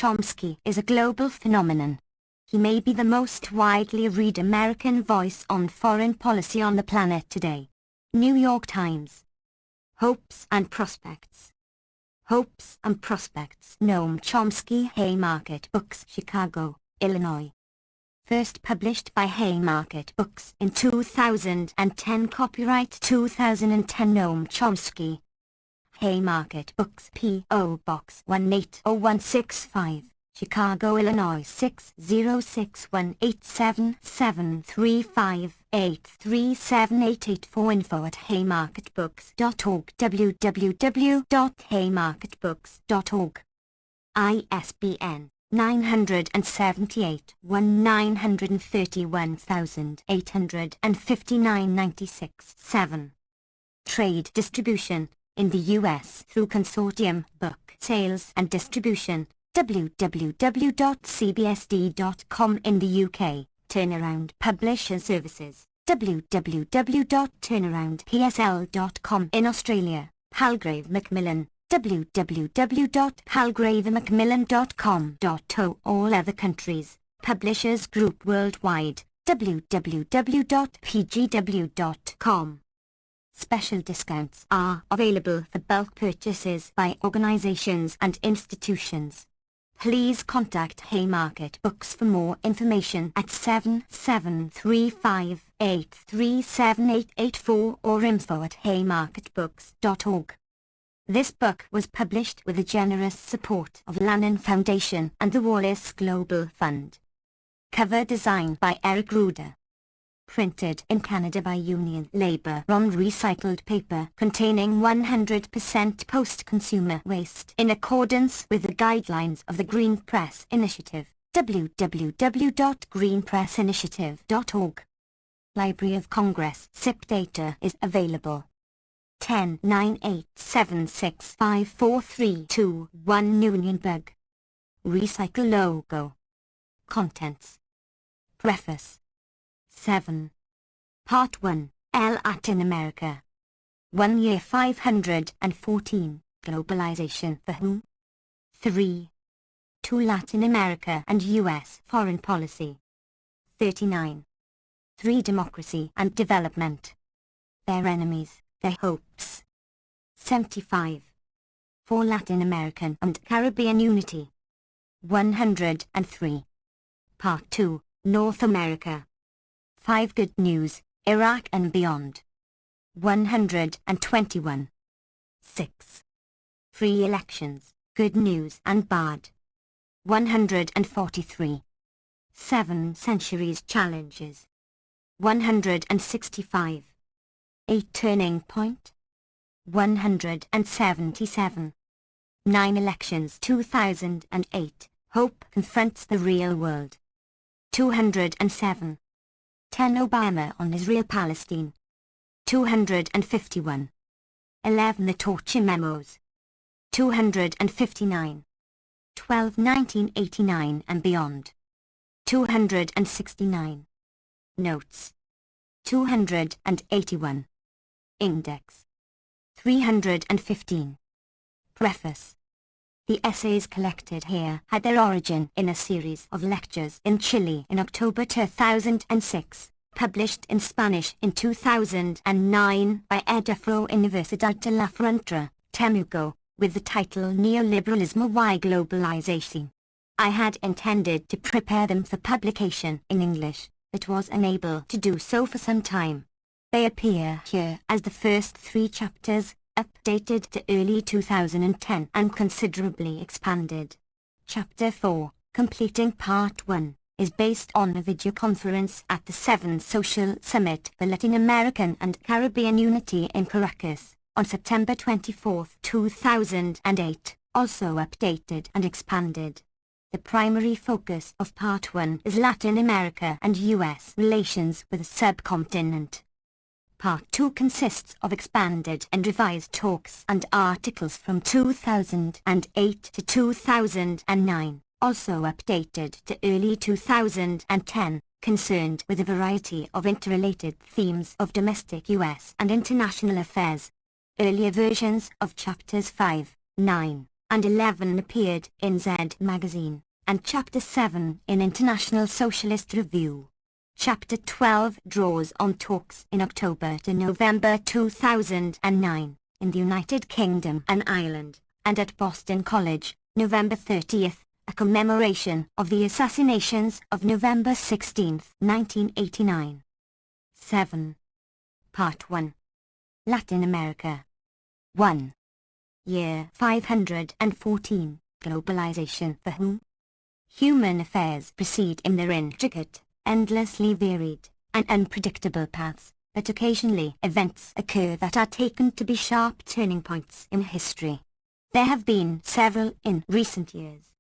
Chomsky is a global phenomenon. He may be the most widely read American voice on foreign policy on the planet today. New York Times. Hopes and Prospects. Hopes and Prospects. Noam Chomsky, Haymarket Books, Chicago, Illinois. First published by Haymarket Books in 2010. Copyright 2010. Noam Chomsky. Haymarket Books, P.O. Box 180165, Chicago, Illinois 606187735837884. info@haymarketbooks.org. www.haymarketbooks.org. ISBN 978-131,859-96-7. Trade distribution in the U.S. through Consortium Book Sales and Distribution, www.cbsd.com. In the UK, Turnaround Publisher Services, www.turnaroundpsl.com. In Australia, Palgrave Macmillan, www.palgravemacmillan.com. All other countries, Publishers Group Worldwide, www.pgw.com. Special discounts are available for bulk purchases by organizations and institutions. Please contact Haymarket Books for more information at 7735837884 or info@haymarketbooks.org. This book was published with the generous support of Lannan Foundation and the Wallace Global Fund. Cover design by Eric Ruder. Printed in Canada by Union Labour on recycled paper containing 100% post-consumer waste in accordance with the guidelines of the Green Press Initiative. www.greenpressinitiative.org. Library of Congress SIP data is available. 109876543221 Unionburg. Recycle logo. Contents. Preface. 7. Part 1. Latin America. 1 year 514. Globalization for whom? 3. To Latin America and U.S. foreign policy. 39. 3. Democracy and development. Their enemies, their hopes. 75. 4. Latin American and Caribbean unity. 103. Part 2. North America. 5. Good news, Iraq and beyond. 121. 6. Free elections, good news and bad. 143. 7 centuries challenges. 165. 8 turning point. 177. 9 elections 2008, hope confronts the real world. 207. 10 Obama on Israel-Palestine. 251. 11 The Torture Memos. 259. 12 1989 and beyond. 269. Notes. 281. Index. 315. Preface. The essays collected here had their origin in a series of lectures in Chile in October 2006, published in Spanish in 2009 by Edufro Universidad de la Frontera, Temuco, with the title Neoliberalismo y Globalización. I had intended to prepare them for publication in English, but was unable to do so for some time. They appear here as the first 3 chapters, updated to early 2010 and considerably expanded. Chapter 4, completing Part 1, is based on a video conference at the 7th Social Summit for Latin American and Caribbean Unity in Caracas, on September 24, 2008, also updated and expanded. The primary focus of Part 1 is Latin America and U.S. relations with the subcontinent. Part 2 consists of expanded and revised talks and articles from 2008 to 2009, also updated to early 2010, concerned with a variety of interrelated themes of domestic U.S. and international affairs. Earlier versions of chapters 5, 9, and 11 appeared in Z magazine, and Chapter 7 in International Socialist Review. Chapter 12 draws on talks in October to November 2009, in the United Kingdom and Ireland, and at Boston College, November 30th, a commemoration of the assassinations of November 16, 1989. 7. Part 1. Latin America. 1. Year 514, Globalization for whom? Human affairs proceed in their intricate, endlessly varied, and unpredictable paths, but occasionally events occur that are taken to be sharp turning points in history. There have been several in recent years.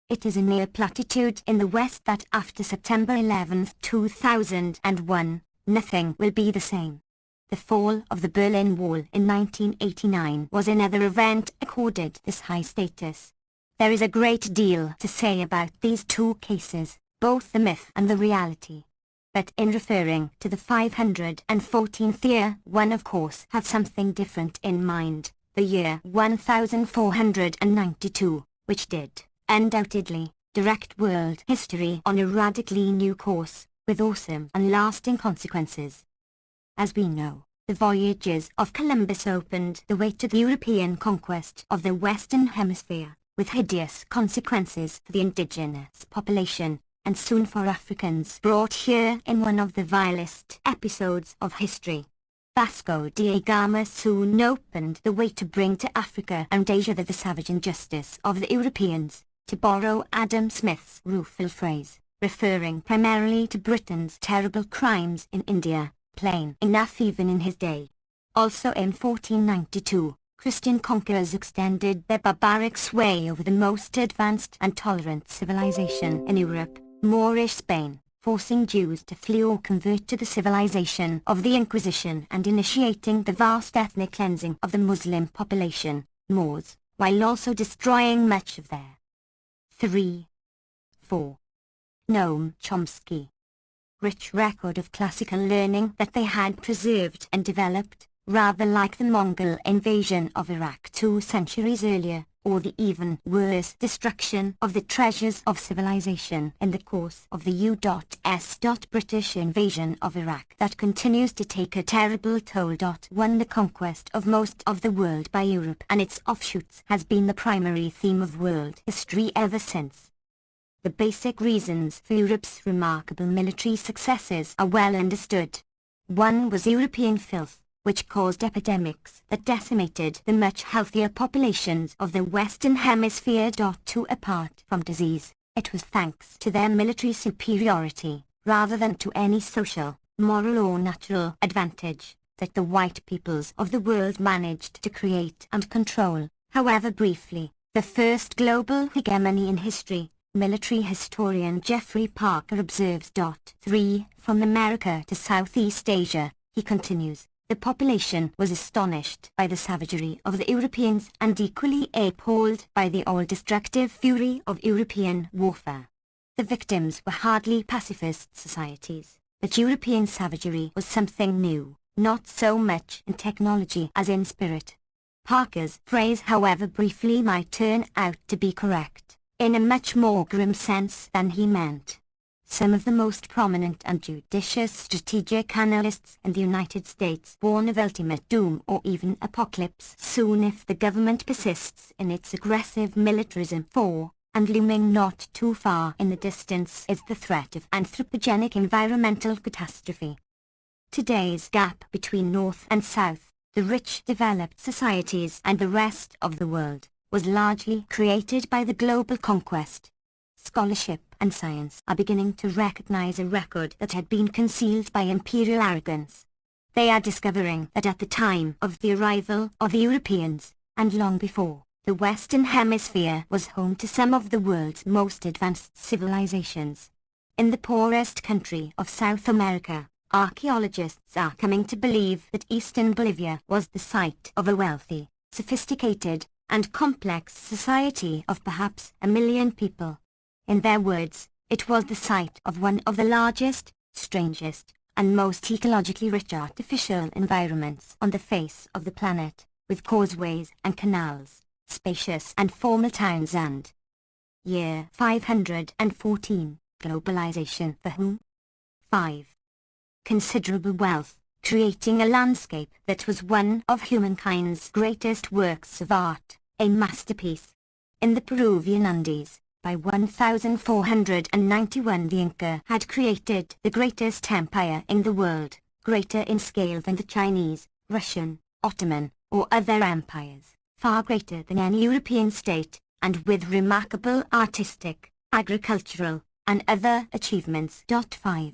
It is a mere platitude in the West that after September 11, 2001, nothing will be the same. The fall of the Berlin Wall in 1989 was another event accorded this high status. There is a great deal to say about these two cases, both the myth and the reality. But in referring to the 514th year, one of course have something different in mind, the year 1492, which did, undoubtedly, direct world history on a radically new course, with awesome and lasting consequences. As we know, the voyages of Columbus opened the way to the European conquest of the Western Hemisphere, with hideous consequences for the indigenous population, and soon for Africans brought here in one of the vilest episodes of history. Vasco da Gama soon opened the way to bring to Africa and Asia the savage injustice of the Europeans, to borrow Adam Smith's rueful phrase, referring primarily to Britain's terrible crimes in India, plain enough even in his day. Also in 1492, Christian conquerors extended their barbaric sway over the most advanced and tolerant civilization in Europe, Moorish Spain, forcing Jews to flee or convert to the civilization of the Inquisition and initiating the vast ethnic cleansing of the Muslim population, Moors, while also destroying much of their 3. 4. Noam Chomsky. Rich record of classical learning that they had preserved and developed, rather like the Mongol invasion of Iraq 2 centuries earlier, or the even worse destruction of the treasures of civilization in the course of the U.S. British invasion of Iraq that continues to take a terrible toll. 1. The conquest of most of the world by Europe and its offshoots has been the primary theme of world history ever since. The basic reasons for Europe's remarkable military successes are well understood. One was European filth, which caused epidemics that decimated the much healthier populations of the Western Hemisphere. 2. Apart from disease, it was thanks to their military superiority, rather than to any social, moral or natural advantage, that the white peoples of the world managed to create and control, however briefly, the first global hegemony in history. Military historian Jeffrey Parker observes. 3. From America to Southeast Asia, he continues, the population was astonished by the savagery of the Europeans and equally appalled by the all-destructive fury of European warfare. The victims were hardly pacifist societies, but European savagery was something new, not so much in technology as in spirit. Parker's phrase, however briefly, might turn out to be correct, in a much more grim sense than he meant. Some of the most prominent and judicious strategic analysts in the United States warn of ultimate doom or even apocalypse soon if the government persists in its aggressive militarism. 4. And looming not too far in the distance is the threat of anthropogenic environmental catastrophe. Today's gap between North and South, the rich developed societies and the rest of the world, was largely created by the global conquest. Scholarship and science are beginning to recognize a record that had been concealed by imperial arrogance. They are discovering that at the time of the arrival of the Europeans, and long before, the Western Hemisphere was home to some of the world's most advanced civilizations. In the poorest country of South America, archaeologists are coming to believe that eastern Bolivia was the site of a wealthy, sophisticated, and complex society of perhaps 1 million people. In their words, it was the site of one of the largest, strangest, and most ecologically rich artificial environments on the face of the planet, with causeways and canals, spacious and formal towns and year 514, globalization for whom? 5. Considerable wealth, creating a landscape that was one of humankind's greatest works of art, a masterpiece. In the Peruvian Andes, by 1491 the Inca had created the greatest empire in the world, greater in scale than the Chinese, Russian, Ottoman, or other empires, far greater than any European state, and with remarkable artistic, agricultural, and other achievements. 5.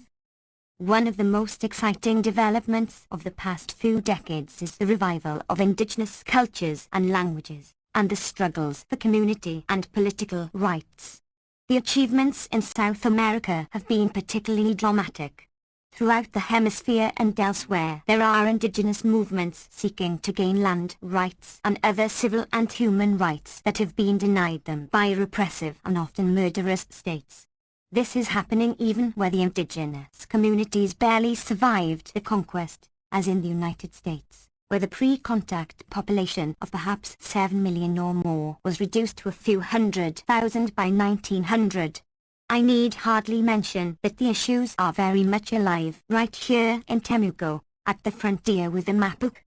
One of the most exciting developments of the past few decades is the revival of indigenous cultures and languages, and the struggles for community and political rights. The achievements in South America have been particularly dramatic. Throughout the hemisphere and elsewhere there are indigenous movements seeking to gain land rights and other civil and human rights that have been denied them by repressive and often murderous states. This is happening even where the indigenous communities barely survived the conquest, as in the United States, where the pre-contact population of perhaps 7 million or more was reduced to a few 100,000 by 1900. I need hardly mention that the issues are very much alive right here in Temuco, at the frontier with the Mapuk.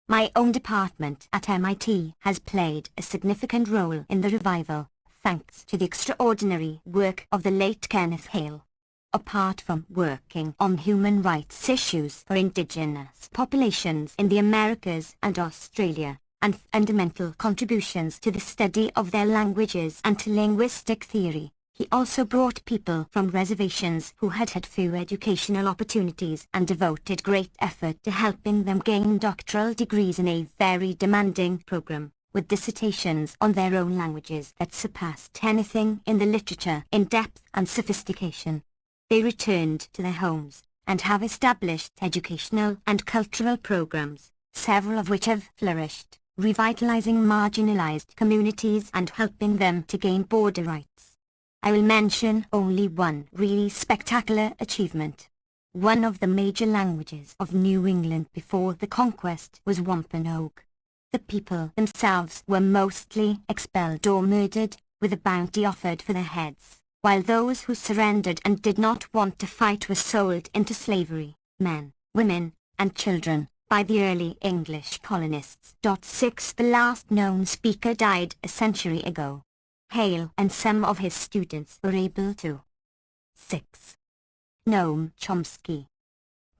My own department at MIT has played a significant role in the revival, thanks to the extraordinary work of the late Kenneth Hale. Apart from working on human rights issues for indigenous populations in the Americas and Australia, and fundamental contributions to the study of their languages and to linguistic theory, he also brought people from reservations who had had few educational opportunities and devoted great effort to helping them gain doctoral degrees in a very demanding program, with dissertations on their own languages that surpassed anything in the literature in depth and sophistication. They returned to their homes, and have established educational and cultural programs, several of which have flourished, revitalizing marginalized communities and helping them to gain border rights. I will mention only one really spectacular achievement. One of the major languages of New England before the conquest was Wampanoag. The people themselves were mostly expelled or murdered, with a bounty offered for their heads, while those who surrendered and did not want to fight were sold into slavery, men, women, and children, by the early English colonists. 6. The last known speaker died a century ago. Hale and some of his students were able to 6. Noam Chomsky.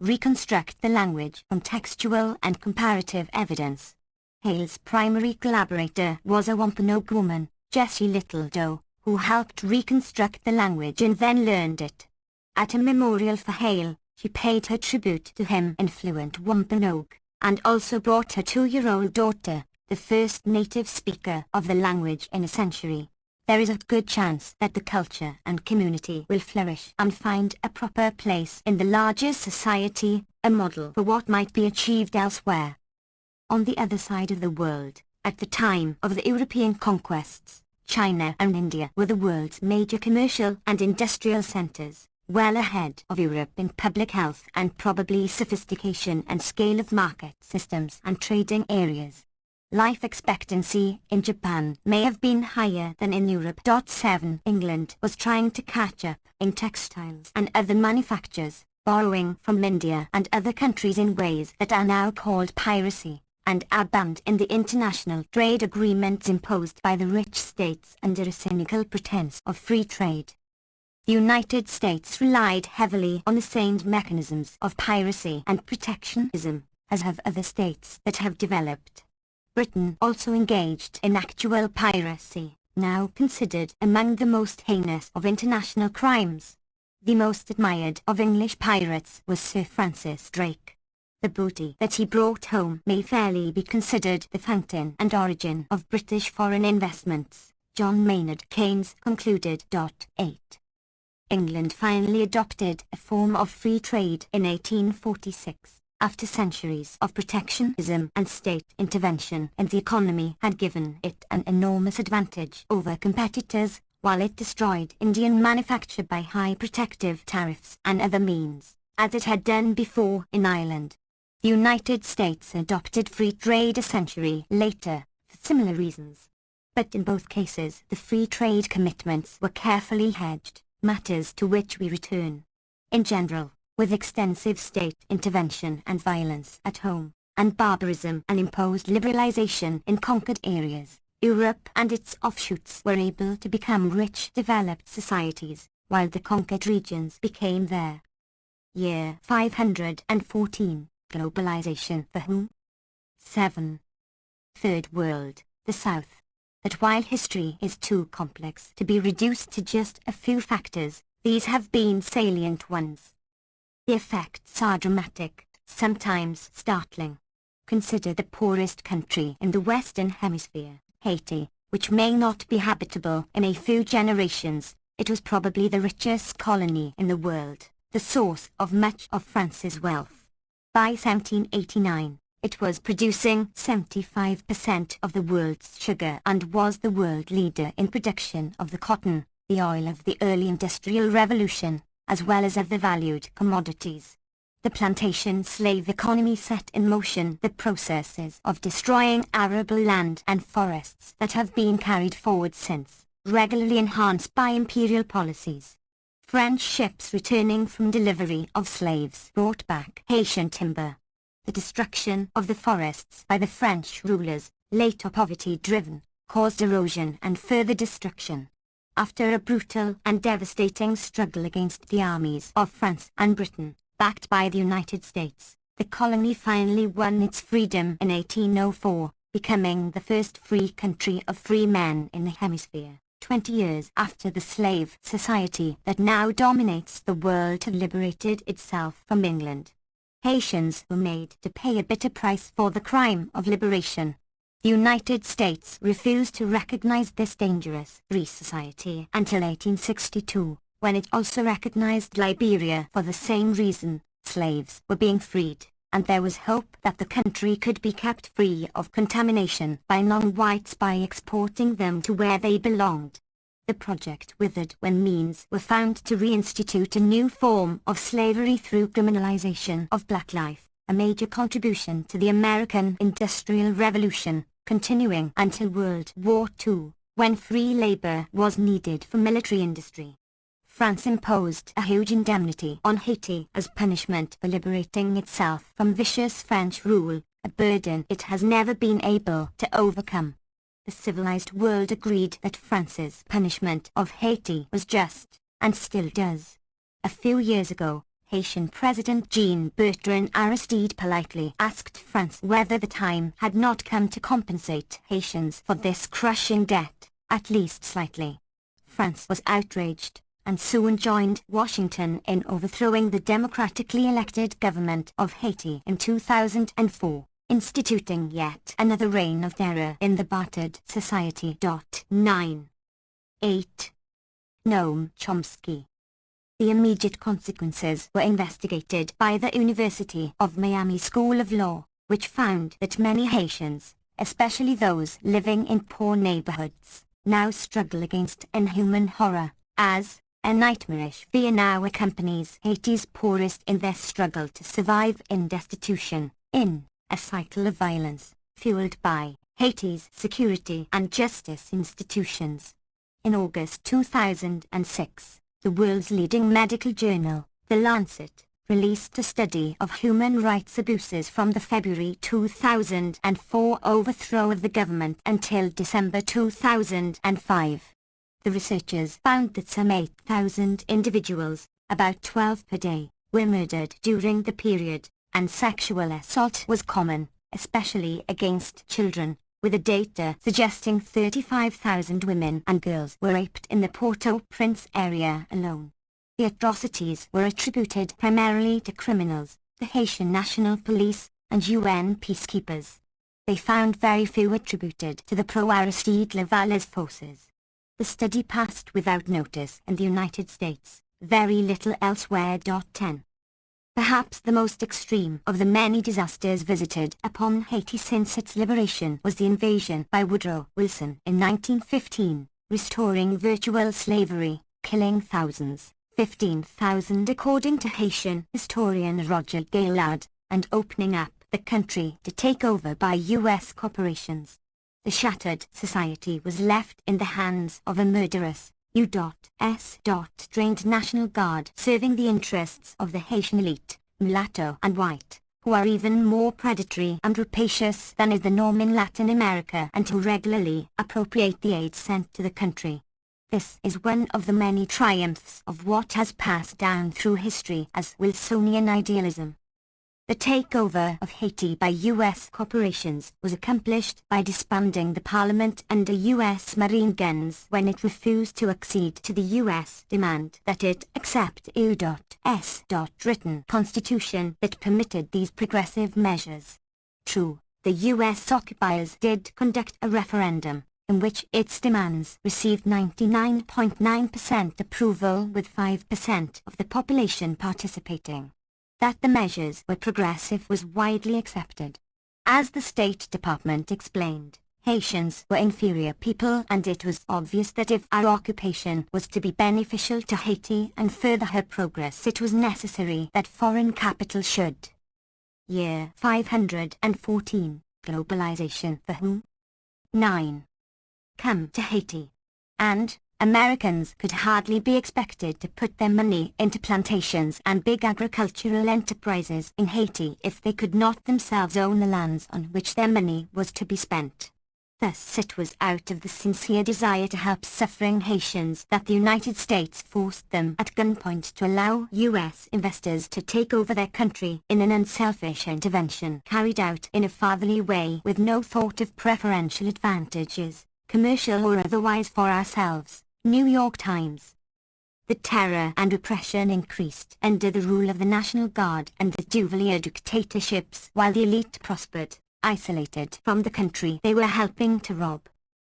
Reconstruct the language from textual and comparative evidence. Hale's primary collaborator was a Wampanoag woman, Jessie Littledoe, who helped reconstruct the language and then learned it. At a memorial for Hale, she paid her tribute to him in fluent Wampanoag, and also brought her 2-year-old daughter, the first native speaker of the language in a century. There is a good chance that the culture and community will flourish and find a proper place in the larger society, a model for what might be achieved elsewhere. On the other side of the world, at the time of the European conquests, China and India were the world's major commercial and industrial centers, well ahead of Europe in public health and probably sophistication and scale of market systems and trading areas. Life expectancy in Japan may have been higher than in Europe. 7. England was trying to catch up in textiles and other manufactures, borrowing from India and other countries in ways that are now called piracy, and are banned in the international trade agreements imposed by the rich states under a cynical pretense of free trade. The United States relied heavily on the same mechanisms of piracy and protectionism, as have other states that have developed. Britain also engaged in actual piracy, now considered among the most heinous of international crimes. The most admired of English pirates was Sir Francis Drake. The booty that he brought home may fairly be considered the fountain and origin of British foreign investments, John Maynard Keynes concluded. 8. England finally adopted a form of free trade in 1846. After centuries of protectionism and state intervention, and the economy had given it an enormous advantage over competitors, while it destroyed Indian manufacture by high protective tariffs and other means, as it had done before in Ireland. The United States adopted free trade a century later, for similar reasons. but in both cases the free trade commitments were carefully hedged, matters to which we return. In general, with extensive state intervention and violence at home, and barbarism and imposed liberalization in conquered areas, Europe and its offshoots were able to become rich developed societies, while the conquered regions became their. Year 514, globalization for whom? 7. Third World, the South. That while history is too complex to be reduced to just a few factors, these have been salient ones. The effects are dramatic, sometimes startling. Consider the poorest country in the Western Hemisphere, Haiti, which may not be habitable in a few generations. It was probably the richest colony in the world, the source of much of France's wealth. By 1789, it was producing 75% of the world's sugar and was the world leader in production of the cotton, the oil of the early industrial revolution, as well as of the valued commodities. The plantation slave economy set in motion the processes of destroying arable land and forests that have been carried forward since, regularly enhanced by imperial policies. French ships returning from delivery of slaves brought back Haitian timber. The destruction of the forests by the French rulers, later poverty-driven, caused erosion and further destruction. After a brutal and devastating struggle against the armies of France and Britain, backed by the United States, the colony finally won its freedom in 1804, becoming the first free country of free men in the hemisphere. 20 years after the slave society that now dominates the world had liberated itself from England. Haitians were made to pay a bitter price for the crime of liberation. The United States refused to recognize this dangerous free society until 1862, when it also recognized Liberia for the same reason. Slaves were being freed, and there was hope that the country could be kept free of contamination by non-whites by exporting them to where they belonged. The project withered when means were found to reinstitute a new form of slavery through criminalization of black life, a major contribution to the American Industrial Revolution, continuing until World War II, when free labor was needed for military industry. France imposed a huge indemnity on Haiti as punishment for liberating itself from vicious French rule, a burden it has never been able to overcome. The civilized world agreed that France's punishment of Haiti was just, and still does. A few years ago, Haitian President Jean-Bertrand Aristide politely asked France whether the time had not come to compensate Haitians for this crushing debt, at least slightly. France was outraged, and soon joined Washington in overthrowing the democratically elected government of Haiti in 2004, instituting yet another reign of terror in the battered society. 9. 8. Noam Chomsky. The immediate consequences were investigated by the University of Miami School of Law, which found that many Haitians, especially those living in poor neighborhoods, now struggle against inhuman horror, as a nightmarish fear now accompanies Haiti's poorest in their struggle to survive in destitution, in a cycle of violence, fueled by Haiti's security and justice institutions. In August 2006, the world's leading medical journal, The Lancet, released a study of human rights abuses from the February 2004 overthrow of the government until December 2005. The researchers found that some 8,000 individuals, about 12 per day, were murdered during the period, and sexual assault was common, especially against children, with the data suggesting 35,000 women and girls were raped in the Port-au-Prince area alone. The atrocities were attributed primarily to criminals, the Haitian National Police, and UN peacekeepers. They found very few attributed to the pro-Aristide Laval's forces. The study passed without notice in the United States, very little elsewhere. 10. Perhaps the most extreme of the many disasters visited upon Haiti since its liberation was the invasion by Woodrow Wilson in 1915, restoring virtual slavery, killing thousands, 15,000 according to Haitian historian Roger Gaillard, and opening up the country to take over by U.S. corporations. the shattered society was left in the hands of a murderous U.S. trained National Guard serving the interests of the Haitian elite, mulatto and white, who are even more predatory and rapacious than is the norm in Latin America and who regularly appropriate the aid sent to the country. This is one of the many triumphs of what has passed down through history as Wilsonian idealism. The takeover of Haiti by U.S. corporations was accomplished by disbanding the parliament under U.S. Marine guns when it refused to accede to the U.S. demand that it accept U.S. written constitution that permitted these progressive measures. True, the U.S. occupiers did conduct a referendum, in which its demands received 99.9% approval with 5% of the population participating. That the measures were progressive was widely accepted. As the State Department explained, Haitians were inferior people and it was obvious that if our occupation was to be beneficial to Haiti and further her progress it was necessary that foreign capital should. Year 514, Globalization for whom? 9. Come to Haiti. And Americans could hardly be expected to put their money into plantations and big agricultural enterprises in Haiti if they could not themselves own the lands on which their money was to be spent. Thus it was out of the sincere desire to help suffering Haitians that the United States forced them at gunpoint to allow U.S. investors to take over their country in an unselfish intervention carried out in a fatherly way with no thought of preferential advantages, commercial or otherwise, for ourselves. New York Times. The terror and repression increased under the rule of the National Guard and the Duvalier dictatorships while the elite prospered, isolated from the country they were helping to rob.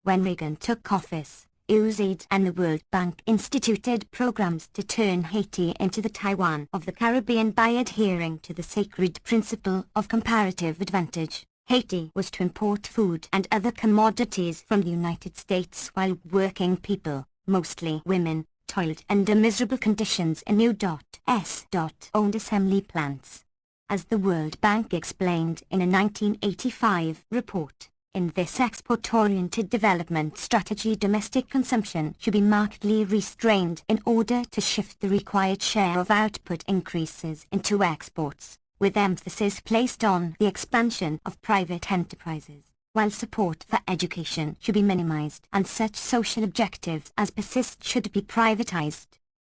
When Reagan took office, USAID and the World Bank instituted programs to turn Haiti into the Taiwan of the Caribbean by adhering to the sacred principle of comparative advantage. Haiti was to import food and other commodities from the United States while working people, mostly women, toiled under miserable conditions in U.S. owned assembly plants. As the World Bank explained in a 1985 report, in this export-oriented development strategy domestic consumption should be markedly restrained in order to shift the required share of output increases into exports, with emphasis placed on the expansion of private enterprises, while support for education should be minimized and such social objectives as persist should be privatized.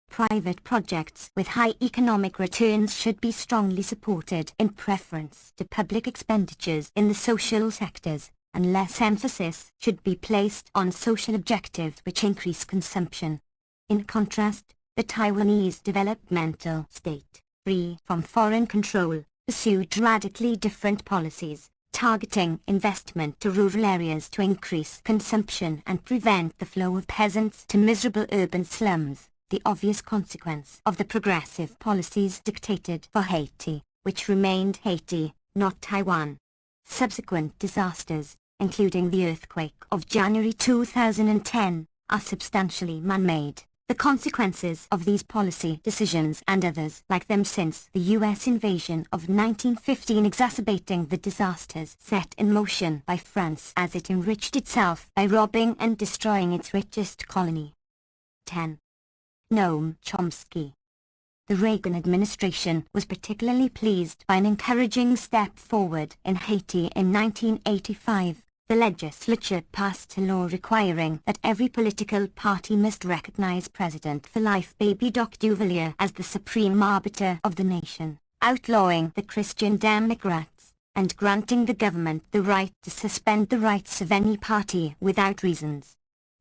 Private projects with high economic returns should be strongly supported in preference to public expenditures in the social sectors, and less emphasis should be placed on social objectives which increase consumption. In contrast, the Taiwanese developmental state, free from foreign control, pursued radically different policies, targeting investment to rural areas to increase consumption and prevent the flow of peasants to miserable urban slums, the obvious consequence of the progressive policies dictated for Haiti, which remained Haiti, not Taiwan. Subsequent disasters, including the earthquake of January 2010, are substantially man-made. The consequences of these policy decisions and others like them since the U.S. invasion of 1915 exacerbating the disasters set in motion by France as it enriched itself by robbing and destroying its richest colony. 10. Noam Chomsky. The Reagan administration was particularly pleased by an encouraging step forward in Haiti in 1985. The legislature passed a law requiring that every political party must recognize President for life Baby Doc Duvalier as the supreme arbiter of the nation, outlawing the Christian Democrats, and granting the government the right to suspend the rights of any party without reasons.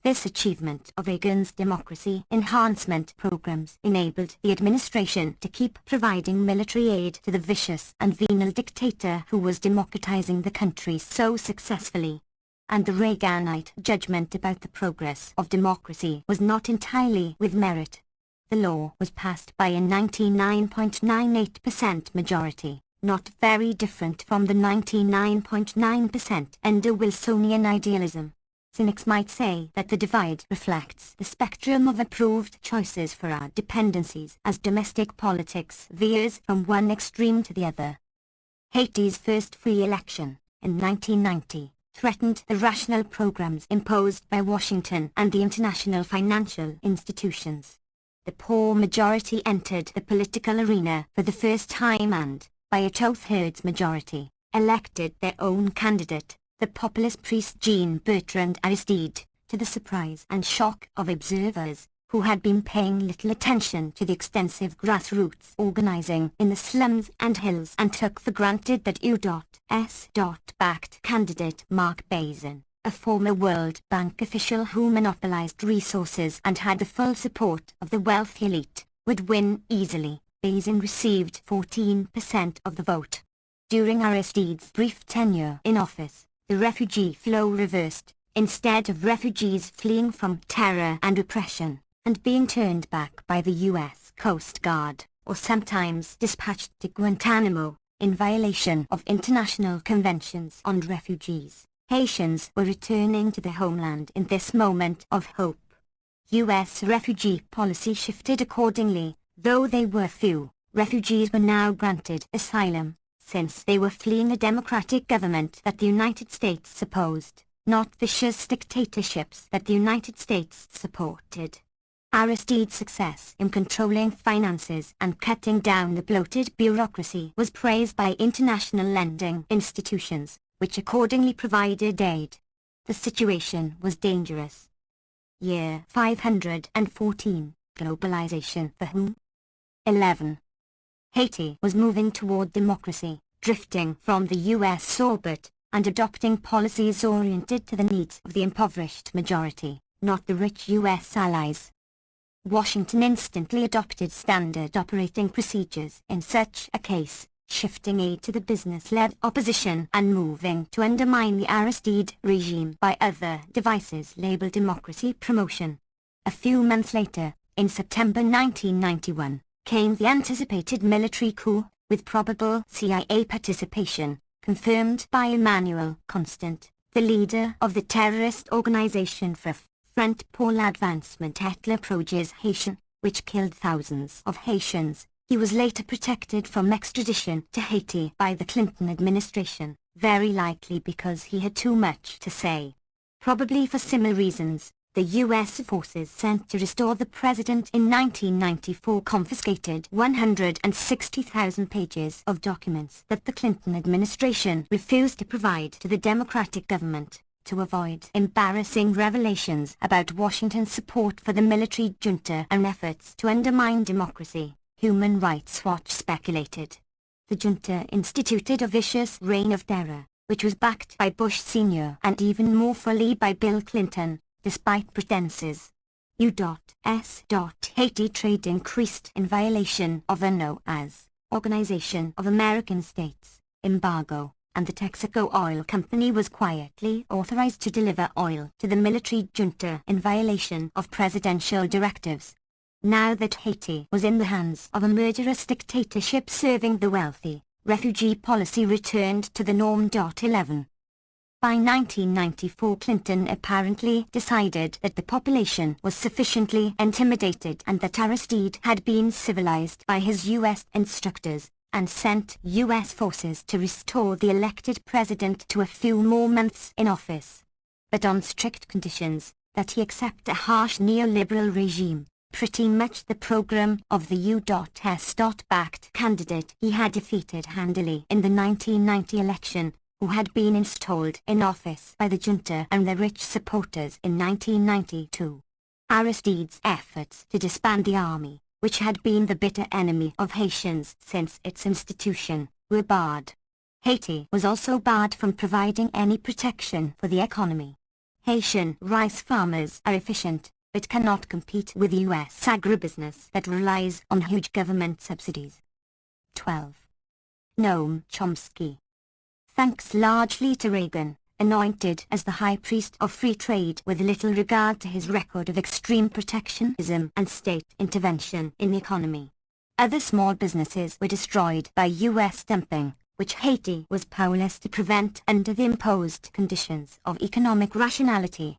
This achievement of Reagan's democracy enhancement programs enabled the administration to keep providing military aid to the vicious and venal dictator who was democratizing the country so successfully. And the Reaganite judgment about the progress of democracy was not entirely with merit. The law was passed by a 99.98% majority, not very different from the 99.9% under Wilsonian idealism. Cynics might say that the divide reflects the spectrum of approved choices for our dependencies as domestic politics veers from one extreme to the other. Haiti's first free election, in 1990, threatened the rational programs imposed by Washington and the international financial institutions. The poor majority entered the political arena for the first time and, by a two-thirds majority, elected their own candidate, the populist priest Jean-Bertrand Aristide, to the surprise and shock of observers, who had been paying little attention to the extensive grassroots organizing in the slums and hills and took for granted that U.S. backed candidate Mark Bazin, a former World Bank official who monopolized resources and had the full support of the wealthy elite, would win easily. Bazin received 14% of the vote. During Aristide's brief tenure in office, the refugee flow reversed. Instead of refugees fleeing from terror and oppression, and being turned back by the U.S. Coast Guard, or sometimes dispatched to Guantanamo, in violation of international conventions on refugees, Haitians were returning to their homeland in this moment of hope. U.S. refugee policy shifted accordingly. Though they were few, refugees were now granted asylum, since they were fleeing a democratic government that the United States opposed, not vicious dictatorships that the United States supported. Aristide's success in controlling finances and cutting down the bloated bureaucracy was praised by international lending institutions, which accordingly provided aid. The situation was dangerous. Year 514, Globalization for whom? 11. Haiti was moving toward democracy, drifting from the U.S. orbit, and adopting policies oriented to the needs of the impoverished majority, not the rich U.S. allies. Washington instantly adopted standard operating procedures in such a case, shifting aid to the business-led opposition and moving to undermine the Aristide regime by other devices labeled democracy promotion. A few months later, in September 1991, came the anticipated military coup, with probable CIA participation, confirmed by Emmanuel Constant, the leader of the terrorist organization Front pour l'Advancement et le Progrès Haïtien, which killed thousands of Haitians. He was later protected from extradition to Haiti by the Clinton administration, very likely because he had too much to say. Probably for similar reasons, the U.S. forces sent to restore the president in 1994 confiscated 160,000 pages of documents that the Clinton administration refused to provide to the Democratic government, to avoid embarrassing revelations about Washington's support for the military junta and efforts to undermine democracy. Human Rights Watch speculated. The junta instituted a vicious reign of terror, which was backed by Bush Sr. and even more fully by Bill Clinton, despite pretenses. U.S. Haiti trade increased in violation of the NOAS, Organization of American States, embargo, and the Texaco Oil Company was quietly authorized to deliver oil to the military junta in violation of presidential directives. Now that Haiti was in the hands of a murderous dictatorship serving the wealthy, refugee policy returned to the norm. 11. By 1994, Clinton apparently decided that the population was sufficiently intimidated and that Aristide had been civilized by his U.S. instructors, and sent U.S. forces to restore the elected president to a few more months in office. But on strict conditions, that he accept a harsh neoliberal regime, pretty much the program of the U.S. backed candidate he had defeated handily in the 1990 election, who had been installed in office by the junta and their rich supporters in 1992. Aristide's efforts to disband the army, which had been the bitter enemy of Haitians since its institution, were barred. Haiti was also barred from providing any protection for the economy. Haitian rice farmers are efficient, but cannot compete with U.S. agribusiness that relies on huge government subsidies. 12. Noam Chomsky. Thanks largely to Reagan, anointed as the high priest of free trade with little regard to his record of extreme protectionism and state intervention in the economy. Other small businesses were destroyed by U.S. dumping, which Haiti was powerless to prevent under the imposed conditions of economic rationality.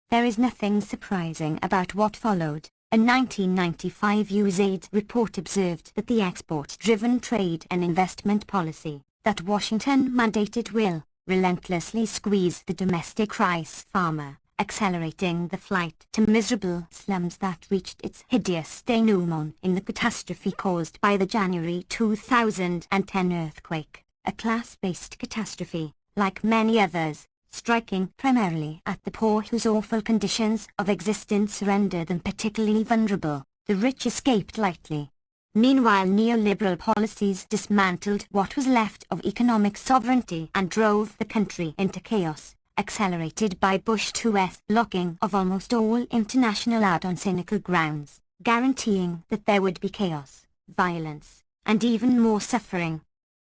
There is nothing surprising about what followed. A 1995 USAID report observed that the export-driven trade and investment policy that Washington mandated will relentlessly squeeze the domestic rice farmer, accelerating the flight to miserable slums that reached its hideous denouement in the catastrophe caused by the January 2010 earthquake, a class-based catastrophe, like many others, striking primarily at the poor whose awful conditions of existence render them particularly vulnerable. The rich escaped lightly. Meanwhile, neoliberal policies dismantled what was left of economic sovereignty and drove the country into chaos, accelerated by Bush II's blocking of almost all international aid on cynical grounds, guaranteeing that there would be chaos, violence, and even more suffering.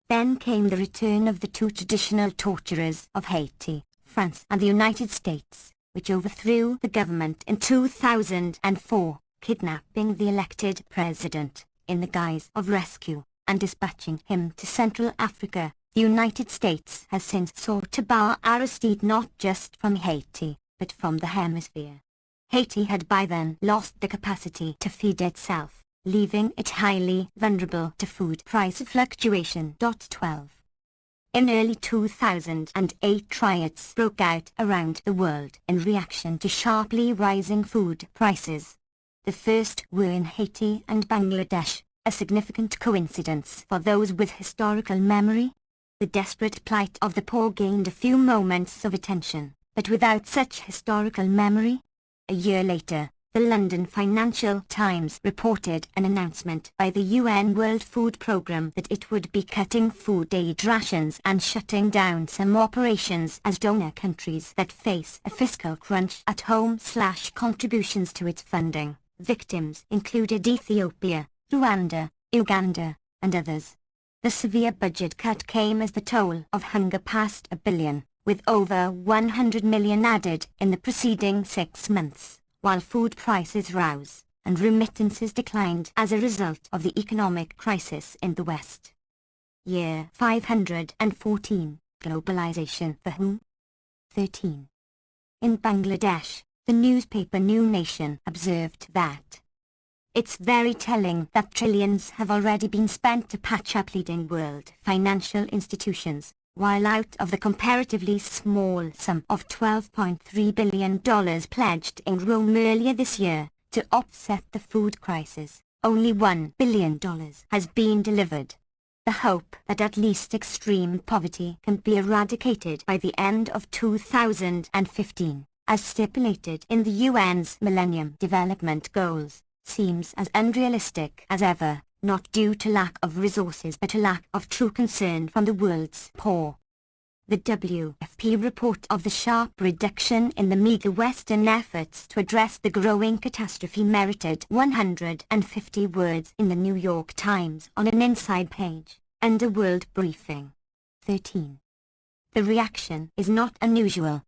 Then came the return of the two traditional torturers of Haiti, France and the United States, which overthrew the government in 2004, kidnapping the elected president in the guise of rescue, and dispatching him to Central Africa. The United States has since sought to bar Aristide not just from Haiti, but from the hemisphere. Haiti had by then lost the capacity to feed itself, leaving it highly vulnerable to food price fluctuation. 12. In early 2008, riots broke out around the world in reaction to sharply rising food prices. The first were in Haiti and Bangladesh, a significant coincidence for those with historical memory. The desperate plight of the poor gained a few moments of attention, but without such historical memory. A year later, the London Financial Times reported an announcement by the UN World Food Programme that it would be cutting food aid rations and shutting down some operations as donor countries that face a fiscal crunch at home / contributions to its funding. Victims included Ethiopia, Rwanda, Uganda, and others. The severe budget cut came as the toll of hunger passed $1 billion, with over 100 million added in the preceding 6 months, while food prices rose, and remittances declined as a result of the economic crisis in the West. Year 514, Globalization for whom? 13. In Bangladesh, the newspaper New Nation observed that it's very telling that trillions have already been spent to patch up leading world financial institutions, while out of the comparatively small sum of $12.3 billion pledged in Rome earlier this year to offset the food crisis, only $1 billion has been delivered. The hope that at least extreme poverty can be eradicated by the end of 2015, as stipulated in the UN's Millennium Development Goals, seems as unrealistic as ever, not due to lack of resources but a lack of true concern from the world's poor. The WFP report of the sharp reduction in the meager Western efforts to address the growing catastrophe merited 150 words in the New York Times on an inside page, under World Briefing. 13. The reaction is not unusual.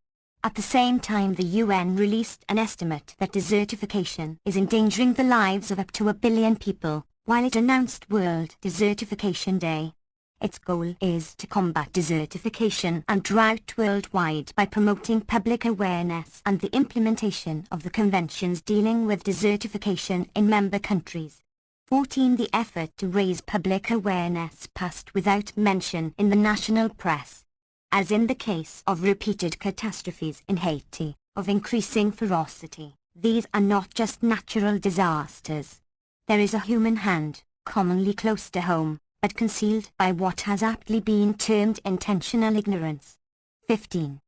At the same time, the UN released an estimate that desertification is endangering the lives of up to 1 billion people, while it announced World Desertification Day. Its goal is to combat desertification and drought worldwide by promoting public awareness and the implementation of the conventions dealing with desertification in member countries. 14. The effort to raise public awareness passed without mention in the national press. As in the case of repeated catastrophes in Haiti, of increasing ferocity, these are not just natural disasters. There is a human hand, commonly close to home, but concealed by what has aptly been termed intentional ignorance. 15.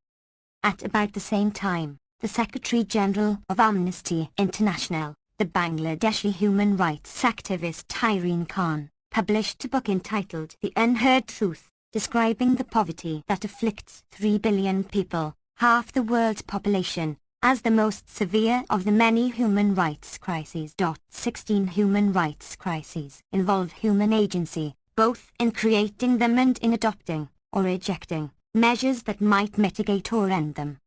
At about the same time, the Secretary-General of Amnesty International, the Bangladeshi human rights activist Irene Khan, published a book entitled The Unheard Truth, describing the poverty that afflicts 3 billion people, half the world's population, as the most severe of the many human rights crises. 16 Human rights crises involve human agency, both in creating them and in adopting, or rejecting, measures that might mitigate or end them.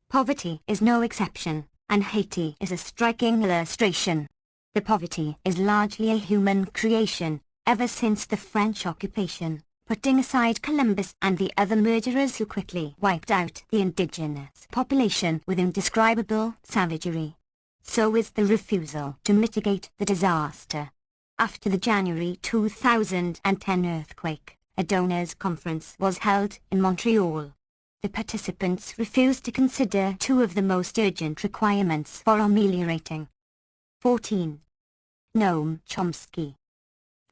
Poverty is no exception, and Haiti is a striking illustration. The poverty is largely a human creation, ever since the French occupation, putting aside Columbus and the other murderers who quickly wiped out the indigenous population with indescribable savagery. So is the refusal to mitigate the disaster. After the January 2010 earthquake, a donors' conference was held in Montreal. the participants refused to consider two of the most urgent requirements for ameliorating. 14. Noam Chomsky.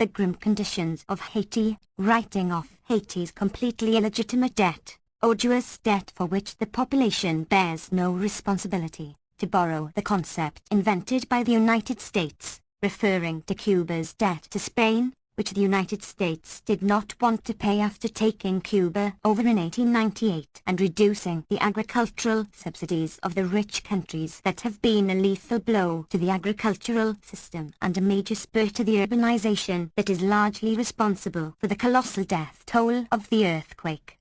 The grim conditions of Haiti, writing off Haiti's completely illegitimate debt, odious debt for which the population bears no responsibility, to borrow the concept invented by the United States, referring to Cuba's debt to Spain, which the United States did not want to pay after taking Cuba over in 1898 and reducing the agricultural subsidies of the rich countries that have been a lethal blow to the agricultural system and a major spur to the urbanization that is largely responsible for the colossal death toll of the earthquake.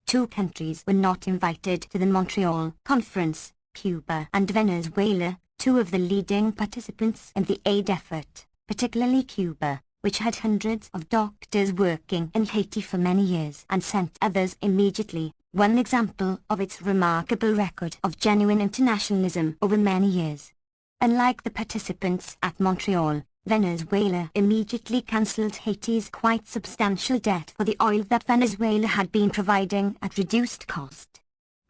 Two countries were not invited to the Montreal Conference, Cuba and Venezuela, two of the leading participants in the aid effort, particularly Cuba, which had hundreds of doctors working in Haiti for many years and sent others immediately, one example of its remarkable record of genuine internationalism over many years. Unlike the participants at Montreal, Venezuela immediately cancelled Haiti's quite substantial debt for the oil that Venezuela had been providing at reduced cost.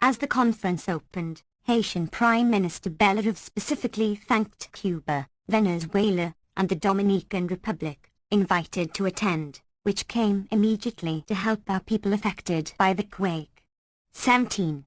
As the conference opened, Haitian Prime Minister Bellarove specifically thanked Cuba, Venezuela, and the Dominican Republic, invited to attend, which came immediately to help our people affected by the quake. 17.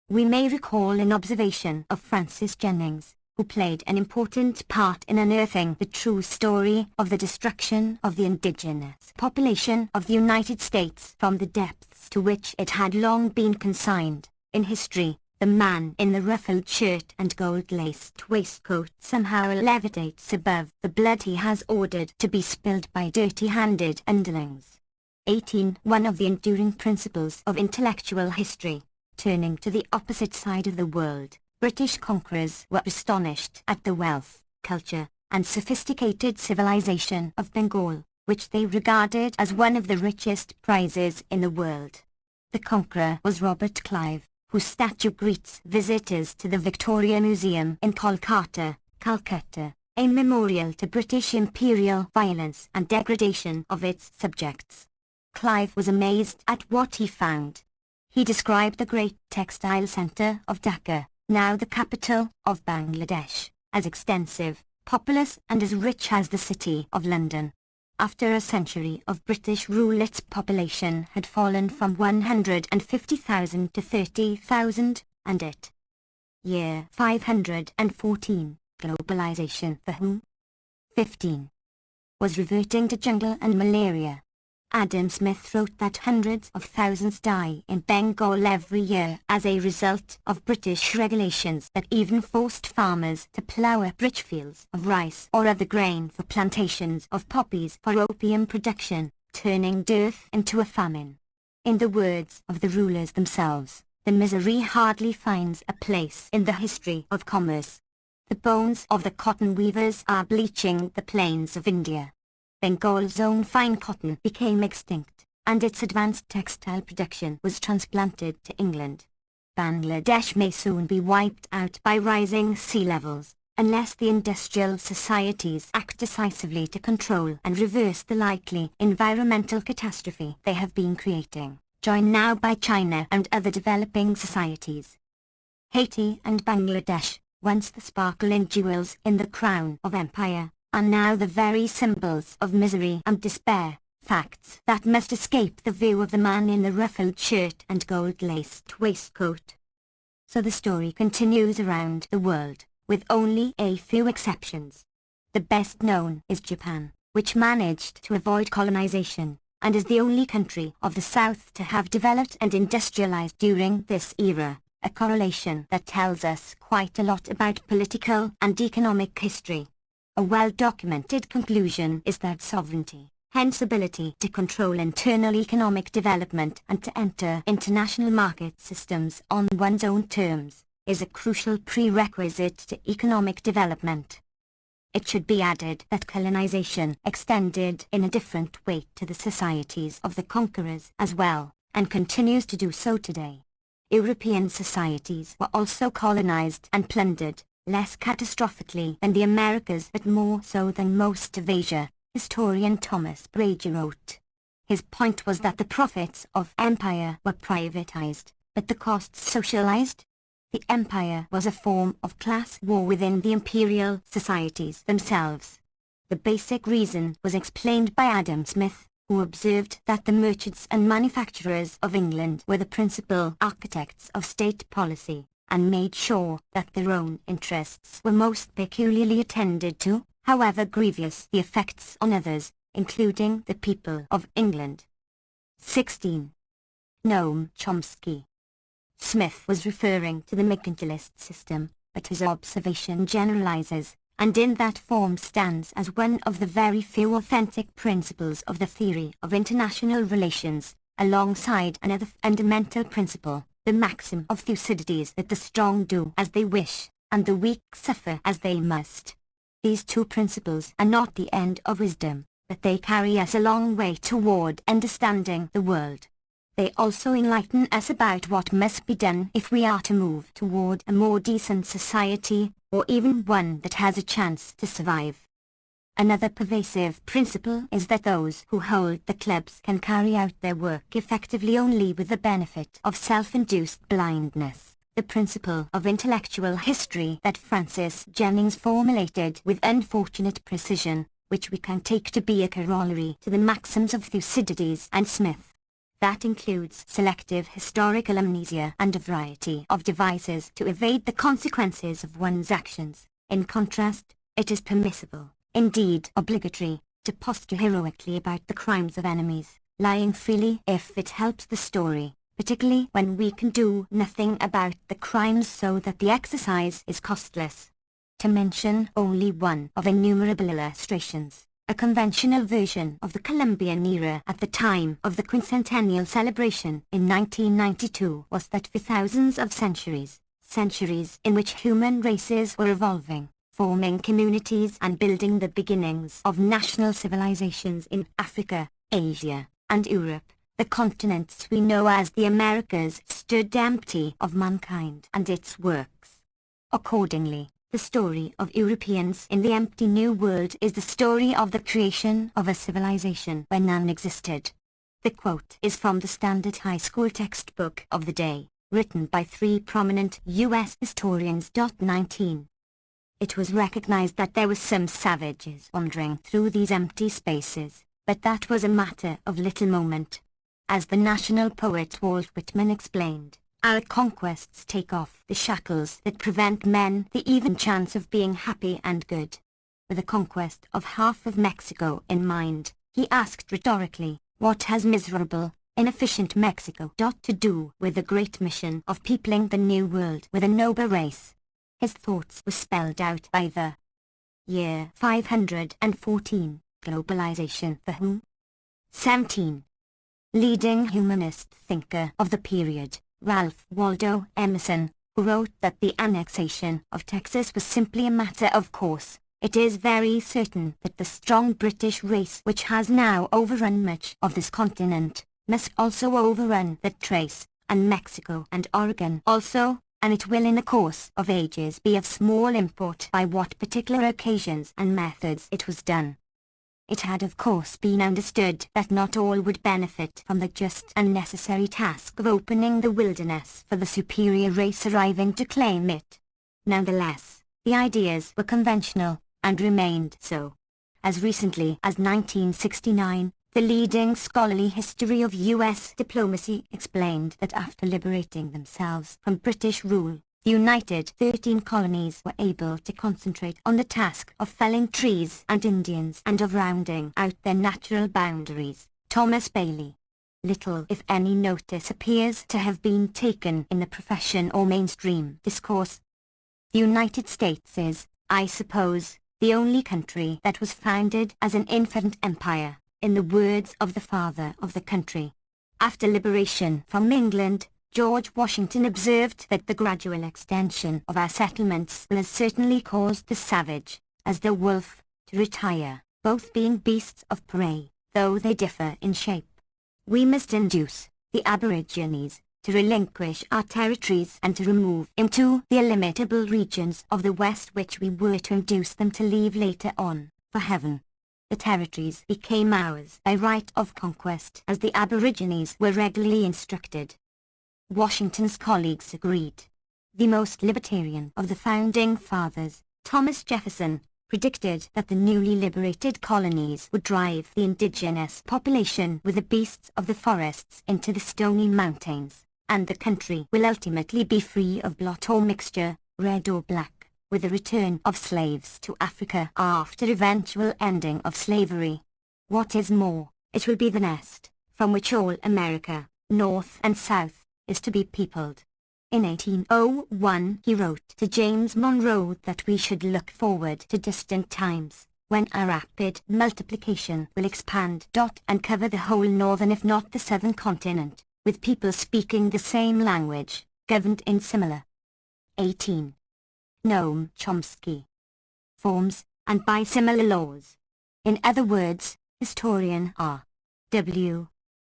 We may recall an observation of Francis Jennings, who played an important part in unearthing the true story of the destruction of the indigenous population of the United States from the depths to which it had long been consigned. In history, the man in the ruffled shirt and gold-laced waistcoat somehow levitates above the blood he has ordered to be spilled by dirty-handed underlings. 18. One of the enduring principles of intellectual history, turning to the opposite side of the world, British conquerors were astonished at the wealth, culture, and sophisticated civilization of Bengal, which they regarded as one of the richest prizes in the world. The conqueror was Robert Clive, whose statue greets visitors to the Victoria Museum in Calcutta, a memorial to British imperial violence and degradation of its subjects. Clive was amazed at what he found. He described the great textile centre of Dhaka, now the capital of Bangladesh, as extensive, populous and as rich as the city of London. After a century of British rule, its population had fallen from 150,000 to 30,000, and it. Year 514, globalization for whom? 15. Was reverting to jungle and malaria. Adam Smith wrote that hundreds of thousands die in Bengal every year as a result of British regulations that even forced farmers to plough up rich fields of rice or other grain for plantations of poppies for opium production, turning dearth into a famine. In the words of the rulers themselves, the misery hardly finds a place in the history of commerce. The bones of the cotton weavers are bleaching the plains of India. Bengal's own fine cotton became extinct, and its advanced textile production was transplanted to England. Bangladesh may soon be wiped out by rising sea levels, unless the industrial societies act decisively to control and reverse the likely environmental catastrophe they have been creating, joined now by China and other developing societies. Haiti and Bangladesh, once the sparkling jewels in the crown of empire, are now the very symbols of misery and despair, facts that must escape the view of the man in the ruffled shirt and gold-laced waistcoat. So the story continues around the world, with only a few exceptions. The best known is Japan, which managed to avoid colonization, and is the only country of the South to have developed and industrialized during this era, a correlation that tells us quite a lot about political and economic history. A well-documented conclusion is that sovereignty, hence ability to control internal economic development and to enter international market systems on one's own terms, is a crucial prerequisite to economic development. It should be added that colonization extended in a different way to the societies of the conquerors as well, and continues to do so today. European societies were also colonized and plundered, less catastrophically than the Americas but more so than most of Asia, historian Thomas Brady wrote. His point was that the profits of empire were privatized, but the costs socialized. The empire was a form of class war within the imperial societies themselves. The basic reason was explained by Adam Smith, who observed that the merchants and manufacturers of England were the principal architects of state policy, and made sure that their own interests were most peculiarly attended to, however grievous the effects on others, including the people of England. 16. Noam Chomsky. Smith was referring to the mercantilist system, but his observation generalizes, and in that form stands as one of the very few authentic principles of the theory of international relations, alongside another fundamental principle, the maxim of Thucydides that the strong do as they wish, and the weak suffer as they must. These two principles are not the end of wisdom, but they carry us a long way toward understanding the world. They also enlighten us about what must be done if we are to move toward a more decent society, or even one that has a chance to survive. Another pervasive principle is that those who hold the clubs can carry out their work effectively only with the benefit of self-induced blindness, the principle of intellectual history that Francis Jennings formulated with unfortunate precision, which we can take to be a corollary to the maxims of Thucydides and Smith. That includes selective historical amnesia and a variety of devices to evade the consequences of one's actions. In contrast, it is permissible, indeed obligatory, to posture heroically about the crimes of enemies, lying freely if it helps the story, particularly when we can do nothing about the crimes so that the exercise is costless. To mention only one of innumerable illustrations, a conventional version of the Columbian era at the time of the quincentennial celebration in 1992 was that for thousands of centuries in which human races were evolving, forming communities and building the beginnings of national civilizations in Africa, Asia, and Europe, the continents we know as the Americas stood empty of mankind and its works. Accordingly, the story of Europeans in the empty New World is the story of the creation of a civilization where none existed. The quote is from the standard high school textbook of the day, written by three prominent U.S. historians. 19. It was recognized that there were some savages wandering through these empty spaces, but that was a matter of little moment. As the national poet Walt Whitman explained, our conquests take off the shackles that prevent men the even chance of being happy and good. With the conquest of half of Mexico in mind, he asked rhetorically, what has miserable, inefficient Mexico to do with the great mission of peopling the New World with a noble race? His thoughts were spelled out by the year 514, globalization for whom? 17. Leading humanist thinker of the period, Ralph Waldo Emerson, who wrote that the annexation of Texas was simply a matter of course. It is very certain that the strong British race which has now overrun much of this continent, must also overrun the Trace, and Mexico and Oregon also, and it will in the course of ages be of small import by what particular occasions and methods it was done. It had of course been understood that not all would benefit from the just and necessary task of opening the wilderness for the superior race arriving to claim it. Nonetheless, the ideas were conventional, and remained so. As recently as 1969, the leading scholarly history of U.S. diplomacy explained that after liberating themselves from British rule, the United 13 colonies were able to concentrate on the task of felling trees and Indians and of rounding out their natural boundaries. Thomas Bailey. Little if any notice appears to have been taken in the profession or mainstream discourse. The United States is, I suppose, the only country that was founded as an infant empire, in the words of the father of the country. After liberation from England, George Washington observed that the gradual extension of our settlements will as certainly cause the savage, as the wolf, to retire, both being beasts of prey, though they differ in shape. We must induce the aborigines to relinquish our territories and to remove into the illimitable regions of the West which we were to induce them to leave later on, for heaven. The territories became ours by right of conquest as the aborigines were regularly instructed. Washington's colleagues agreed. The most libertarian of the founding fathers, Thomas Jefferson, predicted that the newly liberated colonies would drive the indigenous population with the beasts of the forests into the stony mountains, and the country will ultimately be free of blot or mixture, red or black, with the return of slaves to Africa after eventual ending of slavery. What is more, it will be the nest, from which all America, North and South, is to be peopled. In 1801 he wrote to James Monroe that we should look forward to distant times, when a rapid multiplication will expand and cover the whole northern if not the southern continent, with people speaking the same language, governed in similar. 18. Noam Chomsky. Forms, and by similar laws. In other words, historian R. W.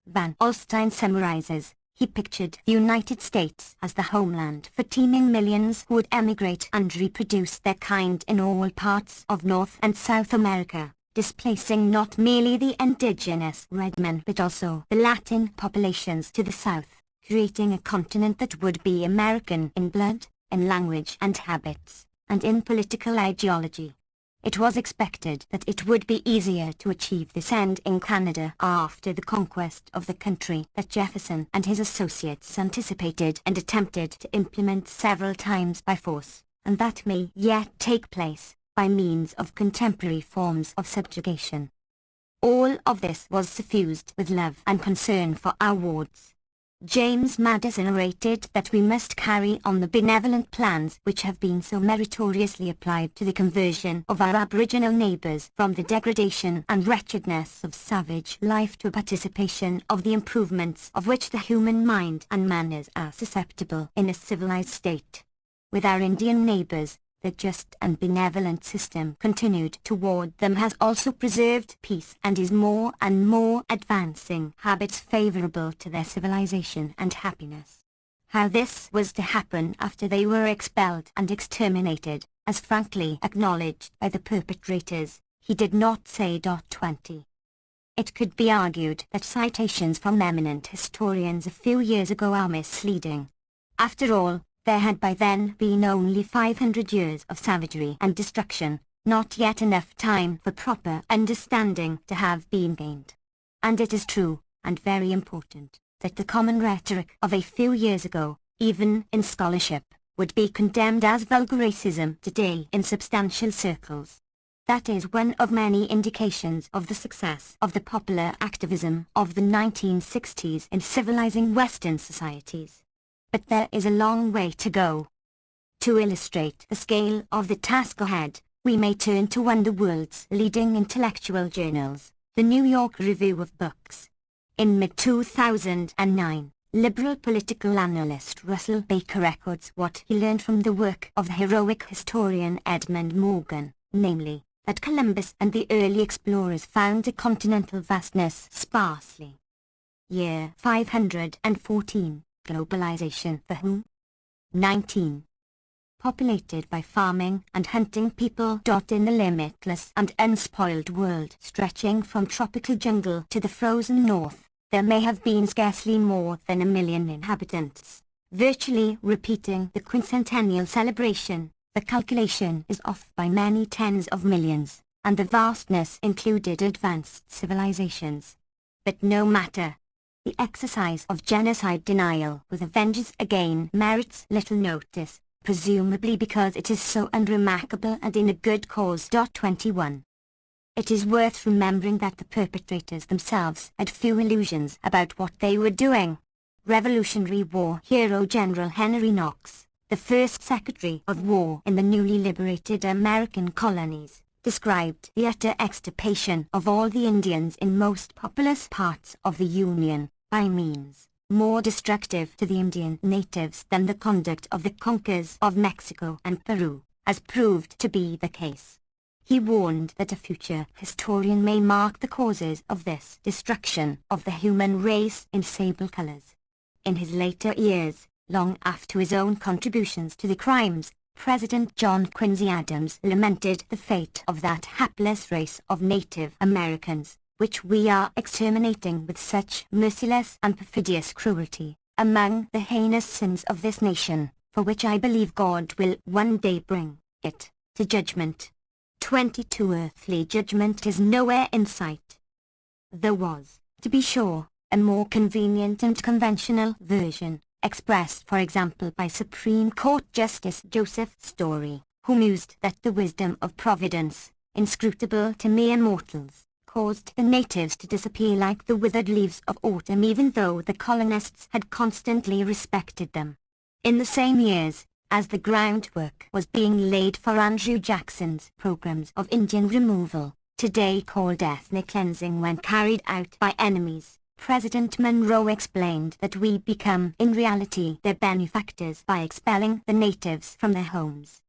Van Alstyne summarizes, he pictured the United States as the homeland for teeming millions who would emigrate and reproduce their kind in all parts of North and South America, displacing not merely the indigenous red men but also the Latin populations to the south, creating a continent that would be American in blood, in language and habits, and in political ideology. It was expected that it would be easier to achieve this end in Canada after the conquest of the country that Jefferson and his associates anticipated and attempted to implement several times by force, and that may yet take place, by means of contemporary forms of subjugation. All of this was suffused with love and concern for our wards. James Madison orated that we must carry on the benevolent plans which have been so meritoriously applied to the conversion of our aboriginal neighbors from the degradation and wretchedness of savage life to a participation of the improvements of which the human mind and manners are susceptible in a civilized state. With our Indian neighbors, the just and benevolent system continued toward them has also preserved peace and is more and more advancing habits favorable to their civilization and happiness. How this was to happen after they were expelled and exterminated, as frankly acknowledged by the perpetrators, he did not say. 20. It could be argued that citations from eminent historians a few years ago are misleading. After all, there had by then been only 500 years of savagery and destruction, not yet enough time for proper understanding to have been gained. And it is true, and very important, that the common rhetoric of a few years ago, even in scholarship, would be condemned as vulgar racism today in substantial circles. That is one of many indications of the success of the popular activism of the 1960s in civilizing Western societies. But there is a long way to go. To illustrate the scale of the task ahead, we may turn to one of the world's leading intellectual journals, the New York Review of Books. In mid-2009, liberal political analyst Russell Baker records what he learned from the work of the heroic historian Edmund Morgan, namely, that Columbus and the early explorers found the continental vastness sparsely. Year 514. Globalization for whom? 19. Populated by farming and hunting people. In the limitless and unspoiled world stretching from tropical jungle to the frozen north, there may have been scarcely more than 1 million inhabitants. Virtually repeating the quincentennial celebration, the calculation is off by many tens of millions, and the vastness included advanced civilizations. But no matter. The exercise of genocide denial with a vengeance again merits little notice, presumably because it is so unremarkable and in a good cause. 21. It is worth remembering that the perpetrators themselves had few illusions about what they were doing. Revolutionary War hero General Henry Knox, the first Secretary of War in the newly liberated American colonies, described the utter extirpation of all the Indians in most populous parts of the Union, by means more destructive to the Indian natives than the conduct of the conquerors of Mexico and Peru, as proved to be the case. He warned that a future historian may mark the causes of this destruction of the human race in sable colors. In his later years, long after his own contributions to the crimes, President John Quincy Adams lamented the fate of that hapless race of Native Americans, which we are exterminating with such merciless and perfidious cruelty. among the heinous sins of this nation, for which I believe God will one day bring it to judgment. 22 Earthly judgment is nowhere in sight. There was, to be sure, a more convenient and conventional version, expressed for example by Supreme Court Justice Joseph Story, who mused that the wisdom of Providence, inscrutable to mere mortals, caused the natives to disappear like the withered leaves of autumn even though the colonists had constantly respected them. In the same years, as the groundwork was being laid for Andrew Jackson's programs of Indian removal, today called ethnic cleansing when carried out by enemies, President Monroe explained that we become in reality their benefactors by expelling the natives from their homes.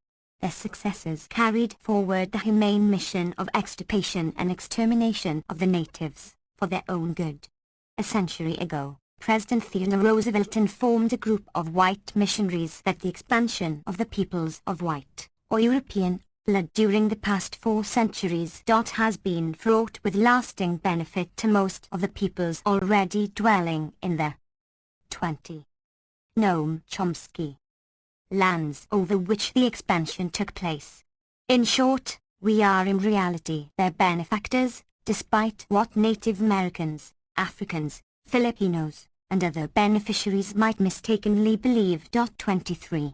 Their successors carried forward the humane mission of extirpation and extermination of the natives, for their own good. A century ago, President Theodore Roosevelt informed a group of white missionaries that the expansion of the peoples of white, or European, blood during the past 4 centuries has been fraught with lasting benefit to most of the peoples already dwelling in the 20. Noam Chomsky. Lands over which the expansion took place. In short, we are in reality their benefactors, despite what Native Americans, Africans, Filipinos, and other beneficiaries might mistakenly believe. 23.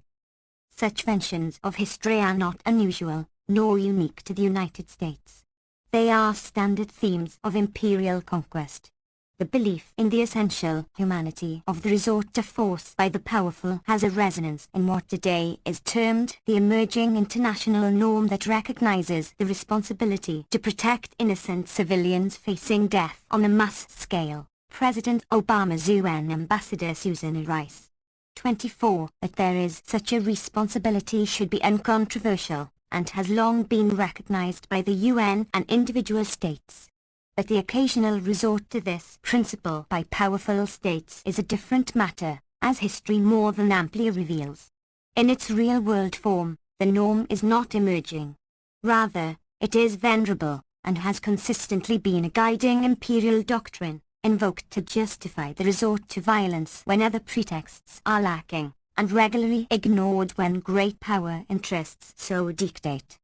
Such mentions of history are not unusual, nor unique to the United States. They are standard themes of imperial conquest. The belief in the essential humanity of the resort to force by the powerful has a resonance in what today is termed the emerging international norm that recognizes the responsibility to protect innocent civilians facing death on a mass scale. President Obama's UN Ambassador Susan Rice. 24. That there is such a responsibility should be uncontroversial, and has long been recognized by the UN and individual states. But the occasional resort to this principle by powerful states is a different matter, as history more than amply reveals. In its real-world form, the norm is not emerging. Rather, it is venerable, and has consistently been a guiding imperial doctrine, invoked to justify the resort to violence when other pretexts are lacking, and regularly ignored when great power interests so dictate.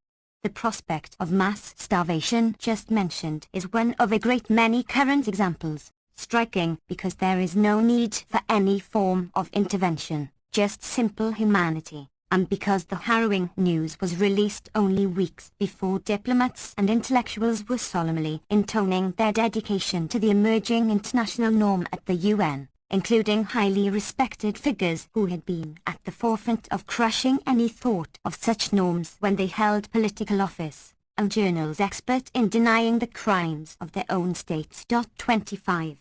The prospect of mass starvation just mentioned is one of a great many current examples, striking because there is no need for any form of intervention, just simple humanity, and because the harrowing news was released only weeks before diplomats and intellectuals were solemnly intoning their dedication to the emerging international norm at the UN, including highly respected figures who had been at the forefront of crushing any thought of such norms when they held political office, and journals expert in denying the crimes of their own states. 25.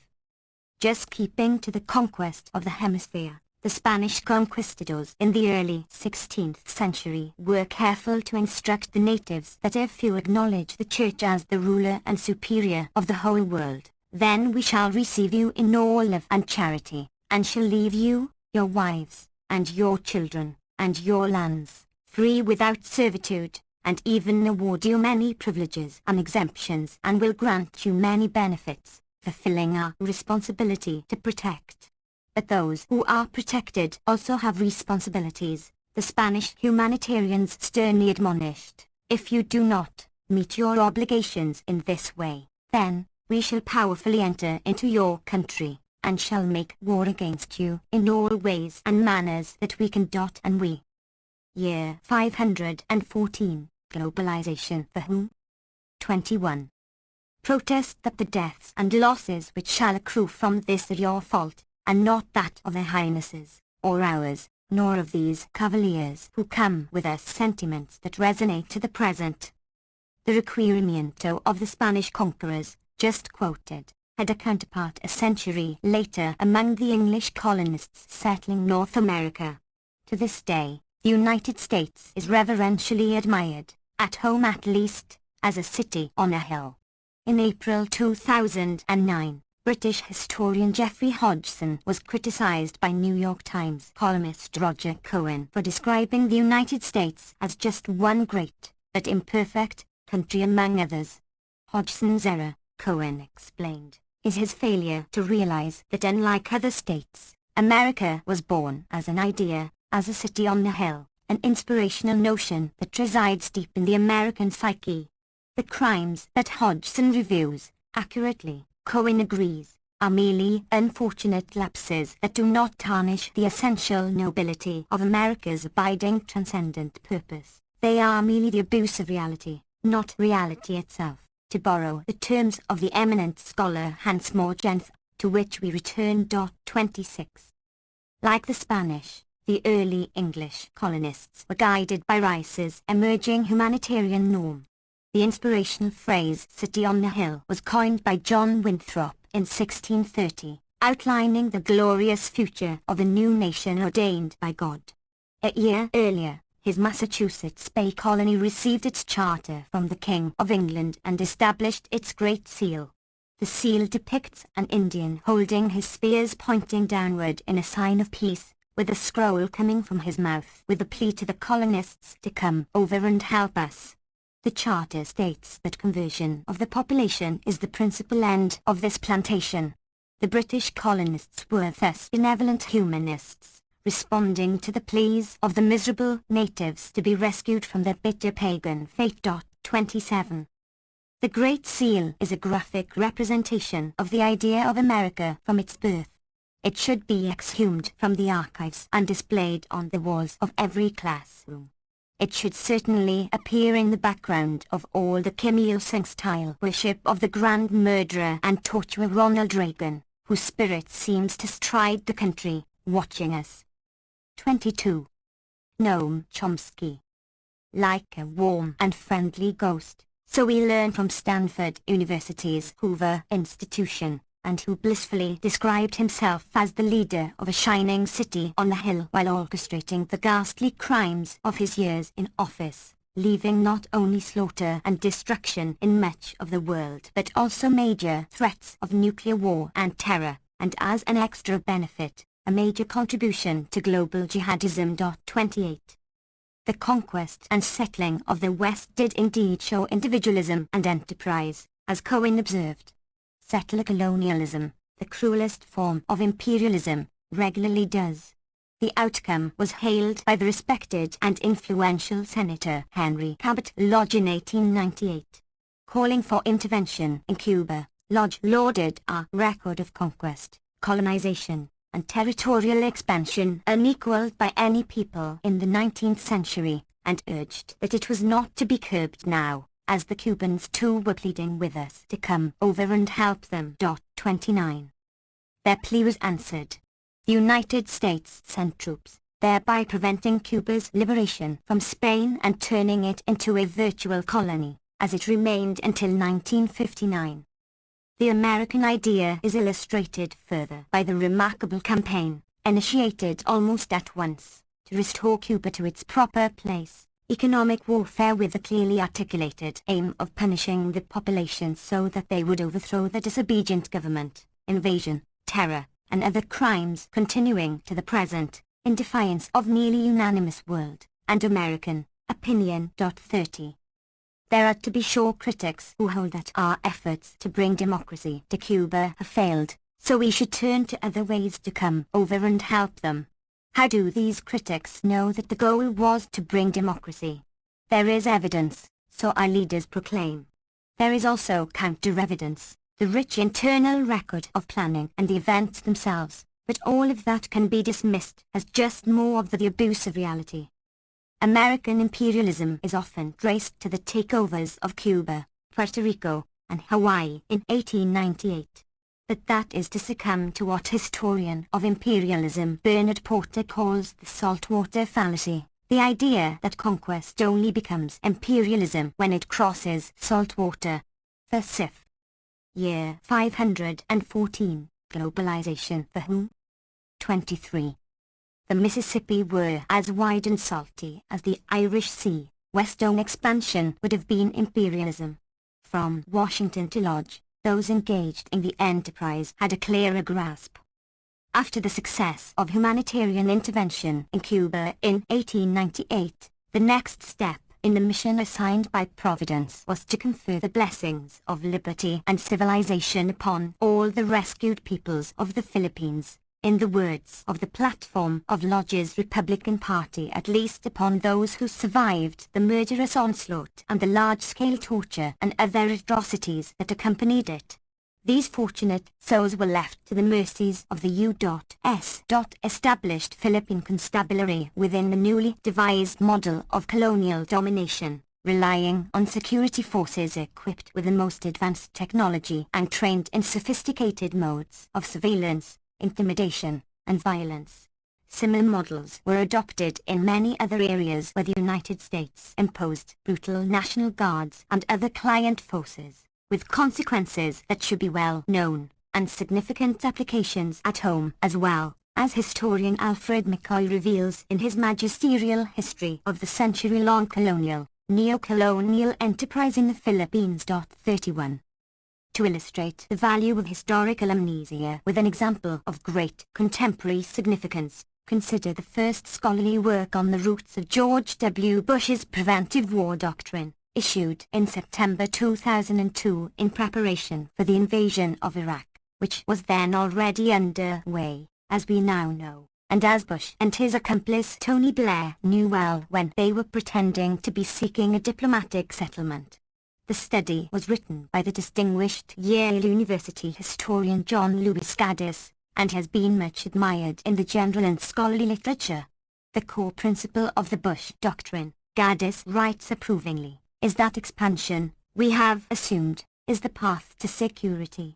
Just keeping to the conquest of the hemisphere, the Spanish conquistadors in the early 16th century were careful to instruct the natives that if you acknowledge the Church as the ruler and superior of the whole world, then we shall receive you in all love and charity, and shall leave you, your wives, and your children, and your lands, free without servitude, and even award you many privileges and exemptions, and will grant you many benefits, fulfilling our responsibility to protect. But those who are protected also have responsibilities, the Spanish humanitarians sternly admonished. If you do not meet your obligations in this way, then we shall powerfully enter into your country, and shall make war against you in all ways and manners that we can. And we. Year 514, Globalization for whom? 21. Protest that the deaths and losses which shall accrue from this are your fault, and not that of their highnesses, or ours, nor of these cavaliers who come with us sentiments that resonate to the present. The requirimiento of the Spanish conquerors, just quoted, had a counterpart a century later among the English colonists settling North America. To this day, the United States is reverentially admired, at home at least, as a city on a hill. In April 2009, British historian Geoffrey Hodgson was criticized by New York Times columnist Roger Cohen for describing the United States as just one great, but imperfect, country among others. Hodgson's error, Cohen explained, is his failure to realize that unlike other states, America was born as an idea, as a city on the hill, an inspirational notion that resides deep in the American psyche. The crimes that Hodgson reviews, accurately, Cohen agrees, are merely unfortunate lapses that do not tarnish the essential nobility of America's abiding transcendent purpose. They are merely the abuse of reality, not reality itself, to borrow the terms of the eminent scholar Hans Morgenth, to which we return. 26. Like the Spanish, the early English colonists were guided by Rice's emerging humanitarian norm. The inspirational phrase "city on the hill" was coined by John Winthrop in 1630, outlining the glorious future of a new nation ordained by God. A year earlier, his Massachusetts Bay Colony received its charter from the King of England and established its Great Seal. The seal depicts an Indian holding his spears pointing downward in a sign of peace, with a scroll coming from his mouth with a plea to the colonists to come over and help us. The charter states that conversion of the population is the principal end of this plantation. The British colonists were thus benevolent humanists, responding to the pleas of the miserable natives to be rescued from their bitter pagan fate. 27. The Great Seal is a graphic representation of the idea of America from its birth. It should be exhumed from the archives and displayed on the walls of every classroom. It should certainly appear in the background of all the Kim Il-sung-style worship of the grand murderer and torturer Ronald Reagan, whose spirit seems to stride the country, watching us. 22. Noam Chomsky. Like a warm and friendly ghost, so we learn from Stanford University's Hoover Institution, and who blissfully described himself as the leader of a shining city on the hill while orchestrating the ghastly crimes of his years in office, leaving not only slaughter and destruction in much of the world but also major threats of nuclear war and terror, and as an extra benefit, a major contribution to global jihadism. 28. The conquest and settling of the West did indeed show individualism and enterprise, as Cohen observed. Settler colonialism, the cruelest form of imperialism, regularly does. The outcome was hailed by the respected and influential Senator Henry Cabot Lodge in 1898. Calling for intervention in Cuba, Lodge lauded our record of conquest, colonization, and territorial expansion unequaled by any people in the 19th century, and urged that it was not to be curbed now, as the Cubans too were pleading with us to come over and help them. 29. Their plea was answered. The United States sent troops, thereby preventing Cuba's liberation from Spain and turning it into a virtual colony, as it remained until 1959. The American idea is illustrated further by the remarkable campaign, initiated almost at once, to restore Cuba to its proper place. Economic warfare with the clearly articulated aim of punishing the population so that they would overthrow the disobedient government, invasion, terror, and other crimes continuing to the present, in defiance of nearly unanimous world and American opinion. 30. There are to be sure critics who hold that our efforts to bring democracy to Cuba have failed, so we should turn to other ways to come over and help them. How do these critics know that the goal was to bring democracy? There is evidence, so our leaders proclaim. There is also counter-evidence, the rich internal record of planning and the events themselves, but all of that can be dismissed as just more of the abuse of reality. American imperialism is often traced to the takeovers of Cuba, Puerto Rico, and Hawaii in 1898. But that is to succumb to what historian of imperialism Bernard Porter calls the saltwater fallacy, the idea that conquest only becomes imperialism when it crosses salt water. The Sif. Year 514, Globalization for whom? 23. The Mississippi were as wide and salty as the Irish Sea. Western expansion would have been imperialism. From Washington to Lodge, those engaged in the enterprise had a clearer grasp. After the success of humanitarian intervention in Cuba in 1898, the next step in the mission assigned by Providence was to confer the blessings of liberty and civilization upon all the rescued peoples of the Philippines, in the words of the platform of Lodge's Republican Party, at least upon those who survived the murderous onslaught and the large-scale torture and other atrocities that accompanied it. These fortunate souls were left to the mercies of the U.S. established Philippine constabulary within the newly devised model of colonial domination, relying on security forces equipped with the most advanced technology and trained in sophisticated modes of surveillance, intimidation, and violence. Similar models were adopted in many other areas where the United States imposed brutal National Guards and other client forces, with consequences that should be well known, and significant applications at home as well, as historian Alfred McCoy reveals in his magisterial history of the century-long colonial, neo-colonial enterprise in the Philippines. 31. To illustrate the value of historical amnesia with an example of great contemporary significance, consider the first scholarly work on the roots of George W. Bush's preventive war doctrine, issued in September 2002 in preparation for the invasion of Iraq, which was then already underway, as we now know, and as Bush and his accomplice Tony Blair knew well when they were pretending to be seeking a diplomatic settlement. The study was written by the distinguished Yale University historian John Lewis Gaddis, and has been much admired in the general and scholarly literature. The core principle of the Bush doctrine, Gaddis writes approvingly, is that expansion, we have assumed, is the path to security.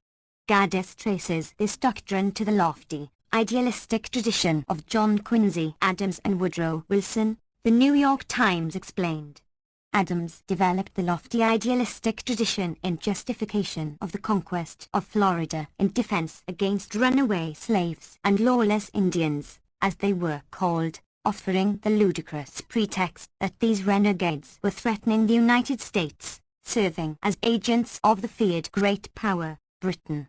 Gaddis traces this doctrine to the lofty, idealistic tradition of John Quincy Adams and Woodrow Wilson, the New York Times explained. Adams developed the lofty idealistic tradition in justification of the conquest of Florida in defense against runaway slaves and lawless Indians, as they were called, offering the ludicrous pretext that these renegades were threatening the United States, serving as agents of the feared great power, Britain.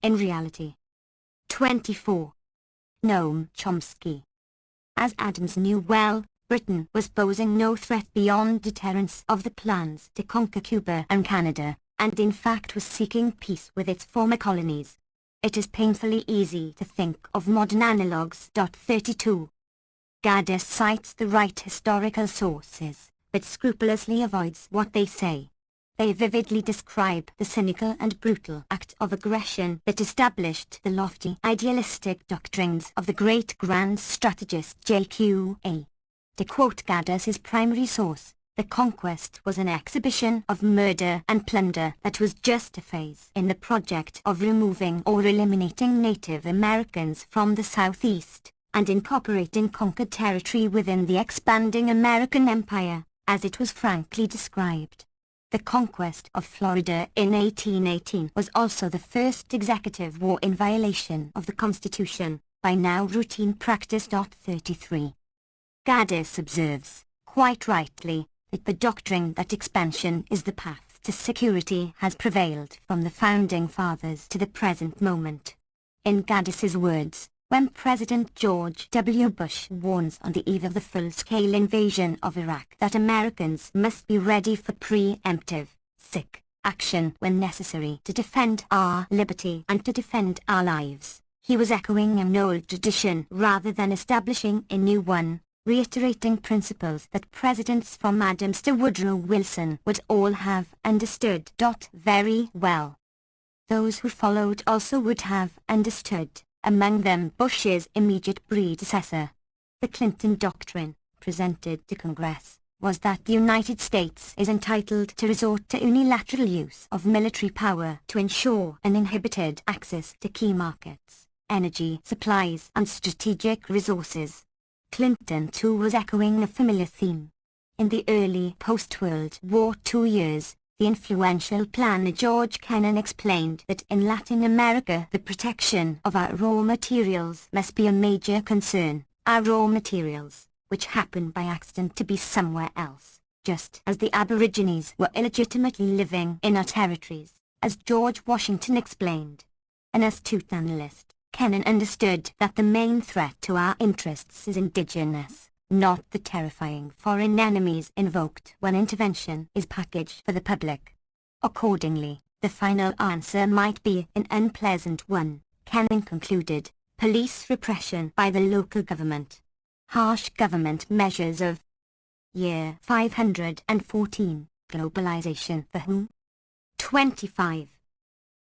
In reality. 24. Noam Chomsky. As Adams knew well, Britain was posing no threat beyond deterrence of the plans to conquer Cuba and Canada, and in fact was seeking peace with its former colonies. It is painfully easy to think of modern analogues. 32. Gaddis cites the right historical sources, but scrupulously avoids what they say. They vividly describe the cynical and brutal act of aggression that established the lofty idealistic doctrines of the great grand strategist J.Q.A. To quote Gaddis' primary source, the conquest was an exhibition of murder and plunder that was just a phase in the project of removing or eliminating Native Americans from the Southeast, and incorporating conquered territory within the expanding American empire, as it was frankly described. The conquest of Florida in 1818 was also the first executive war in violation of the Constitution, by now routine practice. 33. Gaddis observes, quite rightly, that the doctrine that expansion is the path to security has prevailed from the Founding Fathers to the present moment. In Gaddis's words, when President George W. Bush warns on the eve of the full-scale invasion of Iraq that Americans must be ready for preemptive, action when necessary to defend our liberty and to defend our lives, he was echoing an old tradition rather than establishing a new one, reiterating principles that presidents from Adams to Woodrow Wilson would all have understood. Very well. Those who followed also would have understood, among them Bush's immediate predecessor. The Clinton Doctrine, presented to Congress, was that the United States is entitled to resort to unilateral use of military power to ensure uninhibited access to key markets, energy supplies and strategic resources. Clinton too was echoing a familiar theme. In the early post-World War II years, the influential planner George Kennan explained that in Latin America the protection of our raw materials must be a major concern, our raw materials, which happen by accident to be somewhere else, just as the Aborigines were illegitimately living in our territories, as George Washington explained. An astute analyst, Kennan understood that the main threat to our interests is indigenous, not the terrifying foreign enemies invoked when intervention is packaged for the public. Accordingly, the final answer might be an unpleasant one, Kennan concluded, police repression by the local government, harsh government measures of year 514, globalization for whom? 25.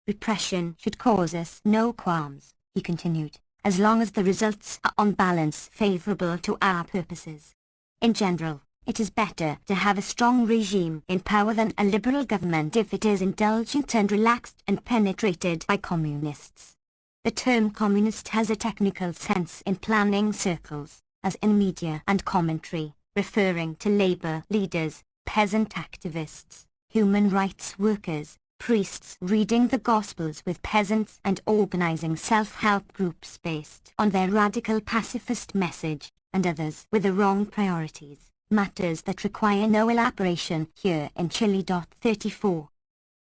Repression should cause us no qualms, he continued, as long as the results are on balance favorable to our purposes. In general, it is better to have a strong regime in power than a liberal government if it is indulgent and relaxed and penetrated by communists. The term communist has a technical sense in planning circles, as in media and commentary, referring to labor leaders, peasant activists, human rights workers, priests reading the Gospels with peasants and organizing self-help groups based on their radical pacifist message, and others with the wrong priorities, matters that require no elaboration here in Chile. 34.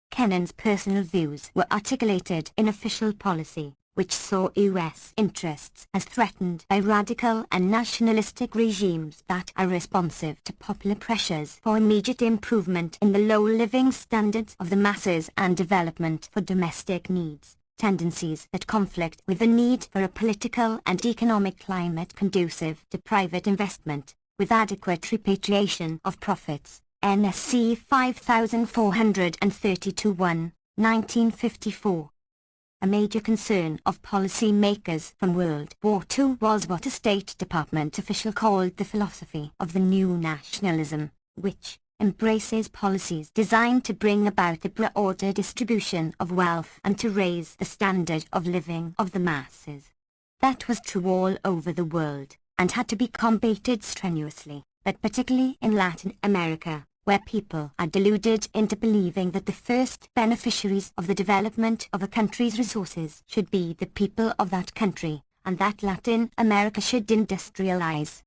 Kennan's personal views were articulated in official policy, which saw U.S. interests as threatened by radical and nationalistic regimes that are responsive to popular pressures for immediate improvement in the low living standards of the masses and development for domestic needs, tendencies that conflict with the need for a political and economic climate conducive to private investment, with adequate repatriation of profits. NSC 5432-1, 1954. A major concern of policy makers from World War II was what a State Department official called the philosophy of the new nationalism, which embraces policies designed to bring about the broader distribution of wealth and to raise the standard of living of the masses. That was true all over the world, and had to be combated strenuously, but particularly in Latin America, where people are deluded into believing that the first beneficiaries of the development of a country's resources should be the people of that country, and that Latin America should industrialize.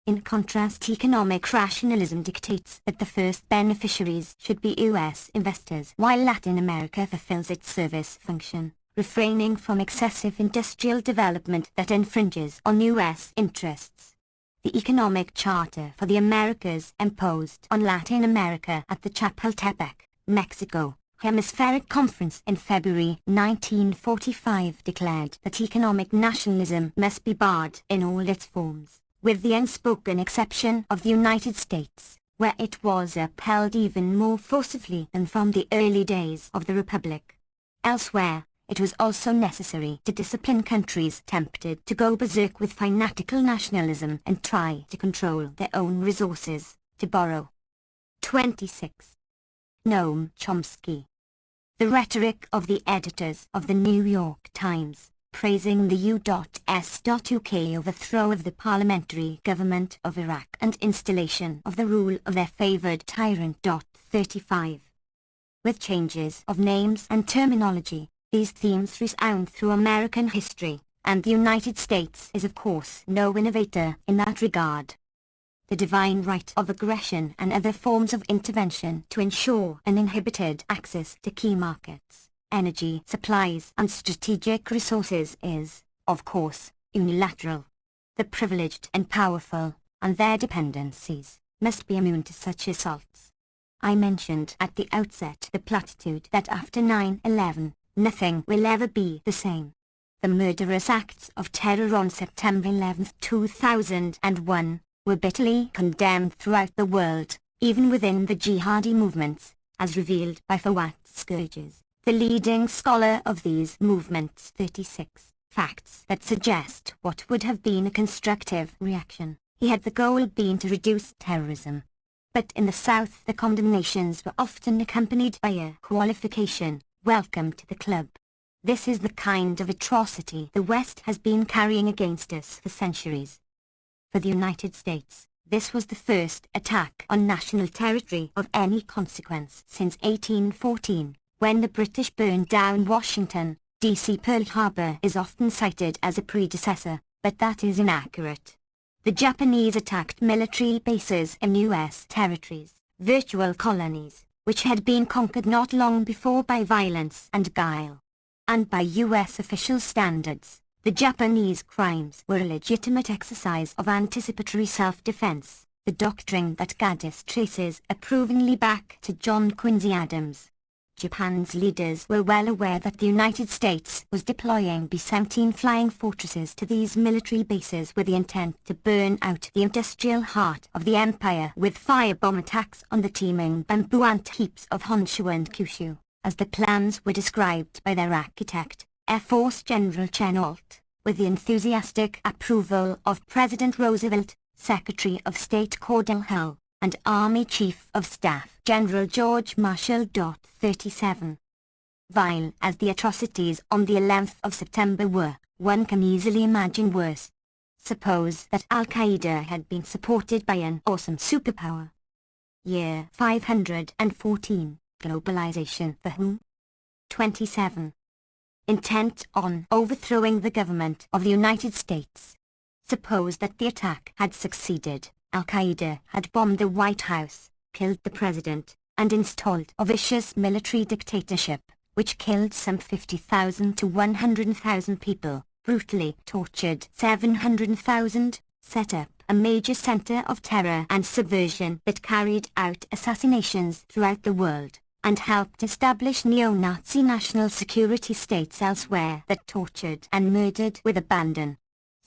In contrast, economic rationalism dictates that the first beneficiaries should be U.S. investors, while Latin America fulfills its service function, refraining from excessive industrial development that infringes on U.S. interests. The Economic Charter for the Americas imposed on Latin America at the Chapultepec, Mexico, Hemispheric Conference in February 1945 declared that economic nationalism must be barred in all its forms, with the unspoken exception of the United States, where it was upheld even more forcibly than from the early days of the Republic. Elsewhere, it was also necessary to discipline countries tempted to go berserk with fanatical nationalism and try to control their own resources, to borrow. 26. Noam Chomsky. The rhetoric of the editors of the New York Times, praising the U.S.UK overthrow of the parliamentary government of Iraq and installation of the rule of their favored tyrant. 35. With changes of names and terminology, these themes resound through American history, and the United States is of course no innovator in that regard. The divine right of aggression and other forms of intervention to ensure uninhibited access to key markets, energy supplies and strategic resources is, of course, unilateral. The privileged and powerful, and their dependencies, must be immune to such assaults. I mentioned at the outset the platitude that after 9/11, nothing will ever be the same. The murderous acts of terror on September 11, 2001, were bitterly condemned throughout the world, even within the jihadi movements, as revealed by Fawad Scourges, the leading scholar of these movements. 36. Facts that suggest what would have been a constructive reaction. He had the goal been to reduce terrorism. But in the South the condemnations were often accompanied by a qualification, "Welcome to the club." This is the kind of atrocity the West has been carrying against us for centuries. For the United States, this was the first attack on national territory of any consequence since 1814, when the British burned down Washington, D.C. Pearl Harbor is often cited as a predecessor, but that is inaccurate. The Japanese attacked military bases in U.S. territories, virtual colonies, which had been conquered not long before by violence and guile. And by U.S. official standards, the Japanese crimes were a legitimate exercise of anticipatory self-defense, the doctrine that Gaddis traces approvingly back to John Quincy Adams. Japan's leaders were well aware that the United States was deploying B-17 flying fortresses to these military bases with the intent to burn out the industrial heart of the empire with firebomb attacks on the teeming bamboo ant heaps of Honshu and Kyushu, as the plans were described by their architect, Air Force General Chennault, with the enthusiastic approval of President Roosevelt, Secretary of State Cordell Hull, and Army Chief of Staff General George Marshall. 37. Vile as the atrocities on the 11th of September were, one can easily imagine worse. Suppose that Al-Qaeda had been supported by an awesome superpower. Year 514, globalization for whom? 27. Intent on overthrowing the government of the United States. Suppose that the attack had succeeded. Al-Qaeda had bombed the White House, killed the president, and installed a vicious military dictatorship, which killed some 50,000 to 100,000 people, brutally tortured 700,000, set up a major center of terror and subversion that carried out assassinations throughout the world, and helped establish neo-Nazi national security states elsewhere that tortured and murdered with abandon.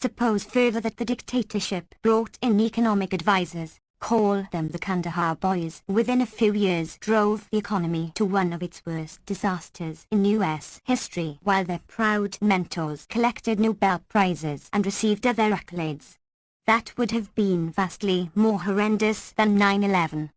Suppose further that the dictatorship brought in economic advisors, call them the Kandahar Boys, within a few years drove the economy to one of its worst disasters in U.S. history, while their proud mentors collected Nobel Prizes and received other accolades. That would have been vastly more horrendous than 9/11.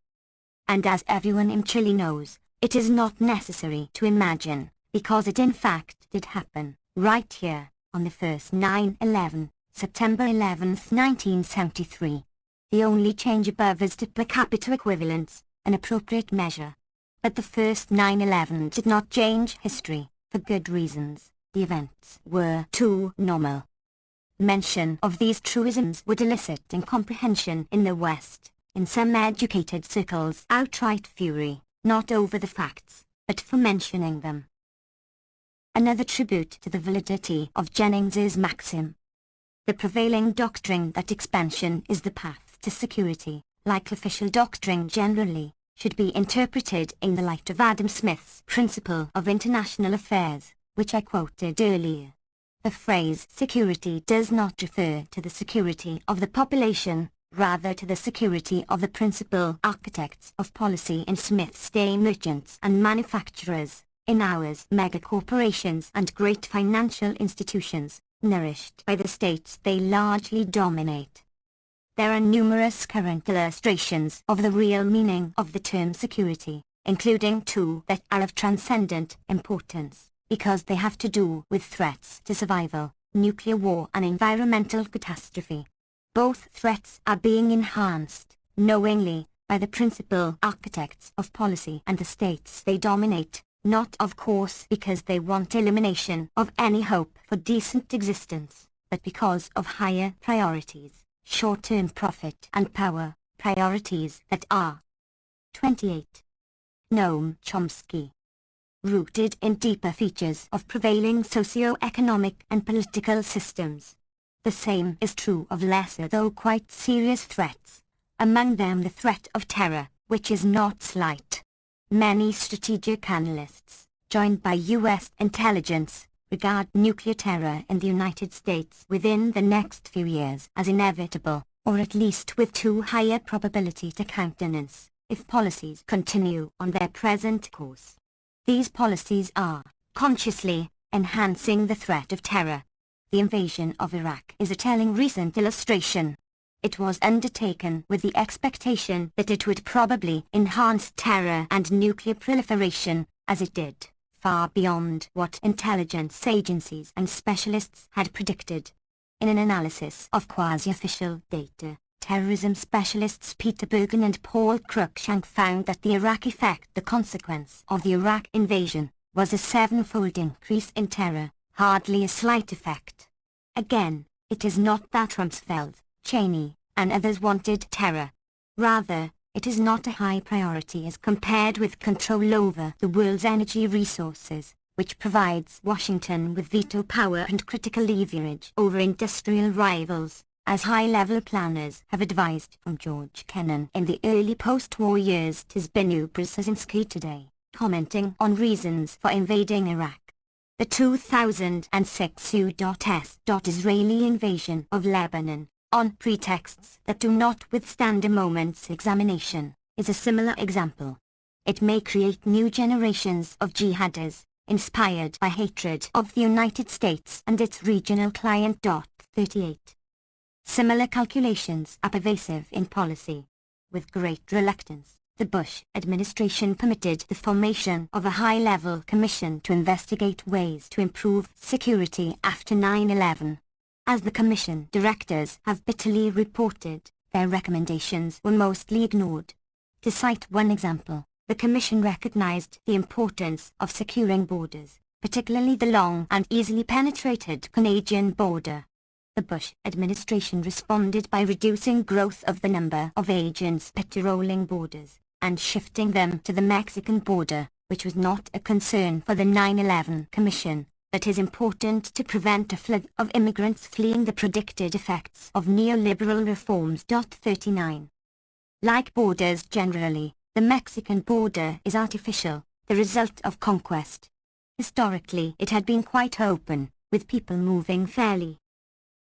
And as everyone in Chile knows, it is not necessary to imagine, because it in fact did happen, right here, on the first 9/11, September 11, 1973. The only change above is to per capita equivalence, an appropriate measure. But the first 9/11 did not change history, for good reasons. The events were too normal. Mention of these truisms would elicit incomprehension in the West, in some educated circles outright fury, not over the facts, but for mentioning them. Another tribute to the validity of Jennings's maxim. The prevailing doctrine that expansion is the path to security, like official doctrine generally, should be interpreted in the light of Adam Smith's principle of international affairs, which I quoted earlier. The phrase security does not refer to the security of the population, rather to the security of the principal architects of policy in Smith's day, merchants and manufacturers. In ours, megacorporations and great financial institutions, nourished by the states they largely dominate. There are numerous current illustrations of the real meaning of the term security, including two that are of transcendent importance, because they have to do with threats to survival, nuclear war and environmental catastrophe. Both threats are being enhanced, knowingly, by the principal architects of policy and the states they dominate. Not of course because they want elimination of any hope for decent existence, but because of higher priorities, short-term profit and power, priorities that are. 28. Noam Chomsky. Rooted in deeper features of prevailing socio-economic and political systems. The same is true of lesser though quite serious threats, among them the threat of terror, which is not slight. Many strategic analysts, joined by U.S. intelligence, regard nuclear terror in the United States within the next few years as inevitable, or at least with too high a probability to countenance, if policies continue on their present course. These policies are, consciously, enhancing the threat of terror. The invasion of Iraq is a telling recent illustration. It was undertaken with the expectation that it would probably enhance terror and nuclear proliferation, as it did, far beyond what intelligence agencies and specialists had predicted. In an analysis of quasi-official data, terrorism specialists Peter Bergen and Paul Cruikshank found that the Iraq effect, the consequence of the Iraq invasion, was a 7-fold increase in terror, hardly a slight effect. Again, it is not that Rumsfeld, Cheney, and others wanted terror. Rather, it is not a high priority as compared with control over the world's energy resources, which provides Washington with veto power and critical leverage over industrial rivals, as high-level planners have advised from George Kennan in the early post-war years to Zbigniew Brzezinski today. commenting on reasons for invading Iraq. The 2006 U.S. Israeli invasion of Lebanon, on pretexts that do not withstand a moment's examination, is a similar example. It may create new generations of jihadis, inspired by hatred of the United States and its regional client. 38. Similar calculations are pervasive in policy. With great reluctance, the Bush administration permitted the formation of a high-level commission to investigate ways to improve security after 9/11. As the commission directors have bitterly reported, their recommendations were mostly ignored. To cite one example, the commission recognized the importance of securing borders, particularly the long and easily penetrated Canadian border. The Bush administration responded by reducing growth of the number of agents patrolling borders, and shifting them to the Mexican border, which was not a concern for the 9/11 Commission, but is important to prevent a flood of immigrants fleeing the predicted effects of neoliberal reforms. 39. Like borders generally, the Mexican border is artificial, the result of conquest. Historically it had been quite open, with people moving fairly.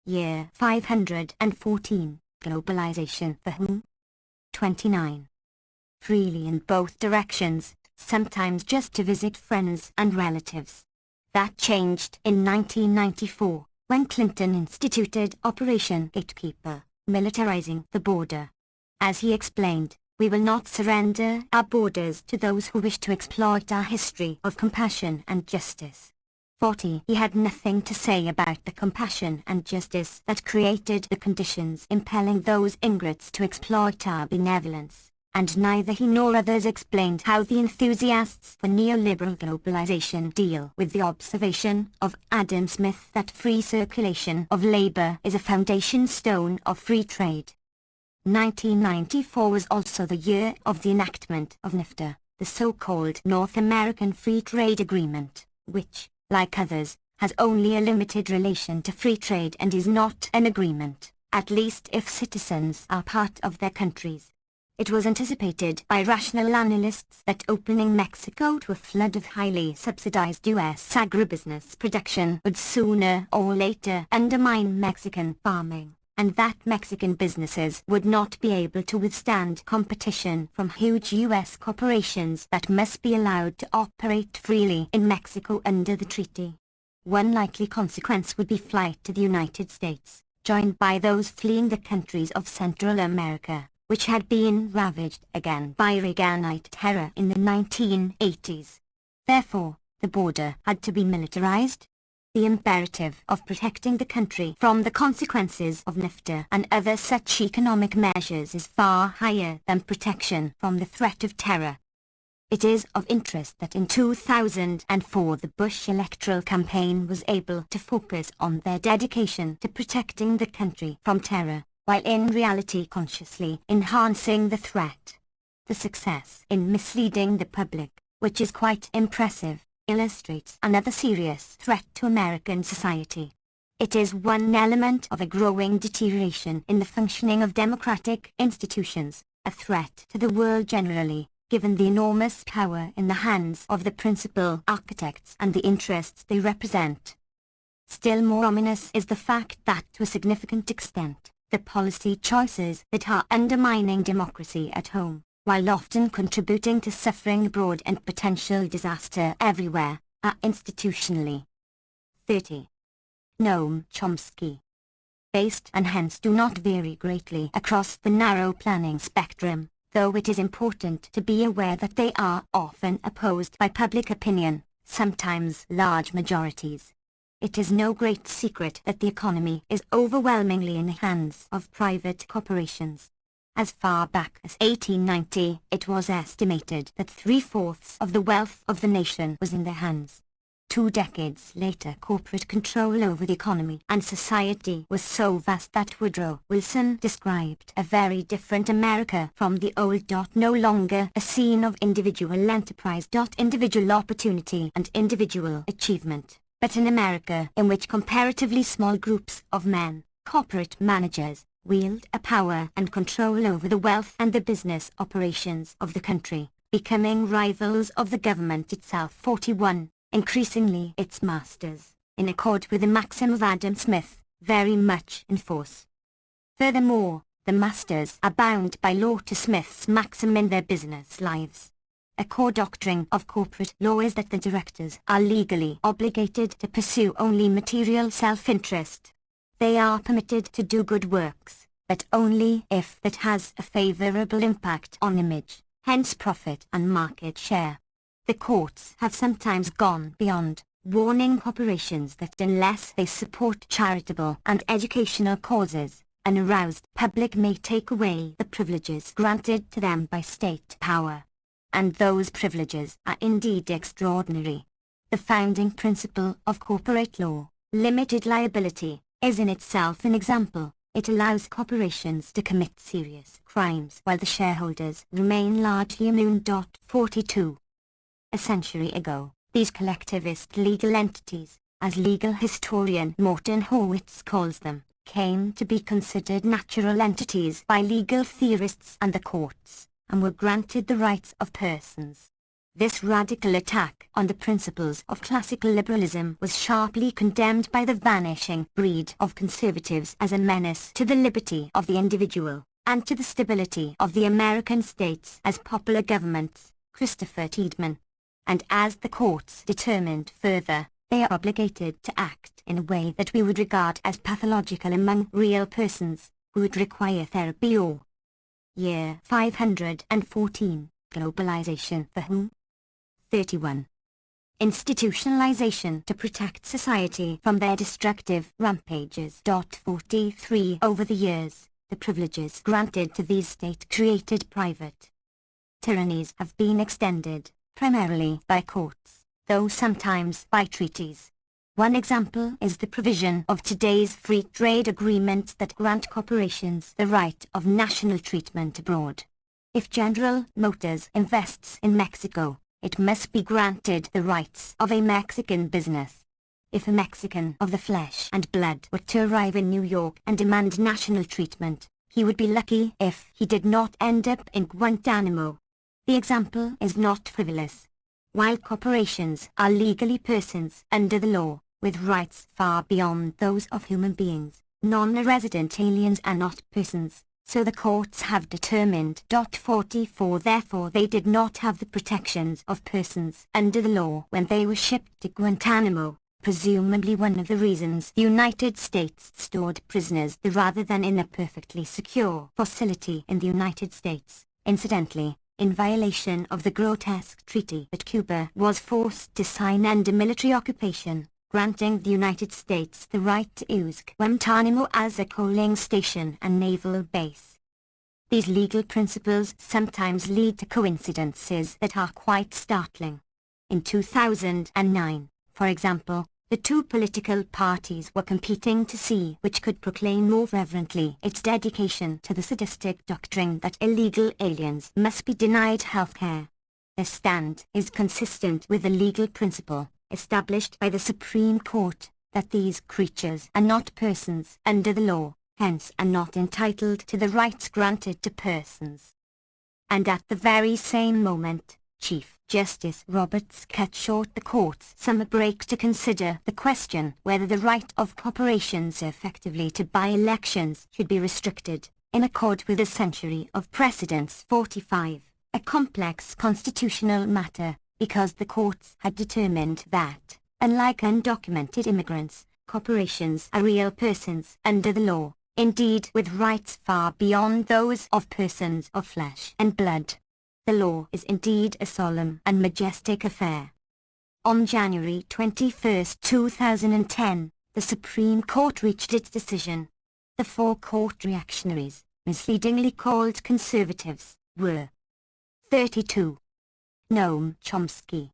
Year 514, globalization for whom? 29. Freely in both directions, sometimes just to visit friends and relatives. That changed in 1994, when Clinton instituted Operation Gatekeeper, militarizing the border. As he explained, we will not surrender our borders to those who wish to exploit our history of compassion and justice. 40. He had nothing to say about the compassion and justice that created the conditions impelling those ingrates to exploit our benevolence, and neither he nor others explained how the enthusiasts for neoliberal globalization deal with the observation of Adam Smith that free circulation of labor is a foundation stone of free trade. 1994 was also the year of the enactment of NAFTA, the so-called North American Free Trade Agreement, which, like others, has only a limited relation to free trade and is not an agreement, at least if citizens are part of their countries. It was anticipated by rational analysts that opening Mexico to a flood of highly subsidized U.S. agribusiness production would sooner or later undermine Mexican farming, and that Mexican businesses would not be able to withstand competition from huge U.S. corporations that must be allowed to operate freely in Mexico under the treaty. One likely consequence would be flight to the United States, joined by those fleeing the countries of Central America, which had been ravaged again by Reaganite terror in the 1980s. Therefore, the border had to be militarized. The imperative of protecting the country from the consequences of NAFTA and other such economic measures is far higher than protection from the threat of terror. It is of interest that in 2004 the Bush electoral campaign was able to focus on their dedication to protecting the country from terror, while in reality consciously enhancing the threat. The success in misleading the public, which is quite impressive, illustrates another serious threat to American society. It is one element of a growing deterioration in the functioning of democratic institutions, a threat to the world generally, given the enormous power in the hands of the principal architects and the interests they represent. Still more ominous is the fact that to a significant extent, the policy choices that are undermining democracy at home, while often contributing to suffering abroad and potential disaster everywhere, are institutionally. 30. Noam Chomsky. Based and hence do not vary greatly across the narrow planning spectrum, though it is important to be aware that they are often opposed by public opinion, sometimes large majorities. It is no great secret that the economy is overwhelmingly in the hands of private corporations. As far back as 1890, it was estimated that 3/4 of the wealth of the nation was in their hands. 2 decades later, corporate control over the economy and society was so vast that Woodrow Wilson described a very different America from the old. No longer a scene of individual enterprise. Individual opportunity and individual achievement, but an America in which comparatively small groups of men, corporate managers, wield a power and control over the wealth and the business operations of the country, becoming rivals of the government itself. 41. Increasingly its masters, in accord with the maxim of Adam Smith, very much in force. Furthermore, the masters are bound by law to Smith's maxim in their business lives. A core doctrine of corporate law is that the directors are legally obligated to pursue only material self-interest. They are permitted to do good works, but only if that has a favorable impact on image, hence profit and market share. The courts have sometimes gone beyond, warning corporations that unless they support charitable and educational causes, an aroused public may take away the privileges granted to them by state power. And those privileges are indeed extraordinary. The founding principle of corporate law, limited liability, is in itself an example. It allows corporations to commit serious crimes while the shareholders remain largely immune. 42. A century ago, these collectivist legal entities, as legal historian Morton Horwitz calls them, came to be considered natural entities by legal theorists and the courts, and were granted the rights of persons. This radical attack on the principles of classical liberalism was sharply condemned by the vanishing breed of conservatives as a menace to the liberty of the individual, and to the stability of the American states as popular governments. Christopher Tiedemann. And as the courts determined further, they are obligated to act in a way that we would regard as pathological among real persons, who would require therapy or. Year 514, Globalization for whom? 31. Institutionalization to protect society from their destructive rampages. 43. Over the years, the privileges granted to these state-created private tyrannies have been extended, primarily by courts, though sometimes by treaties. One example is the provision of today's free trade agreements that grant corporations the right of national treatment abroad. If General Motors invests in Mexico, it must be granted the rights of a Mexican business. If a Mexican of the flesh and blood were to arrive in New York and demand national treatment, he would be lucky if he did not end up in Guantanamo. The example is not frivolous. While corporations are legally persons under the law, with rights far beyond those of human beings, non-resident aliens are not persons, so the courts have determined. 44. Therefore they did not have the protections of persons under the law when they were shipped to Guantanamo, presumably one of the reasons the United States stored prisoners there rather than in a perfectly secure facility in the United States. Incidentally, in violation of the grotesque treaty that Cuba was forced to sign under military occupation, granting the United States the right to use Guantanamo as a coaling station and naval base. These legal principles sometimes lead to coincidences that are quite startling. In 2009, for example, the two political parties were competing to see which could proclaim more reverently its dedication to the sadistic doctrine that illegal aliens must be denied health care. Their stand is consistent with the legal principle, established by the Supreme Court, that these creatures are not persons under the law, hence are not entitled to the rights granted to persons. And at the very same moment, Chief Justice Roberts cut short the court's summer break to consider the question whether the right of corporations effectively to buy elections should be restricted, in accord with a century of precedents. 45. A complex constitutional matter, because the courts had determined that, unlike undocumented immigrants, corporations are real persons under the law, indeed with rights far beyond those of persons of flesh and blood. The law is indeed a solemn and majestic affair. On January 21, 2010, the Supreme Court reached its decision. The four court reactionaries, misleadingly called conservatives, were 32. Noam Chomsky,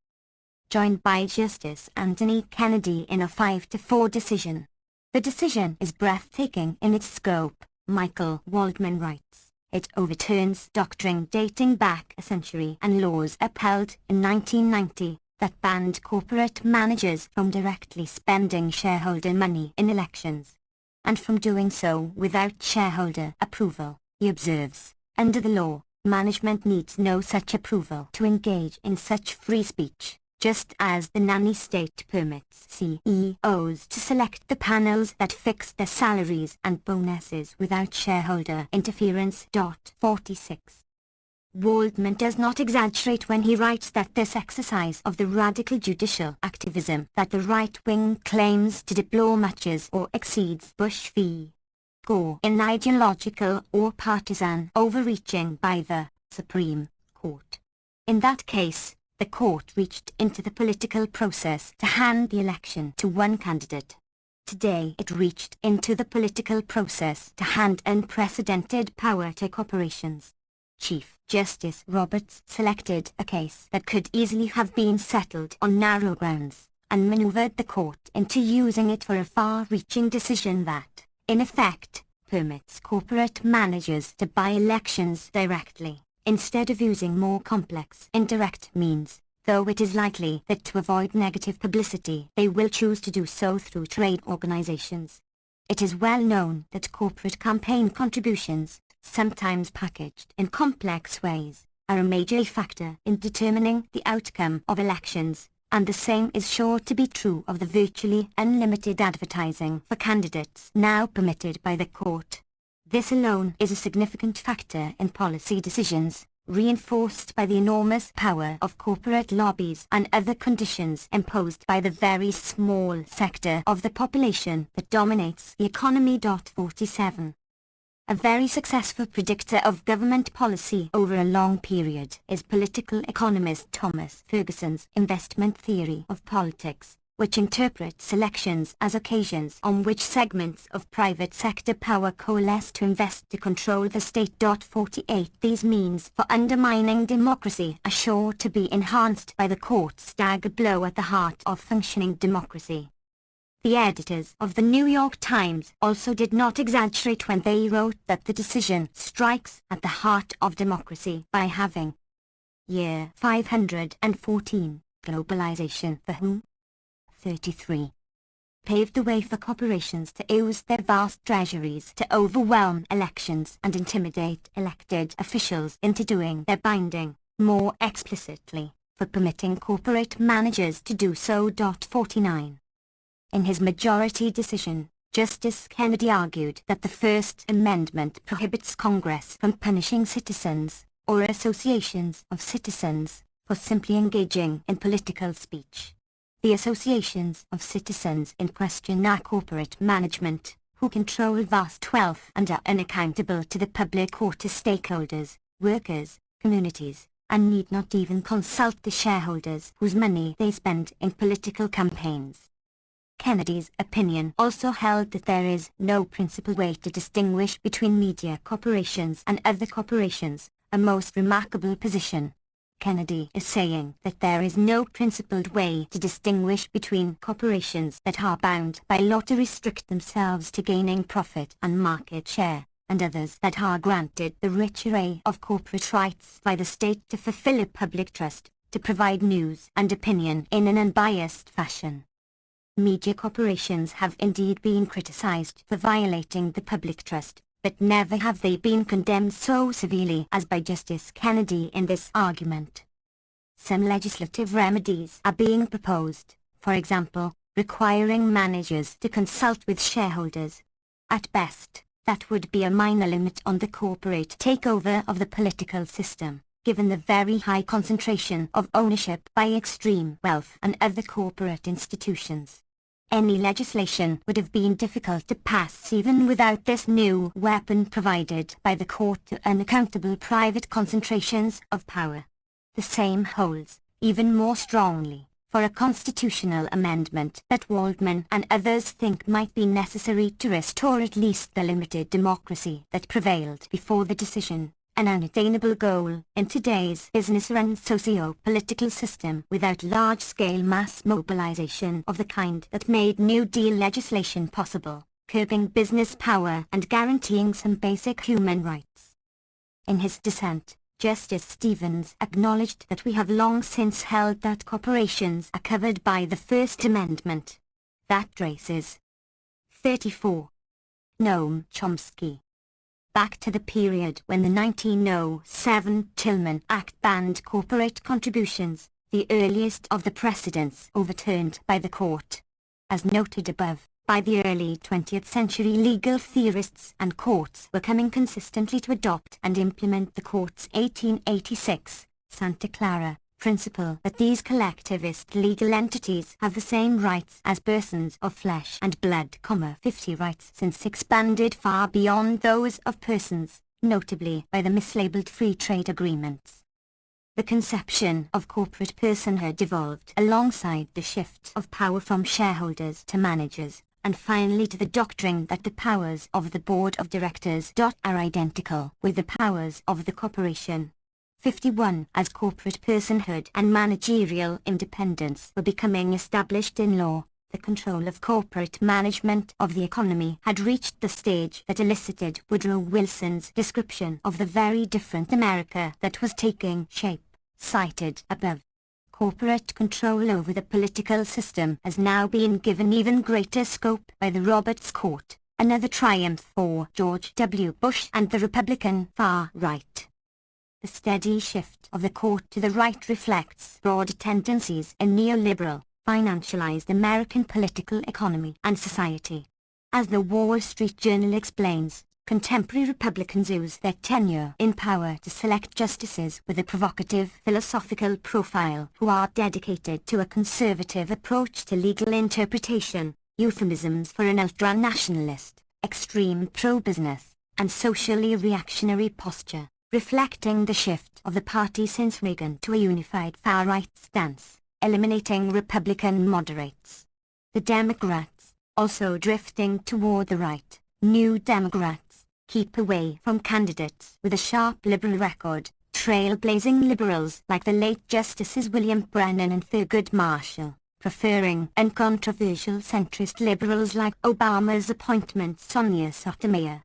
joined by Justice Anthony Kennedy in a 5-4 decision. The decision is breathtaking in its scope, Michael Waldman writes. It overturns doctrine dating back a century and laws upheld in 1990 that banned corporate managers from directly spending shareholder money in elections, and from doing so without shareholder approval. He observes, under the law, Management needs no such approval to engage in such free speech, just as the nanny state permits CEOs to select the panels that fix their salaries and bonuses without shareholder interference. 46. Waldman does not exaggerate when he writes that this exercise of the radical judicial activism that the right wing claims to deplore matches or exceeds Bush v. Gore in ideological or partisan overreaching by the Supreme Court. In that case, the court reached into the political process to hand the election to one candidate. Today it reached into the political process to hand unprecedented power to corporations. Chief Justice Roberts selected a case that could easily have been settled on narrow grounds, and maneuvered the court into using it for a far-reaching decision that, in effect, permits corporate managers to buy elections directly, instead of using more complex indirect means, though it is likely that to avoid negative publicity they will choose to do so through trade organizations. It is well known that corporate campaign contributions, sometimes packaged in complex ways, are a major factor in determining the outcome of elections, and the same is sure to be true of the virtually unlimited advertising for candidates now permitted by the court. This alone is a significant factor in policy decisions, reinforced by the enormous power of corporate lobbies and other conditions imposed by the very small sector of the population that dominates the economy. 47. A very successful predictor of government policy over a long period is political economist Thomas Ferguson's investment theory of politics, which interprets elections as occasions on which segments of private sector power coalesce to invest to control the state. 48. These means for undermining democracy are sure to be enhanced by the court's dagger blow at the heart of functioning democracy. The editors of the New York Times also did not exaggerate when they wrote that the decision strikes at the heart of democracy by having Year 514, globalization for whom? 33. Paved the way for corporations to use their vast treasuries to overwhelm elections and intimidate elected officials into doing their binding, more explicitly, for permitting corporate managers to do so. 49. In his majority decision, Justice Kennedy argued that the First Amendment prohibits Congress from punishing citizens, or associations of citizens, for simply engaging in political speech. The associations of citizens in question are corporate management, who control vast wealth and are unaccountable to the public or to stakeholders, workers, communities, and need not even consult the shareholders whose money they spend in political campaigns. Kennedy's opinion also held that there is no principled way to distinguish between media corporations and other corporations, a most remarkable position. Kennedy is saying that there is no principled way to distinguish between corporations that are bound by law to restrict themselves to gaining profit and market share, and others that are granted the rich array of corporate rights by the state to fulfill a public trust, to provide news and opinion in an unbiased fashion. Media corporations have indeed been criticized for violating the public trust, but never have they been condemned so severely as by Justice Kennedy in this argument. Some legislative remedies are being proposed, for example, requiring managers to consult with shareholders. At best, that would be a minor limit on the corporate takeover of the political system, given the very high concentration of ownership by extreme wealth and other corporate institutions. Any legislation would have been difficult to pass even without this new weapon provided by the court to unaccountable private concentrations of power. The same holds, even more strongly, for a constitutional amendment that Waldman and others think might be necessary to restore at least the limited democracy that prevailed before the decision, an unattainable goal in today's business-run socio-political system without large-scale mass mobilization of the kind that made New Deal legislation possible, curbing business power and guaranteeing some basic human rights. In his dissent, Justice Stevens acknowledged that we have long since held that corporations are covered by the First Amendment. That traces 34. Noam Chomsky. back to the period when the 1907 Tillman Act banned corporate contributions, the earliest of the precedents overturned by the court. As noted above, by the early 20th century legal theorists and courts were coming consistently to adopt and implement the court's 1886 Santa Clara principle that these collectivist legal entities have the same rights as persons of flesh and blood, 50 rights since expanded far beyond those of persons, notably by the mislabeled free trade agreements. The conception of corporate personhood evolved alongside the shift of power from shareholders to managers, and finally to the doctrine that the powers of the board of directors are identical with the powers of the corporation. 51. As corporate personhood and managerial independence were becoming established in law, the control of corporate management of the economy had reached the stage that elicited Woodrow Wilson's description of the very different America that was taking shape, cited above. Corporate control over the political system has now been given even greater scope by the Roberts Court, another triumph for George W. Bush and the Republican far right. The steady shift of the court to the right reflects broad tendencies in neoliberal, financialized American political economy and society. As the Wall Street Journal explains, contemporary Republicans use their tenure in power to select justices with a provocative philosophical profile who are dedicated to a conservative approach to legal interpretation, euphemisms for an ultra-nationalist, extreme pro-business, and socially reactionary posture, reflecting the shift of the party since Reagan to a unified far-right stance, eliminating Republican moderates. The Democrats, also drifting toward the right, New Democrats, keep away from candidates with a sharp liberal record, trailblazing liberals like the late Justices William Brennan and Thurgood Marshall, preferring uncontroversial centrist liberals like Obama's appointment Sonia Sotomayor.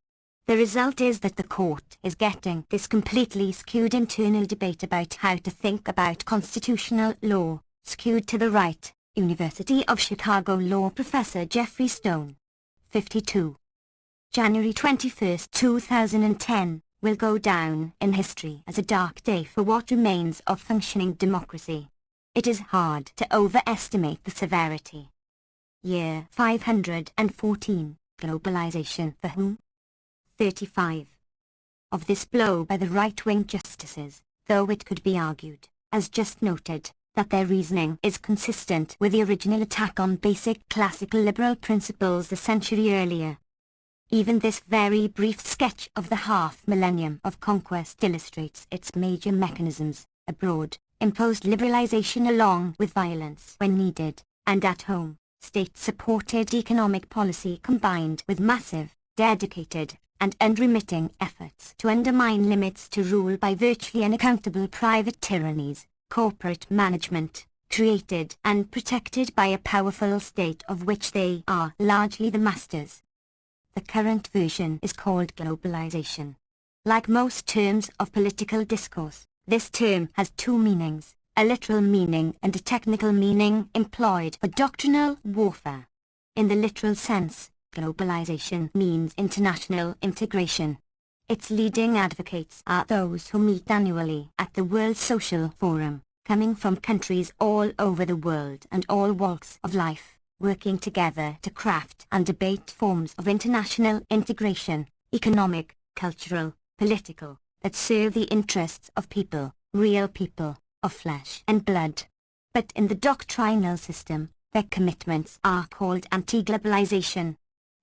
The result is that the court is getting this completely skewed internal debate about how to think about constitutional law, skewed to the right. University of Chicago law professor Jeffrey Stone. 52. January 21, 2010, will go down in history as a dark day for what remains of functioning democracy. It is hard to overestimate the severity. Year 514, globalization for whom? 35. Of this blow by the right-wing justices, though it could be argued, as just noted, that their reasoning is consistent with the original attack on basic classical liberal principles a century earlier. Even this very brief sketch of the half-millennium of conquest illustrates its major mechanisms: abroad, imposed liberalization along with violence when needed, and at home, state-supported economic policy combined with massive, dedicated, and unremitting efforts to undermine limits to rule by virtually unaccountable private tyrannies, corporate management, created and protected by a powerful state of which they are largely the masters. The current version is called globalization. Like most terms of political discourse, this term has two meanings, a literal meaning and a technical meaning employed for doctrinal warfare. In the literal sense, globalization means international integration. Its leading advocates are those who meet annually at the World Social Forum, coming from countries all over the world and all walks of life, working together to craft and debate forms of international integration, economic, cultural, political, that serve the interests of people, real people, of flesh and blood. But in the doctrinal system, their commitments are called anti-globalization.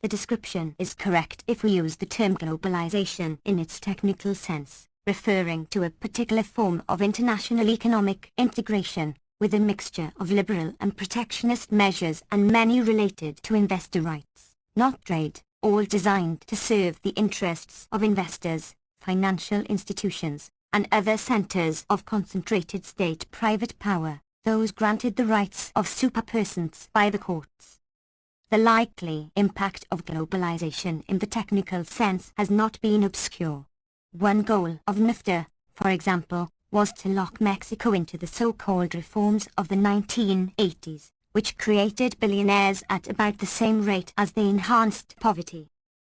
The description is correct if we use the term globalization in its technical sense, referring to a particular form of international economic integration, with a mixture of liberal and protectionist measures and many related to investor rights, not trade, all designed to serve the interests of investors, financial institutions, and other centers of concentrated state-private power, those granted the rights of superpersons by the courts. The likely impact of globalization in the technical sense has not been obscure. One goal of NAFTA, for example, was to lock Mexico into the so-called reforms of the 1980s, which created billionaires at about the same rate as they enhanced poverty.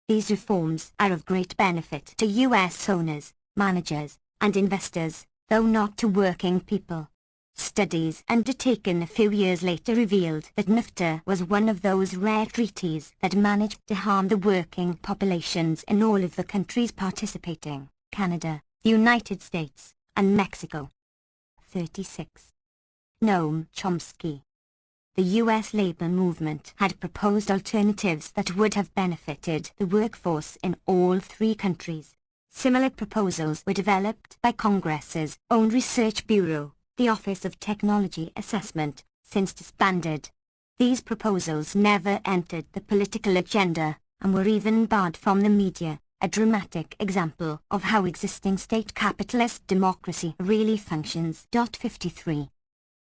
These reforms are of great benefit to U.S. owners, managers, and investors, though not to working people. Studies undertaken a few years later revealed that NAFTA was one of those rare treaties that managed to harm the working populations in all of the countries participating: Canada, the United States, and Mexico. 36. Noam Chomsky. The U.S. labor movement had proposed alternatives that would have benefited the workforce in all three countries. Similar proposals were developed by Congress's own Research Bureau, the Office of Technology Assessment, since disbanded. These proposals never entered the political agenda, and were even barred from the media, a dramatic example of how existing state capitalist democracy really functions. 53.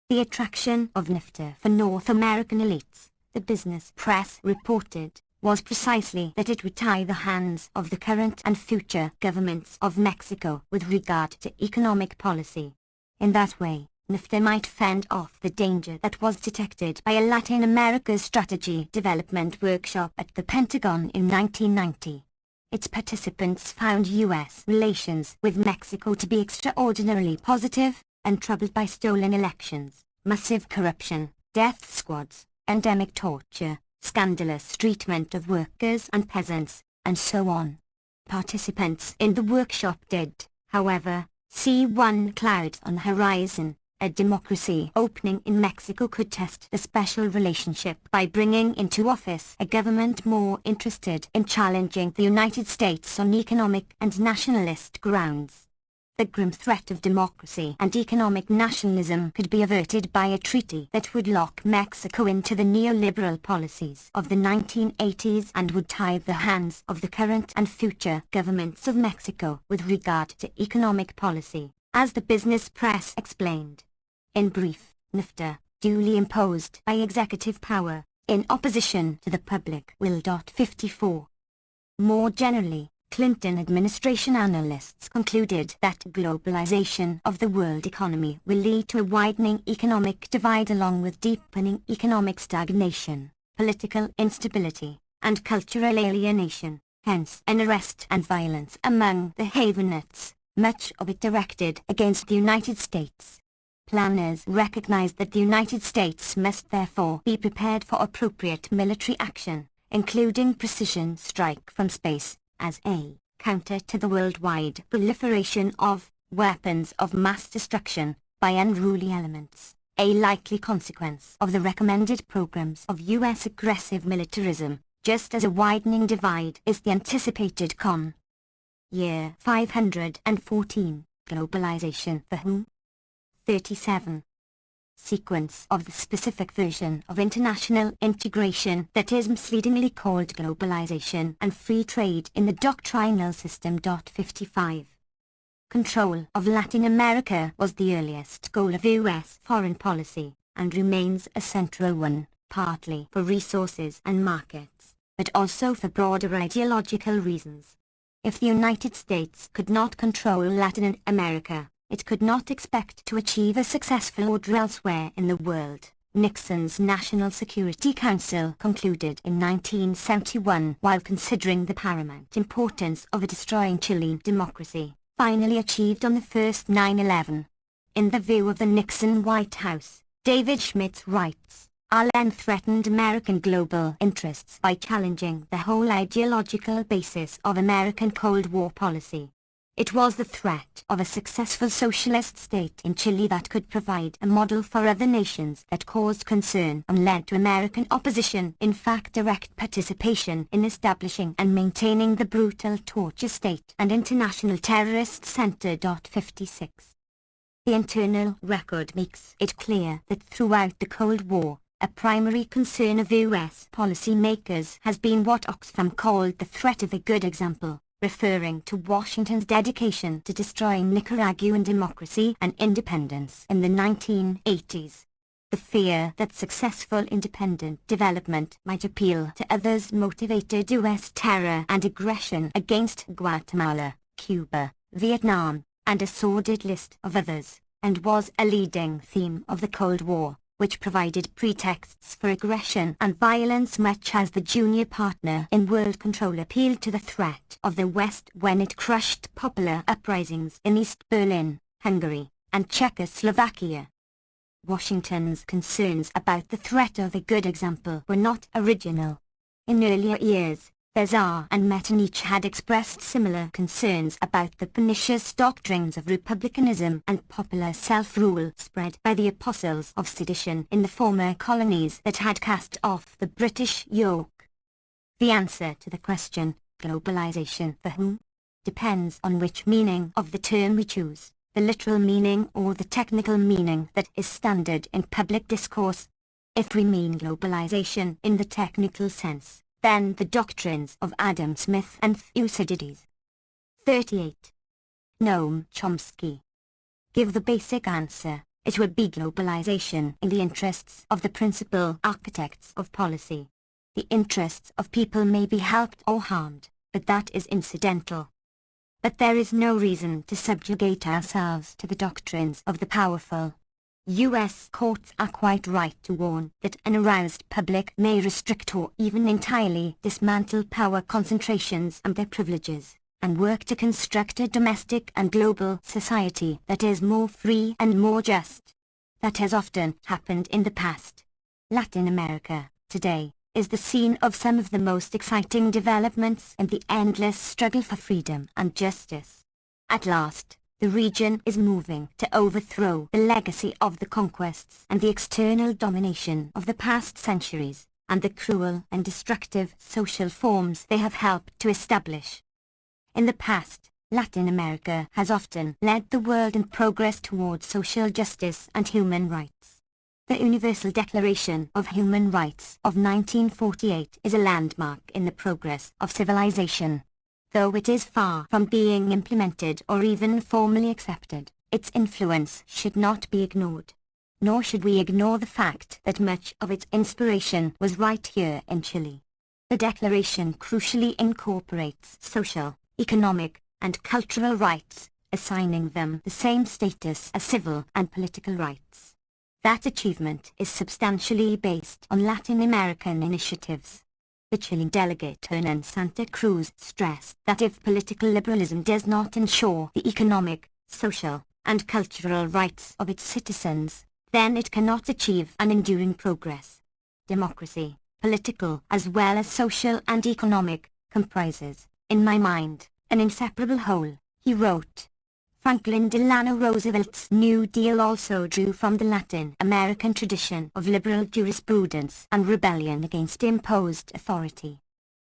The attraction of NAFTA for North American elites, the business press reported, was precisely that it would tie the hands of the current and future governments of Mexico with regard to economic policy. In that way, NAFTA might fend off the danger that was detected by a Latin America Strategy Development Workshop at the Pentagon in 1990. Its participants found U.S. relations with Mexico to be extraordinarily positive, untroubled by stolen elections, massive corruption, death squads, endemic torture, scandalous treatment of workers and peasants, and so on. Participants in the workshop did, however, see one cloud on the horizon: a democracy opening in Mexico could test the special relationship by bringing into office a government more interested in challenging the United States on economic and nationalist grounds. The grim threat of democracy and economic nationalism could be averted by a treaty that would lock Mexico into the neoliberal policies of the 1980s and would tie the hands of the current and future governments of Mexico with regard to economic policy, as the business press explained. In brief, NAFTA, duly imposed by executive power, in opposition to the public will. 54. More generally, Clinton administration analysts concluded that globalization of the world economy will lead to a widening economic divide along with deepening economic stagnation, political instability, and cultural alienation, hence unrest and violence among the havenites, much of it directed against the United States. Planners recognized that the United States must therefore be prepared for appropriate military action, including precision strike from space, as a counter to the worldwide proliferation of weapons of mass destruction by unruly elements, a likely consequence of the recommended programs of U.S. aggressive militarism, just as a widening divide is the anticipated Year 514, globalization for whom? 37. Sequence of the specific version of international integration that is misleadingly called globalization and free trade in the doctrinal system. 55. Control of Latin America was the earliest goal of U.S. foreign policy, and remains a central one, partly for resources and markets, but also for broader ideological reasons. If the United States could not control Latin America, it could not expect to achieve a successful order elsewhere in the world, Nixon's National Security Council concluded in 1971 while considering the paramount importance of destroying Chilean democracy, finally achieved on the first 9/11. In the view of the Nixon White House, David Schmidt writes, Allen threatened American global interests by challenging the whole ideological basis of American Cold War policy. It was the threat of a successful socialist state in Chile that could provide a model for other nations that caused concern and led to American opposition, in fact direct participation in establishing and maintaining the brutal torture state and international terrorist center. 56. The internal record makes it clear that throughout the Cold War, a primary concern of U.S. policymakers has been what Oxfam called the threat of a good example, referring to Washington's dedication to destroying Nicaraguan democracy and independence in the 1980s. The fear that successful independent development might appeal to others motivated U.S. terror and aggression against Guatemala, Cuba, Vietnam, and a sordid list of others, and was a leading theme of the Cold War. which provided pretexts for aggression and violence, much as the junior partner in world control appealed to the threat of the West when it crushed popular uprisings in East Berlin, Hungary, and Czechoslovakia. Washington's concerns about the threat of a good example were not original. In earlier years, the Tsar and Metternich had expressed similar concerns about the pernicious doctrines of republicanism and popular self-rule spread by the apostles of sedition in the former colonies that had cast off the British yoke. The answer to the question, globalization for whom, depends on which meaning of the term we choose, the literal meaning or the technical meaning that is standard in public discourse. If we mean globalization in the technical sense, then the doctrines of Adam Smith and Thucydides. 38. Noam Chomsky. Give the basic answer. It would be globalization in the interests of the principal architects of policy. The interests of people may be helped or harmed, but that is incidental. But there is no reason to subjugate ourselves to the doctrines of the powerful. U.S. courts are quite right to warn that an aroused public may restrict or even entirely dismantle power concentrations and their privileges, and work to construct a domestic and global society that is more free and more just. That has often happened in the past. Latin America, today, is the scene of some of the most exciting developments in the endless struggle for freedom and justice. At last, the region is moving to overthrow the legacy of the conquests and the external domination of the past centuries, and the cruel and destructive social forms they have helped to establish. In the past, Latin America has often led the world in progress towards social justice and human rights. The Universal Declaration of Human Rights of 1948 is a landmark in the progress of civilization. Though it is far from being implemented or even formally accepted, its influence should not be ignored. Nor should we ignore the fact that much of its inspiration was right here in Chile. The Declaration crucially incorporates social, economic, and cultural rights, assigning them the same status as civil and political rights. That achievement is substantially based on Latin American initiatives. The Chilean delegate Hernan Santa Cruz stressed that if political liberalism does not ensure the economic, social, and cultural rights of its citizens, then it cannot achieve an enduring progress. Democracy, political as well as social and economic, comprises, in my mind, an inseparable whole, he wrote. Franklin Delano Roosevelt's New Deal also drew from the Latin American tradition of liberal jurisprudence and rebellion against imposed authority.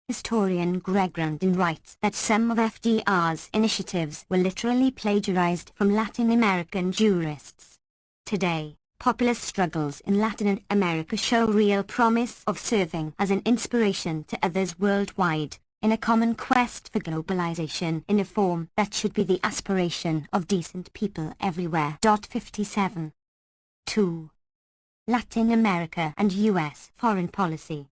Historian Greg Grandin writes that some of FDR's initiatives were literally plagiarized from Latin American jurists. Today, populist struggles in Latin America show real promise of serving as an inspiration to others worldwide, in a common quest for globalization in a form that should be the aspiration of decent people everywhere. 57. 2. Latin America and U.S. foreign policy.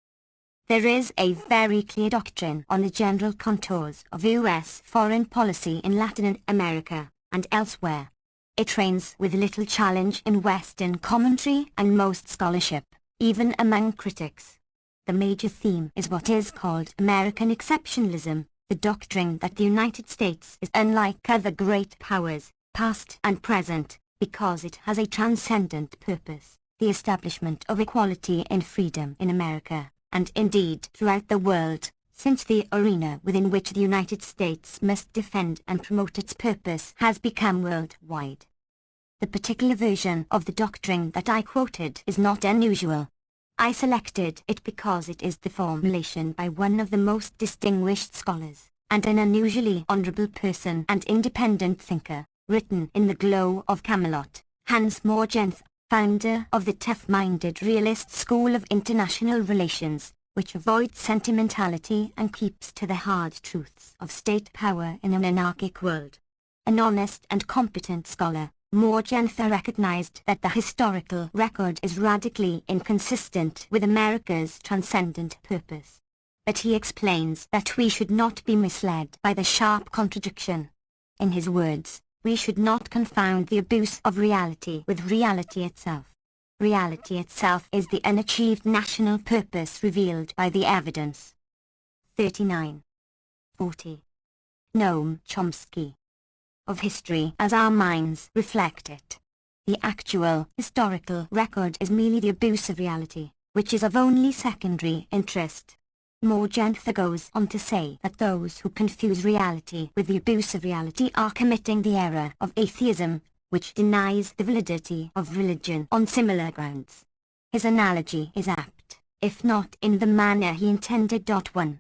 There is a very clear doctrine on the general contours of U.S. foreign policy in Latin America and elsewhere. It reigns with little challenge in Western commentary and most scholarship, even among critics. The major theme is what is called American exceptionalism, the doctrine that the United States is unlike other great powers, past and present, because it has a transcendent purpose, the establishment of equality and freedom in America, and indeed throughout the world, since the arena within which the United States must defend and promote its purpose has become worldwide. The particular version of the doctrine that I quoted is not unusual. I selected it because it is the formulation by one of the most distinguished scholars, and an unusually honorable person and independent thinker, written in the glow of Camelot, Hans Morgenthau, founder of the tough-minded realist school of international relations, which avoids sentimentality and keeps to the hard truths of state power in an anarchic world. An honest and competent scholar, Morgenthau recognized that the historical record is radically inconsistent with America's transcendent purpose. But he explains that we should not be misled by the sharp contradiction. In his words, we should not confound the abuse of reality with reality itself. Reality itself is the unachieved national purpose revealed by the evidence. 39. 40. Noam Chomsky. Of history as our minds reflect it. The actual historical record is merely the abuse of reality, which is of only secondary interest. Morgenthau goes on to say that those who confuse reality with the abuse of reality are committing the error of atheism, which denies the validity of religion on similar grounds. His analogy is apt, if not in the manner he intended. 1.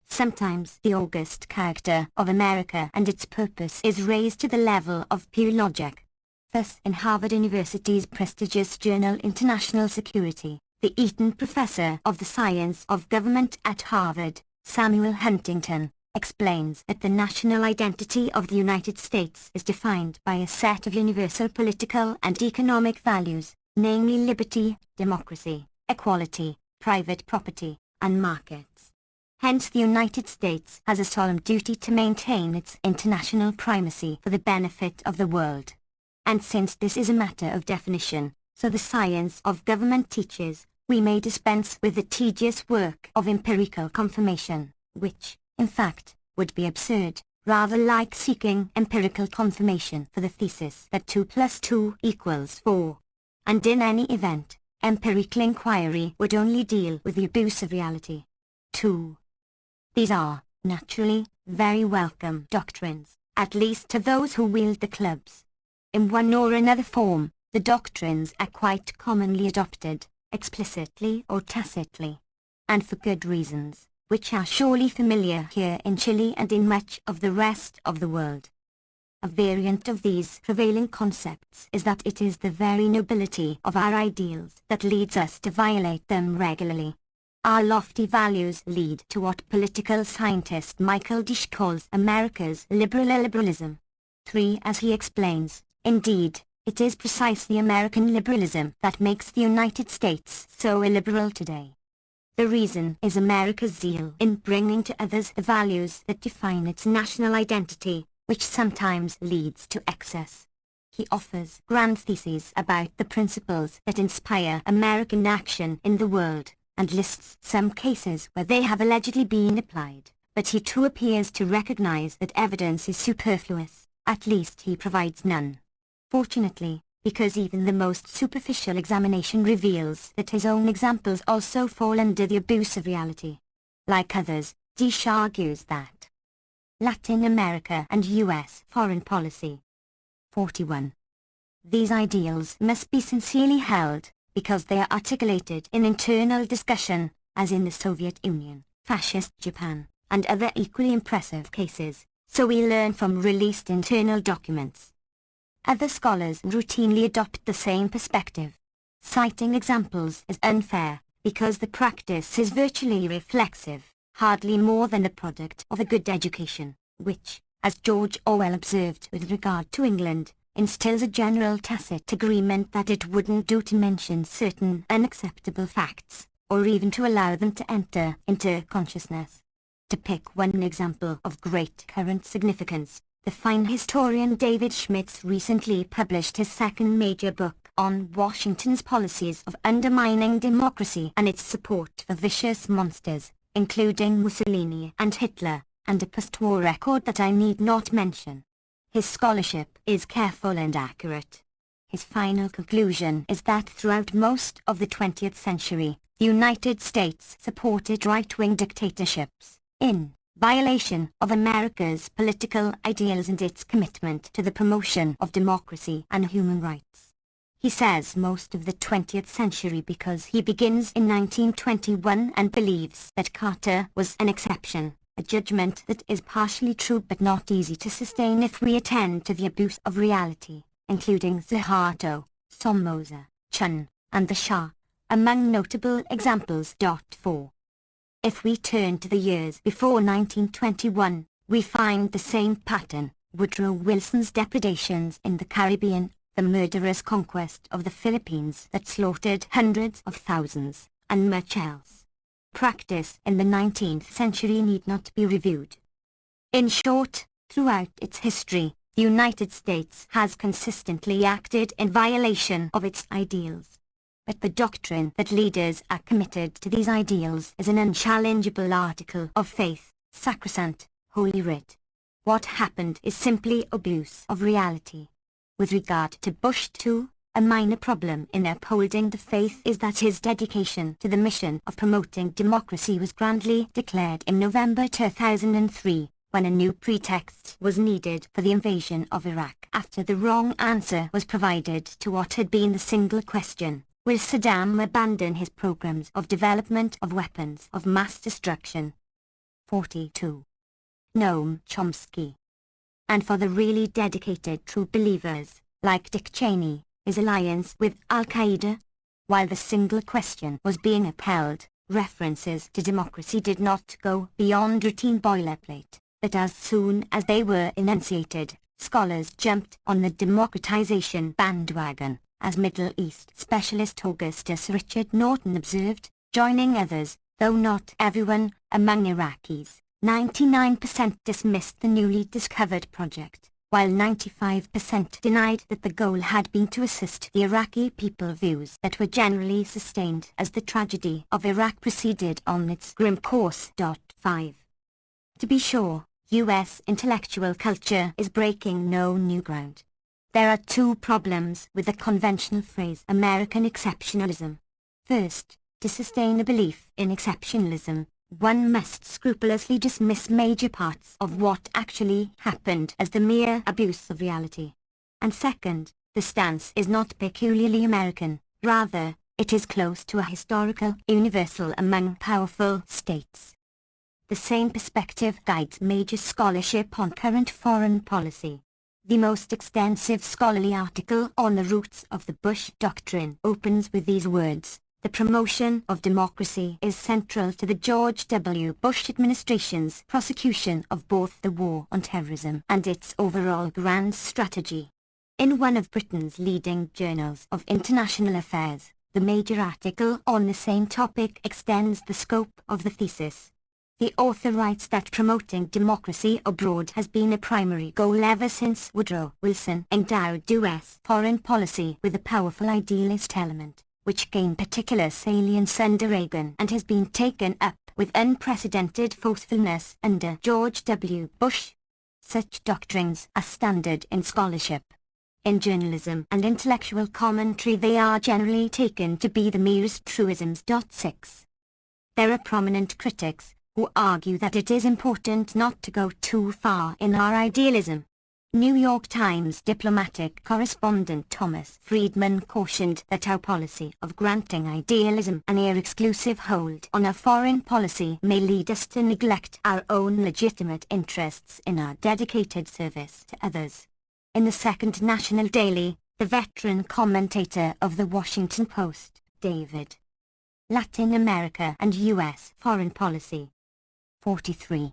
Sometimes the august character of America and its purpose is raised to the level of pure logic. Thus in Harvard University's prestigious journal International Security, the Eaton professor of the science of government at Harvard, Samuel Huntington, explains that the national identity of the United States is defined by a set of universal political and economic values, namely liberty, democracy, equality, private property, and markets. Hence the United States has a solemn duty to maintain its international primacy for the benefit of the world. And since this is a matter of definition, so the science of government teaches, we may dispense with the tedious work of empirical confirmation, which, in fact, would be absurd, rather like seeking empirical confirmation for the thesis that 2 plus 2 equals 4. And in any event, empirical inquiry would only deal with the abuse of reality. 2. These are, naturally, very welcome doctrines, at least to those who wield the clubs. In one or another form, the doctrines are quite commonly adopted, explicitly or tacitly, and for good reasons, which are surely familiar here in Chile and in much of the rest of the world. A variant of these prevailing concepts is that it is the very nobility of our ideals that leads us to violate them regularly. Our lofty values lead to what political scientist Michael Dish calls America's liberalism. 3. As he explains, indeed, it is precisely American liberalism that makes the United States so illiberal today. The reason is America's zeal in bringing to others the values that define its national identity, which sometimes leads to excess. He offers grand theses about the principles that inspire American action in the world, and lists some cases where they have allegedly been applied, but he too appears to recognize that evidence is superfluous, at least he provides none. Fortunately, because even the most superficial examination reveals that his own examples also fall under the abuse of reality. Like others, Dish argues that Latin America and U.S. foreign policy. 41. These ideals must be sincerely held, because they are articulated in internal discussion, as in the Soviet Union, Fascist Japan, and other equally impressive cases, so we learn from released internal documents. Other scholars routinely adopt the same perspective. Citing examples is unfair, because the practice is virtually reflexive, hardly more than the product of a good education, which, as George Orwell observed with regard to England, instills a general tacit agreement that it wouldn't do to mention certain unacceptable facts, or even to allow them to enter into consciousness. To pick one example of great current significance, the fine historian David Schmitz recently published his second major book on Washington's policies of undermining democracy and its support for vicious monsters, including Mussolini and Hitler, and a post-war record that I need not mention. His scholarship is careful and accurate. His final conclusion is that throughout most of the 20th century, the United States supported right-wing dictatorships, in violation of America's political ideals and its commitment to the promotion of democracy and human rights. He says most of the 20th century because he begins in 1921 and believes that Carter was an exception, a judgment that is partially true but not easy to sustain if we attend to the abuse of reality, including Suharto, Somoza, Chun, and the Shah, among notable examples. 4. If we turn to the years before 1921, we find the same pattern: Woodrow Wilson's depredations in the Caribbean, the murderous conquest of the Philippines that slaughtered hundreds of thousands, and much else. Practice in the 19th century need not be reviewed. In short, throughout its history, the United States has consistently acted in violation of its ideals. but the doctrine that leaders are committed to these ideals is an unchallengeable article of faith, sacrosanct, holy writ. What happened is simply abuse of reality. With regard to Bush too, a minor problem in upholding the faith is that his dedication to the mission of promoting democracy was grandly declared in November 2003, when a new pretext was needed for the invasion of Iraq after the wrong answer was provided to what had been the single question: will Saddam abandon his programs of development of weapons of mass destruction? 42. Noam Chomsky. And for the really dedicated true believers, like Dick Cheney, his alliance with Al-Qaeda? While the single question was being upheld, references to democracy did not go beyond routine boilerplate, but as soon as they were enunciated, scholars jumped on the democratization bandwagon, as Middle East specialist Augustus Richard Norton observed, joining others, though not everyone, among Iraqis. 99% dismissed the newly discovered project, while 95% denied that the goal had been to assist the Iraqi people, views that were generally sustained as the tragedy of Iraq proceeded on its grim course. 5. To be sure, U.S. intellectual culture is breaking no new ground. There are two problems with the conventional phrase American exceptionalism. First, to sustain a belief in exceptionalism, one must scrupulously dismiss major parts of what actually happened as the mere abuse of reality. And second, the stance is not peculiarly American, rather, it is close to a historical universal among powerful states. The same perspective guides major scholarship on current foreign policy. The most extensive scholarly article on the roots of the Bush Doctrine opens with these words: the promotion of democracy is central to the George W. Bush administration's prosecution of both the war on terrorism and its overall grand strategy. In one of Britain's leading journals of international affairs, the major article on the same topic extends the scope of the thesis. The author writes that promoting democracy abroad has been a primary goal ever since Woodrow Wilson endowed U.S. foreign policy with a powerful idealist element, which gained particular salience under Reagan and has been taken up with unprecedented forcefulness under George W. Bush. Such doctrines are standard in scholarship. In journalism and intellectual commentary they are generally taken to be the merest truisms. 6. There are prominent critics who argue that it is important not to go too far in our idealism. New York Times diplomatic correspondent Thomas Friedman cautioned that our policy of granting idealism an exclusive hold on our foreign policy may lead us to neglect our own legitimate interests in our dedicated service to others. In the Second National Daily, the veteran commentator of the Washington Post, David. Latin America and U.S. Foreign Policy. 43.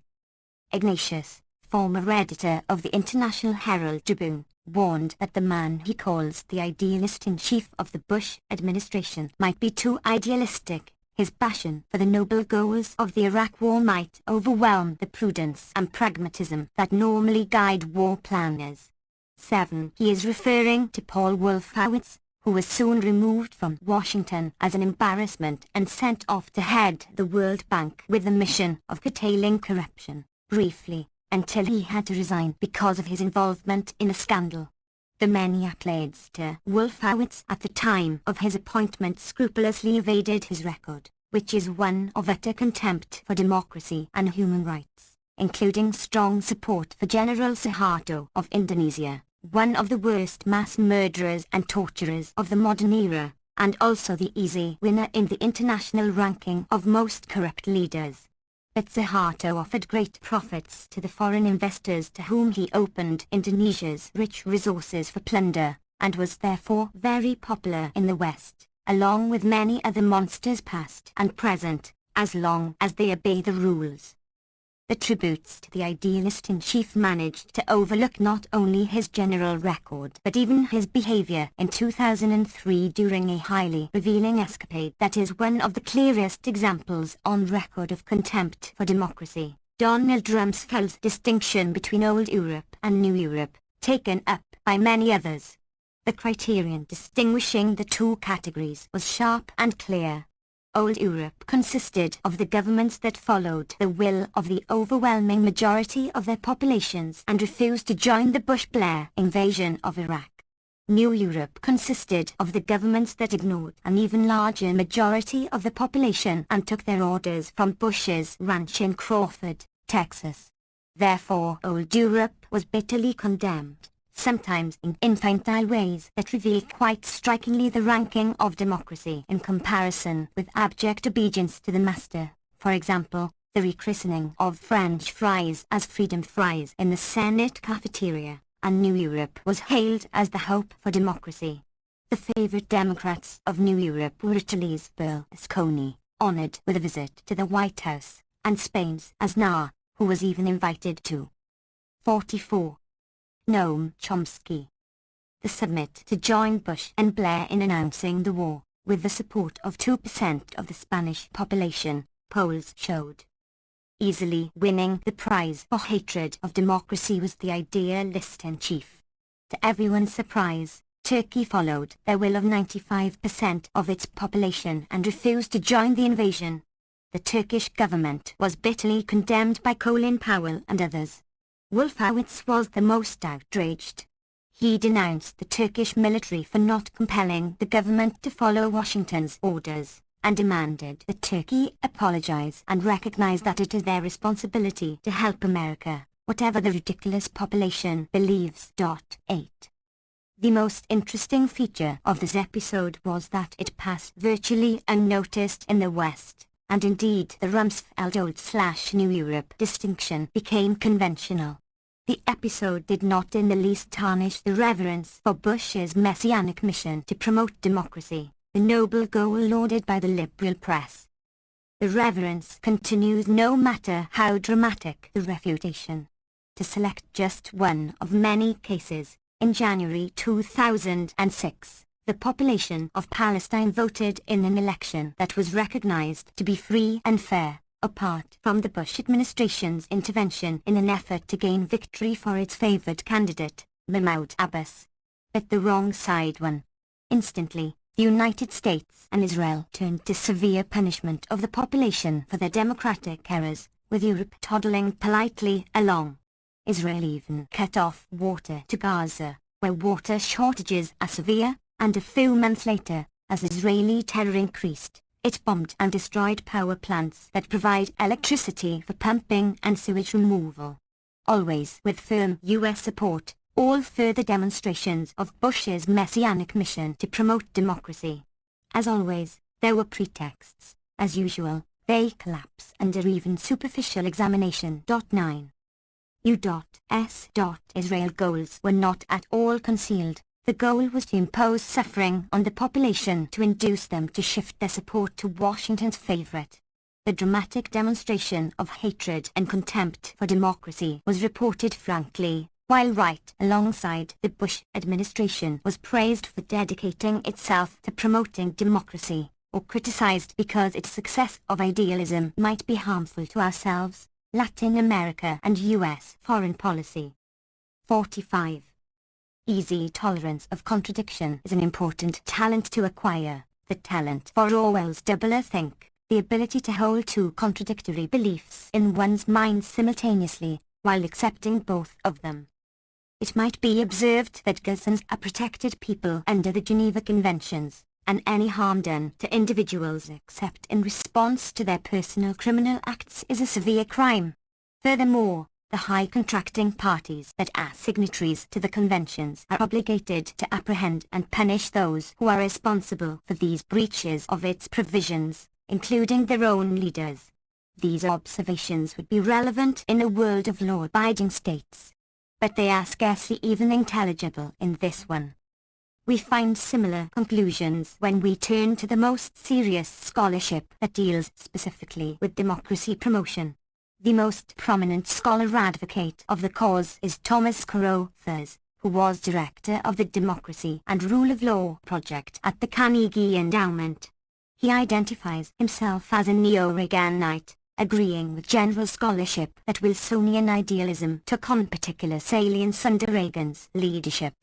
Ignatius, former editor of the International Herald Tribune, warned that the man he calls the idealist-in-chief of the Bush administration might be too idealistic. His passion for the noble goals of the Iraq War might overwhelm the prudence and pragmatism that normally guide war planners. 7. He is referring to Paul Wolfowitz, who was soon removed from Washington as an embarrassment and sent off to head the World Bank with the mission of curtailing corruption, briefly, until he had to resign because of his involvement in a scandal. The many accolades to Wolfowitz at the time of his appointment scrupulously evaded his record, which is one of utter contempt for democracy and human rights, including strong support for General Suharto of Indonesia, one of the worst mass murderers and torturers of the modern era, and also the easy winner in the international ranking of most corrupt leaders. But Suharto offered great profits to the foreign investors to whom he opened Indonesia's rich resources for plunder, and was therefore very popular in the West, along with many other monsters past and present, as long as they obey the rules. The tributes to the idealist-in-chief managed to overlook not only his general record but even his behavior in 2003 during a highly revealing escapade that is one of the clearest examples on record of contempt for democracy. Donald Rumsfeld's distinction between Old Europe and New Europe, taken up by many others. The criterion distinguishing the two categories was sharp and clear. Old Europe consisted of the governments that followed the will of the overwhelming majority of their populations and refused to join the Bush-Blair invasion of Iraq. New Europe consisted of the governments that ignored an even larger majority of the population and took their orders from Bush's ranch in Crawford, Texas. Therefore, Old Europe was bitterly condemned, sometimes in infantile ways that reveal quite strikingly the ranking of democracy in comparison with abject obedience to the master. For example, the rechristening of French fries as freedom fries in the Senate cafeteria, and New Europe was hailed as the hope for democracy. The favorite Democrats of New Europe were Italy's Berlusconi, honored with a visit to the White House, and Spain's Aznar, who was even invited to 44. Noam Chomsky. The summit to join Bush and Blair in announcing the war, with the support of 2% of the Spanish population, polls showed. Easily winning the prize for hatred of democracy was the idealist-in-chief. To everyone's surprise, Turkey followed the will of 95% of its population and refused to join the invasion. The Turkish government was bitterly condemned by Colin Powell and others. Wolfowitz was the most outraged. He denounced the Turkish military for not compelling the government to follow Washington's orders, and demanded that Turkey apologize and recognize that it is their responsibility to help America, whatever the ridiculous population believes. 8. The most interesting feature of this episode was that it passed virtually unnoticed in the West, and indeed the Rumsfeld-Old/New Europe distinction became conventional. The episode did not in the least tarnish the reverence for Bush's messianic mission to promote democracy, the noble goal lauded by the liberal press. The reverence continues no matter how dramatic the refutation. To select just one of many cases, in January 2006, the population of Palestine voted in an election that was recognized to be free and fair, apart from the Bush administration's intervention in an effort to gain victory for its favored candidate, Mahmoud Abbas. But the wrong side won. Instantly, the United States and Israel turned to severe punishment of the population for their democratic errors, with Europe toddling politely along. Israel even cut off water to Gaza, where water shortages are severe, and a few months later, as Israeli terror increased, it bombed and destroyed power plants that provide electricity for pumping and sewage removal. Always with firm U.S. support, all further demonstrations of Bush's messianic mission to promote democracy. As always, there were pretexts. As usual, they collapse under even superficial examination. 9. U.S. Israel goals were not at all concealed. The goal was to impose suffering on the population to induce them to shift their support to Washington's favorite. The dramatic demonstration of hatred and contempt for democracy was reported frankly, while right alongside the Bush administration was praised for dedicating itself to promoting democracy, or criticized because its success of idealism might be harmful to ourselves, Latin America and U.S. foreign policy. 45. Easy tolerance of contradiction is an important talent to acquire, the talent for Orwell's double-think, the ability to hold two contradictory beliefs in one's mind simultaneously, while accepting both of them. It might be observed that Gazans are protected people under the Geneva Conventions, and any harm done to individuals except in response to their personal criminal acts is a severe crime. Furthermore, the high contracting parties that are signatories to the conventions are obligated to apprehend and punish those who are responsible for these breaches of its provisions, including their own leaders. These observations would be relevant in a world of law-abiding states, but they are scarcely even intelligible in this one. We find similar conclusions when we turn to the most serious scholarship that deals specifically with democracy promotion. The most prominent scholar advocate of the cause is Thomas Carothers, who was director of the Democracy and Rule of Law project at the Carnegie Endowment. He identifies himself as a neo-Reaganite, agreeing with general scholarship that Wilsonian idealism took on particular salience under Reagan's leadership.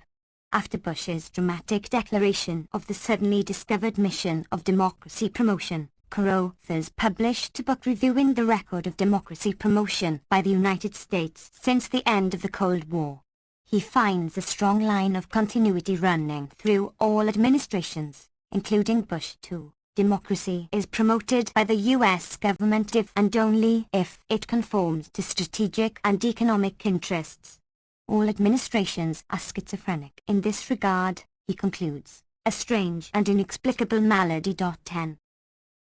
After Bush's dramatic declaration of the suddenly discovered mission of democracy promotion, co-authors published a book reviewing the record of democracy promotion by the United States since the end of the Cold War. He finds a strong line of continuity running through all administrations, including Bush too. Democracy is promoted by the U.S. government if and only if it conforms to strategic and economic interests. All administrations are schizophrenic in this regard, he concludes, a strange and inexplicable malady. 10.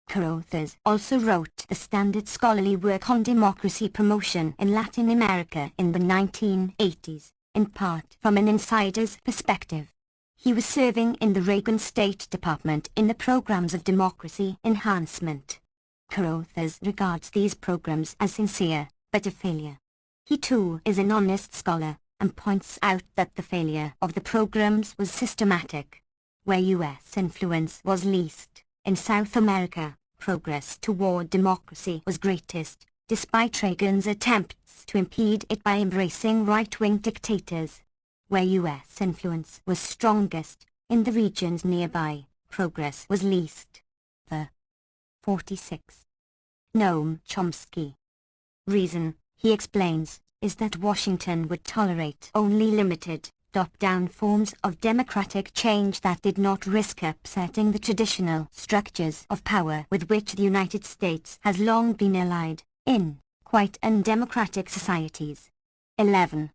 Co-authors also wrote the standard scholarly work on democracy promotion in Latin America in the 1980s, in part from an insider's perspective. He was serving in the Reagan State Department in the programs of democracy enhancement. Co-authors regards these programs as sincere, but a failure. He too is an honest scholar, and points out that the failure of the programs was systematic. Where U.S. influence was least, in South America, progress toward democracy was greatest, despite Reagan's attempts to impede it by embracing right-wing dictators. Where U.S. influence was strongest, in the regions nearby, progress was least. 46. Noam Chomsky. Reason, he explains, is that Washington would tolerate only limited, top-down forms of democratic change that did not risk upsetting the traditional structures of power with which the United States has long been allied, in quite undemocratic societies. 11.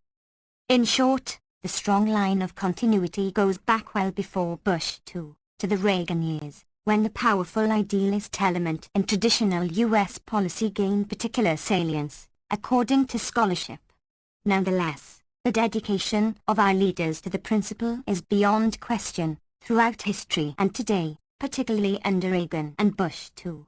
In short, the strong line of continuity goes back well before Bush too, to the Reagan years, when the powerful idealist element in traditional U.S. policy gained particular salience, according to scholarship. Nonetheless, the dedication of our leaders to the principle is beyond question, throughout history and today, particularly under Reagan and Bush too.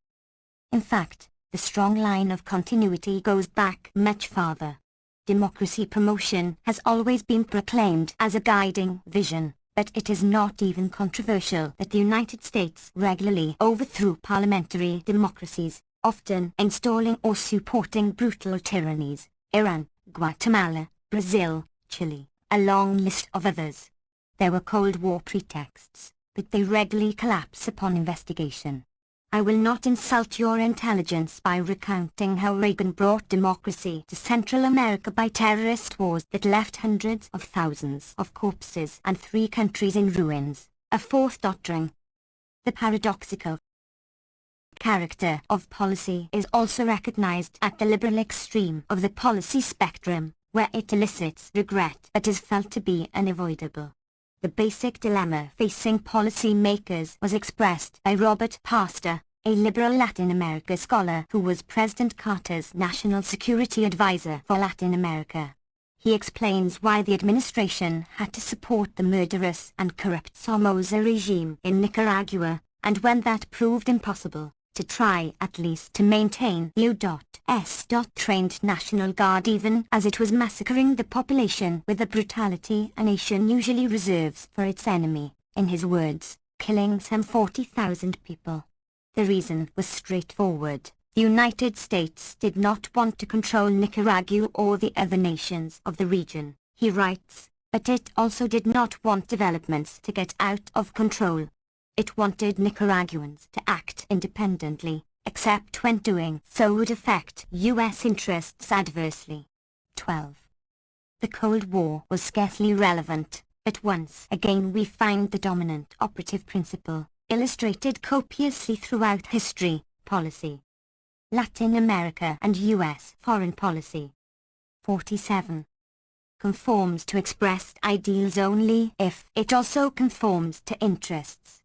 In fact, the strong line of continuity goes back much farther. Democracy promotion has always been proclaimed as a guiding vision, but it is not even controversial that the United States regularly overthrew parliamentary democracies, often installing or supporting brutal tyrannies, Iran, Guatemala, Brazil, Chile, a long list of others. There were Cold War pretexts, but they regularly collapse upon investigation. I will not insult your intelligence by recounting how Reagan brought democracy to Central America by terrorist wars that left hundreds of thousands of corpses and 3 countries in ruins, a fourth doctrine. The paradoxical character of policy is also recognized at the liberal extreme of the policy spectrum, where it elicits regret but is felt to be unavoidable. The basic dilemma facing policy makers was expressed by Robert Pastor, a liberal Latin America scholar who was President Carter's National Security Advisor for Latin America. He explains why the administration had to support the murderous and corrupt Somoza regime in Nicaragua, and when that proved impossible, to try at least to maintain U.S. trained National Guard even as it was massacring the population with the brutality a nation usually reserves for its enemy, in his words, killing some 40,000 people. The reason was straightforward. The United States did not want to control Nicaragua or the other nations of the region, he writes, but it also did not want developments to get out of control. It wanted Nicaraguans to act independently, except when doing so would affect U.S. interests adversely. 12. The Cold War was scarcely relevant, but once again we find the dominant operative principle, illustrated copiously throughout history, policy. Latin America and U.S. foreign policy. 47. Conforms to expressed ideals only if it also conforms to interests.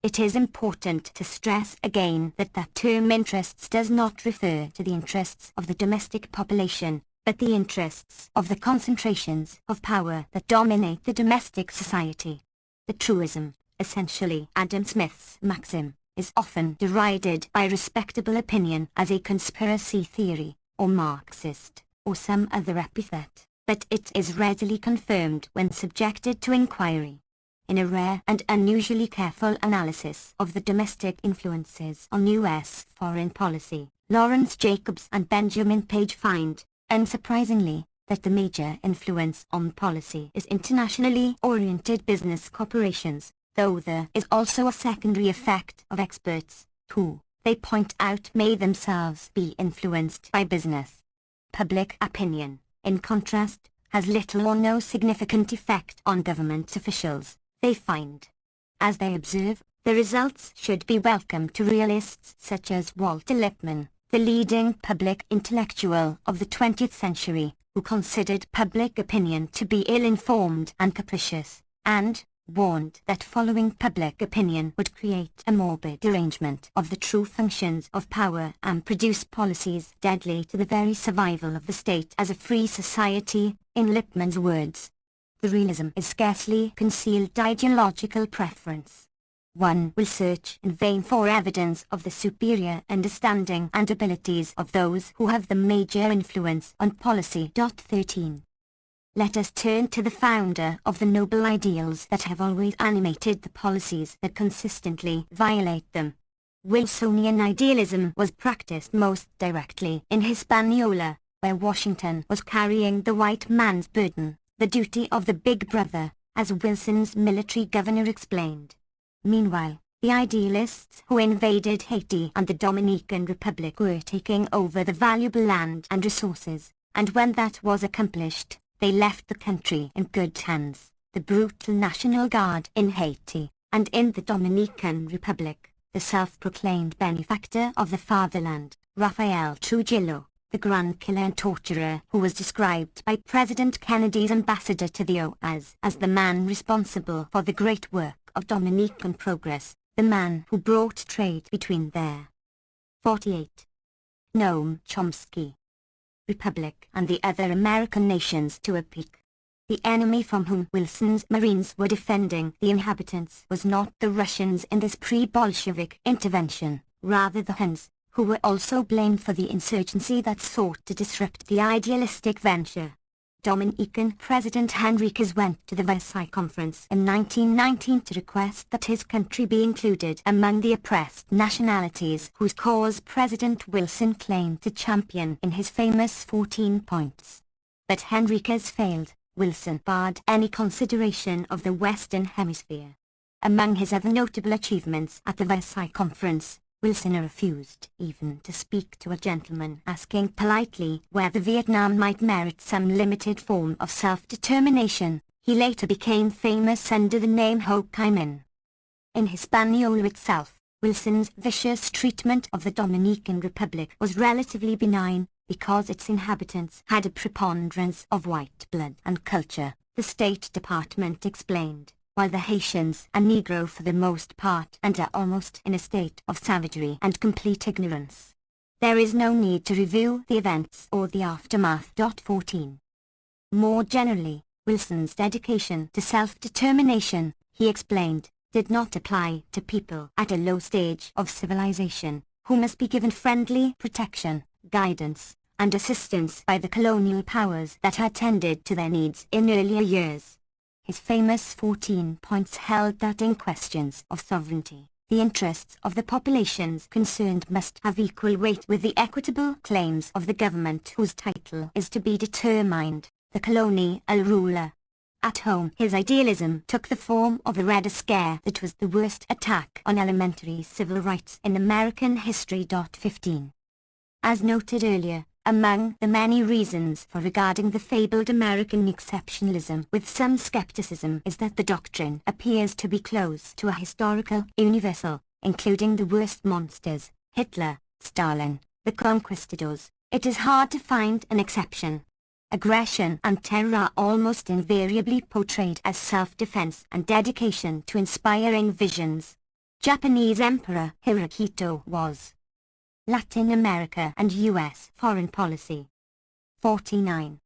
It is important to stress again that that term interests does not refer to the interests of the domestic population, but the interests of the concentrations of power that dominate the domestic society. The truism, essentially Adam Smith's maxim, is often derided by respectable opinion as a conspiracy theory, or Marxist, or some other epithet, but it is readily confirmed when subjected to inquiry. In a rare and unusually careful analysis of the domestic influences on U.S. foreign policy, Lawrence Jacobs and Benjamin Page find, unsurprisingly, that the major influence on policy is internationally oriented business corporations, though there is also a secondary effect of experts, who, they point out, may themselves be influenced by business. Public opinion, in contrast, has little or no significant effect on government officials, they find. As they observe, the results should be welcome to realists such as Walter Lippmann, the leading public intellectual of the 20th century, who considered public opinion to be ill-informed and capricious, and warned that following public opinion would create a morbid derangement of the true functions of power and produce policies deadly to the very survival of the state as a free society. In Lippmann's words, the realism is scarcely concealed ideological preference. One will search in vain for evidence of the superior understanding and abilities of those who have the major influence on policy. 13. Let us turn to the founder of the noble ideals that have always animated the policies that consistently violate them. Wilsonian idealism was practiced most directly in Hispaniola, where Washington was carrying the white man's burden, the duty of the big brother, as Wilson's military governor explained. Meanwhile, the idealists who invaded Haiti and the Dominican Republic were taking over the valuable land and resources, and when that was accomplished, they left the country in good hands. The brutal National Guard in Haiti, and in the Dominican Republic, the self-proclaimed benefactor of the fatherland, Rafael Trujillo, the grand killer and torturer who was described by President Kennedy's ambassador to the OAS as the man responsible for the great work of Dominican progress, the man who brought trade between there. 48. Noam Chomsky. Republic and the other American nations to a peak. The enemy from whom Wilson's Marines were defending the inhabitants was not the Russians in this pre-Bolshevik intervention, rather the Huns, who were also blamed for the insurgency that sought to disrupt the idealistic venture. Dominican President Henriquez went to the Versailles Conference in 1919 to request that his country be included among the oppressed nationalities whose cause President Wilson claimed to champion in his famous 14 points. But Henriquez failed. Wilson barred any consideration of the Western Hemisphere. Among his other notable achievements at the Versailles Conference, Wilson refused even to speak to a gentleman asking politely whether Vietnam might merit some limited form of self-determination. He later became famous under the name Ho Chi Minh. In Hispaniola itself, Wilson's vicious treatment of the Dominican Republic was relatively benign, because its inhabitants had a preponderance of white blood and culture, the State Department explained, while the Haitians are Negro for the most part and are almost in a state of savagery and complete ignorance. There is no need to review the events or the aftermath. 14. More generally, Wilson's dedication to self-determination, he explained, did not apply to people at a low stage of civilization, who must be given friendly protection, guidance, and assistance by the colonial powers that had tended to their needs in earlier years. His famous 14 points held that in questions of sovereignty, the interests of the populations concerned must have equal weight with the equitable claims of the government whose title is to be determined, the colonial ruler. At home, his idealism took the form of the Red Scare that was the worst attack on elementary civil rights in American history. 15. As noted earlier, among the many reasons for regarding the fabled American exceptionalism with some skepticism is that the doctrine appears to be close to a historical universal, including the worst monsters, Hitler, Stalin, the conquistadors. It is hard to find an exception. Aggression and terror are almost invariably portrayed as self-defense and dedication to inspiring visions. Japanese Emperor Hirohito was. Latin America and U.S. foreign policy. 49.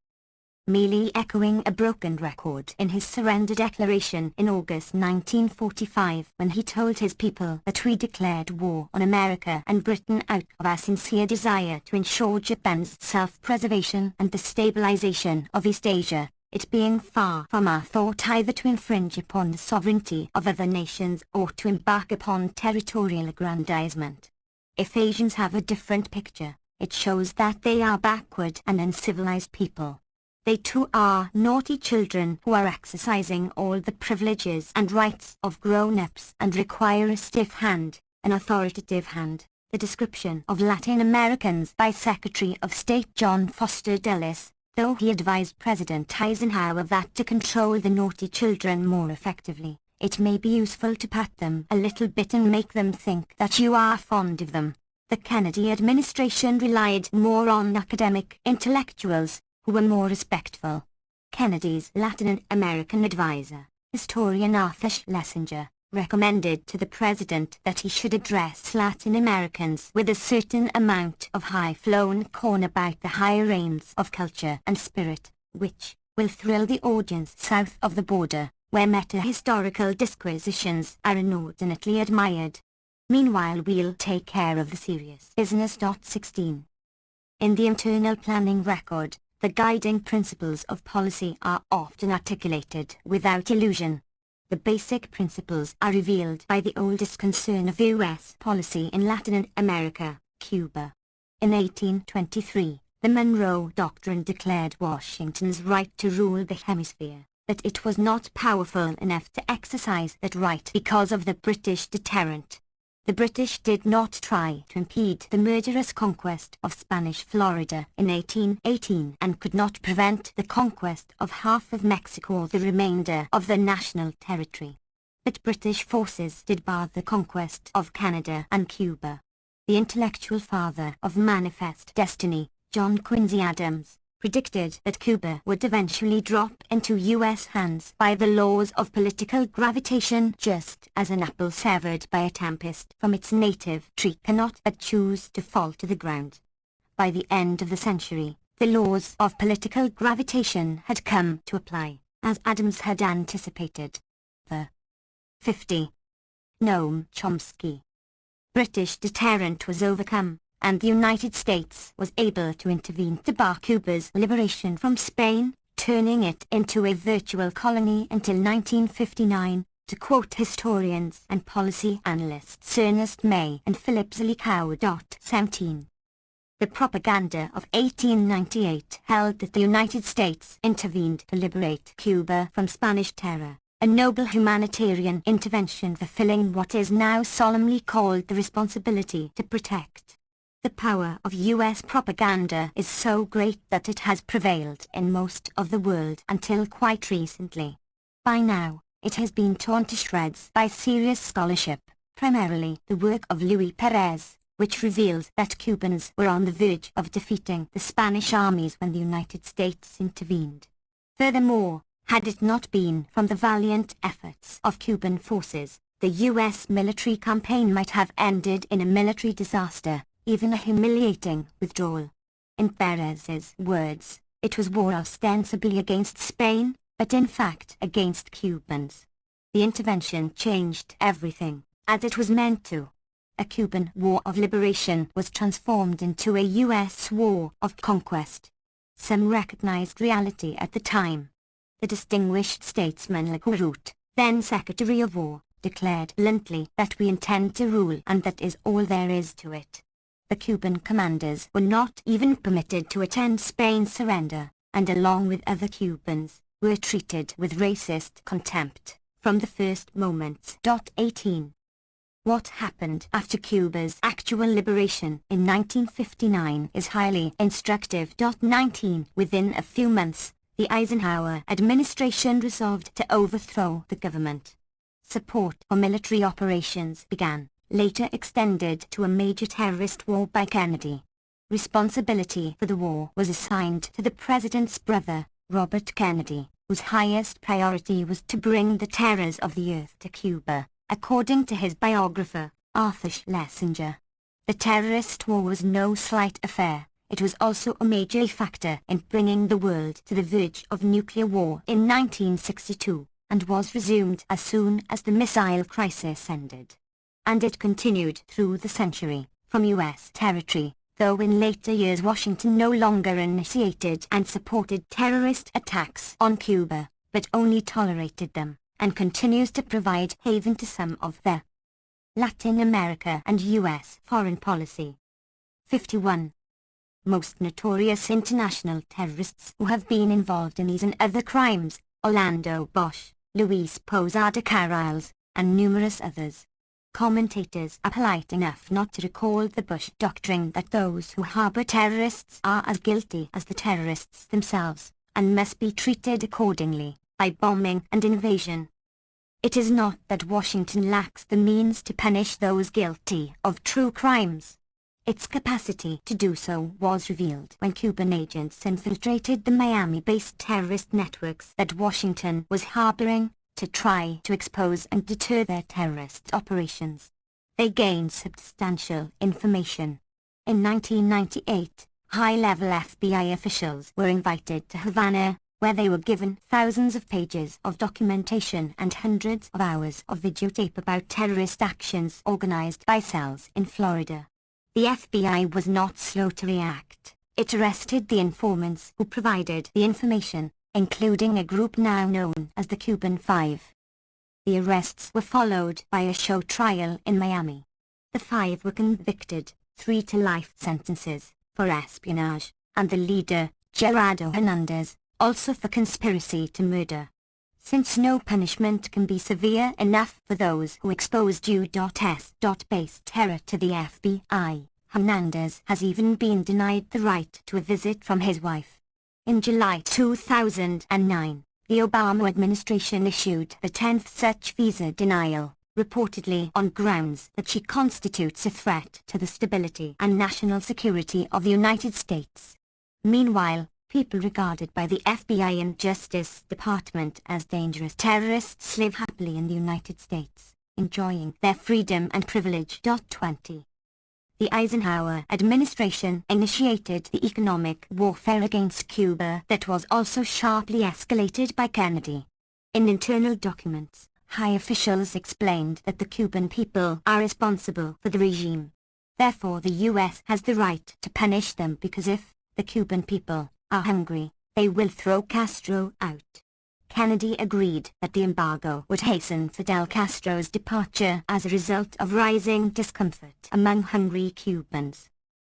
Merely echoing a broken record in his surrender declaration in August 1945 when he told his people that we declared war on America and Britain out of our sincere desire to ensure Japan's self-preservation and the stabilization of East Asia, it being far from our thought either to infringe upon the sovereignty of other nations or to embark upon territorial aggrandizement. If Asians have a different picture, it shows that they are backward and uncivilized people. They too are naughty children who are exercising all the privileges and rights of grown-ups and require a stiff hand, an authoritative hand. The description of Latin Americans by Secretary of State John Foster Dulles, though he advised President Eisenhower that to control the naughty children more effectively, it may be useful to pat them a little bit and make them think that you are fond of them. The Kennedy administration relied more on academic intellectuals, who were more respectful. Kennedy's Latin American advisor, historian Arthur Schlesinger, recommended to the president that he should address Latin Americans with a certain amount of high-flown corn about the higher aims of culture and spirit, which will thrill the audience south of the border, where meta-historical disquisitions are inordinately admired. Meanwhile we'll take care of the serious business. 16. In the internal planning record, the guiding principles of policy are often articulated without illusion. The basic principles are revealed by the oldest concern of U.S. policy in Latin America, Cuba. In 1823, the Monroe Doctrine declared Washington's right to rule the hemisphere, but it was not powerful enough to exercise that right because of the British deterrent. The British did not try to impede the murderous conquest of Spanish Florida in 1818 and could not prevent the conquest of half of Mexico or the remainder of the national territory. But British forces did bar the conquest of Canada and Cuba. The intellectual father of Manifest Destiny, John Quincy Adams, predicted that Cuba would eventually drop into U.S. hands by the laws of political gravitation, just as an apple severed by a tempest from its native tree cannot but choose to fall to the ground. By the end of the century, the laws of political gravitation had come to apply, as Adams had anticipated. The 50. Noam Chomsky. British deterrent was overcome, and the United States was able to intervene to bar Cuba's liberation from Spain, turning it into a virtual colony until 1959, to quote historians and policy analysts Ernest May and Philip Zelikow. 17. The propaganda of 1898 held that the United States intervened to liberate Cuba from Spanish terror, a noble humanitarian intervention fulfilling what is now solemnly called the responsibility to protect. The power of U.S. propaganda is so great that it has prevailed in most of the world until quite recently. By now, it has been torn to shreds by serious scholarship, primarily the work of Luis Perez, which reveals that Cubans were on the verge of defeating the Spanish armies when the United States intervened. Furthermore, had it not been from the valiant efforts of Cuban forces, the U.S. military campaign might have ended in a military disaster, even a humiliating withdrawal. In Perez's words, it was war ostensibly against Spain, but in fact against Cubans. The intervention changed everything, as it was meant to. A Cuban war of liberation was transformed into a U.S. war of conquest. Some recognized reality at the time. The distinguished statesman Lacourute, then Secretary of War, declared bluntly that we intend to rule and that is all there is to it. The Cuban commanders were not even permitted to attend Spain's surrender, and along with other Cubans, were treated with racist contempt from the first moments. 18. What happened after Cuba's actual liberation in 1959 is highly instructive. 19. Within a few months, the Eisenhower administration resolved to overthrow the government. Support for military operations began, later extended to a major terrorist war by Kennedy. Responsibility for the war was assigned to the president's brother, Robert Kennedy, whose highest priority was to bring the terrors of the earth to Cuba, according to his biographer, Arthur Schlesinger. The terrorist war was no slight affair. It was also a major factor in bringing the world to the verge of nuclear war in 1962, and was resumed as soon as the missile crisis ended. And it continued through the century, from U.S. territory, though in later years Washington no longer initiated and supported terrorist attacks on Cuba, but only tolerated them, and continues to provide haven to some of the Latin America and U.S. foreign policy. 51. most notorious international terrorists who have been involved in these and other crimes, Orlando Bosch, Luis Posada Carriles, and numerous others. Commentators are polite enough not to recall the Bush doctrine that those who harbor terrorists are as guilty as the terrorists themselves, and must be treated accordingly, by bombing and invasion. It is not that Washington lacks the means to punish those guilty of true crimes. Its capacity to do so was revealed when Cuban agents infiltrated the Miami-based terrorist networks that Washington was harboring, to try to expose and deter their terrorist operations. They gained substantial information. In 1998, high-level FBI officials were invited to Havana, where they were given thousands of pages of documentation and hundreds of hours of videotape about terrorist actions organized by cells in Florida. The FBI was not slow to react. It arrested the informants who provided the information, including a group now known as the Cuban Five. The arrests were followed by a show trial in Miami. The five were convicted, 3 to life sentences, for espionage, and the leader, Gerardo Hernandez, also for conspiracy to murder. Since no punishment can be severe enough for those who exposed U.S.-based terror to the FBI, Hernandez has even been denied the right to a visit from his wife. In July 2009, the Obama administration issued the 10th such visa denial, reportedly on grounds that she constitutes a threat to the stability and national security of the United States. Meanwhile, people regarded by the FBI and Justice Department as dangerous terrorists live happily in the United States, enjoying their freedom and privilege. 20. The Eisenhower administration initiated the economic warfare against Cuba that was also sharply escalated by Kennedy. In internal documents, high officials explained that the Cuban people are responsible for the regime. Therefore the U.S. has the right to punish them because if the Cuban people are hungry, they will throw Castro out. Kennedy agreed that the embargo would hasten Fidel Castro's departure as a result of rising discomfort among hungry Cubans.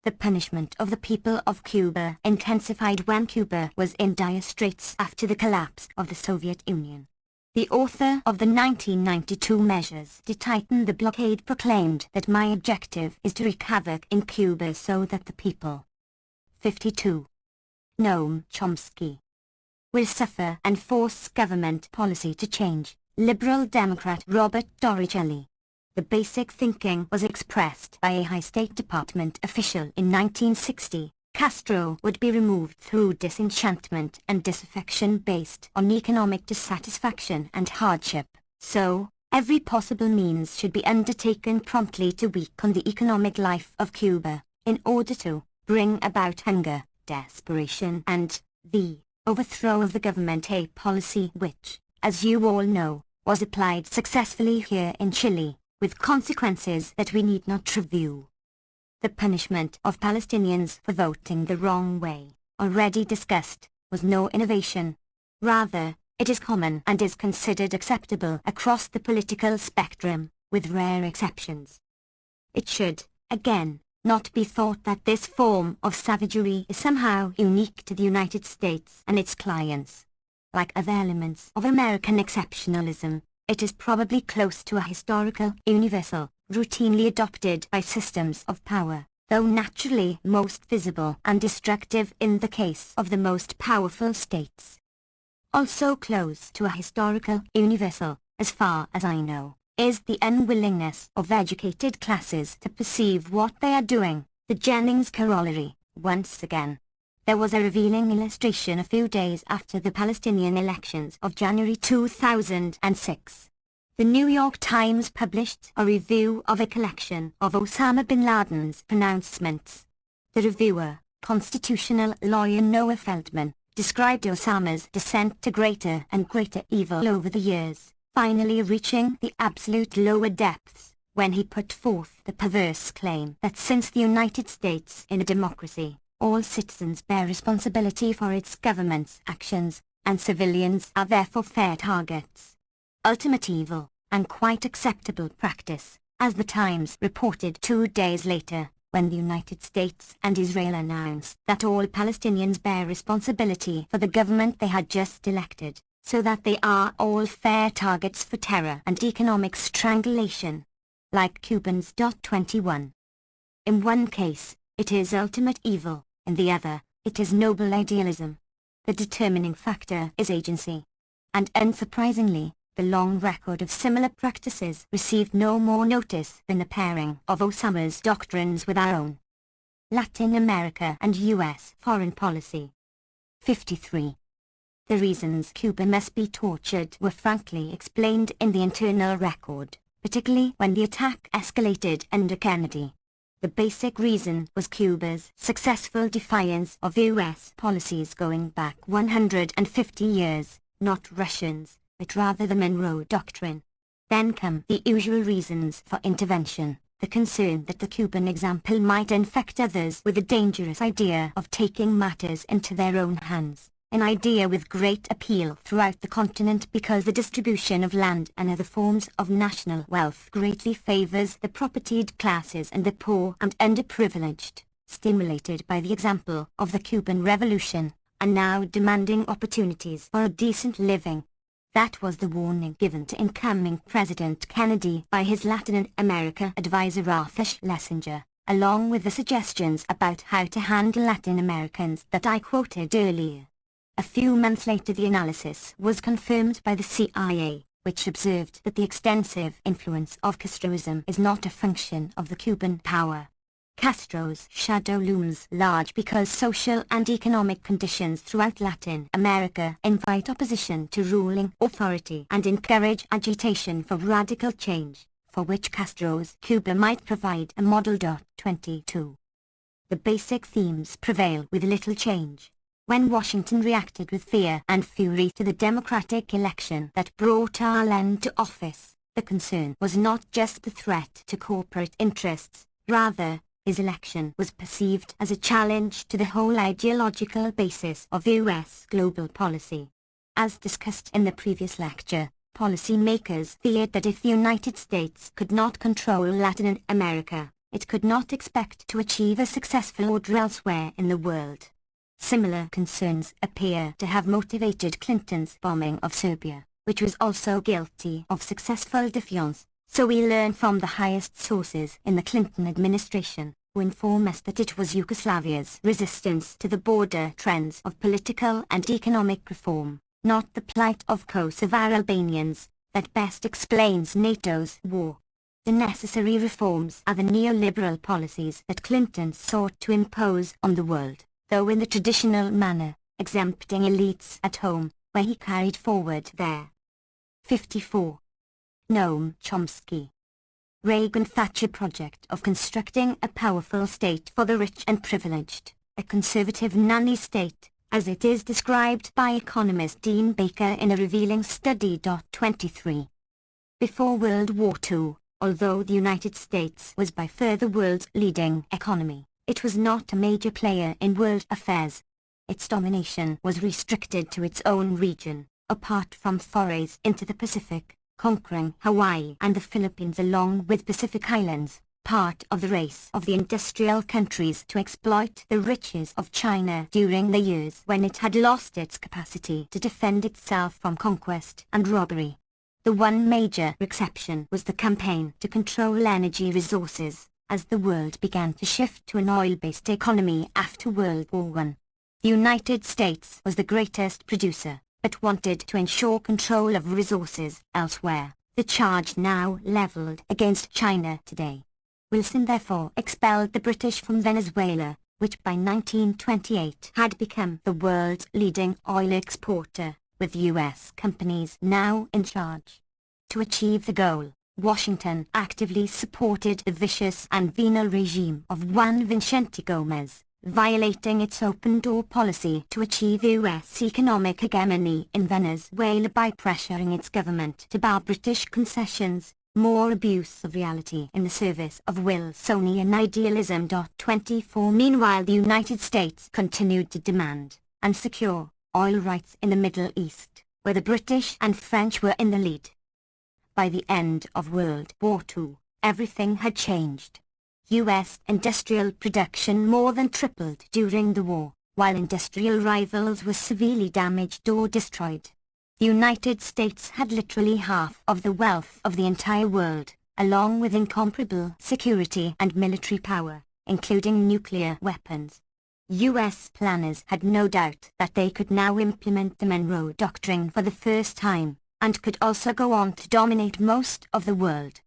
The punishment of the people of Cuba intensified when Cuba was in dire straits after the collapse of the Soviet Union. The author of the 1992 measures to tighten the blockade proclaimed that my objective is to wreak havoc in Cuba so that the people. 52. Noam Chomsky will suffer and force government policy to change. Liberal Democrat Robert Torricelli. The basic thinking was expressed by a high State Department official in 1960. Castro would be removed through disenchantment and disaffection based on economic dissatisfaction and hardship. So, every possible means should be undertaken promptly to weaken the economic life of Cuba, in order to bring about hunger, desperation and the overthrow of the government, a policy which, as you all know, was applied successfully here in Chile, with consequences that we need not review. The punishment of Palestinians for voting the wrong way, already discussed, was no innovation. Rather, it is common and is considered acceptable across the political spectrum, with rare exceptions. It should, again, not be thought that this form of savagery is somehow unique to the United States and its clients. Like other elements of American exceptionalism, it is probably close to a historical universal, routinely adopted by systems of power, though naturally most visible and destructive in the case of the most powerful states. Also close to a historical universal, as far as I know, is the unwillingness of educated classes to perceive what they are doing. The Jennings corollary, once again. There was a revealing illustration a few days after the Palestinian elections of January 2006. The New York Times published a review of a collection of Osama bin Laden's pronouncements. The reviewer, constitutional lawyer Noah Feldman, described Osama's descent to greater and greater evil over the years, finally reaching the absolute lower depths, when he put forth the perverse claim that since the United States in a democracy, all citizens bear responsibility for its government's actions, and civilians are therefore fair targets. Ultimate evil, and quite acceptable practice, as the Times reported 2 days later, when the United States and Israel announced that all Palestinians bear responsibility for the government they had just elected, so that they are all fair targets for terror and economic strangulation. Like Cubans. 21. In one case, it is ultimate evil, in the other, it is noble idealism. The determining factor is agency. And unsurprisingly, the long record of similar practices received no more notice than the pairing of Osama's doctrines with our own. Latin America and U.S. foreign policy. 53. The reasons Cuba must be tortured were frankly explained in the internal record, particularly when the attack escalated under Kennedy. The basic reason was Cuba's successful defiance of U.S. policies going back 150 years, not Russians, but rather the Monroe Doctrine. Then come the usual reasons for intervention, the concern that the Cuban example might infect others with the dangerous idea of taking matters into their own hands, an idea with great appeal throughout the continent because the distribution of land and other forms of national wealth greatly favors the propertied classes and the poor and underprivileged, stimulated by the example of the Cuban Revolution, and now demanding opportunities for a decent living. That was the warning given to incoming President Kennedy by his Latin America advisor Arthur Schlesinger, along with the suggestions about how to handle Latin Americans that I quoted earlier. A few months later the analysis was confirmed by the CIA, which observed that the extensive influence of Castroism is not a function of the Cuban power. Castro's shadow looms large because social and economic conditions throughout Latin America invite opposition to ruling authority and encourage agitation for radical change, for which Castro's Cuba might provide a model. 22. The basic themes prevail with little change. When Washington reacted with fear and fury to the democratic election that brought Allen to office, the concern was not just the threat to corporate interests, rather, his election was perceived as a challenge to the whole ideological basis of U.S. global policy. As discussed in the previous lecture, policymakers feared that if the United States could not control Latin America, it could not expect to achieve a successful order elsewhere in the world. Similar concerns appear to have motivated Clinton's bombing of Serbia, which was also guilty of successful defiance. So we learn from the highest sources in the Clinton administration, who inform us that it was Yugoslavia's resistance to the border trends of political and economic reform, not the plight of Kosovo Albanians, that best explains NATO's war. The necessary reforms are the neoliberal policies that Clinton sought to impose on the world, though in the traditional manner, exempting elites at home, where he carried forward their. 54. Noam Chomsky. Reagan-Thatcher project of constructing a powerful state for the rich and privileged, a conservative nanny state, as it is described by economist Dean Baker in a revealing study. 23. Before World War II, although the United States was by far the world's leading economy, it was not a major player in world affairs. Its domination was restricted to its own region, apart from forays into the Pacific, conquering Hawaii and the Philippines along with Pacific Islands, part of the race of the industrial countries to exploit the riches of China during the years when it had lost its capacity to defend itself from conquest and robbery. The one major exception was the campaign to control energy resources, as the world began to shift to an oil-based economy after World War I. The United States was the greatest producer, but wanted to ensure control of resources elsewhere, the charge now leveled against China today. Wilson therefore expelled the British from Venezuela, which by 1928 had become the world's leading oil exporter, with U.S. companies now in charge. To achieve the goal, Washington actively supported the vicious and venal regime of Juan Vicente Gomez, violating its open-door policy to achieve U.S. economic hegemony in Venezuela by pressuring its government to bow British concessions, more abuse of reality in the service of Wilsonian idealism. 24. Meanwhile the United States continued to demand, and secure, oil rights in the Middle East, where the British and French were in the lead. By the end of World War II, everything had changed. U.S. industrial production more than tripled during the war, while industrial rivals were severely damaged or destroyed. The United States had literally half of the wealth of the entire world, along with incomparable security and military power, including nuclear weapons. U.S. planners had no doubt that they could now implement the Monroe Doctrine for the first time, and could also go on to dominate most of the world.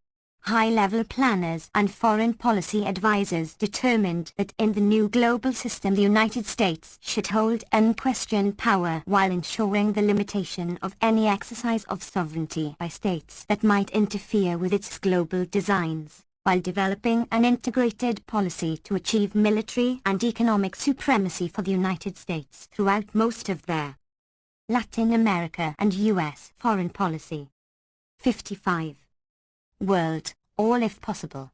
High-level planners and foreign policy advisors determined that in the new global system the United States should hold unquestioned power while ensuring the limitation of any exercise of sovereignty by states that might interfere with its global designs, while developing an integrated policy to achieve military and economic supremacy for the United States throughout most of their Latin America and U.S. foreign policy. 55. World, all if possible.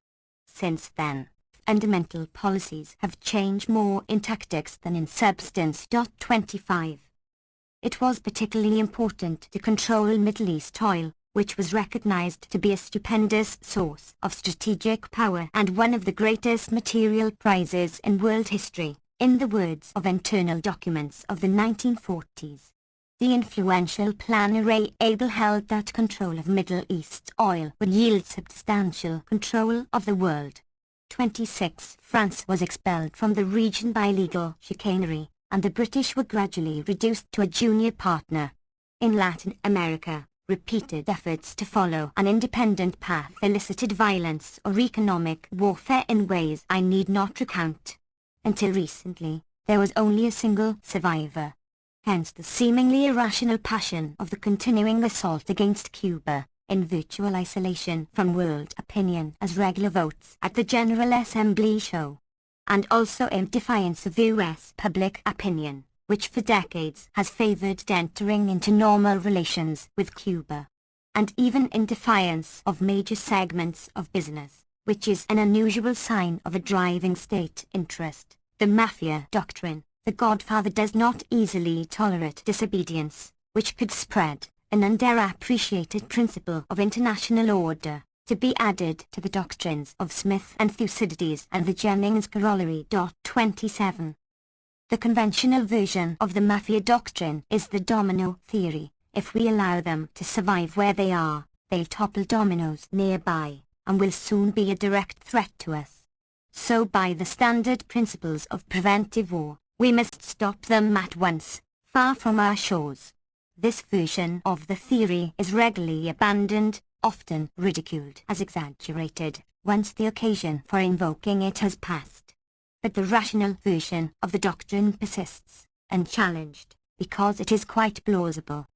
Since then, fundamental policies have changed more in tactics than in substance. 25. It was particularly important to control Middle East oil, which was recognized to be a stupendous source of strategic power and one of the greatest material prizes in world history, in the words of internal documents of the 1940s. The influential planner A. Abel held that control of Middle East oil would yield substantial control of the world. 26. France was expelled from the region by illegal chicanery, and the British were gradually reduced to a junior partner. In Latin America, repeated efforts to follow an independent path elicited violence or economic warfare in ways I need not recount. Until recently, there was only a single survivor. Hence the seemingly irrational passion of the continuing assault against Cuba, in virtual isolation from world opinion as regular votes at the General Assembly show. And also in defiance of U.S. public opinion, which for decades has favored entering into normal relations with Cuba. And even in defiance of major segments of business, which is an unusual sign of a driving state interest, the Mafia Doctrine. The Godfather does not easily tolerate disobedience, which could spread, an underappreciated principle of international order, to be added to the doctrines of Smith and Thucydides and the Jennings Corollary. 27. The conventional version of the Mafia Doctrine is the domino theory. If we allow them to survive where they are, they'll topple dominoes nearby, and will soon be a direct threat to us. So by the standard principles of preventive war, we must stop them at once, far from our shores. This version of the theory is regularly abandoned, often ridiculed as exaggerated, once the occasion for invoking it has passed. But the rational version of the doctrine persists, unchallenged, because it is quite plausible.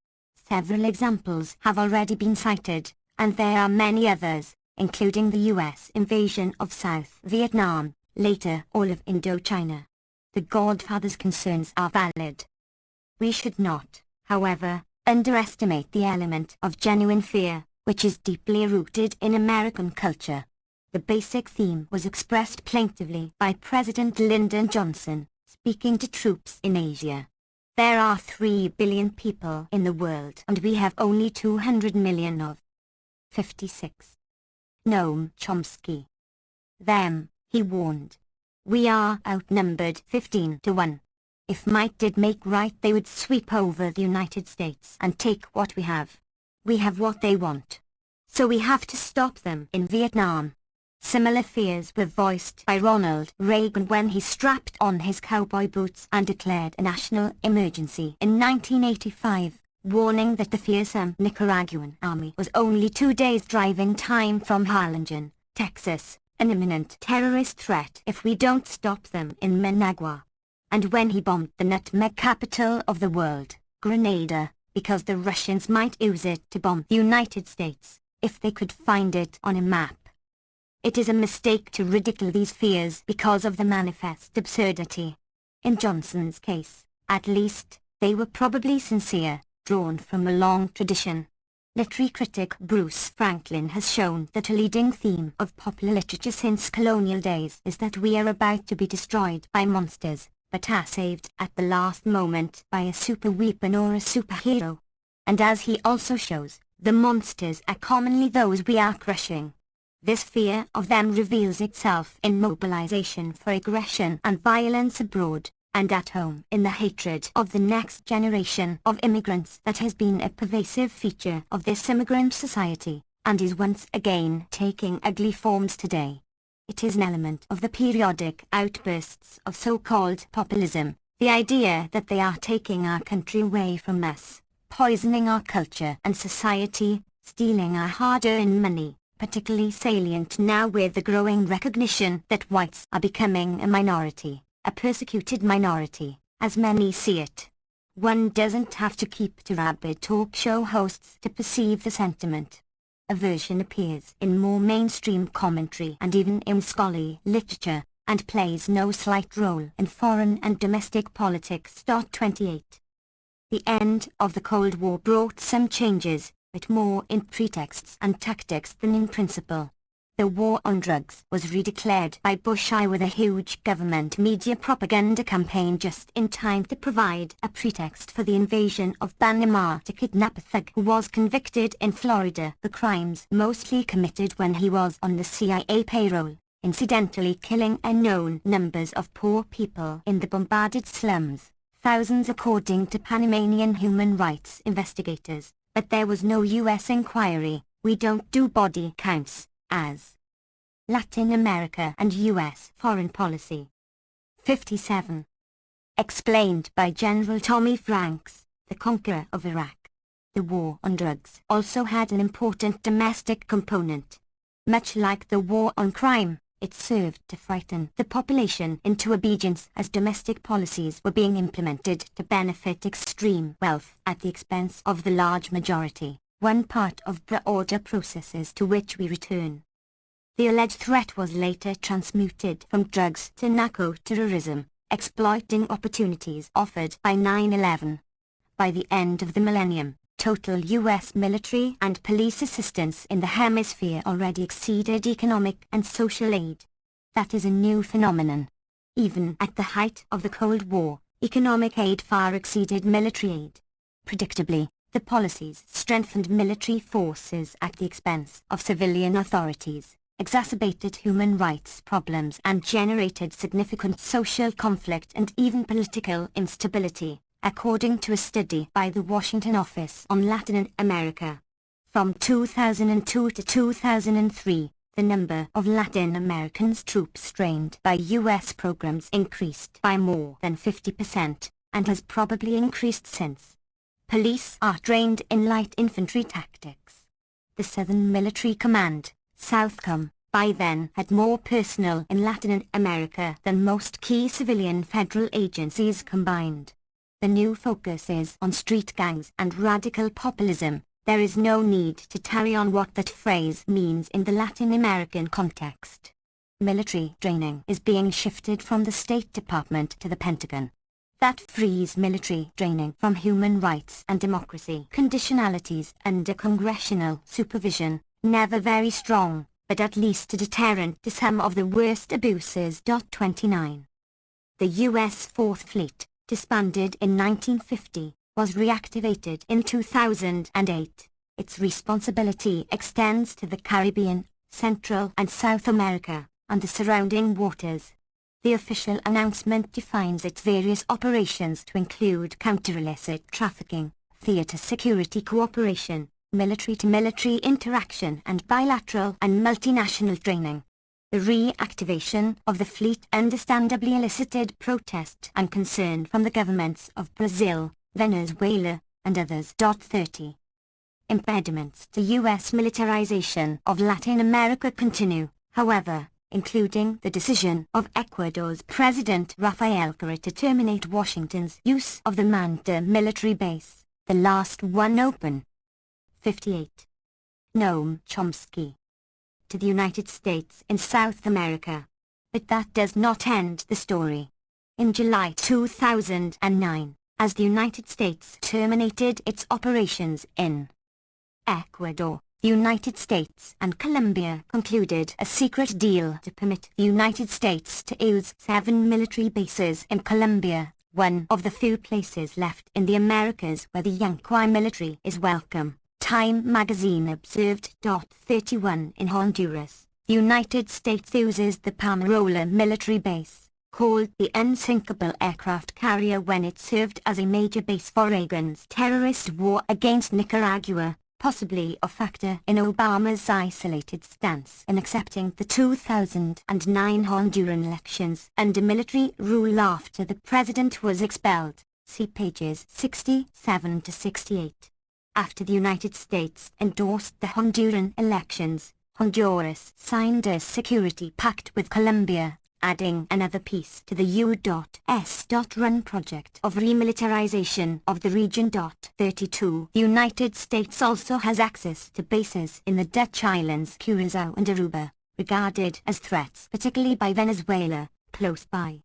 Several examples have already been cited, and there are many others, including the U.S. invasion of South Vietnam, later all of Indochina. The Godfather's concerns are valid. We should not, however, underestimate the element of genuine fear, which is deeply rooted in American culture. The basic theme was expressed plaintively by President Lyndon Johnson, speaking to troops in Asia. There are 3 billion people in the world and we have only 200 million of. 56. Noam Chomsky. Them, he warned. We are outnumbered 15 to 1. If might did make right, they would sweep over the United States and take what we have. We have what they want. So we have to stop them in Vietnam. Similar fears were voiced by Ronald Reagan when he strapped on his cowboy boots and declared a national emergency in 1985, warning that the fearsome Nicaraguan army was only 2 days driving time from Harlingen, Texas, an imminent terrorist threat if we don't stop them in Managua. And when he bombed the nutmeg capital of the world, Grenada, because the Russians might use it to bomb the United States, if they could find it on a map. It is a mistake to ridicule these fears because of the manifest absurdity. In Johnson's case, at least, they were probably sincere, drawn from a long tradition. Literary critic Bruce Franklin has shown that a leading theme of popular literature since colonial days is that we are about to be destroyed by monsters, but are saved at the last moment by a super weapon or a superhero. And as he also shows, the monsters are commonly those we are crushing. This fear of them reveals itself in mobilization for aggression and violence abroad, and at home in the hatred of the next generation of immigrants that has been a pervasive feature of this immigrant society, and is once again taking ugly forms today. It is an element of the periodic outbursts of so-called populism, the idea that they are taking our country away from us, poisoning our culture and society, stealing our hard-earned money, particularly salient now with the growing recognition that whites are becoming a minority, a persecuted minority, as many see it. One doesn't have to keep to rabid talk show hosts to perceive the sentiment. A version appears in more mainstream commentary and even in scholarly literature, and plays no slight role in foreign and domestic politics. 28. The end of the Cold War brought some changes, but more in pretexts and tactics than in principle. The war on drugs was redeclared by Bush I with a huge government media propaganda campaign just in time to provide a pretext for the invasion of Panama to kidnap a thug who was convicted in Florida for crimes mostly committed when he was on the CIA payroll, incidentally killing unknown numbers of poor people in the bombarded slums, thousands according to Panamanian human rights investigators. But there was no U.S. inquiry. We don't do body counts, as Latin America and U.S. foreign policy. 57. Explained by General Tommy Franks, the conqueror of Iraq. The war on drugs also had an important domestic component. Much like the war on crime, it served to frighten the population into obedience as domestic policies were being implemented to benefit extreme wealth at the expense of the large majority, one part of broader processes to which we return. The alleged threat was later transmuted from drugs to narco-terrorism, exploiting opportunities offered by 9/11. By the end of the millennium, total U.S. military and police assistance in the hemisphere already exceeded economic and social aid. That is a new phenomenon. Even at the height of the Cold War, economic aid far exceeded military aid. Predictably, the policies strengthened military forces at the expense of civilian authorities, exacerbated human rights problems and generated significant social conflict and even political instability, according to a study by the Washington Office on Latin America. From 2002 to 2003, the number of Latin Americans troops trained by U.S. programs increased by more than 50%, and has probably increased since. Police are trained in light infantry tactics. The Southern Military Command, Southcom, by then had more personnel in Latin America than most key civilian federal agencies combined. The new focus is on street gangs and radical populism. There is no need to tarry on what that phrase means in the Latin American context. Military training is being shifted from the State Department to the Pentagon. That frees military training from human rights and democracy conditionalities under congressional supervision, never very strong, but at least a deterrent to some of the worst abuses. 29. The U.S. Fourth Fleet, disbanded in 1950, was reactivated in 2008. Its responsibility extends to the Caribbean, Central and South America, and the surrounding waters. The official announcement defines its various operations to include counter-illicit trafficking, theater security cooperation, military-to-military interaction and bilateral and multinational training. The reactivation of the fleet understandably elicited protest and concern from the governments of Brazil, Venezuela, and others. 30. Impediments to U.S. militarization of Latin America continue, however, including the decision of Ecuador's President Rafael Correa to terminate Washington's use of the Manta military base, the last one open. 58. Noam Chomsky. To the United States in South America. But that does not end the story. In July 2009, as the United States terminated its operations in Ecuador, the United States and Colombia concluded a secret deal to permit the United States to use 7 military bases in Colombia, one of the few places left in the Americas where the Yankee military is welcome. Time magazine observed. 31 In Honduras, The United States uses the Palmarola military base, called the Unsinkable Aircraft Carrier, when it served as a major base for Reagan's terrorist war against Nicaragua, possibly a factor in Obama's isolated stance in accepting the 2009 Honduran elections under military rule after the president was expelled. See pages 67 to 68. After the United States endorsed the Honduran elections, Honduras signed a security pact with Colombia, adding another piece to the U.S.Run project of remilitarization of the region. 32. The United States also has access to bases in the Dutch islands Curaçao and Aruba, regarded as threats particularly by Venezuela, close by.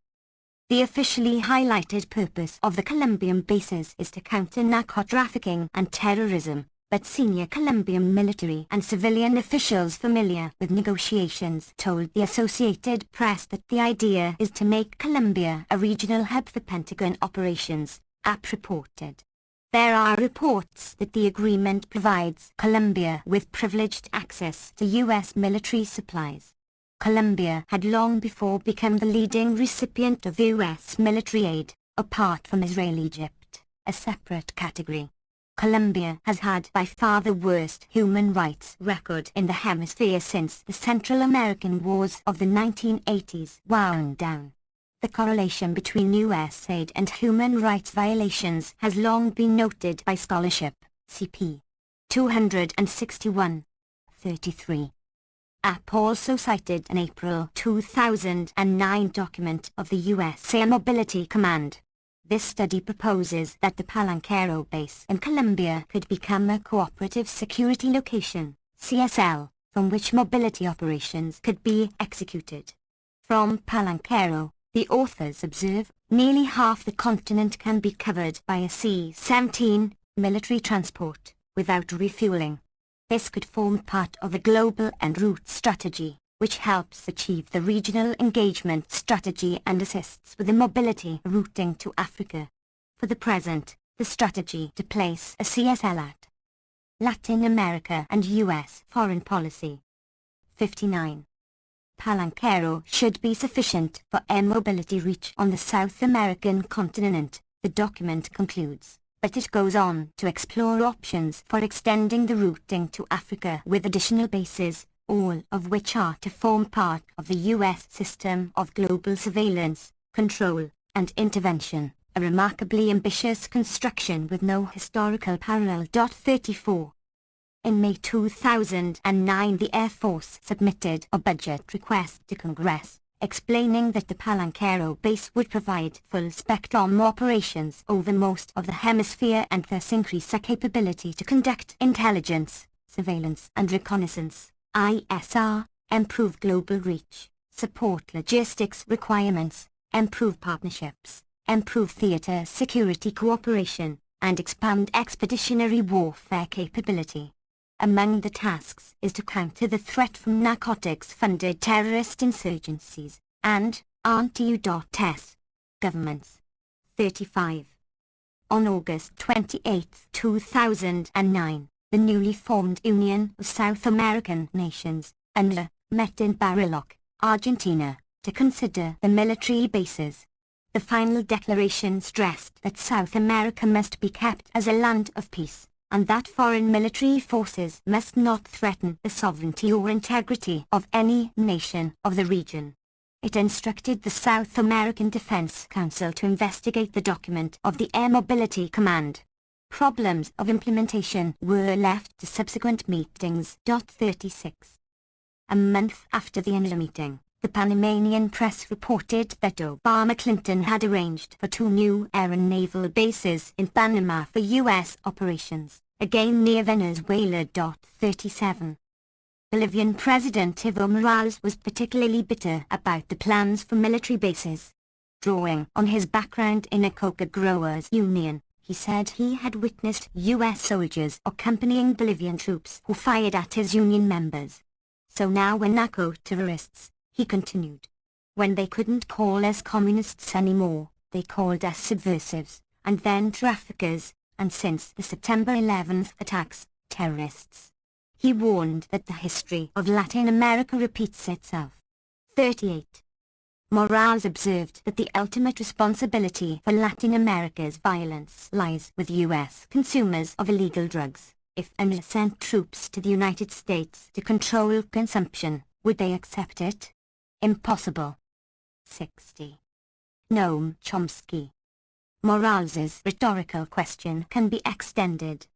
The officially highlighted purpose of the Colombian bases is to counter narco-trafficking and terrorism, but senior Colombian military and civilian officials familiar with negotiations told the Associated Press that the idea is to make Colombia a regional hub for Pentagon operations, AP reported. There are reports that the agreement provides Colombia with privileged access to U.S. military supplies. Colombia had long before become the leading recipient of U.S. military aid, apart from Israel-Egypt, a separate category. Colombia has had by far the worst human rights record in the hemisphere since the Central American Wars of the 1980s wound down. The correlation between U.S. aid and human rights violations has long been noted by scholarship, CP 261. 33. AP also cited an April 2009 document of the U.S. Air Mobility Command. This study proposes that the Palanquero base in Colombia could become a cooperative security location, CSL, from which mobility operations could be executed. From Palanquero, the authors observe, nearly half the continent can be covered by a C-17 military transport, without refueling. This could form part of a global en route strategy, which helps achieve the regional engagement strategy and assists with the mobility routing to Africa. For the present, the strategy to place a CSL at Latin America and U.S. foreign policy. 59. Palanquero should be sufficient for air mobility reach on the South American continent, the document concludes. But it goes on to explore options for extending the routing to Africa with additional bases, all of which are to form part of the U.S. system of global surveillance, control, and intervention, a remarkably ambitious construction with no historical parallel. 34. In May 2009 the Air Force submitted a budget request to Congress, explaining that the Palanquero base would provide full-spectrum operations over most of the hemisphere and thus increase our capability to conduct intelligence, surveillance and reconnaissance, ISR, improve global reach, support logistics requirements, improve partnerships, improve theater security cooperation, and expand expeditionary warfare capability. Among the tasks is to counter the threat from narcotics-funded terrorist insurgencies, and anti-U.S. governments. 35. On August 28, 2009, the newly formed Union of South American Nations, UNLA, met in Bariloche, Argentina, to consider the military bases. The final declaration stressed that South America must be kept as a land of peace, and that foreign military forces must not threaten the sovereignty or integrity of any nation of the region. It instructed the South American Defense Council to investigate the document of the Air Mobility Command. Problems of implementation were left to subsequent meetings. 36. A month after the UNLA meeting, the Panamanian press reported that Obama-Clinton had arranged for 2 new air and naval bases in Panama for U.S. operations, again near Venezuela. 37. Bolivian President Evo Morales was particularly bitter about the plans for military bases. Drawing on his background in a coca growers' union, he said he had witnessed U.S. soldiers accompanying Bolivian troops who fired at his union members. So now we're narco-terrorists, he continued. When they couldn't call us communists anymore, they called us subversives, and then traffickers, and since the September 11th attacks, terrorists. He warned that the history of Latin America repeats itself. 38. Morales observed that the ultimate responsibility for Latin America's violence lies with U.S. consumers of illegal drugs. If UNRWA sent troops to the United States to control consumption, would they accept it? Impossible. 60. Noam Chomsky. Morales's rhetorical question can be extended.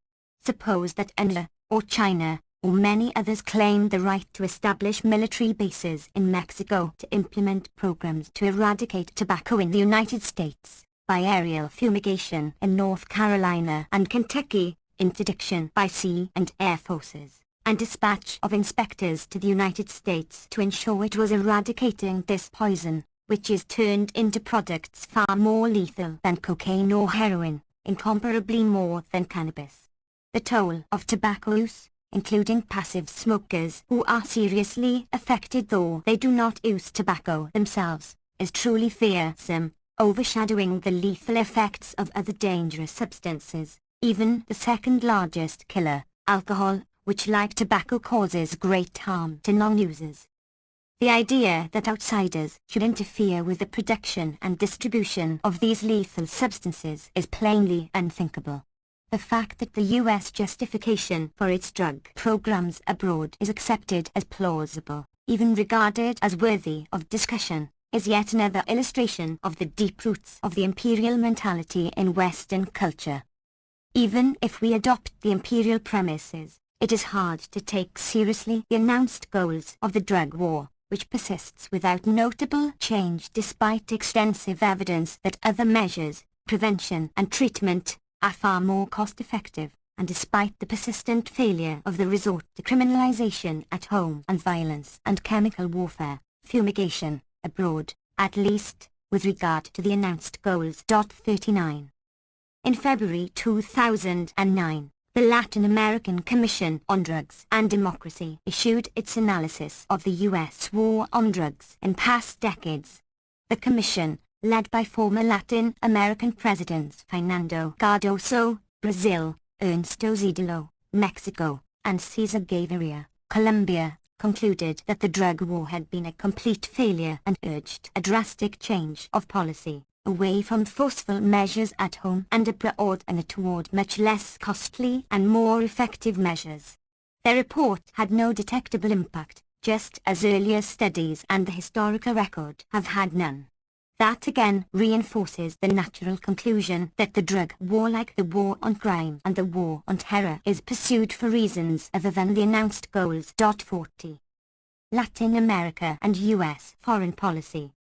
Suppose that UNRWA, or China, or many others claimed the right to establish military bases in Mexico to implement programs to eradicate tobacco in the United States, by aerial fumigation in North Carolina and Kentucky, interdiction by sea and air forces, and dispatch of inspectors to the United States to ensure it was eradicating this poison, which is turned into products far more lethal than cocaine or heroin, incomparably more than cannabis. The toll of tobacco use, including passive smokers who are seriously affected though they do not use tobacco themselves, is truly fearsome, overshadowing the lethal effects of other dangerous substances, even the second largest killer, alcohol, which like tobacco causes great harm to non-users. The idea that outsiders should interfere with the production and distribution of these lethal substances is plainly unthinkable. The fact that the U.S. justification for its drug programs abroad is accepted as plausible, even regarded as worthy of discussion, is yet another illustration of the deep roots of the imperial mentality in Western culture. Even if we adopt the imperial premises, it is hard to take seriously the announced goals of the drug war, which persists without notable change despite extensive evidence that other measures, prevention and treatment, are far more cost-effective, and despite the persistent failure of the resort to criminalization at home and violence and chemical warfare, fumigation, abroad, at least, with regard to the announced goals. 39. In February 2009, the Latin American Commission on Drugs and Democracy issued its analysis of the U.S. war on drugs in past decades. The Commission, led by former Latin American presidents Fernando Cardoso, Brazil, Ernesto Zedillo, Mexico, and Cesar Gaviria, Colombia, concluded that the drug war had been a complete failure and urged a drastic change of policy, away from forceful measures at home and abroad and toward much less costly and more effective measures. Their report had no detectable impact, just as earlier studies and the historical record have had none. That again reinforces the natural conclusion that the drug war, like the war on crime and the war on terror, is pursued for reasons other than the announced goals. 40. Latin America and U.S. foreign policy.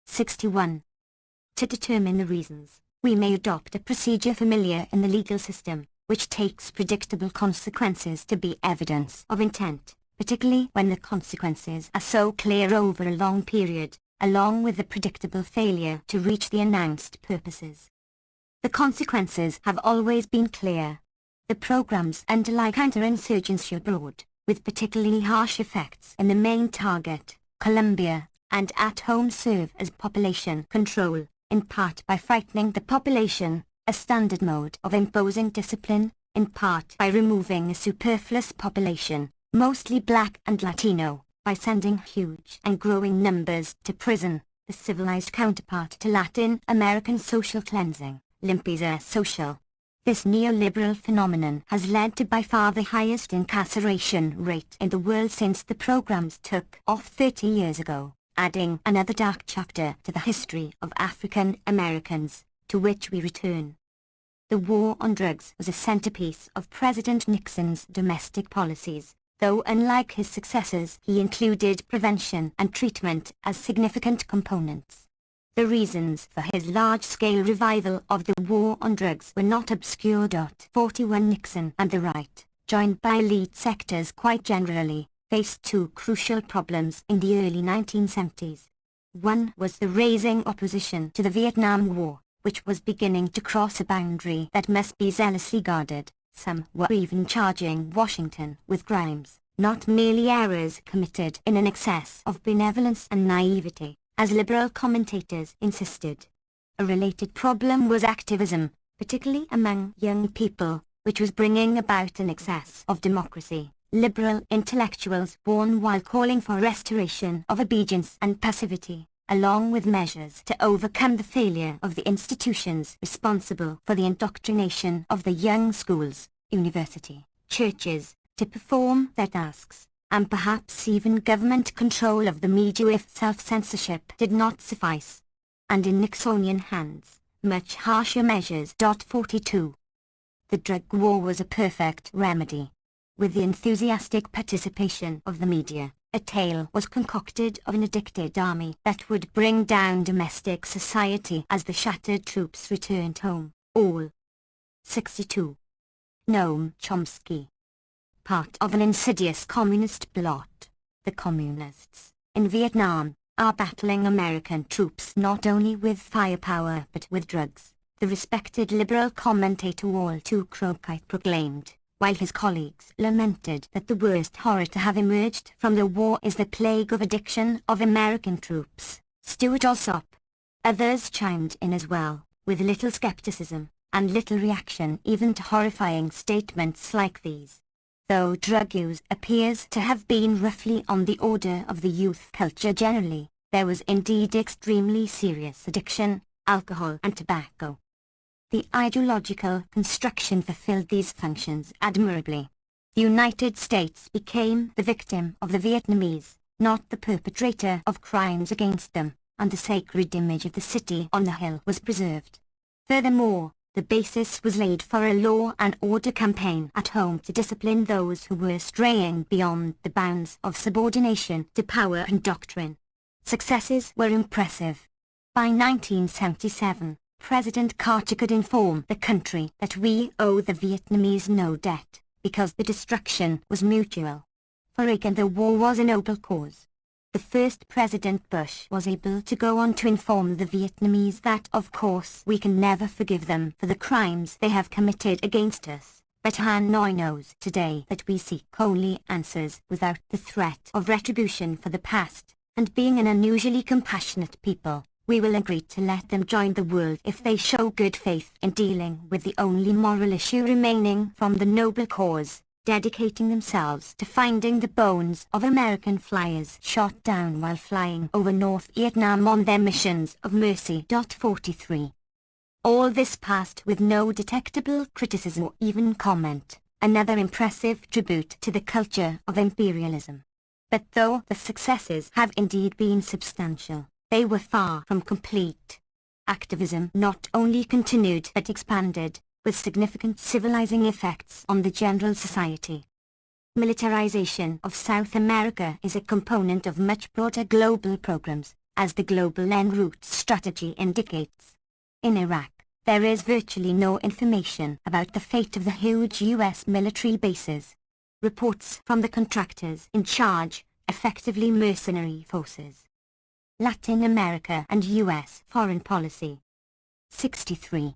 61. To determine the reasons, we may adopt a procedure familiar in the legal system, which takes predictable consequences to be evidence of intent, particularly when the consequences are so clear over a long period, along with the predictable failure to reach the announced purposes. The consequences have always been clear. The programs underlie counterinsurgency abroad, with particularly harsh effects in the main target, Colombia, and at home serve as population control, in part by frightening the population, a standard mode of imposing discipline, in part by removing the superfluous population, mostly black and Latino, by sending huge and growing numbers to prison, the civilized counterpart to Latin American social cleansing, limpieza social. This neoliberal phenomenon has led to by far the highest incarceration rate in the world since the programs took off 30 years ago, adding another dark chapter to the history of African Americans, to which we return. The war on drugs was a centerpiece of President Nixon's domestic policies, though unlike his successors he included prevention and treatment as significant components. The reasons for his large-scale revival of the war on drugs were not obscure. 41. Nixon and the right, joined by elite sectors quite generally, faced two crucial problems in the early 1970s. One was the rising opposition to the Vietnam War, which was beginning to cross a boundary that must be zealously guarded. Some were even charging Washington with crimes, not merely errors committed in an excess of benevolence and naivety, as liberal commentators insisted. A related problem was activism, particularly among young people, which was bringing about an excess of democracy, Liberal intellectuals warn while calling for restoration of obedience and passivity, along with measures to overcome the failure of the institutions responsible for the indoctrination of the young schools, university, churches, to perform their tasks, and perhaps even government control of the media if self-censorship did not suffice. And in Nixonian hands, much harsher measures. 42. The drug war was a perfect remedy. With the enthusiastic participation of the media, a tale was concocted of an addicted army that would bring down domestic society as the shattered troops returned home. All. 62. Noam Chomsky. Part of an insidious communist plot, the communists, in Vietnam, are battling American troops not only with firepower but with drugs, the respected liberal commentator Walter Cronkite proclaimed, while his colleagues lamented that the worst horror to have emerged from the war is the plague of addiction of American troops. Stuart Alsop. Others chimed in as well, with little skepticism, and little reaction even to horrifying statements like these. Though drug use appears to have been roughly on the order of the youth culture generally, there was indeed extremely serious addiction, alcohol and tobacco. The ideological construction fulfilled these functions admirably. The United States became the victim of the Vietnamese, not the perpetrator of crimes against them, and the sacred image of the city on the hill was preserved. Furthermore, the basis was laid for a law and order campaign at home to discipline those who were straying beyond the bounds of subordination to power and doctrine. Successes were impressive. By 1977, President Carter could inform the country that we owe the Vietnamese no debt, because the destruction was mutual. For Reagan the war was a noble cause. The first President Bush was able to go on to inform the Vietnamese that of course we can never forgive them for the crimes they have committed against us, but Hanoi knows today that we seek only answers without the threat of retribution for the past, and being an unusually compassionate people, we will agree to let them join the world if they show good faith in dealing with the only moral issue remaining from the noble cause, dedicating themselves to finding the bones of American flyers shot down while flying over North Vietnam on their missions of mercy. 43. All this passed with no detectable criticism or even comment, another impressive tribute to the culture of imperialism. But though the successes have indeed been substantial, they were far from complete. Activism not only continued but expanded, with significant civilizing effects on the general society. Militarization of South America is a component of much broader global programs, as the Global En route strategy indicates. In Iraq, there is virtually no information about the fate of the huge U.S. military bases. Reports from the contractors in charge, effectively mercenary forces. Latin America and U.S. foreign policy. 63.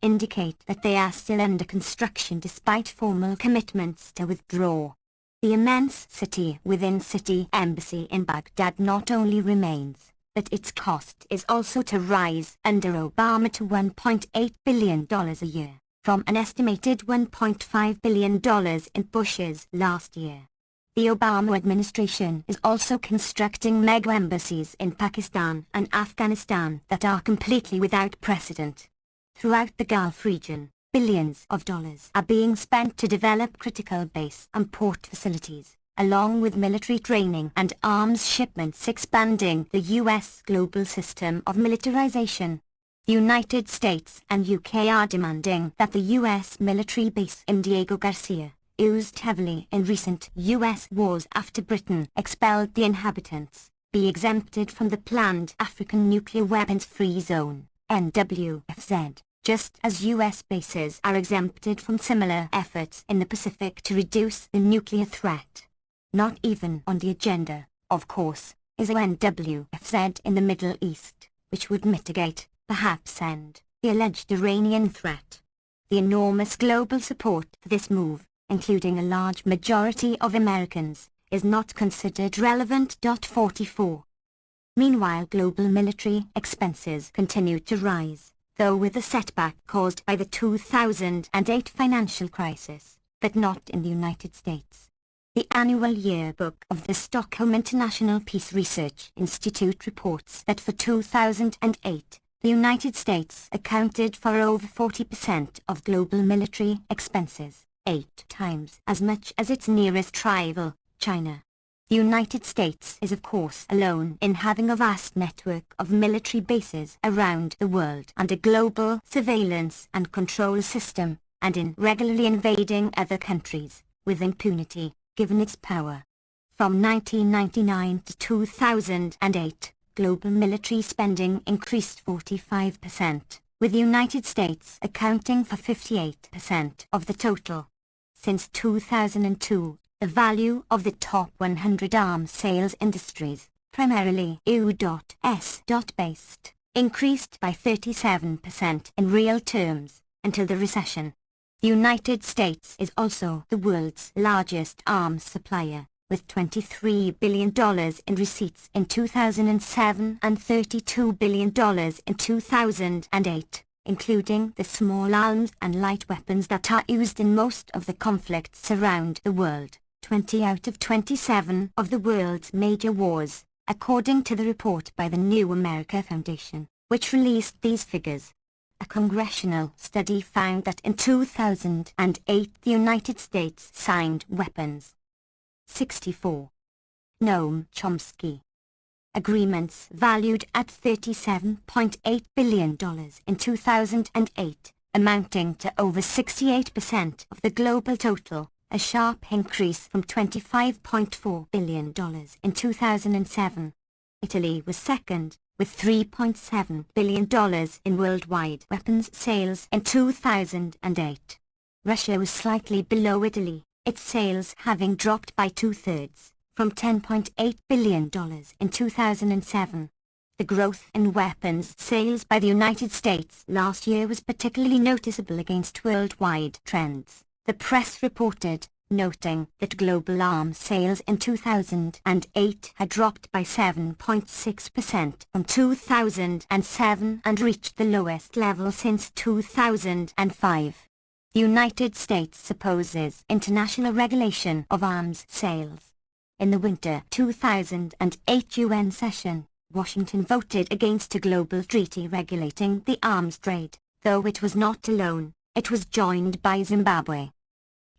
Indicate that they are still under construction despite formal commitments to withdraw. The immense city-within-city embassy in Baghdad not only remains, but its cost is also to rise under Obama to $1.8 billion a year, from an estimated $1.5 billion in Bush's last year. The Obama administration is also constructing mega-embassies in Pakistan and Afghanistan that are completely without precedent. Throughout the Gulf region, billions of dollars are being spent to develop critical base and port facilities, along with military training and arms shipments expanding the U.S. global system of militarization. The United States and UK are demanding that the U.S. military base in Diego Garcia, used heavily in recent U.S. wars after Britain expelled the inhabitants, be exempted from the planned African Nuclear Weapons-Free Zone, NWFZ, just as U.S. bases are exempted from similar efforts in the Pacific to reduce the nuclear threat. Not even on the agenda, of course, is a NWFZ in the Middle East, which would mitigate, perhaps end, the alleged Iranian threat. The enormous global support for this move, including a large majority of Americans, is not considered relevant. 44. Meanwhile, global military expenses continue to rise, though with a setback caused by the 2008 financial crisis, but not in the United States. The annual yearbook of the Stockholm International Peace Research Institute reports that for 2008, the United States accounted for over 40% of global military expenses, 8 times as much as its nearest rival, China. The United States is of course alone in having a vast network of military bases around the world and a global surveillance and control system, and in regularly invading other countries, with impunity, given its power. From 1999 to 2008, global military spending increased 45%, with the United States accounting for 58% of the total. Since 2002, the value of the top 100 arms sales industries, primarily EU.S.-based, increased by 37% in real terms, until the recession. The United States is also the world's largest arms supplier, with $23 billion in receipts in 2007 and $32 billion in 2008, including the small arms and light weapons that are used in most of the conflicts around the world, 20 out of 27 of the world's major wars, according to the report by the New America Foundation, which released these figures. A congressional study found that in 2008 the United States signed weapons. 64. Noam Chomsky. Agreements valued at $37.8 billion in 2008, amounting to over 68% of the global total, a sharp increase from $25.4 billion in 2007. Italy was second, with $3.7 billion in worldwide weapons sales in 2008. Russia was slightly below Italy, its sales having dropped by 2/3, from $10.8 billion in 2007. The growth in weapons sales by the United States last year was particularly noticeable against worldwide trends, the press reported, noting that global arms sales in 2008 had dropped by 7.6% from 2007 and reached the lowest level since 2005. The United States opposes international regulation of arms sales. In the winter 2008 UN session, Washington voted against a global treaty regulating the arms trade, though it was not alone. It was joined by Zimbabwe.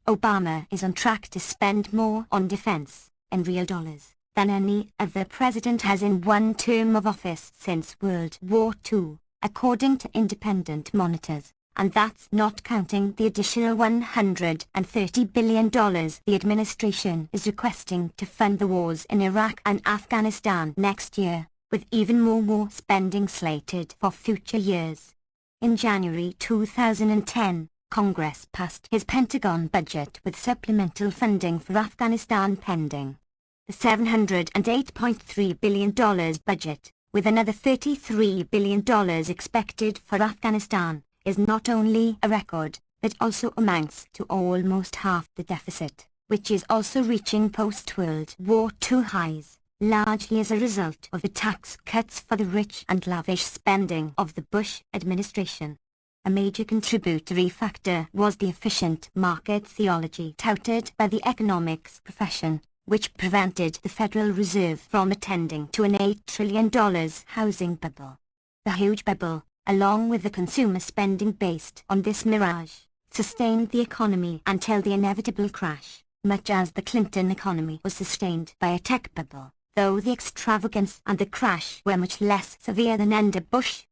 Obama is on track to spend more on defense, in real dollars, than any other president has in one term of office since World War II, according to independent monitors, and that's not counting the additional $130 billion the administration is requesting to fund the wars in Iraq and Afghanistan next year, with even more war spending slated for future years. In January 2010, Congress passed his Pentagon budget with supplemental funding for Afghanistan pending. The $708.3 billion budget, with another $33 billion expected for Afghanistan, is not only a record, but also amounts to almost half the deficit, which is also reaching post-World War II highs, largely as a result of the tax cuts for the rich and lavish spending of the Bush administration. A major contributory factor was the efficient market theology touted by the economics profession, which prevented the Federal Reserve from attending to an $8 trillion housing bubble. The huge bubble, along with the consumer spending based on this mirage, sustained the economy until the inevitable crash, much as the Clinton economy was sustained by a tech bubble, though the extravagance and the crash were much less severe than under Bush.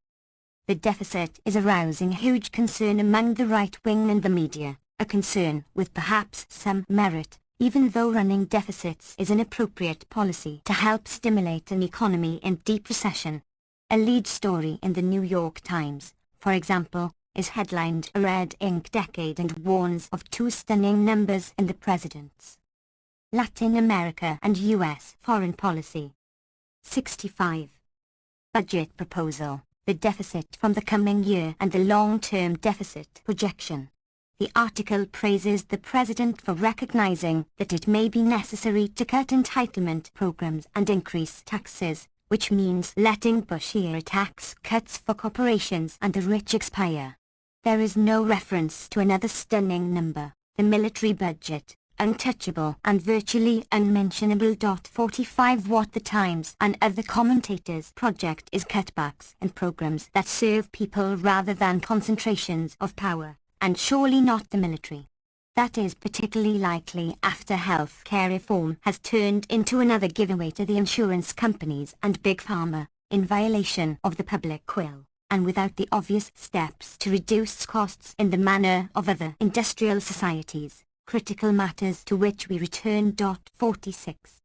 The deficit is arousing huge concern among the right wing and the media, a concern with perhaps some merit, even though running deficits is an appropriate policy to help stimulate an economy in deep recession. A lead story in the New York Times, for example, is headlined "A Red Ink Decade" and warns of two stunning numbers in the president's Latin America and U.S. foreign policy. 65. Budget proposal. The deficit from the coming year and the long-term deficit projection. The article praises the president for recognizing that it may be necessary to cut entitlement programs and increase taxes, which means letting Bush-era tax cuts for corporations and the rich expire. There is no reference to another stunning number, the military budget, untouchable and virtually unmentionable. 45 What the Times and other commentators project is cutbacks and programs that serve people rather than concentrations of power, and surely not the military. That is particularly likely after health care reform has turned into another giveaway to the insurance companies and Big Pharma, in violation of the public will, and without the obvious steps to reduce costs in the manner of other industrial societies, critical matters to which we return. 46.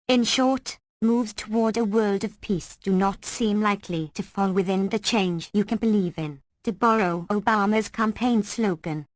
In short, moves toward a world of peace do not seem likely to fall within the change you can believe in, to borrow Obama's campaign slogan.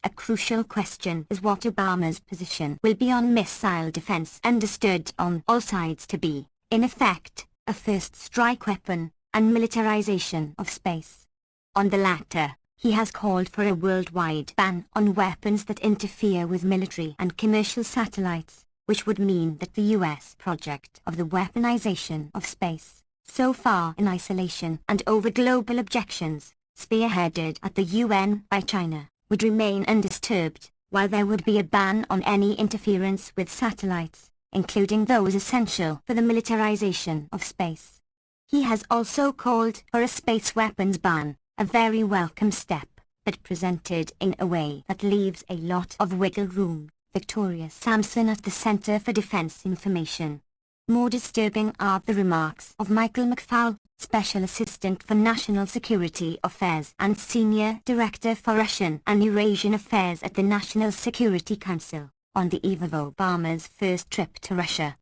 A crucial question is what Obama's position will be on missile defense, understood on all sides to be, in effect, a first strike weapon, and militarization of space. On the latter, he has called for a worldwide ban on weapons that interfere with military and commercial satellites, which would mean that the U.S. project of the weaponization of space, so far in isolation and over global objections, spearheaded at the UN by China, would remain undisturbed, while there would be a ban on any interference with satellites, including those essential for the militarization of space. He has also called for a space weapons ban, a very welcome step, but presented in a way that leaves a lot of wiggle room. Victoria Sampson at the Center for Defense Information. More disturbing are the remarks of Michael McFaul, Special Assistant for National Security Affairs and Senior Director for Russian and Eurasian Affairs at the National Security Council, on the eve of Obama's first trip to Russia.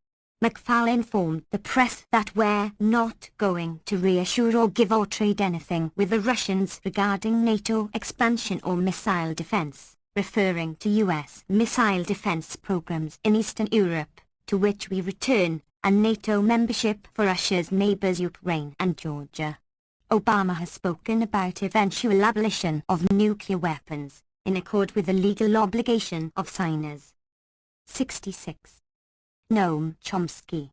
McFaul informed the press that we're not going to reassure or give or trade anything with the Russians regarding NATO expansion or missile defense, referring to U.S. missile defense programs in Eastern Europe, to which we return, and NATO membership for Russia's neighbors Ukraine and Georgia. Obama has spoken about eventual abolition of nuclear weapons, in accord with the legal obligation of signers. 66. Noam Chomsky.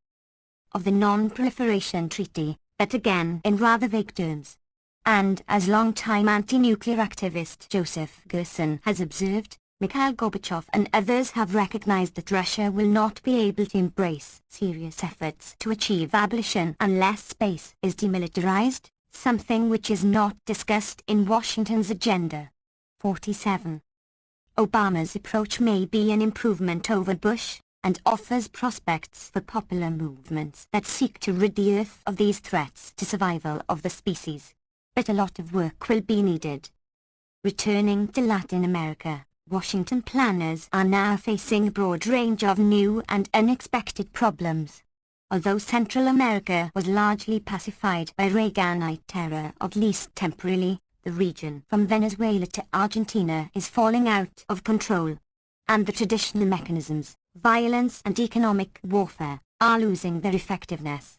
Of the Non-Proliferation Treaty, but again in rather vague terms. And as long-time anti-nuclear activist Joseph Gerson has observed, Mikhail Gorbachev and others have recognized that Russia will not be able to embrace serious efforts to achieve abolition unless space is demilitarized, something which is not discussed in Washington's agenda. 47. Obama's approach may be an improvement over Bush, and offers prospects for popular movements that seek to rid the Earth of these threats to survival of the species. But a lot of work will be needed. Returning to Latin America, Washington planners are now facing a broad range of new and unexpected problems. Although Central America was largely pacified by Reaganite terror, at least temporarily, the region from Venezuela to Argentina is falling out of control. And the traditional mechanisms, violence and economic warfare, are losing their effectiveness.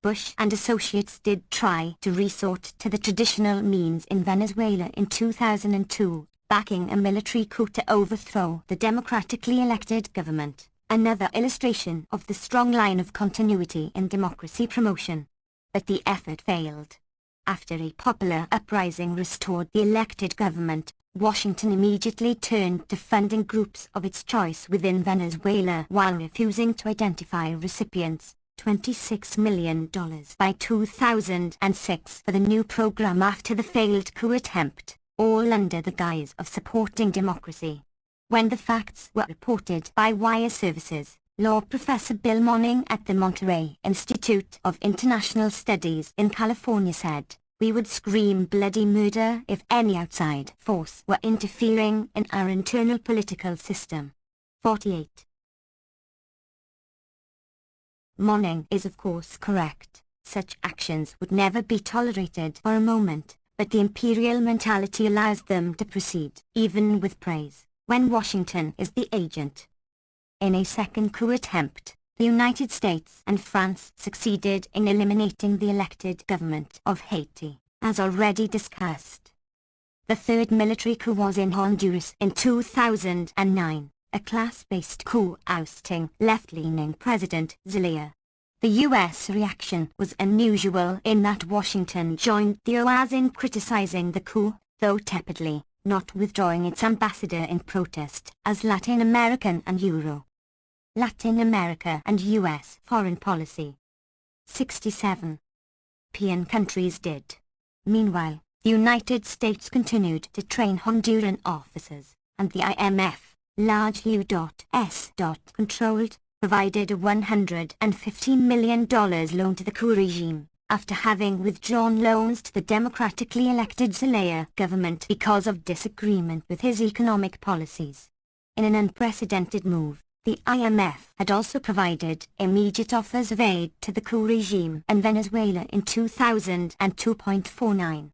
Bush and associates did try to resort to the traditional means in Venezuela in 2002, backing a military coup to overthrow the democratically elected government, another illustration of the strong line of continuity in democracy promotion. But the effort failed. After a popular uprising restored the elected government, Washington immediately turned to funding groups of its choice within Venezuela while refusing to identify recipients, $26 million by 2006 for the new program after the failed coup attempt, all under the guise of supporting democracy. When the facts were reported by wire services, law professor Bill Monning at the Monterey Institute of International Studies in California said, "We would scream bloody murder if any outside force were interfering in our internal political system." 48. Monning is of course correct. Such actions would never be tolerated for a moment, but the imperial mentality allows them to proceed, even with praise, when Washington is the agent. In a second coup attempt, the United States and France succeeded in eliminating the elected government of Haiti, as already discussed. The third military coup was in Honduras in 2009, a class-based coup ousting left-leaning President Zelaya. The U.S. reaction was unusual in that Washington joined the OAS in criticizing the coup, though tepidly, not withdrawing its ambassador in protest as Latin American and Euro. Latin America and U.S. foreign policy. 67. European countries did. Meanwhile, the United States continued to train Honduran officers, and the IMF, largely U.S. controlled, provided a $115 million loan to the coup regime, after having withdrawn loans to the democratically elected Zelaya government because of disagreement with his economic policies. In an unprecedented move, the IMF had also provided immediate offers of aid to the coup regime in Venezuela in 2002.49.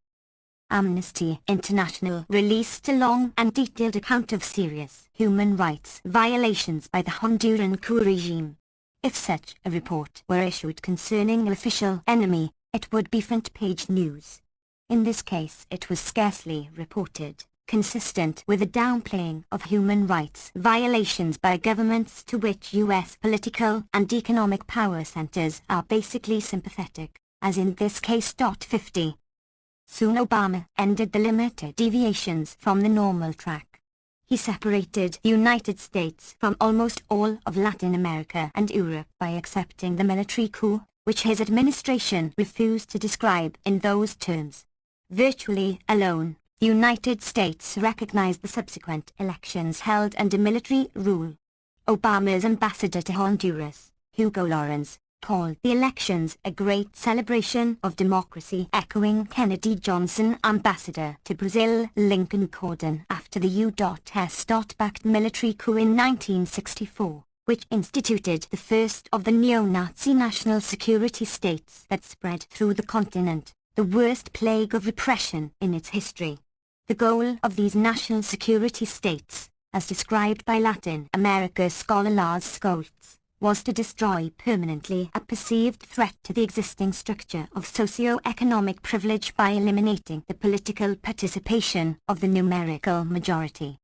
Amnesty International released a long and detailed account of serious human rights violations by the Honduran coup regime. If such a report were issued concerning an official enemy, it would be front-page news. In this case it was scarcely reported, consistent with the downplaying of human rights violations by governments to which U.S. political and economic power centers are basically sympathetic, as in this case. 50. Soon Obama ended the limited deviations from the normal track. He separated the United States from almost all of Latin America and Europe by accepting the military coup, which his administration refused to describe in those terms. Virtually alone, the United States recognized the subsequent elections held under military rule. Obama's ambassador to Honduras, Hugo Lawrence, called the elections a great celebration of democracy, echoing Kennedy Johnson ambassador to Brazil Lincoln Corden after the U.S.-backed military coup in 1964, which instituted the first of the neo-Nazi national security states that spread through the continent, the worst plague of repression in its history. The goal of these national security states, as described by Latin America scholar Lars Scholz, was to destroy permanently a perceived threat to the existing structure of socio-economic privilege by eliminating the political participation of the numerical majority,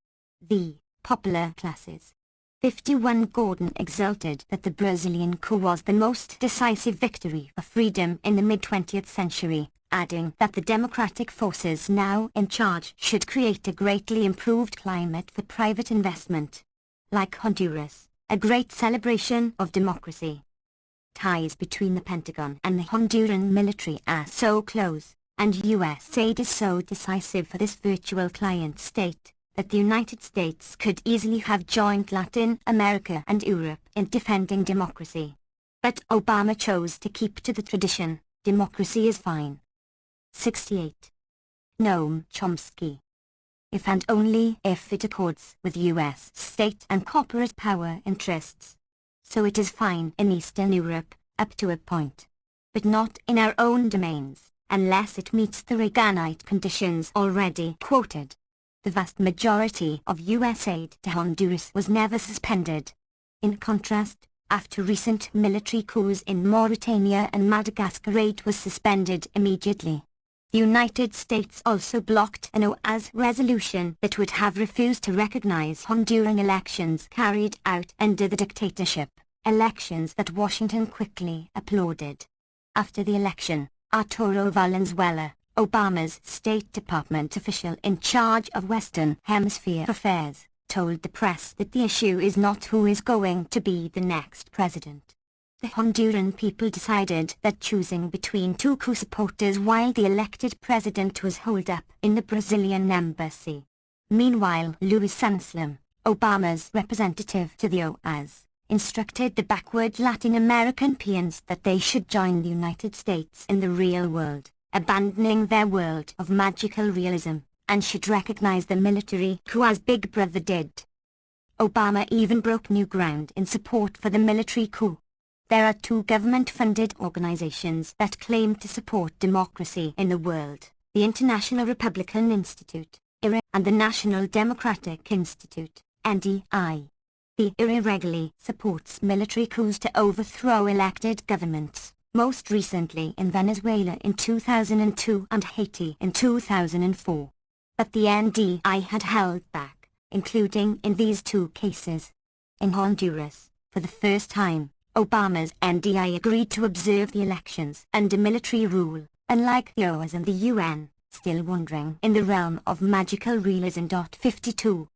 the popular classes. 51 Gordon exulted that the Brazilian coup was the most decisive victory for freedom in the mid-20th century, adding that the democratic forces now in charge should create a greatly improved climate for private investment. Like Honduras, a great celebration of democracy. Ties between the Pentagon and the Honduran military are so close, and U.S. aid is so decisive for this virtual client state, that the United States could easily have joined Latin America and Europe in defending democracy. But Obama chose to keep to the tradition, democracy is fine. 68. Noam Chomsky. If and only if it accords with U.S. state and corporate power interests. So it is fine in Eastern Europe, up to a point. But not in our own domains, unless it meets the Reaganite conditions already quoted. The vast majority of U.S. aid to Honduras was never suspended. In contrast, after recent military coups in Mauritania and Madagascar, aid was suspended immediately. The United States also blocked an OAS resolution that would have refused to recognize Honduran elections carried out under the dictatorship, elections that Washington quickly applauded. After the election, Arturo Valenzuela, Obama's State Department official in charge of Western Hemisphere affairs, told the press that the issue is not who is going to be the next president. The Honduran people decided that choosing between two coup supporters while the elected president was holed up in the Brazilian embassy. Meanwhile, Luis Anselm, Obama's representative to the OAS, instructed the backward Latin American peons that they should join the United States in the real world, abandoning their world of magical realism, and should recognize the military coup as Big Brother did. Obama even broke new ground in support for the military coup. There are two government-funded organizations that claim to support democracy in the world, the International Republican Institute, IRI, and the National Democratic Institute, NDI. The IRI regularly supports military coups to overthrow elected governments, most recently in Venezuela in 2002 and Haiti in 2004. But the NDI had held back, including in these two cases. In Honduras, for the first time, Obama's NDI agreed to observe the elections under military rule, unlike the OAS and the UN, still wandering in the realm of magical realism. 52.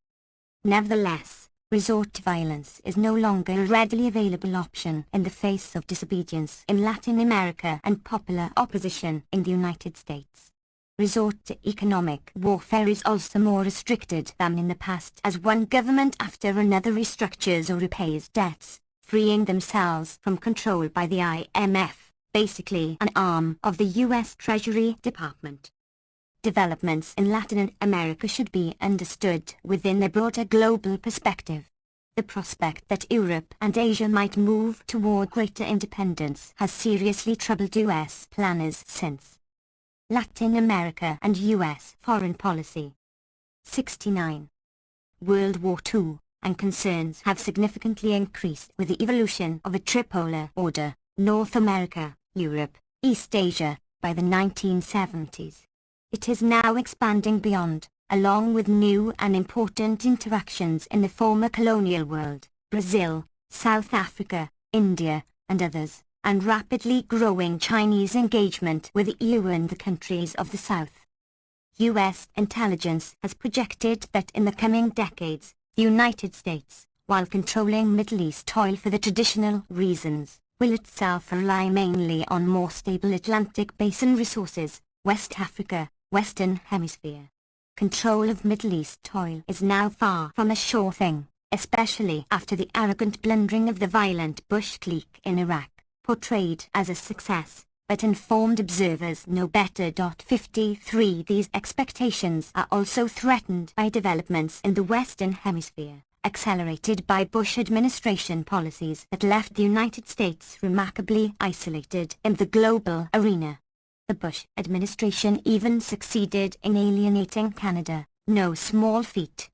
Nevertheless, resort to violence is no longer a readily available option in the face of disobedience in Latin America and popular opposition in the United States. Resort to economic warfare is also more restricted than in the past, as one government after another restructures or repays debts, freeing themselves from control by the IMF, basically an arm of the U.S. Treasury Department. Developments in Latin America should be understood within a broader global perspective. The prospect that Europe and Asia might move toward greater independence has seriously troubled U.S. planners since. Latin America and U.S. foreign policy. 69. World War II, and concerns have significantly increased with the evolution of a tripolar order, North America, Europe, East Asia, by the 1970s. It is now expanding beyond, along with new and important interactions in the former colonial world, Brazil, South Africa, India, and others, and rapidly growing Chinese engagement with the EU and the countries of the South. U.S. intelligence has projected that in the coming decades, the United States, while controlling Middle East oil for the traditional reasons, will itself rely mainly on more stable Atlantic Basin resources, West Africa, Western Hemisphere. Control of Middle East oil is now far from a sure thing, especially after the arrogant blundering of the violent Bush clique in Iraq, portrayed as a success, but informed observers know better. 53. These expectations are also threatened by developments in the Western Hemisphere, accelerated by Bush administration policies that left the United States remarkably isolated in the global arena. The Bush administration even succeeded in alienating Canada, no small feat.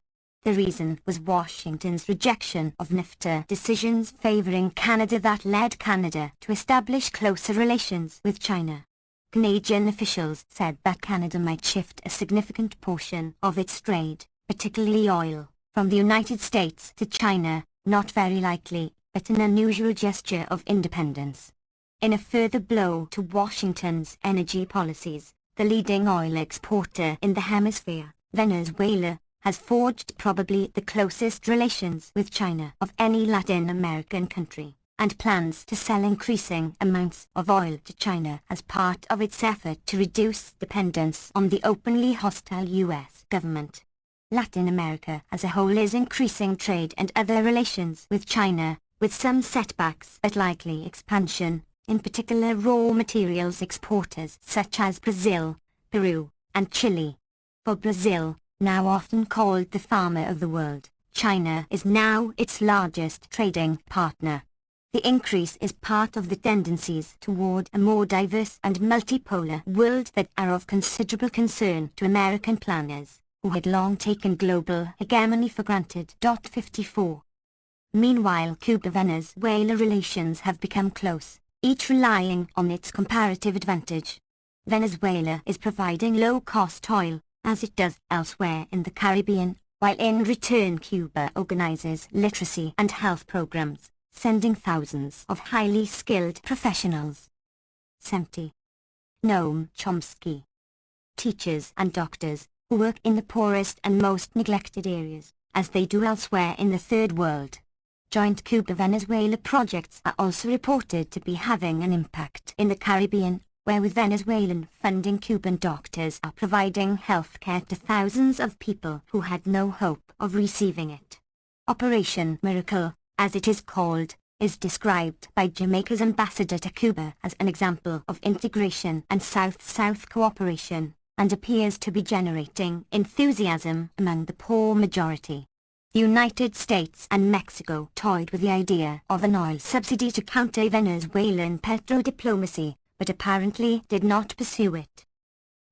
The reason was Washington's rejection of NAFTA decisions favoring Canada that led Canada to establish closer relations with China. Canadian officials said that Canada might shift a significant portion of its trade, particularly oil, from the United States to China, not very likely, but an unusual gesture of independence. In a further blow to Washington's energy policies, the leading oil exporter in the hemisphere, Venezuela, has forged probably the closest relations with China of any Latin American country, and plans to sell increasing amounts of oil to China as part of its effort to reduce dependence on the openly hostile U.S. government. Latin America as a whole is increasing trade and other relations with China, with some setbacks but likely expansion, in particular raw materials exporters such as Brazil, Peru, and Chile. For Brazil, now often called the farmer of the world, China is now its largest trading partner. The increase is part of the tendencies toward a more diverse and multipolar world that are of considerable concern to American planners, who had long taken global hegemony for granted. 54. Meanwhile, Cuba-Venezuela relations have become close, each relying on its comparative advantage. Venezuela is providing low-cost oil, as it does elsewhere in the Caribbean, while in return Cuba organizes literacy and health programs, sending thousands of highly skilled professionals. 70. Noam Chomsky. Teachers and doctors, who work in the poorest and most neglected areas, as they do elsewhere in the Third World. Joint Cuba-Venezuela projects are also reported to be having an impact in the Caribbean, where with Venezuelan funding Cuban doctors are providing health care to thousands of people who had no hope of receiving it. Operation Miracle, as it is called, is described by Jamaica's ambassador to Cuba as an example of integration and South-South cooperation, and appears to be generating enthusiasm among the poor majority. The United States and Mexico toyed with the idea of an oil subsidy to counter Venezuelan petrodiplomacy, but apparently did not pursue it.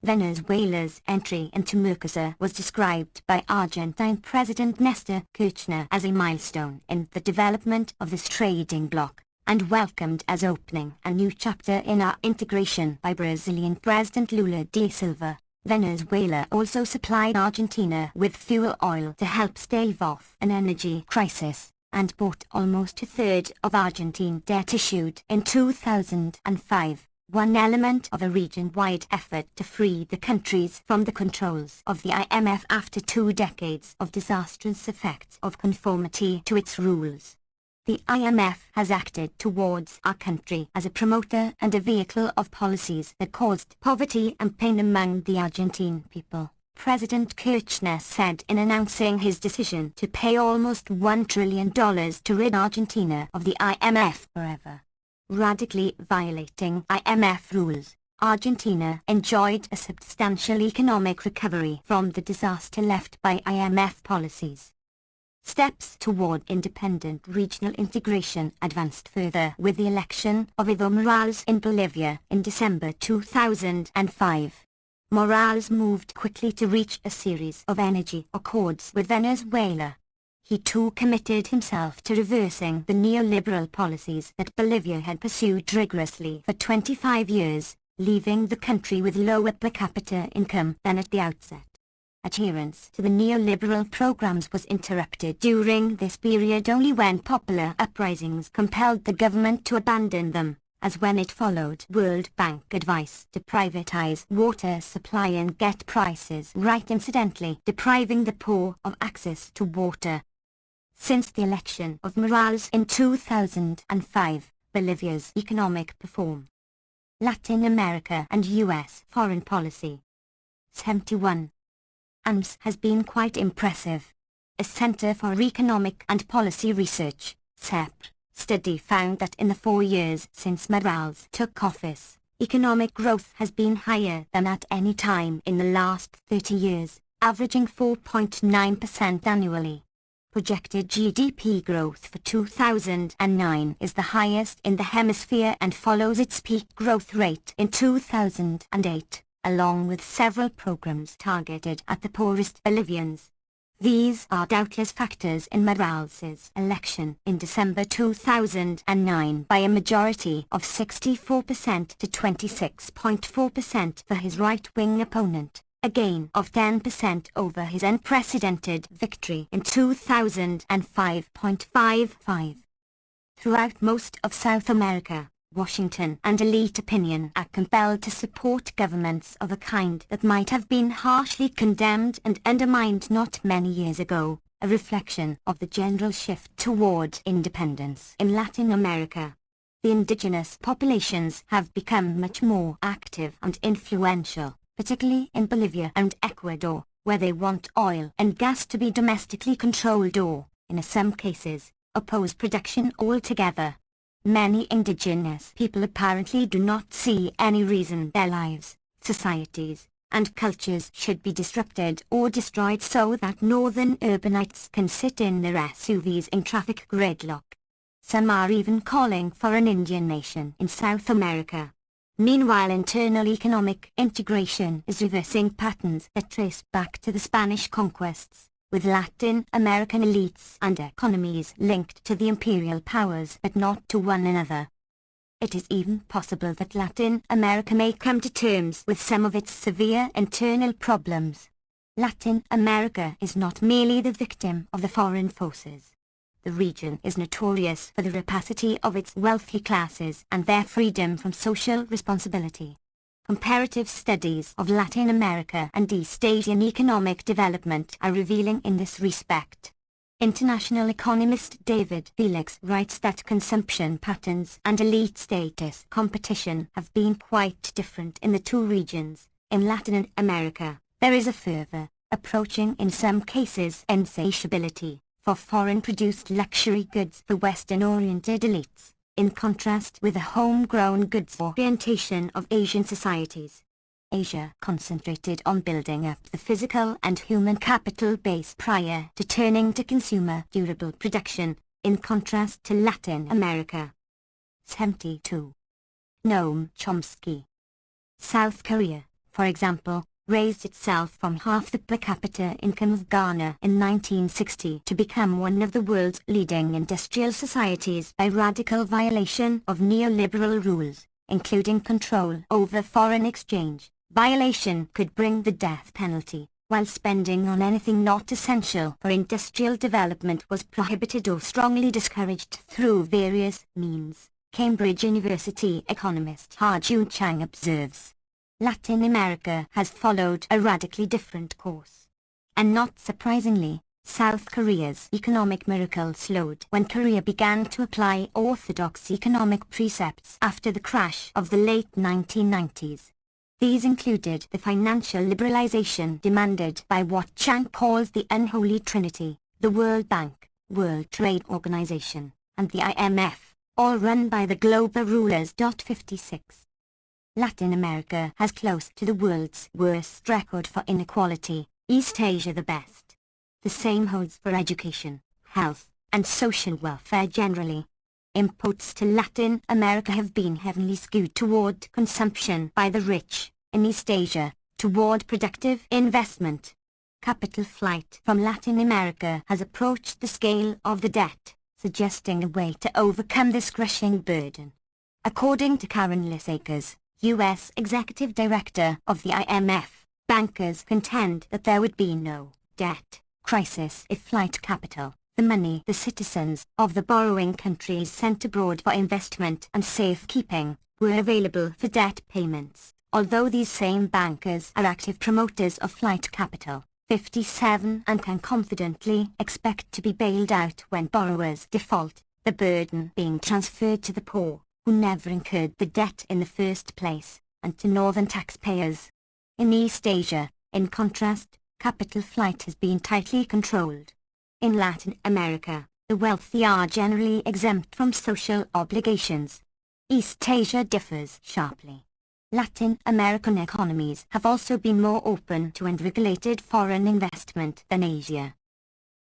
Venezuela's entry into Mercosur was described by Argentine President Néstor Kirchner as a milestone in the development of this trading bloc, and welcomed as opening a new chapter in our integration by Brazilian President Lula da Silva. Venezuela also supplied Argentina with fuel oil to help stave off an energy crisis, and bought almost a third of Argentine debt issued in 2005, one element of a region-wide effort to free the countries from the controls of the IMF after 2 decades of disastrous effects of conformity to its rules. The IMF has acted towards our country as a promoter and a vehicle of policies that caused poverty and pain among the Argentine people, President Kirchner said in announcing his decision to pay almost $1 trillion to rid Argentina of the IMF forever. Radically violating IMF rules, Argentina enjoyed a substantial economic recovery from the disaster left by IMF policies. Steps toward independent regional integration advanced further with the election of Evo Morales in Bolivia in December 2005. Morales moved quickly to reach a series of energy accords with Venezuela. He too committed himself to reversing the neoliberal policies that Bolivia had pursued rigorously for 25 years, leaving the country with lower per capita income than at the outset. Adherence to the neoliberal programs was interrupted during this period only when popular uprisings compelled the government to abandon them, as when it followed World Bank advice to privatize water supply and get prices right, incidentally depriving the poor of access to water. Since the election of Morales in 2005, Bolivia's economic performance. Latin America and U.S. foreign policy. 71. AMS has been quite impressive. A Center for Economic and Policy Research, CEP, study found that in the 4 years since Morales took office, economic growth has been higher than at any time in the last 30 years, averaging 4.9% annually. Projected GDP growth for 2009 is the highest in the hemisphere and follows its peak growth rate in 2008, along with several programs targeted at the poorest Bolivians. These are doubtless factors in Morales's election in December 2009 by a majority of 64% to 26.4% for his right-wing opponent, a gain of 10% over his unprecedented victory in 2005.55. Throughout most of South America, Washington and elite opinion are compelled to support governments of a kind that might have been harshly condemned and undermined not many years ago, a reflection of the general shift toward independence in Latin America. The indigenous populations have become much more active and influential, particularly in Bolivia and Ecuador, where they want oil and gas to be domestically controlled or, in some cases, oppose production altogether. Many indigenous people apparently do not see any reason their lives, societies, and cultures should be disrupted or destroyed so that northern urbanites can sit in their SUVs in traffic gridlock. Some are even calling for an Indian nation in South America. Meanwhile, internal economic integration is reversing patterns that trace back to the Spanish conquests, with Latin American elites and economies linked to the imperial powers but not to one another. It is even possible that Latin America may come to terms with some of its severe internal problems. Latin America is not merely the victim of the foreign forces. The region is notorious for the rapacity of its wealthy classes and their freedom from social responsibility. Comparative studies of Latin America and East Asian economic development are revealing in this respect. International economist David Felix writes that consumption patterns and elite status competition have been quite different in the two regions. In Latin America, there is a fervor, approaching in some cases insatiability, for foreign-produced luxury goods for Western-oriented elites, in contrast with the homegrown goods orientation of Asian societies. Asia concentrated on building up the physical and human capital base prior to turning to consumer durable production, in contrast to Latin America. 72. Noam Chomsky. South Korea, for example, raised itself from half the per capita income of Ghana in 1960 to become one of the world's leading industrial societies by radical violation of neoliberal rules, including control over foreign exchange. Violation could bring the death penalty, while spending on anything not essential for industrial development was prohibited or strongly discouraged through various means. Cambridge University economist Ha-Jun Chang observes, Latin America has followed a radically different course. And not surprisingly, South Korea's economic miracle slowed when Korea began to apply orthodox economic precepts after the crash of the late 1990s. These included the financial liberalization demanded by what Chang calls the unholy trinity, the World Bank, World Trade Organization, and the IMF, all run by the global rulers. 56. Latin America has close to the world's worst record for inequality, East Asia the best. The same holds for education, health, and social welfare generally. Imports to Latin America have been heavily skewed toward consumption by the rich, in East Asia, toward productive investment. Capital flight from Latin America has approached the scale of the debt, suggesting a way to overcome this crushing burden. According to Karen Lissakers, U.S. Executive Director of the IMF, bankers contend that there would be no debt crisis if flight capital, the money the citizens of the borrowing countries sent abroad for investment and safekeeping, were available for debt payments, although these same bankers are active promoters of flight capital. 57 and can confidently expect to be bailed out when borrowers default, the burden being transferred to the poor, who never incurred the debt in the first place, and to northern taxpayers. In East Asia, in contrast, capital flight has been tightly controlled. In Latin America, the wealthy are generally exempt from social obligations. East Asia differs sharply. Latin American economies have also been more open to unregulated foreign investment than Asia.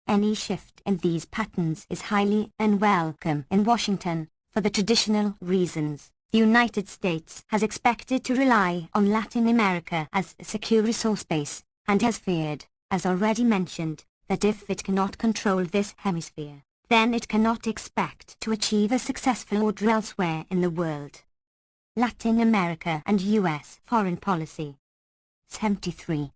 Any shift in these patterns is highly unwelcome in Washington, for the traditional reasons. The United States has expected to rely on Latin America as a secure resource base, and has feared, as already mentioned, that if it cannot control this hemisphere, then it cannot expect to achieve a successful order elsewhere in the world. Latin America and U.S. foreign policy. 73.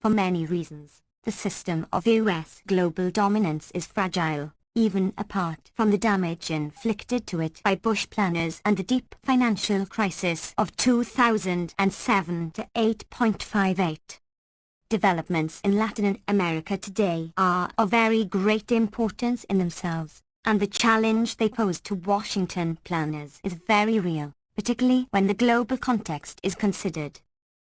For many reasons, the system of U.S. global dominance is fragile, even apart from the damage inflicted to it by Bush planners and the deep financial crisis of 2007 to 8.58. Developments in Latin America today are of very great importance in themselves, and the challenge they pose to Washington planners is very real, particularly when the global context is considered.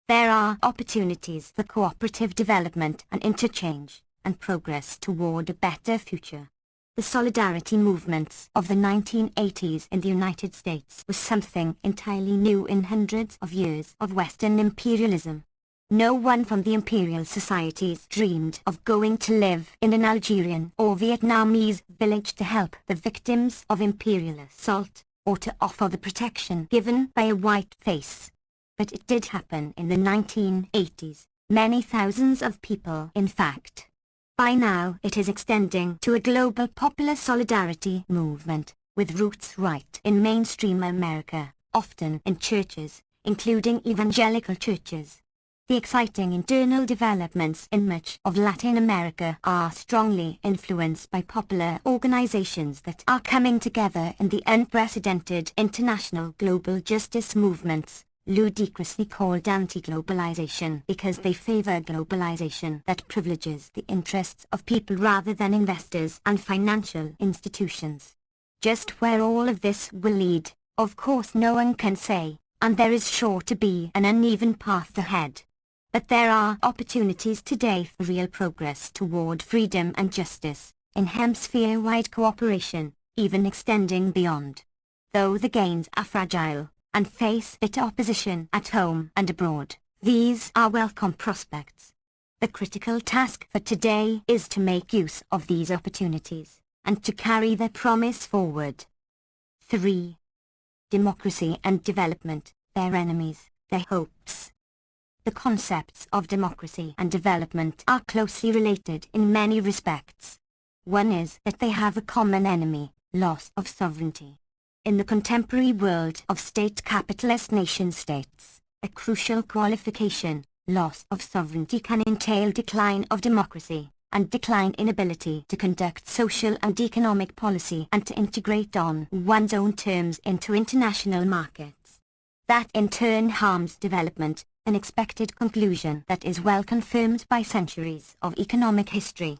There are opportunities for cooperative development and interchange, and progress toward a better future. The solidarity movements of the 1980s in the United States was something entirely new in hundreds of years of Western imperialism. No one from the imperial societies dreamed of going to live in an Algerian or Vietnamese village to help the victims of imperial assault, or to offer the protection given by a white face. But it did happen in the 1980s, many thousands of people in fact. By now it is extending to a global popular solidarity movement, with roots right in mainstream America, often in churches, including evangelical churches. The exciting internal developments in much of Latin America are strongly influenced by popular organizations that are coming together in the unprecedented international global justice movements, ludicrously called anti-globalization because they favor globalization that privileges the interests of people rather than investors and financial institutions. Just where all of this will lead, of course no one can say, and there is sure to be an uneven path ahead. But there are opportunities today for real progress toward freedom and justice, in hemisphere-wide cooperation, even extending beyond. Though the gains are fragile, and face bitter opposition at home and abroad, these are welcome prospects. The critical task for today is to make use of these opportunities, and to carry their promise forward. 3. Democracy and development, their enemies, their hopes. The concepts of democracy and development are closely related in many respects. One is that they have a common enemy, loss of sovereignty. In the contemporary world of state-capitalist nation-states, a crucial qualification, loss of sovereignty, can entail decline of democracy, and decline in ability to conduct social and economic policy and to integrate on one's own terms into international markets. That in turn harms development, an expected conclusion that is well confirmed by centuries of economic history.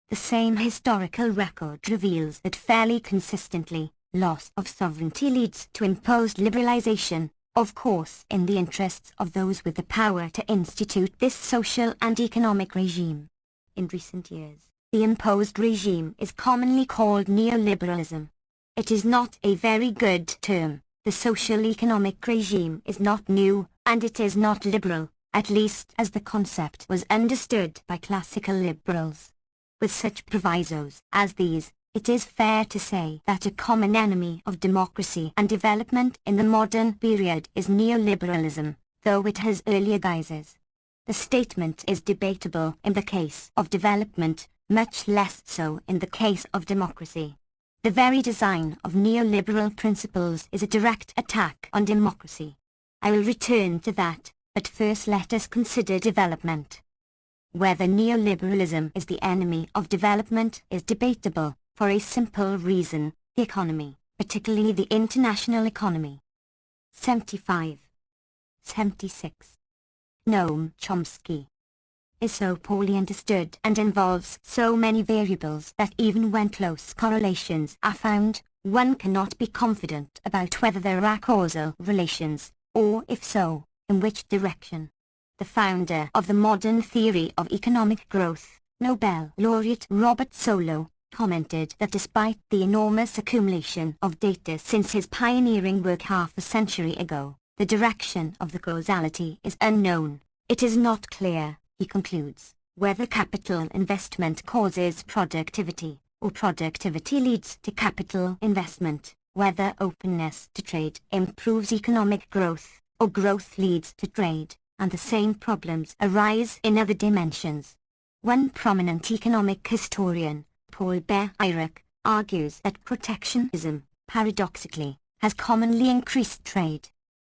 The same historical record reveals that fairly consistently, loss of sovereignty leads to imposed liberalization, of course in the interests of those with the power to institute this social and economic regime. In recent years, the imposed regime is commonly called neoliberalism. It is not a very good term. The social economic regime is not new, and it is not liberal, at least as the concept was understood by classical liberals. With such provisos as these, it is fair to say that a common enemy of democracy and development in the modern period is neoliberalism, though it has earlier guises. The statement is debatable in the case of development, much less so in the case of democracy. The very design of neoliberal principles is a direct attack on democracy. I will return to that, but first let us consider development. Whether neoliberalism is the enemy of development is debatable, for a simple reason: the economy, particularly the international economy. 75. 76. Noam Chomsky is so poorly understood and involves so many variables that even when close correlations are found, one cannot be confident about whether there are causal relations, or if so, in which direction. The founder of the modern theory of economic growth, Nobel laureate Robert Solow, commented that despite the enormous accumulation of data since his pioneering work half a century ago, the direction of the causality is unknown. It is not clear, he concludes, whether capital investment causes productivity, or productivity leads to capital investment, whether openness to trade improves economic growth, or growth leads to trade, and the same problems arise in other dimensions. One prominent economic historian, Paul Bayrach, argues that protectionism, paradoxically, has commonly increased trade.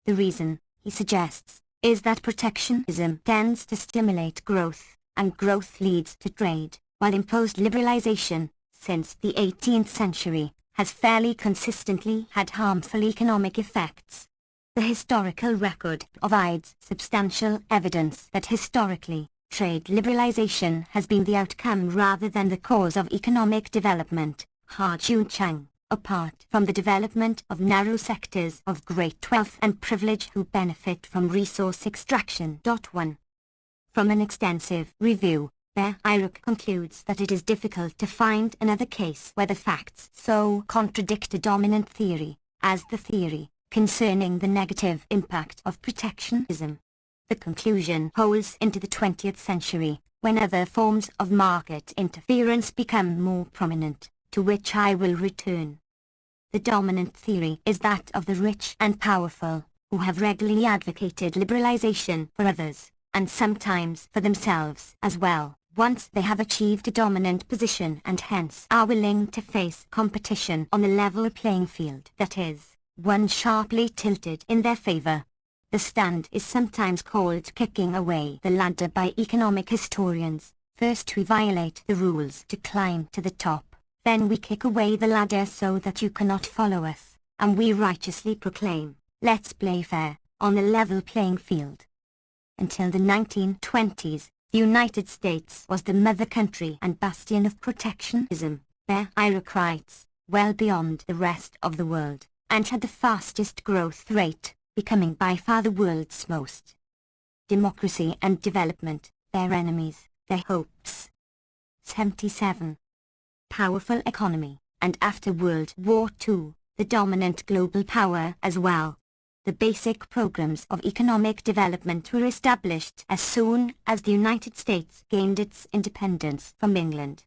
The reason, he suggests, is that protectionism tends to stimulate growth, and growth leads to trade, while imposed liberalization, since the 18th century, has fairly consistently had harmful economic effects. The historical record provides substantial evidence that historically, trade liberalization has been the outcome rather than the cause of economic development. Ha-Joon Chang. Apart from the development of narrow sectors of great wealth and privilege who benefit from resource extraction. 1. From an extensive review, Bayrach concludes that it is difficult to find another case where the facts so contradict a dominant theory, as the theory concerning the negative impact of protectionism. The conclusion holds into the 20th century, when other forms of market interference become more prominent, to which I will return. The dominant theory is that of the rich and powerful, who have regularly advocated liberalization for others, and sometimes for themselves as well, once they have achieved a dominant position and hence are willing to face competition on a level playing field, that is, one sharply tilted in their favor. The stand is sometimes called kicking away the ladder by economic historians. First we violate the rules to climb to the top. Then we kick away the ladder so that you cannot follow us, and we righteously proclaim, let's play fair, on a level playing field. Until the 1920s, the United States was the mother country and bastion of protectionism, Bayrach writes, well beyond the rest of the world, and had the fastest growth rate, becoming by far the world's most. Democracy and development, their enemies, their hopes. 77. Powerful economy, and after World War II, the dominant global power as well. The basic programs of economic development were established as soon as the United States gained its independence from England.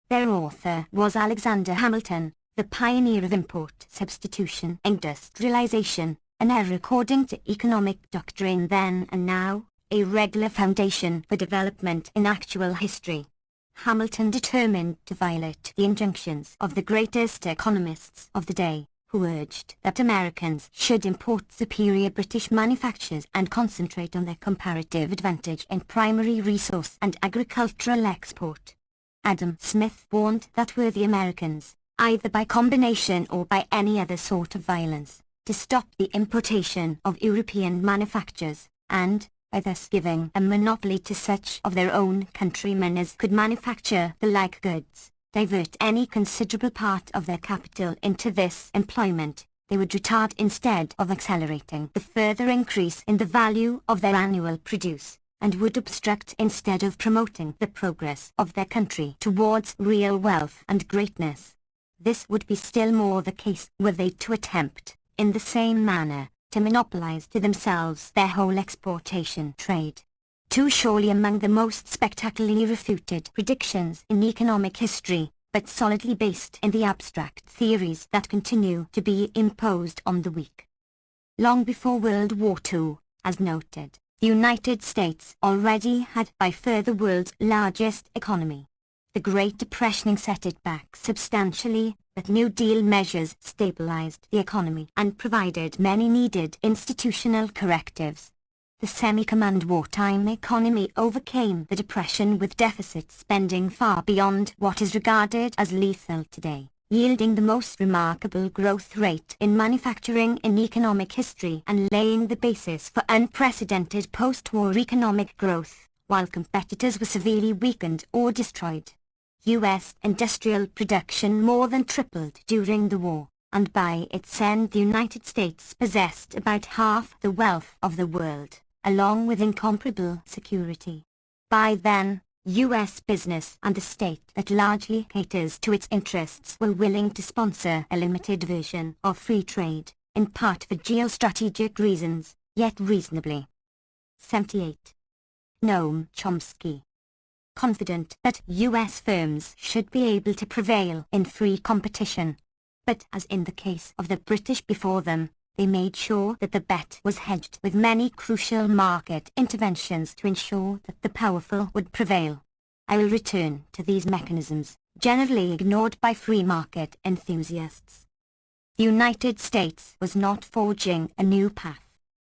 Their author was Alexander Hamilton, the pioneer of import substitution industrialization, an error according to economic doctrine then and now, a regular foundation for development in actual history. Hamilton determined to violate the injunctions of the greatest economists of the day, who urged that Americans should import superior British manufactures and concentrate on their comparative advantage in primary resource and agricultural export. Adam Smith warned that were the Americans, either by combination or by any other sort of violence, to stop the importation of European manufactures, and, by thus giving a monopoly to such of their own countrymen as could manufacture the like goods, divert any considerable part of their capital into this employment, they would retard instead of accelerating the further increase in the value of their annual produce, and would obstruct instead of promoting the progress of their country towards real wealth and greatness. This would be still more the case were they to attempt, in the same manner, to monopolize to themselves their whole exportation trade. Too surely among the most spectacularly refuted predictions in economic history, but solidly based in the abstract theories that continue to be imposed on the weak. Long before World War II, as noted, the United States already had by far the world's largest economy. The Great Depression set it back substantially, but New Deal measures stabilized the economy and provided many needed institutional correctives. The semi-command wartime economy overcame the Depression with deficit spending far beyond what is regarded as lethal today, yielding the most remarkable growth rate in manufacturing in economic history and laying the basis for unprecedented post-war economic growth, while competitors were severely weakened or destroyed. U.S. industrial production more than tripled during the war, and by its end the United States possessed about half the wealth of the world, along with incomparable security. By then, U.S. business and the state that largely caters to its interests were willing to sponsor a limited version of free trade, in part for geostrategic reasons, yet reasonably. 78. Noam Chomsky. Confident that U.S. firms should be able to prevail in free competition. But as in the case of the British before them, they made sure that the bet was hedged with many crucial market interventions to ensure that the powerful would prevail. I will return to these mechanisms, generally ignored by free market enthusiasts. The United States was not forging a new path.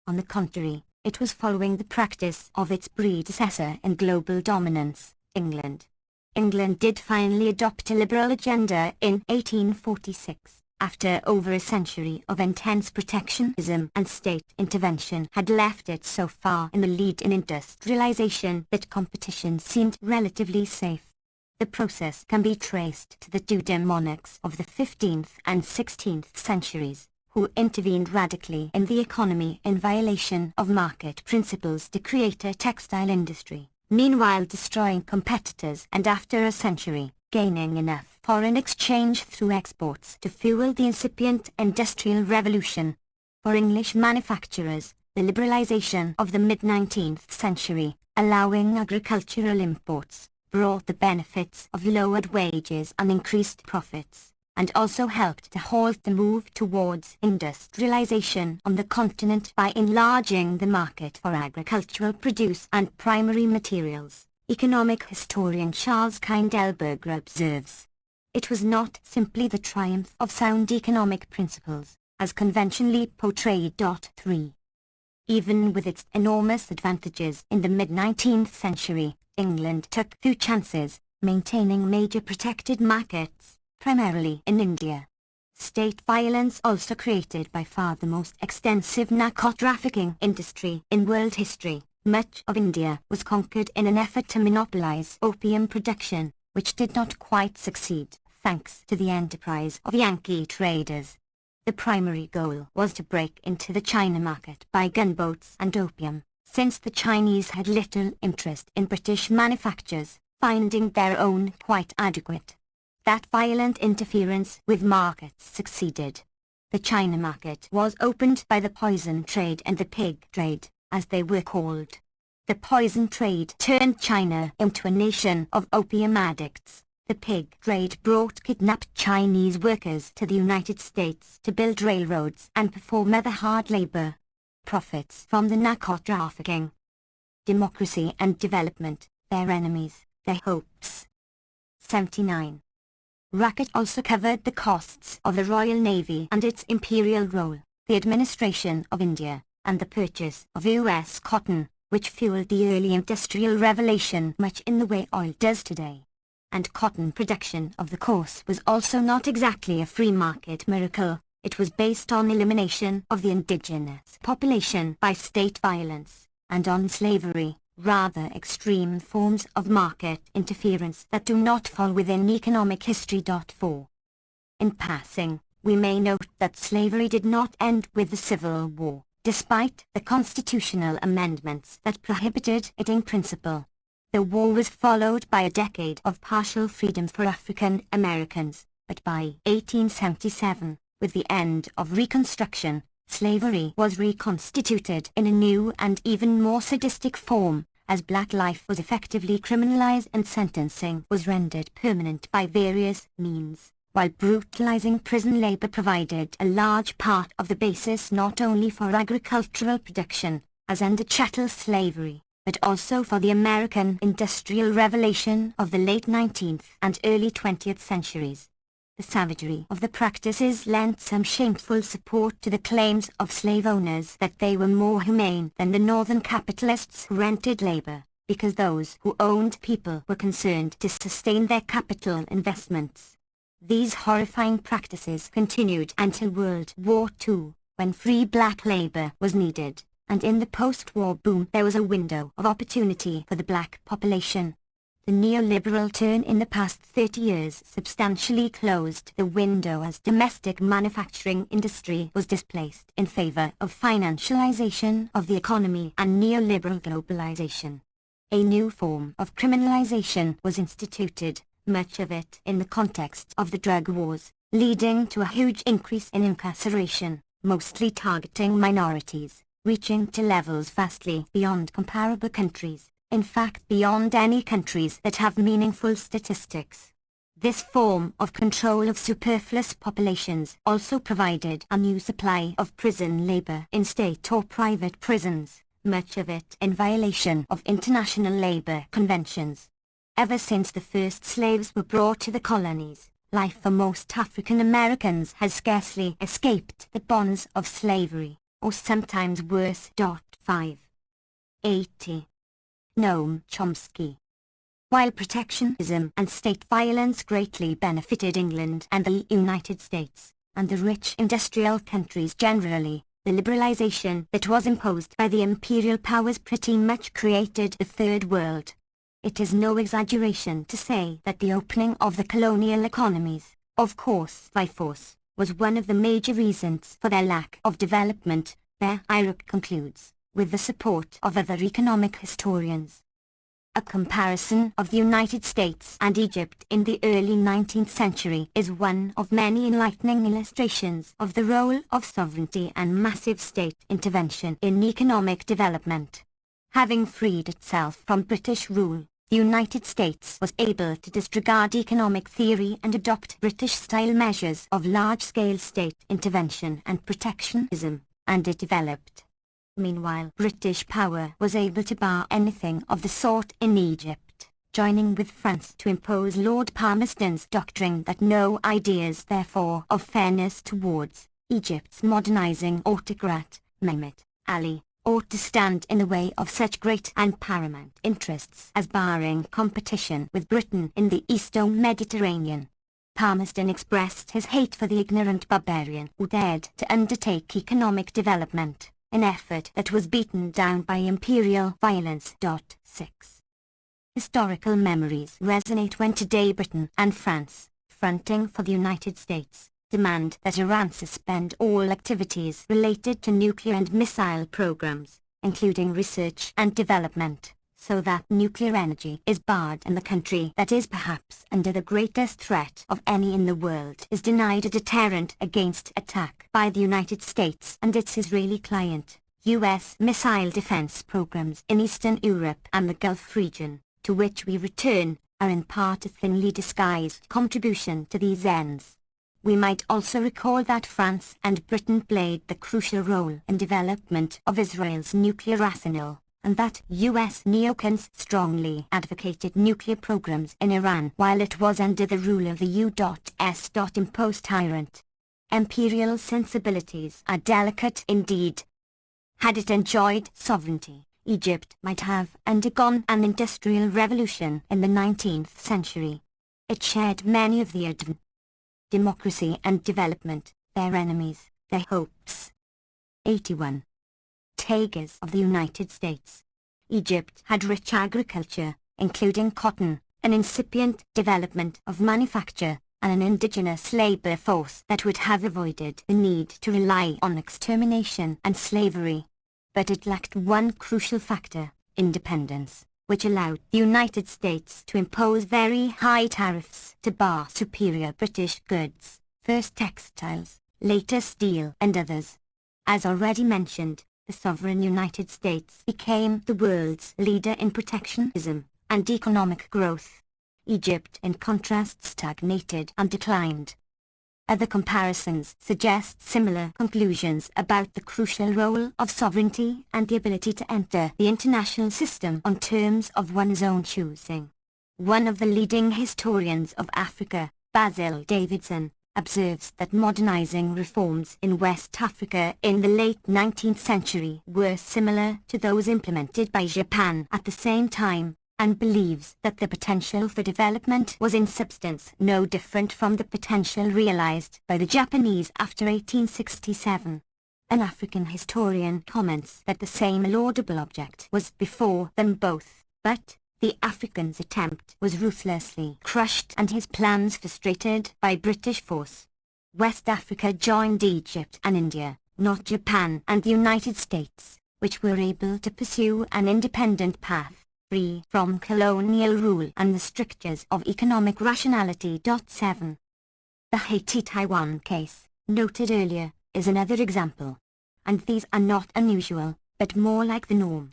On the contrary, it was following the practice of its predecessor in global dominance, England. England did finally adopt a liberal agenda in 1846, after over a century of intense protectionism and state intervention had left it so far in the lead in industrialization that competition seemed relatively safe. The process can be traced to the Tudor monarchs of the 15th and 16th centuries, who intervened radically in the economy in violation of market principles to create a textile industry, meanwhile destroying competitors and after a century, gaining enough foreign exchange through exports to fuel the incipient industrial revolution. For English manufacturers, the liberalization of the mid-19th century, allowing agricultural imports, brought the benefits of lowered wages and increased profits, and also helped to halt the move towards industrialization on the continent by enlarging the market for agricultural produce and primary materials. Economic historian Charles Kindleberger observes, "It was not simply the triumph of sound economic principles, as conventionally portrayed. 3. Even with its enormous advantages in the mid-19th century, England took few chances, maintaining major protected markets, primarily in India. State violence also created by far the most extensive narco-trafficking industry in world history. Much of India was conquered in an effort to monopolize opium production, which did not quite succeed, thanks to the enterprise of Yankee traders. The primary goal was to break into the China market by gunboats and opium, since the Chinese had little interest in British manufactures, finding their own quite adequate. That violent interference with markets succeeded. The China market was opened by the poison trade and the pig trade, as they were called. The poison trade turned China into a nation of opium addicts. The pig trade brought kidnapped Chinese workers to the United States to build railroads and perform other hard labor. Profits from the narco-trafficking. Democracy and development, their enemies, their hopes. 79. Racket also covered the costs of the Royal Navy and its imperial role, the administration of India, and the purchase of U.S. cotton, which fueled the early industrial revolution much in the way oil does today. and cotton production. Of the course was also not exactly a free market miracle. It was based on elimination of the indigenous population by state violence, and on slavery, rather extreme forms of market interference that do not fall within economic history. 4. In passing, we may note that slavery did not end with the Civil War, despite the constitutional amendments that prohibited it in principle. The war was followed by a decade of partial freedom for African Americans, but by 1877, with the end of Reconstruction, slavery was reconstituted in a new and even more sadistic form, as black life was effectively criminalized and sentencing was rendered permanent by various means, while brutalizing prison labor provided a large part of the basis not only for agricultural production, as under chattel slavery, but also for the American Industrial Revolution of the late 19th and early 20th centuries. The savagery of the practices lent some shameful support to the claims of slave owners that they were more humane than the northern capitalists who rented labor, because those who owned people were concerned to sustain their capital investments. These horrifying practices continued until World War II, when free black labor was needed, and in the post-war boom there was a window of opportunity for the black population. The neoliberal turn in the past 30 years substantially closed the window as domestic manufacturing industry was displaced in favor of financialization of the economy and neoliberal globalization. A new form of criminalization was instituted, much of it in the context of the drug wars, leading to a huge increase in incarceration, mostly targeting minorities, reaching to levels vastly beyond comparable countries. In fact beyond any countries that have meaningful statistics. This form of control of superfluous populations also provided a new supply of prison labor in state or private prisons, much of it in violation of international labor conventions. Ever since the first slaves were brought to the colonies, life for most African Americans has scarcely escaped the bonds of slavery, or sometimes worse. 5. 80. Noam Chomsky. While protectionism and state violence greatly benefited England and the United States, and the rich industrial countries generally, the liberalization that was imposed by the imperial powers pretty much created the Third World. It is no exaggeration to say that the opening of the colonial economies, of course by force, was one of the major reasons for their lack of development, Bayrock concludes, with the support of other economic historians. A comparison of the United States and Egypt in the early 19th century is one of many enlightening illustrations of the role of sovereignty and massive state intervention in economic development. Having freed itself from British rule, the United States was able to disregard economic theory and adopt British-style measures of large-scale state intervention and protectionism, and it developed. Meanwhile, British power was able to bar anything of the sort in Egypt, joining with France to impose Lord Palmerston's doctrine that no ideas therefore of fairness towards Egypt's modernizing autocrat, Mehmet Ali, ought to stand in the way of such great and paramount interests as barring competition with Britain in the Eastern Mediterranean. Palmerston expressed his hate for the ignorant barbarian who dared to undertake economic development, an effort that was beaten down by imperial violence. 6. Historical memories resonate when today Britain and France, fronting for the United States, demand that Iran suspend all activities related to nuclear and missile programs, including research and development, so that nuclear energy is barred and the country that is perhaps under the greatest threat of any in the world is denied a deterrent against attack by the United States and its Israeli client. U.S. missile defense programs in Eastern Europe and the Gulf region, to which we return, are in part a thinly disguised contribution to these ends. We might also recall that France and Britain played the crucial role in development of Israel's nuclear arsenal, and that U.S. neocons strongly advocated nuclear programs in Iran while it was under the rule of the U.S. imposed tyrant. Imperial sensibilities are delicate indeed. Had it enjoyed sovereignty, Egypt might have undergone an industrial revolution in the 19th century. It shared many of the advanced democracy and development, their enemies, their hopes. 81. Tigers of the United States. Egypt had rich agriculture, including cotton, an incipient development of manufacture, and an indigenous labor force that would have avoided the need to rely on extermination and slavery. But it lacked one crucial factor, independence, which allowed the United States to impose very high tariffs to bar superior British goods, first textiles, later steel and others. As already mentioned, the sovereign United States became the world's leader in protectionism and economic growth. Egypt, in contrast, stagnated and declined. Other comparisons suggest similar conclusions about the crucial role of sovereignty and the ability to enter the international system on terms of one's own choosing. One of the leading historians of Africa, Basil Davidson, observes that modernizing reforms in West Africa in the late 19th century were similar to those implemented by Japan at the same time, and believes that the potential for development was in substance no different from the potential realized by the Japanese after 1867. An African historian comments that the same laudable object was before them both, but the African's attempt was ruthlessly crushed and his plans frustrated by British force. West Africa joined Egypt and India, not Japan and the United States, which were able to pursue an independent path, free from colonial rule and the strictures of economic rationality. 7. The Haiti-Taiwan case, noted earlier, is another example. And these are not unusual, but more like the norm.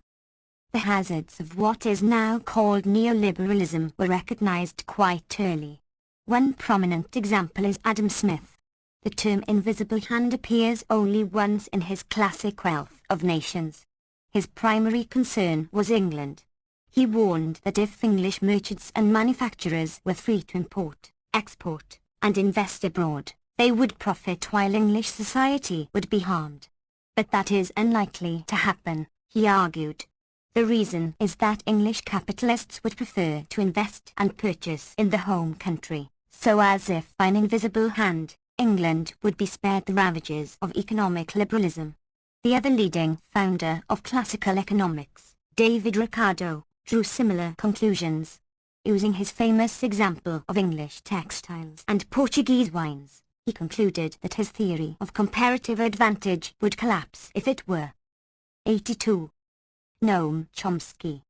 The hazards of what is now called neoliberalism were recognized quite early. One prominent example is Adam Smith. The term invisible hand appears only once in his classic Wealth of Nations. His primary concern was England. He warned that if English merchants and manufacturers were free to import, export, and invest abroad, they would profit while English society would be harmed. But that is unlikely to happen, he argued. The reason is that English capitalists would prefer to invest and purchase in the home country, so as if by an invisible hand, England would be spared the ravages of economic liberalism. The other leading founder of classical economics, David Ricardo, drew similar conclusions. Using his famous example of English textiles and Portuguese wines, he concluded that his theory of comparative advantage would collapse if it were. 82. Noam Chomsky.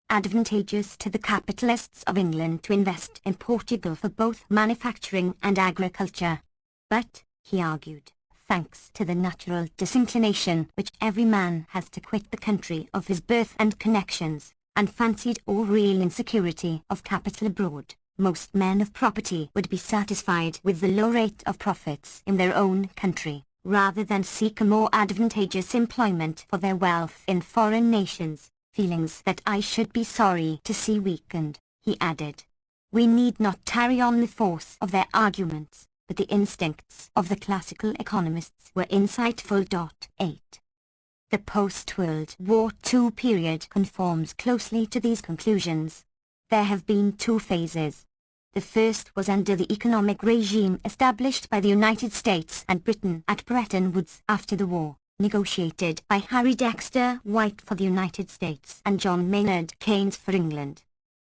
Advantageous to the capitalists of England to invest in Portugal for both manufacturing and agriculture. But, he argued, thanks to the natural disinclination which every man has to quit the country of his birth and connections, and fancied or real insecurity of capital abroad, most men of property would be satisfied with the low rate of profits in their own country, rather than seek a more advantageous employment for their wealth in foreign nations, feelings that I should be sorry to see weakened, he added. We need not tarry on the force of their arguments, but the instincts of the classical economists were insightful. 8. The post-World War II period conforms closely to these conclusions. There have been two phases. The first was under the economic regime established by the United States and Britain at Bretton Woods after the war, negotiated by Harry Dexter White for the United States and John Maynard Keynes for England.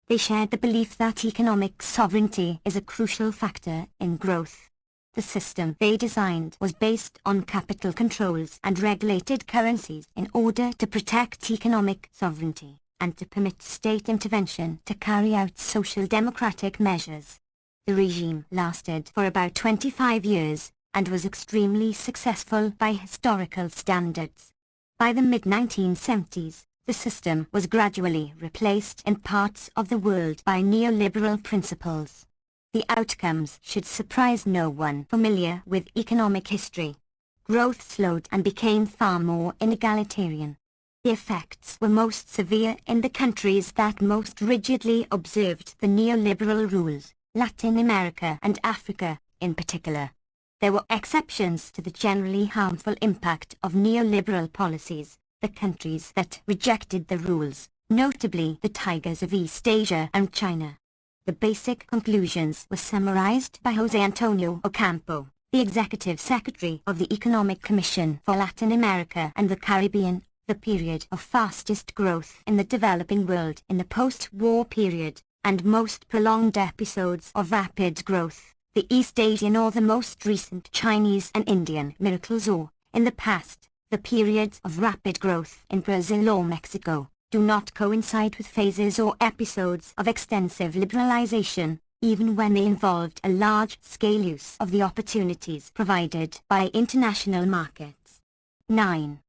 They shared the belief that economic sovereignty is a crucial factor in growth. The system they designed was based on capital controls and regulated currencies in order to protect economic sovereignty and to permit state intervention to carry out social democratic measures. The regime lasted for about 25 years, and was extremely successful by historical standards. By the mid-1970s, the system was gradually replaced in parts of the world by neoliberal principles. The outcomes should surprise no one familiar with economic history. Growth slowed and became far more inegalitarian. The effects were most severe in the countries that most rigidly observed the neoliberal rules, Latin America and Africa, in particular. There were exceptions to the generally harmful impact of neoliberal policies, the countries that rejected the rules, notably the tigers of East Asia and China. The basic conclusions were summarized by José Antonio Ocampo, the Executive Secretary of the Economic Commission for Latin America and the Caribbean. The period of fastest growth in the developing world in the post-war period, and most prolonged episodes of rapid growth, the East Asian or the most recent Chinese and Indian miracles, or, in the past, the periods of rapid growth in Brazil or Mexico, do not coincide with phases or episodes of extensive liberalization, even when they involved a large-scale use of the opportunities provided by international markets. 9.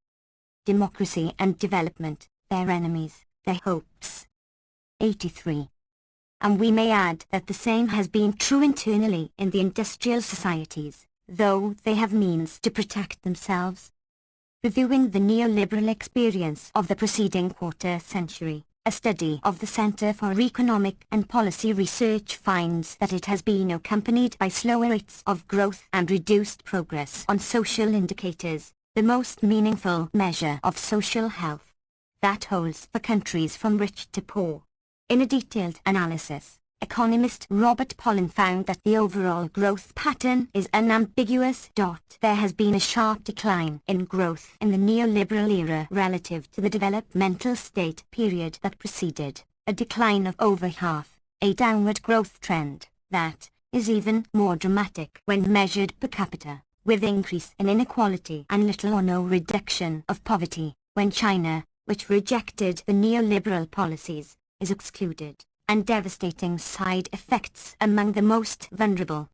Democracy and development, their enemies, their hopes. 83. And we may add that the same has been true internally in the industrial societies, though they have means to protect themselves. Reviewing the neoliberal experience of the preceding quarter century, a study of the Center for Economic and Policy Research finds that it has been accompanied by slower rates of growth and reduced progress on social indicators, the most meaningful measure of social health. That holds for countries from rich to poor. In a detailed analysis, economist Robert Pollin found that the overall growth pattern is unambiguous. There has been a sharp decline in growth in the neoliberal era relative to the developmental state period that preceded, a decline of over half, a downward growth trend that is even more dramatic when measured per capita, with increase in inequality and little or no reduction of poverty, when China, which rejected the neoliberal policies, is excluded, and devastating side effects among the most vulnerable.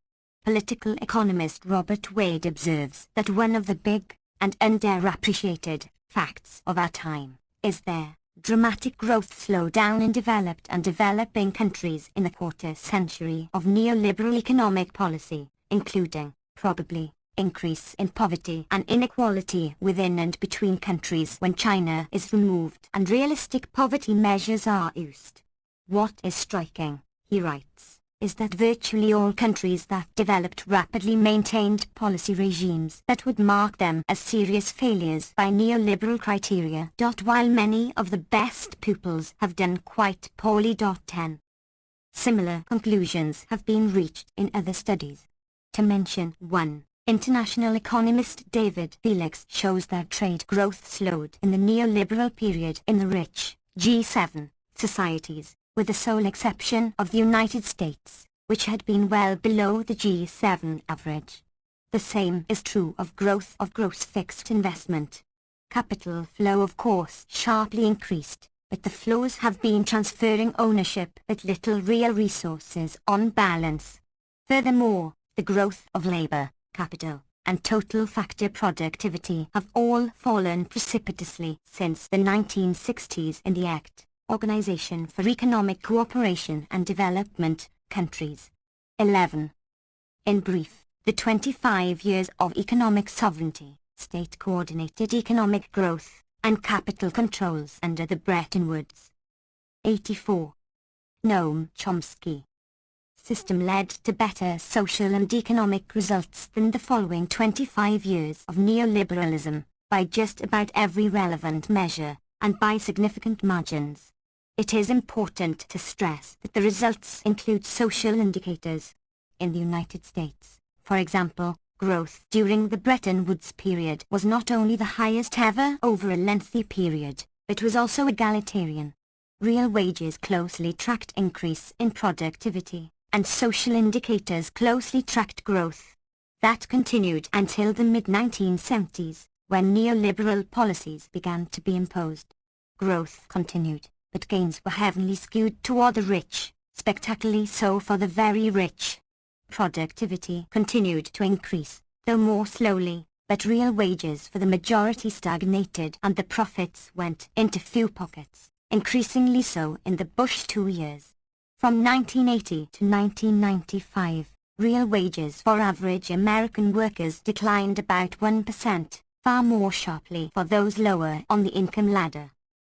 Political economist Robert Wade observes that one of the big, and underappreciated, facts of our time is their dramatic growth slowdown in developed and developing countries in the quarter century of neoliberal economic policy, including, probably, increase in poverty and inequality within and between countries when China is removed and realistic poverty measures are used. What is striking, he writes, is that virtually all countries that developed rapidly maintained policy regimes that would mark them as serious failures by neoliberal criteria. While many of the best pupils have done quite poorly. 10. Similar conclusions have been reached in other studies. To mention one, international economist David Felix shows that trade growth slowed in the neoliberal period in the rich G7 societies, with the sole exception of the United States, which had been well below the G7 average. The same is true of growth of gross fixed investment. Capital flow of course sharply increased, but the flows have been transferring ownership with little real resources on balance. Furthermore, the growth of labor, capital, and total factor productivity have all fallen precipitously since the 1960s in the ACT, Organization for Economic Cooperation and Development, countries. 11. In brief, the 25 years of economic sovereignty, state-coordinated economic growth, and capital controls under the Bretton Woods. 84. Noam Chomsky. System led to better social and economic results than the following 25 years of neoliberalism, by just about every relevant measure, and by significant margins. It is important to stress that the results include social indicators. In the United States, for example, growth during the Bretton Woods period was not only the highest ever over a lengthy period, but was also egalitarian. Real wages closely tracked increase in productivity, and social indicators closely tracked growth. That continued until the mid-1970s, when neoliberal policies began to be imposed. Growth continued, but gains were heavily skewed toward the rich, spectacularly so for the very rich. Productivity continued to increase, though more slowly, but real wages for the majority stagnated and the profits went into few pockets, increasingly so in the Bush 2 years. From 1980 to 1995, real wages for average American workers declined about 1%, far more sharply for those lower on the income ladder.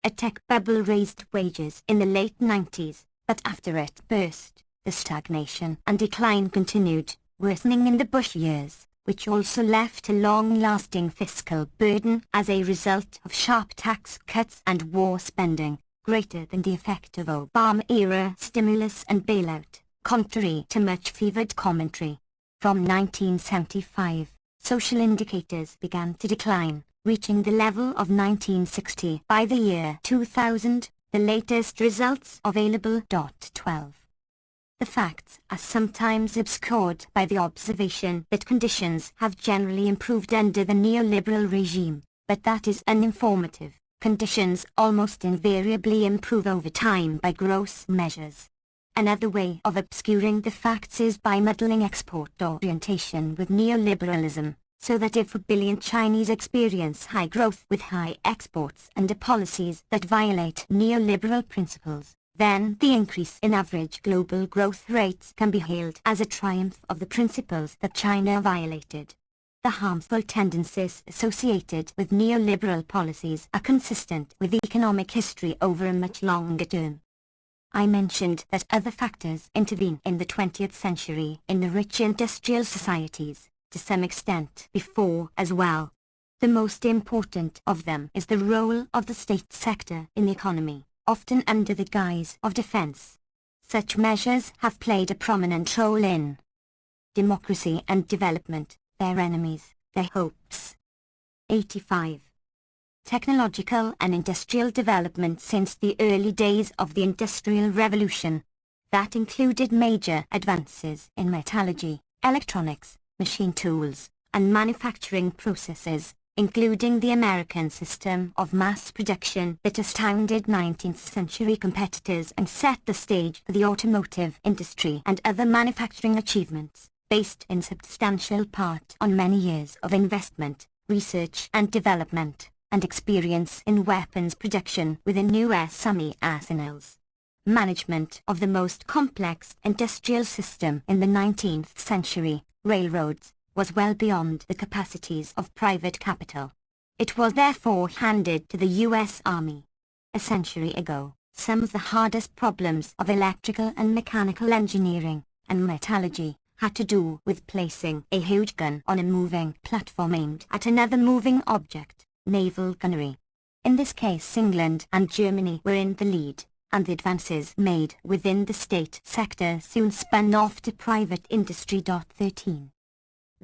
A tech bubble raised wages in the late 90s, but after it burst, the stagnation and decline continued, worsening in the Bush years, which also left a long-lasting fiscal burden as a result of sharp tax cuts and war spending. greater than the effect of Obama-era stimulus and bailout, contrary to much fevered commentary. From 1975, social indicators began to decline, reaching the level of 1960 by the year 2000, the latest results available. 12. The facts are sometimes obscured by the observation that conditions have generally improved under the neoliberal regime, but that is uninformative. Conditions almost invariably improve over time by gross measures. Another way of obscuring the facts is by muddling export orientation with neoliberalism, so that if a billion Chinese experience high growth with high exports under policies that violate neoliberal principles, then the increase in average global growth rates can be hailed as a triumph of the principles that China violated. The harmful tendencies associated with neoliberal policies are consistent with economic history over a much longer term. I mentioned that other factors intervene in the 20th century in the rich industrial societies, to some extent before as well. The most important of them is the role of the state sector in the economy, often under the guise of defense. Such measures have played a prominent role in democracy and development, their enemies, their hopes. 85. Technological and industrial development since the early days of the Industrial Revolution. That included major advances in metallurgy, electronics, machine tools, and manufacturing processes, including the American system of mass production that astounded 19th century competitors and set the stage for the automotive industry and other manufacturing achievements, based in substantial part on many years of investment, research and development, and experience in weapons production within U.S. Army arsenals. Management of the most complex industrial system in the 19th century, railroads, was well beyond the capacities of private capital. It was therefore handed to the U.S. Army. A century ago, some of the hardest problems of electrical and mechanical engineering and metallurgy had to do with placing a huge gun on a moving platform aimed at another moving object, naval gunnery. In this case England and Germany were in the lead, and the advances made within the state sector soon spun off to private industry. 13.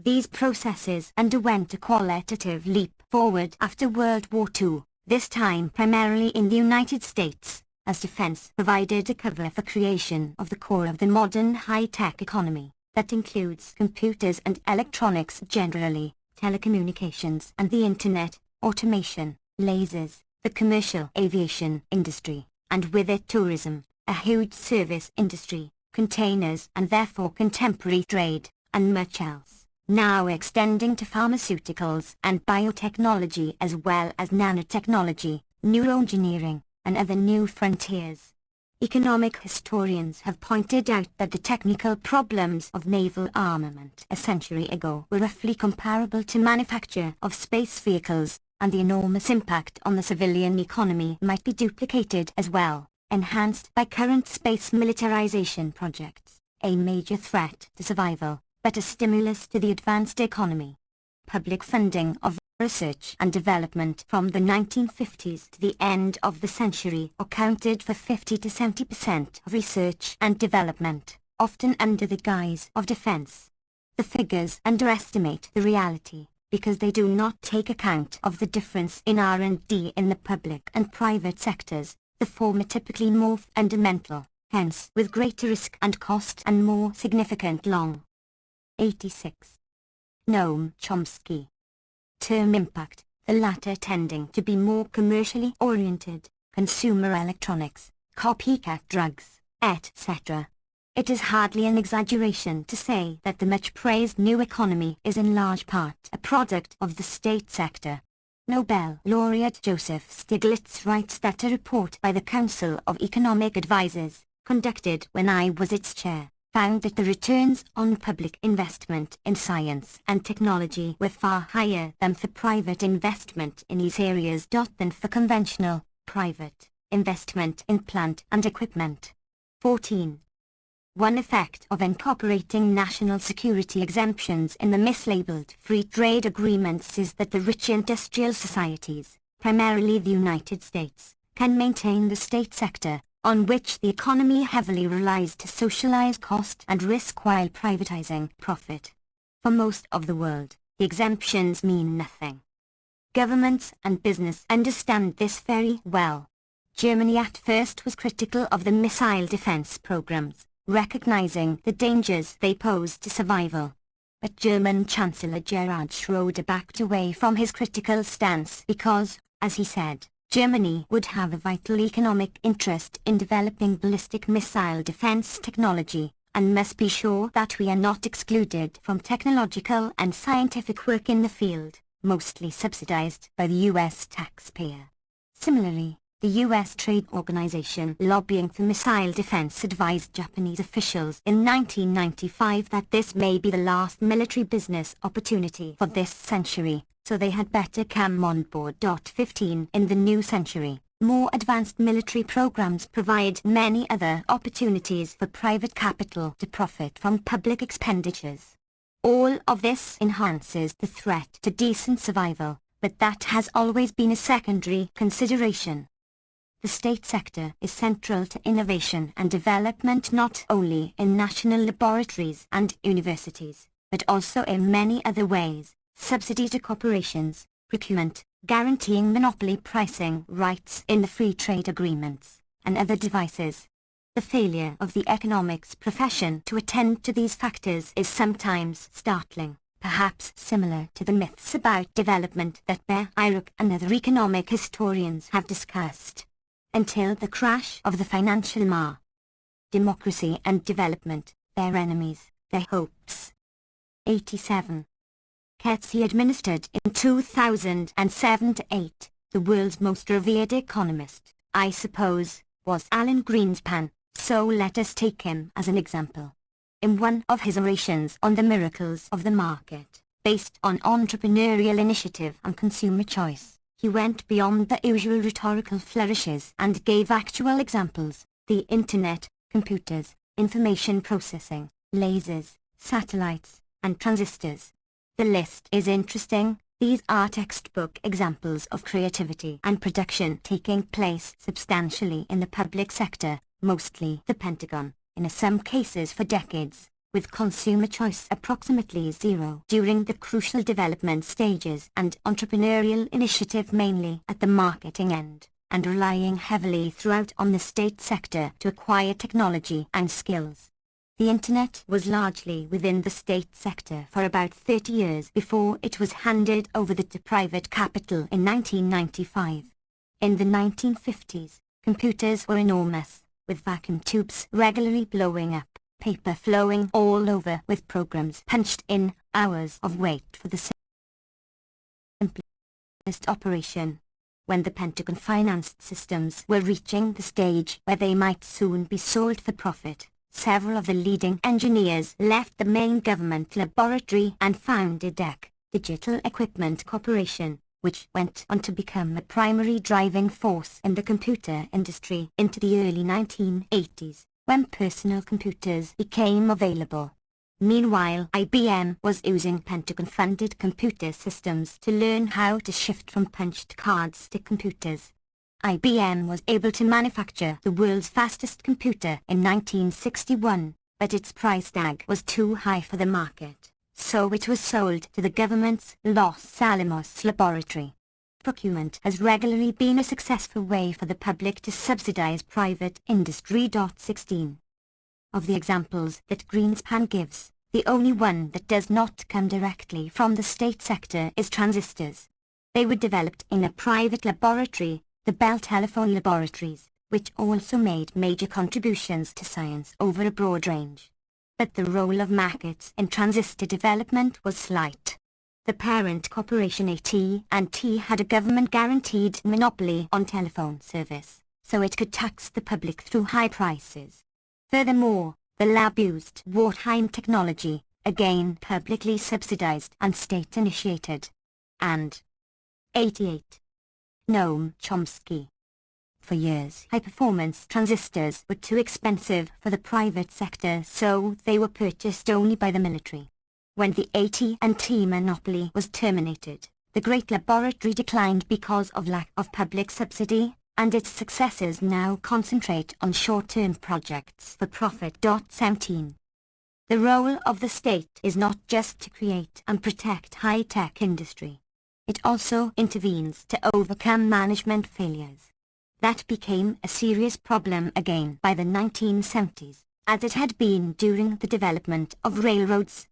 These processes underwent a qualitative leap forward after World War II, this time primarily in the United States, as defense provided a cover for creation of the core of the modern high-tech economy, that includes computers and electronics generally, telecommunications and the Internet, automation, lasers, the commercial aviation industry, and with it tourism, a huge service industry, containers and therefore contemporary trade, and much else, now extending to pharmaceuticals and biotechnology as well as nanotechnology, neuroengineering, and other new frontiers. Economic historians have pointed out that the technical problems of naval armament a century ago were roughly comparable to manufacture of space vehicles, and the enormous impact on the civilian economy might be duplicated as well, enhanced by current space militarization projects, a major threat to survival, but a stimulus to the advanced economy. Public funding of research and development from the 1950s to the end of the century accounted for 50 to 70% of research and development, often under the guise of defense. The figures underestimate the reality, because they do not take account of the difference in R&D in the public and private sectors, the former typically more fundamental, hence with greater risk and cost and more significant long. 86. Noam Chomsky. Term impact, the latter tending to be more commercially oriented, consumer electronics, copycat drugs, etc. It is hardly an exaggeration to say that the much-praised new economy is in large part a product of the state sector. Nobel laureate Joseph Stiglitz writes that a report by the Council of Economic Advisers, conducted when I was its chair, found that the returns on public investment in science and technology were far higher than for private investment in these areas than for conventional, private, investment in plant and equipment. 14. One effect of incorporating national security exemptions in the mislabeled free trade agreements is that the rich industrial societies, primarily the United States, can maintain the state sector, on which the economy heavily relies to socialize cost and risk while privatizing profit. For most of the world, the exemptions mean nothing. Governments and business understand this very well. Germany at first was critical of the missile defense programs, recognizing the dangers they posed to survival. But German Chancellor Gerhard Schroeder backed away from his critical stance because, as he said, Germany would have a vital economic interest in developing ballistic missile defense technology, and must be sure that we are not excluded from technological and scientific work in the field, mostly subsidized by the U.S. taxpayer. Similarly, the U.S. trade organization lobbying for missile defense advised Japanese officials in 1995 that this may be the last military business opportunity for this century, so they had better come on board. 15 In the new century, more advanced military programs provide many other opportunities for private capital to profit from public expenditures. All of this enhances the threat to decent survival, but that has always been a secondary consideration. The state sector is central to innovation and development not only in national laboratories and universities, but also in many other ways: subsidy to corporations, procurement, guaranteeing monopoly pricing rights in the free trade agreements, and other devices. The failure of the economics profession to attend to these factors is sometimes startling, perhaps similar to the myths about development that Bayreuth and other economic historians have discussed. Until the crash of the financial market, democracy and development, their enemies, their hopes. 87. Kersey administered in 2007-8, the world's most revered economist, I suppose, was Alan Greenspan, so let us take him as an example. In one of his orations on the miracles of the market, based on entrepreneurial initiative and consumer choice, he went beyond the usual rhetorical flourishes and gave actual examples: the internet, computers, information processing, lasers, satellites, and transistors. The list is interesting. These are textbook examples of creativity and production taking place substantially in the public sector, mostly the Pentagon, in some cases for decades, with consumer choice approximately zero during the crucial development stages and entrepreneurial initiative mainly at the marketing end, and relying heavily throughout on the state sector to acquire technology and skills. The Internet was largely within the state sector for about 30 years before it was handed over to private capital in 1995. In the 1950s, computers were enormous, with vacuum tubes regularly blowing up, paper flowing all over with programs punched in, hours of wait for the simplest operation. When the Pentagon financed systems were reaching the stage where they might soon be sold for profit, several of the leading engineers left the main government laboratory and founded DEC, Digital Equipment Corporation, which went on to become a primary driving force in the computer industry into the early 1980s. When personal computers became available. Meanwhile, IBM was using Pentagon-funded computer systems to learn how to shift from punched cards to computers. IBM was able to manufacture the world's fastest computer in 1961, but its price tag was too high for the market, so it was sold to the government's Los Alamos laboratory. Procurement has regularly been a successful way for the public to subsidize private industry. 16. Of the examples that Greenspan gives, the only one that does not come directly from the state sector is transistors. They were developed in a private laboratory, the Bell Telephone Laboratories, which also made major contributions to science over a broad range. But the role of markets in transistor development was slight. The parent corporation AT&T had a government-guaranteed monopoly on telephone service, so it could tax the public through high prices. Furthermore, the lab used wartime technology, again publicly subsidized and state-initiated. And 88. Noam Chomsky. For years, high-performance transistors were too expensive for the private sector, so they were purchased only by the military. When the AT&T monopoly was terminated, the great laboratory declined because of lack of public subsidy, and its successors now concentrate on short-term projects for profit. 17. The role of the state is not just to create and protect high-tech industry. It also intervenes to overcome management failures. That became a serious problem again by the 1970s, as it had been during the development of railroads.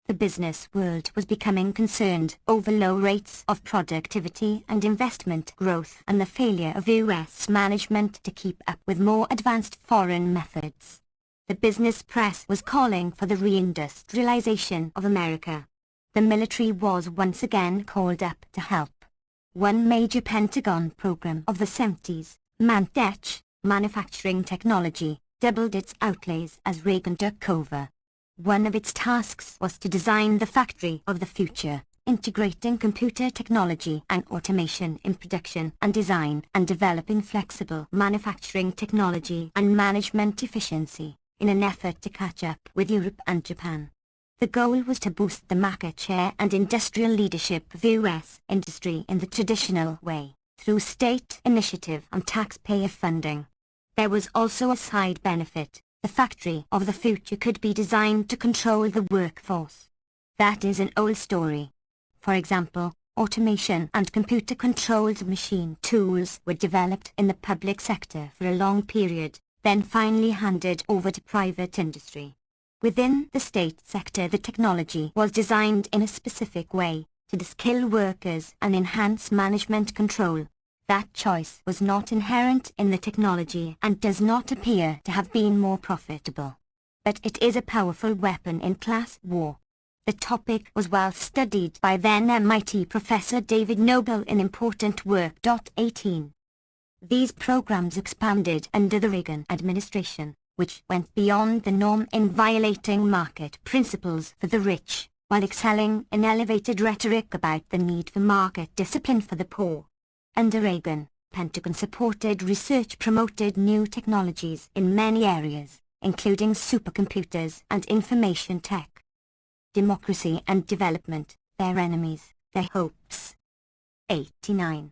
The business world was becoming concerned over low rates of productivity and investment growth and the failure of U.S. management to keep up with more advanced foreign methods. The business press was calling for the reindustrialization of America. The military was once again called up to help. One major Pentagon program of the 70s, MANTech, manufacturing technology, doubled its outlays as Reagan took over. One of its tasks was to design the factory of the future, integrating computer technology and automation in production and design and developing flexible manufacturing technology and management efficiency, in an effort to catch up with Europe and Japan. The goal was to boost the market share and industrial leadership of U.S. industry in the traditional way, through state initiative and taxpayer funding. There was also a side benefit. The factory of the future could be designed to control the workforce. That is an old story. For example, automation and computer-controlled machine tools were developed in the public sector for a long period, then finally handed over to private industry. Within the state sector, the technology was designed in a specific way, to skill workers and enhance management control. That choice was not inherent in the technology and does not appear to have been more profitable. But it is a powerful weapon in class war. The topic was well studied by then MIT professor David Noble in important work. 18. These programs expanded under the Reagan administration, which went beyond the norm in violating market principles for the rich, while excelling in elevated rhetoric about the need for market discipline for the poor. Under Reagan, Pentagon supported research, promoted new technologies in many areas, including supercomputers and information tech. Democracy and development, their enemies, their hopes. 89.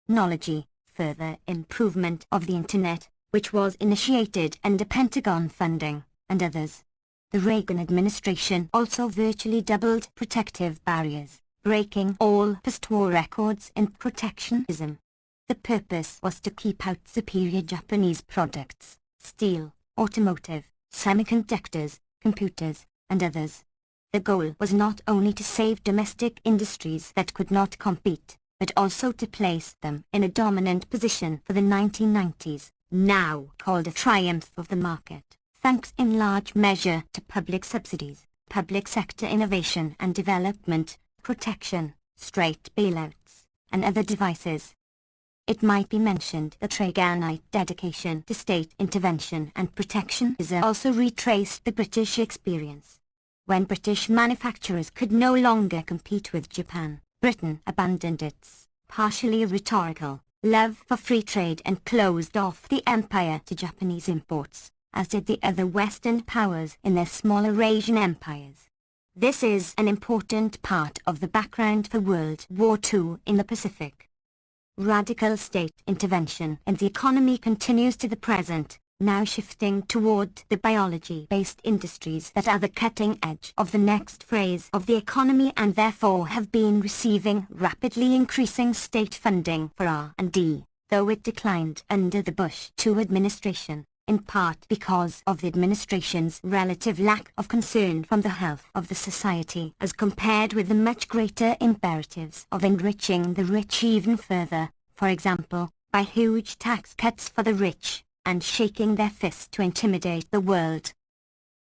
Knology, further improvement of the Internet, which was initiated under Pentagon funding, and others. The Reagan administration also virtually doubled protective barriers, breaking all post-war records in protectionism. The purpose was to keep out superior Japanese products, steel, automotive, semiconductors, computers, and others. The goal was not only to save domestic industries that could not compete, but also to place them in a dominant position for the 1990s, now called a triumph of the market, thanks in large measure to public subsidies, public sector innovation and development, protection, straight bailouts, and other devices. It might be mentioned that Reaganite dedication to state intervention and protectionism also retraced the British experience. When British manufacturers could no longer compete with Japan, Britain abandoned its, partially rhetorical, love for free trade and closed off the empire to Japanese imports, as did the other Western powers in their smaller Asian empires. This is an important part of the background for World War II in the Pacific. Radical state intervention in the economy continues to the present, now shifting toward the biology-based industries that are the cutting edge of the next phase of the economy and therefore have been receiving rapidly increasing state funding for R&D, though it declined under the Bush II administration, in part because of the administration's relative lack of concern from the health of the society as compared with the much greater imperatives of enriching the rich even further, for example, by huge tax cuts for the rich, and shaking their fist to intimidate the world.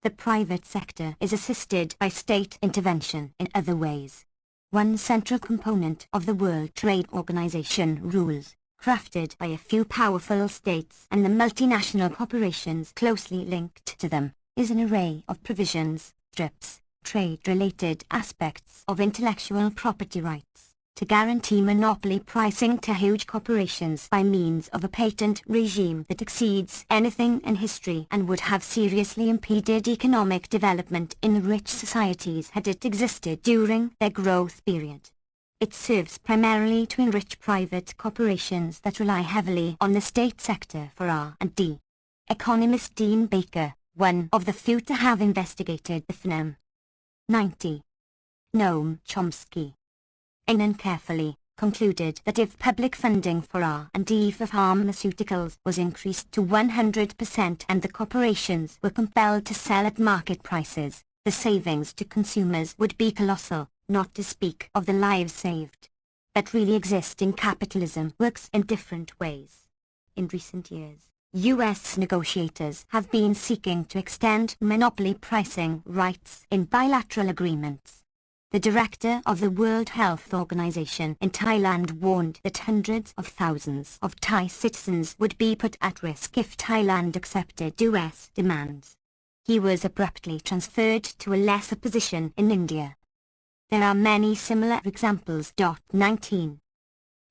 The private sector is assisted by state intervention in other ways. One central component of the World Trade Organization rules, crafted by a few powerful states and the multinational corporations closely linked to them, is an array of provisions, strips, trade-related aspects of intellectual property rights, to guarantee monopoly pricing to huge corporations by means of a patent regime that exceeds anything in history and would have seriously impeded economic development in rich societies had it existed during their growth period. It serves primarily to enrich private corporations that rely heavily on the state sector for R&D. Economist Dean Baker, one of the few to have investigated the phenomenon. 90. Noam Chomsky, carefully concluded that if public funding for R&D for pharmaceuticals was increased to 100% and the corporations were compelled to sell at market prices, the savings to consumers would be colossal, not to speak of the lives saved. But really existing capitalism works in different ways. In recent years, U.S. negotiators have been seeking to extend monopoly pricing rights in bilateral agreements. The director of the World Health Organization in Thailand warned that hundreds of thousands of Thai citizens would be put at risk if Thailand accepted U.S. demands. He was abruptly transferred to a lesser position in India. There are many similar examples. 19.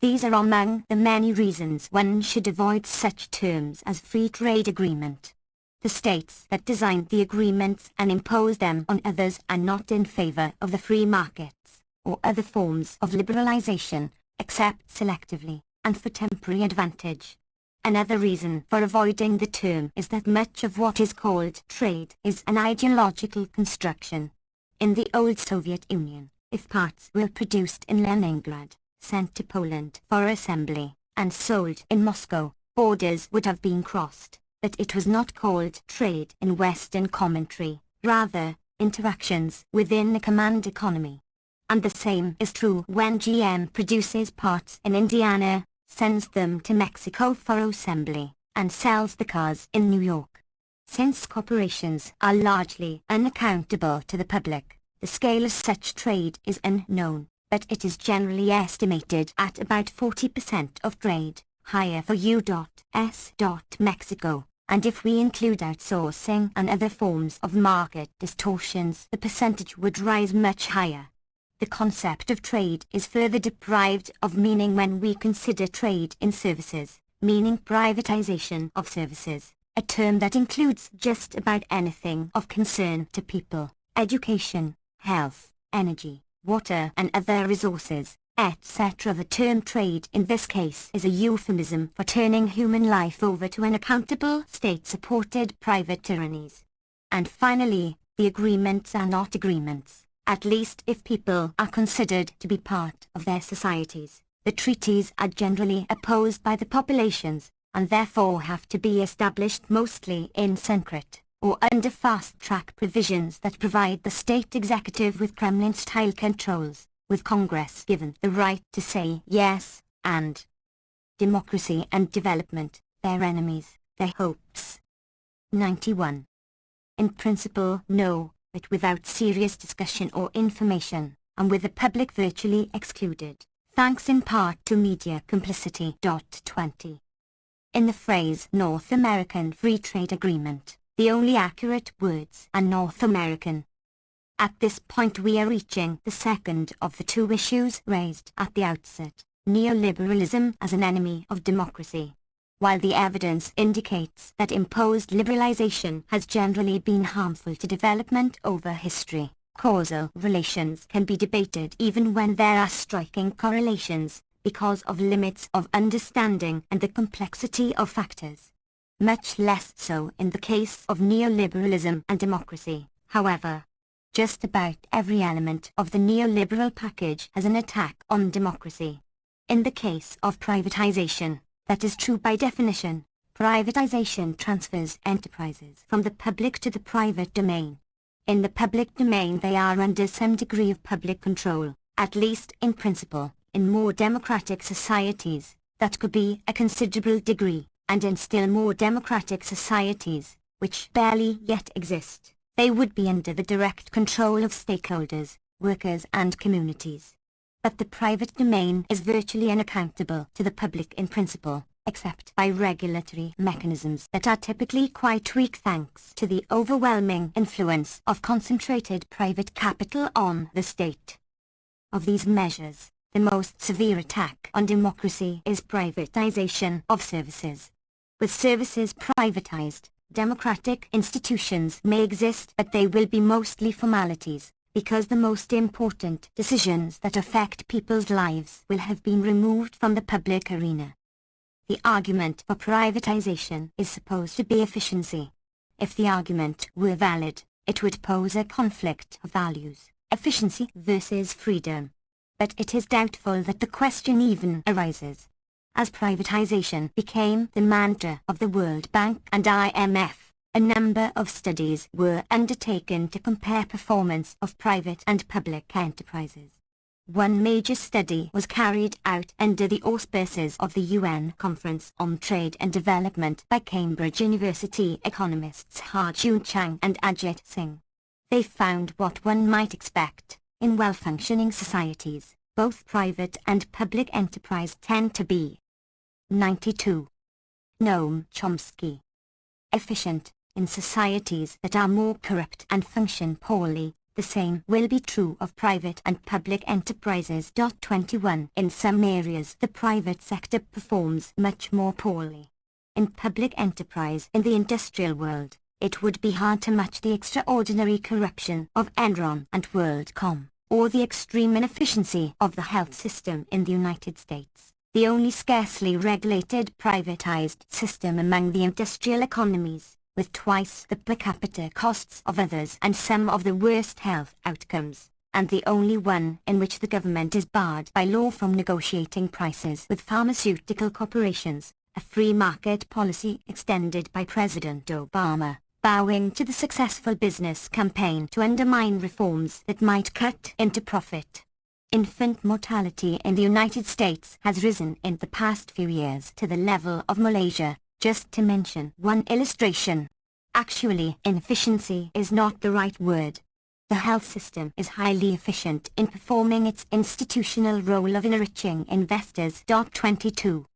These are among the many reasons one should avoid such terms as free trade agreement. The states that designed the agreements and impose them on others are not in favor of the free markets, or other forms of liberalization, except selectively, and for temporary advantage. Another reason for avoiding the term is that much of what is called trade is an ideological construction. In the old Soviet Union, if parts were produced in Leningrad, sent to Poland for assembly, and sold in Moscow, borders would have been crossed. But it was not called trade in Western commentary, rather, interactions within the command economy. And the same is true when GM produces parts in Indiana, sends them to Mexico for assembly, and sells the cars in New York. Since corporations are largely unaccountable to the public, the scale of such trade is unknown, but it is generally estimated at about 40% of trade, higher for U.S. Mexico. And if we include outsourcing and other forms of market distortions, the percentage would rise much higher. The concept of trade is further deprived of meaning when we consider trade in services, meaning privatization of services, a term that includes just about anything of concern to people, education, health, energy, water and other resources, etc. The term trade in this case is a euphemism for turning human life over to unaccountable state-supported private tyrannies. And finally, the agreements are not agreements, at least if people are considered to be part of their societies. The treaties are generally opposed by the populations, and therefore have to be established mostly in secret, or under fast-track provisions that provide the state executive with Kremlin-style controls, with Congress given the right to say yes, and democracy and development, their enemies, their hopes. 91. In principle, no, but without serious discussion or information, and with the public virtually excluded, thanks in part to media complicity. 20. In the phrase North American Free Trade Agreement, the only accurate words are North American. At this point we are reaching the second of the two issues raised at the outset, neoliberalism as an enemy of democracy. While the evidence indicates that imposed liberalization has generally been harmful to development over history, causal relations can be debated even when there are striking correlations, because of limits of understanding and the complexity of factors. Much less so in the case of neoliberalism and democracy, however. Just about every element of the neoliberal package has an attack on democracy. In the case of privatization, that is true by definition. Privatization transfers enterprises from the public to the private domain. In the public domain they are under some degree of public control, at least in principle. In more democratic societies, that could be a considerable degree, and in still more democratic societies, which barely yet exist, they would be under the direct control of stakeholders, workers and communities. But the private domain is virtually unaccountable to the public in principle, except by regulatory mechanisms that are typically quite weak thanks to the overwhelming influence of concentrated private capital on the state. Of these measures, the most severe attack on democracy is privatization of services. With services privatized, democratic institutions may exist but they will be mostly formalities, because the most important decisions that affect people's lives will have been removed from the public arena. The argument for privatization is supposed to be efficiency. If the argument were valid, it would pose a conflict of values, efficiency versus freedom. But it is doubtful that the question even arises. As privatization became the mantra of the World Bank and IMF, a number of studies were undertaken to compare performance of private and public enterprises. One major study was carried out under the auspices of the UN Conference on Trade and Development by Cambridge University economists Harjun Chang and Ajit Singh. They found what one might expect. In well-functioning societies, both private and public enterprise tend to be 92. Noam Chomsky. Efficient. In societies that are more corrupt and function poorly, the same will be true of private and public enterprises. 21. In some areas the private sector performs much more poorly. In public enterprise in the industrial world, it would be hard to match the extraordinary corruption of Enron and WorldCom, or the extreme inefficiency of the health system in the United States, the only scarcely regulated privatized system among the industrial economies, with twice the per capita costs of others and some of the worst health outcomes, and the only one in which the government is barred by law from negotiating prices with pharmaceutical corporations, a free market policy extended by President Obama, bowing to the successful business campaign to undermine reforms that might cut into profit. Infant mortality in the United States has risen in the past few years to the level of Malaysia, just to mention one illustration. Actually, inefficiency is not the right word. The health system is highly efficient in performing its institutional role of enriching investors. 22.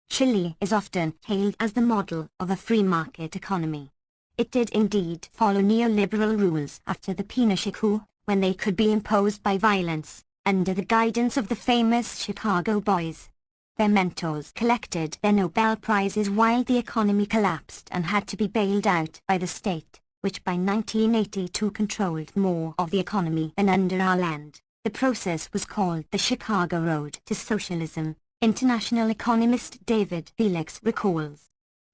Chile is often hailed as the model of a free market economy. It did indeed follow neoliberal rules after the Pinochet coup, when they could be imposed by violence, under the guidance of the famous Chicago Boys. Their mentors collected their Nobel Prizes while the economy collapsed and had to be bailed out by the state, which by 1982 controlled more of the economy than under our land. The process was called the Chicago Road to Socialism. International economist David Felix recalls.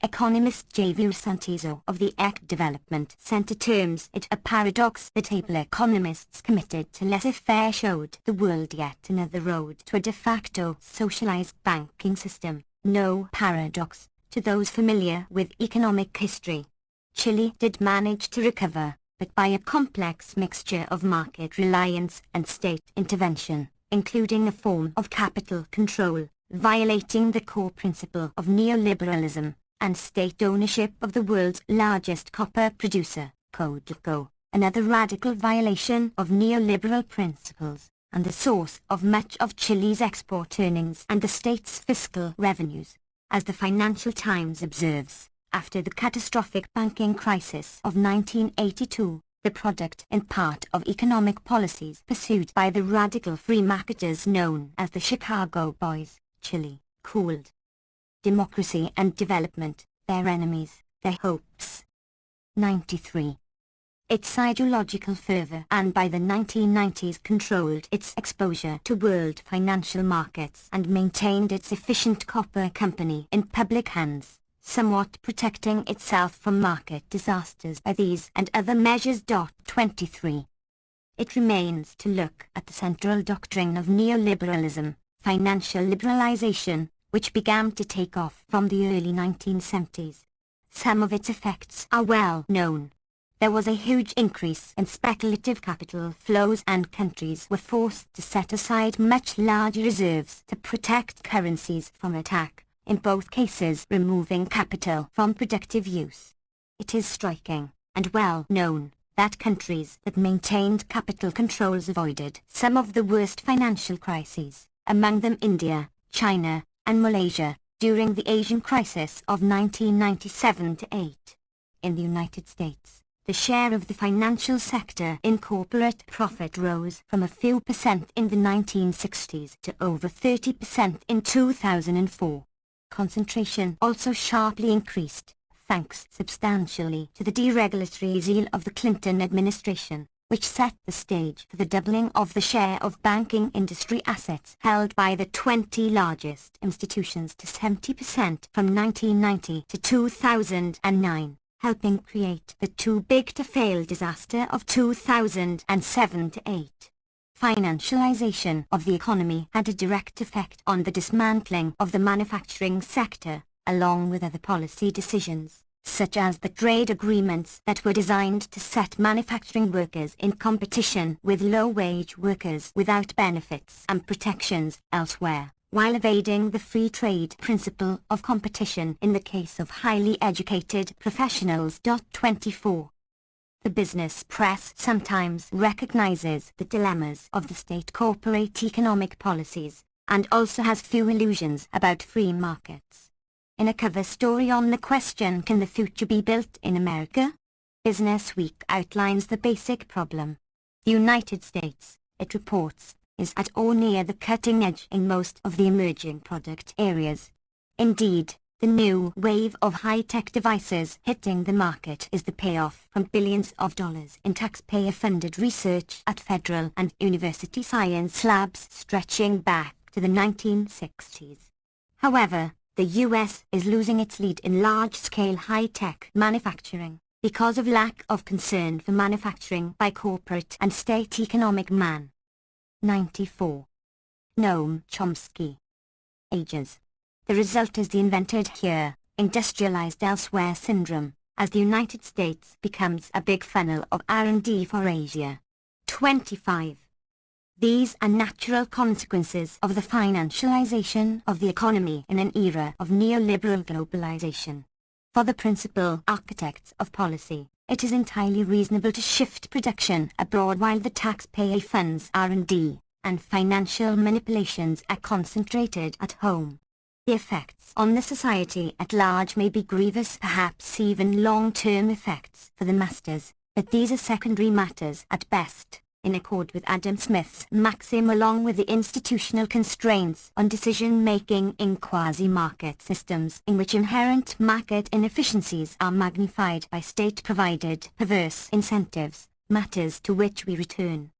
Economist Javier Santizo of the EC Development Center terms it a paradox that able economists committed to laissez-faire showed the world yet another road to a de facto socialized banking system. No paradox, to those familiar with economic history. Chile did manage to recover, but by a complex mixture of market reliance and state intervention, including a form of capital control, violating the core principle of neoliberalism, and state ownership of the world's largest copper producer, Codelco, another radical violation of neoliberal principles, and the source of much of Chile's export earnings and the state's fiscal revenues. As the Financial Times observes, after the catastrophic banking crisis of 1982, the product in part of economic policies pursued by the radical free marketers known as the Chicago Boys, Chile, cooled. Democracy and development, their enemies, their hopes. 93. Its ideological fervor and by the 1990s controlled its exposure to world financial markets and maintained its efficient copper company in public hands, somewhat protecting itself from market disasters by these and other measures. 23. It remains to look at the central doctrine of neoliberalism, financial liberalization, which began to take off from the early 1970s. Some of its effects are well known. There was a huge increase in speculative capital flows and countries were forced to set aside much larger reserves to protect currencies from attack, in both cases removing capital from productive use. It is striking, and well known, that countries that maintained capital controls avoided some of the worst financial crises, among them India, China, and Malaysia, during the Asian crisis of 1997-8. In the United States, the share of the financial sector in corporate profit rose from a few percent in the 1960s to over 30% in 2004. Concentration also sharply increased, thanks substantially to the deregulatory zeal of the Clinton administration. which set the stage for the doubling of the share of banking industry assets held by the 20 largest institutions to 70% from 1990 to 2009, helping create the too-big-to-fail disaster of 2007-8. Financialization of the economy had a direct effect on the dismantling of the manufacturing sector, along with other policy decisions, such as the trade agreements that were designed to set manufacturing workers in competition with low-wage workers without benefits and protections elsewhere, while evading the free trade principle of competition in the case of highly educated professionals. 24. The business press sometimes recognizes the dilemmas of the state corporate economic policies, and also has few illusions about free markets. In a cover story on the question, "Can the future be built in America?" Business Week outlines the basic problem. The United States, it reports, is at or near the cutting edge in most of the emerging product areas. Indeed, the new wave of high-tech devices hitting the market is the payoff from billions of dollars in taxpayer-funded research at federal and university science labs stretching back to the 1960s. However, the U.S. is losing its lead in large-scale high-tech manufacturing because of lack of concern for manufacturing by corporate and state economic man. 94. Noam Chomsky. Ages. The result is the invented here, industrialized elsewhere syndrome, as the United States becomes a big funnel of R&D for Asia. 25. These are natural consequences of the financialization of the economy in an era of neoliberal globalization. For the principal architects of policy, it is entirely reasonable to shift production abroad while the taxpayer funds R&D, and financial manipulations are concentrated at home. The effects on the society at large may be grievous, perhaps even long-term effects for the masters, but these are secondary matters at best, in accord with Adam Smith's maxim, along with the institutional constraints on decision-making in quasi-market systems in which inherent market inefficiencies are magnified by state-provided perverse incentives, matters to which we return.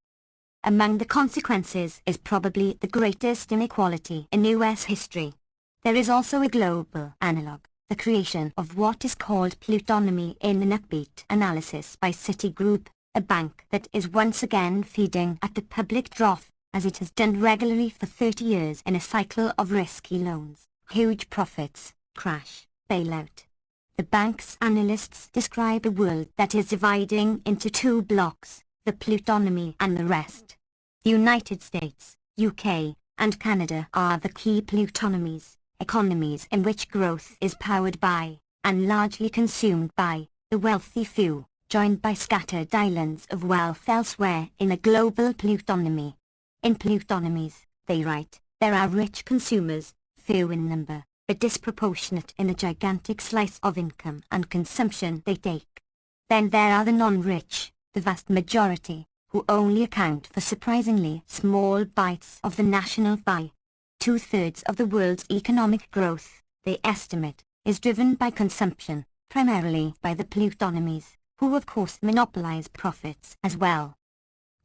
Among the consequences is probably the greatest inequality in U.S. history. There is also a global analog, the creation of what is called plutonomy in an upbeat analysis by Citigroup, a bank that is once again feeding at the public trough, as it has done regularly for 30 years in a cycle of risky loans, huge profits, crash, bailout. The bank's analysts describe a world that is dividing into two blocks, the plutonomy and the rest. The United States, UK, and Canada are the key plutonomies, economies in which growth is powered by, and largely consumed by, the wealthy few, joined by scattered islands of wealth elsewhere in a global plutonomy. In plutonomies, they write, there are rich consumers, few in number, but disproportionate in the gigantic slice of income and consumption they take. Then there are the non-rich, the vast majority, who only account for surprisingly small bites of the national pie. 2/3 of the world's economic growth, they estimate, is driven by consumption, primarily by the plutonomies, who of course monopolize profits as well.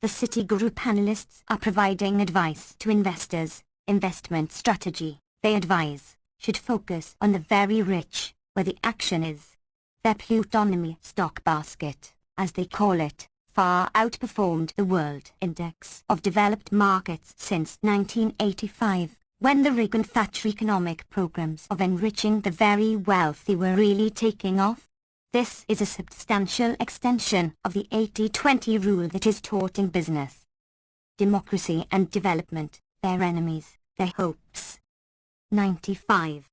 The Citigroup analysts are providing advice to investors. Investment strategy, they advise, should focus on the very rich, where the action is. Their plutonomy stock basket, as they call it, far outperformed the World Index of Developed Markets since 1985, when the Reagan-Thatcher economic programs of enriching the very wealthy were really taking off. This is a substantial extension of the 80-20 rule that is taught in business. Democracy and development, their enemies, their hopes. 95.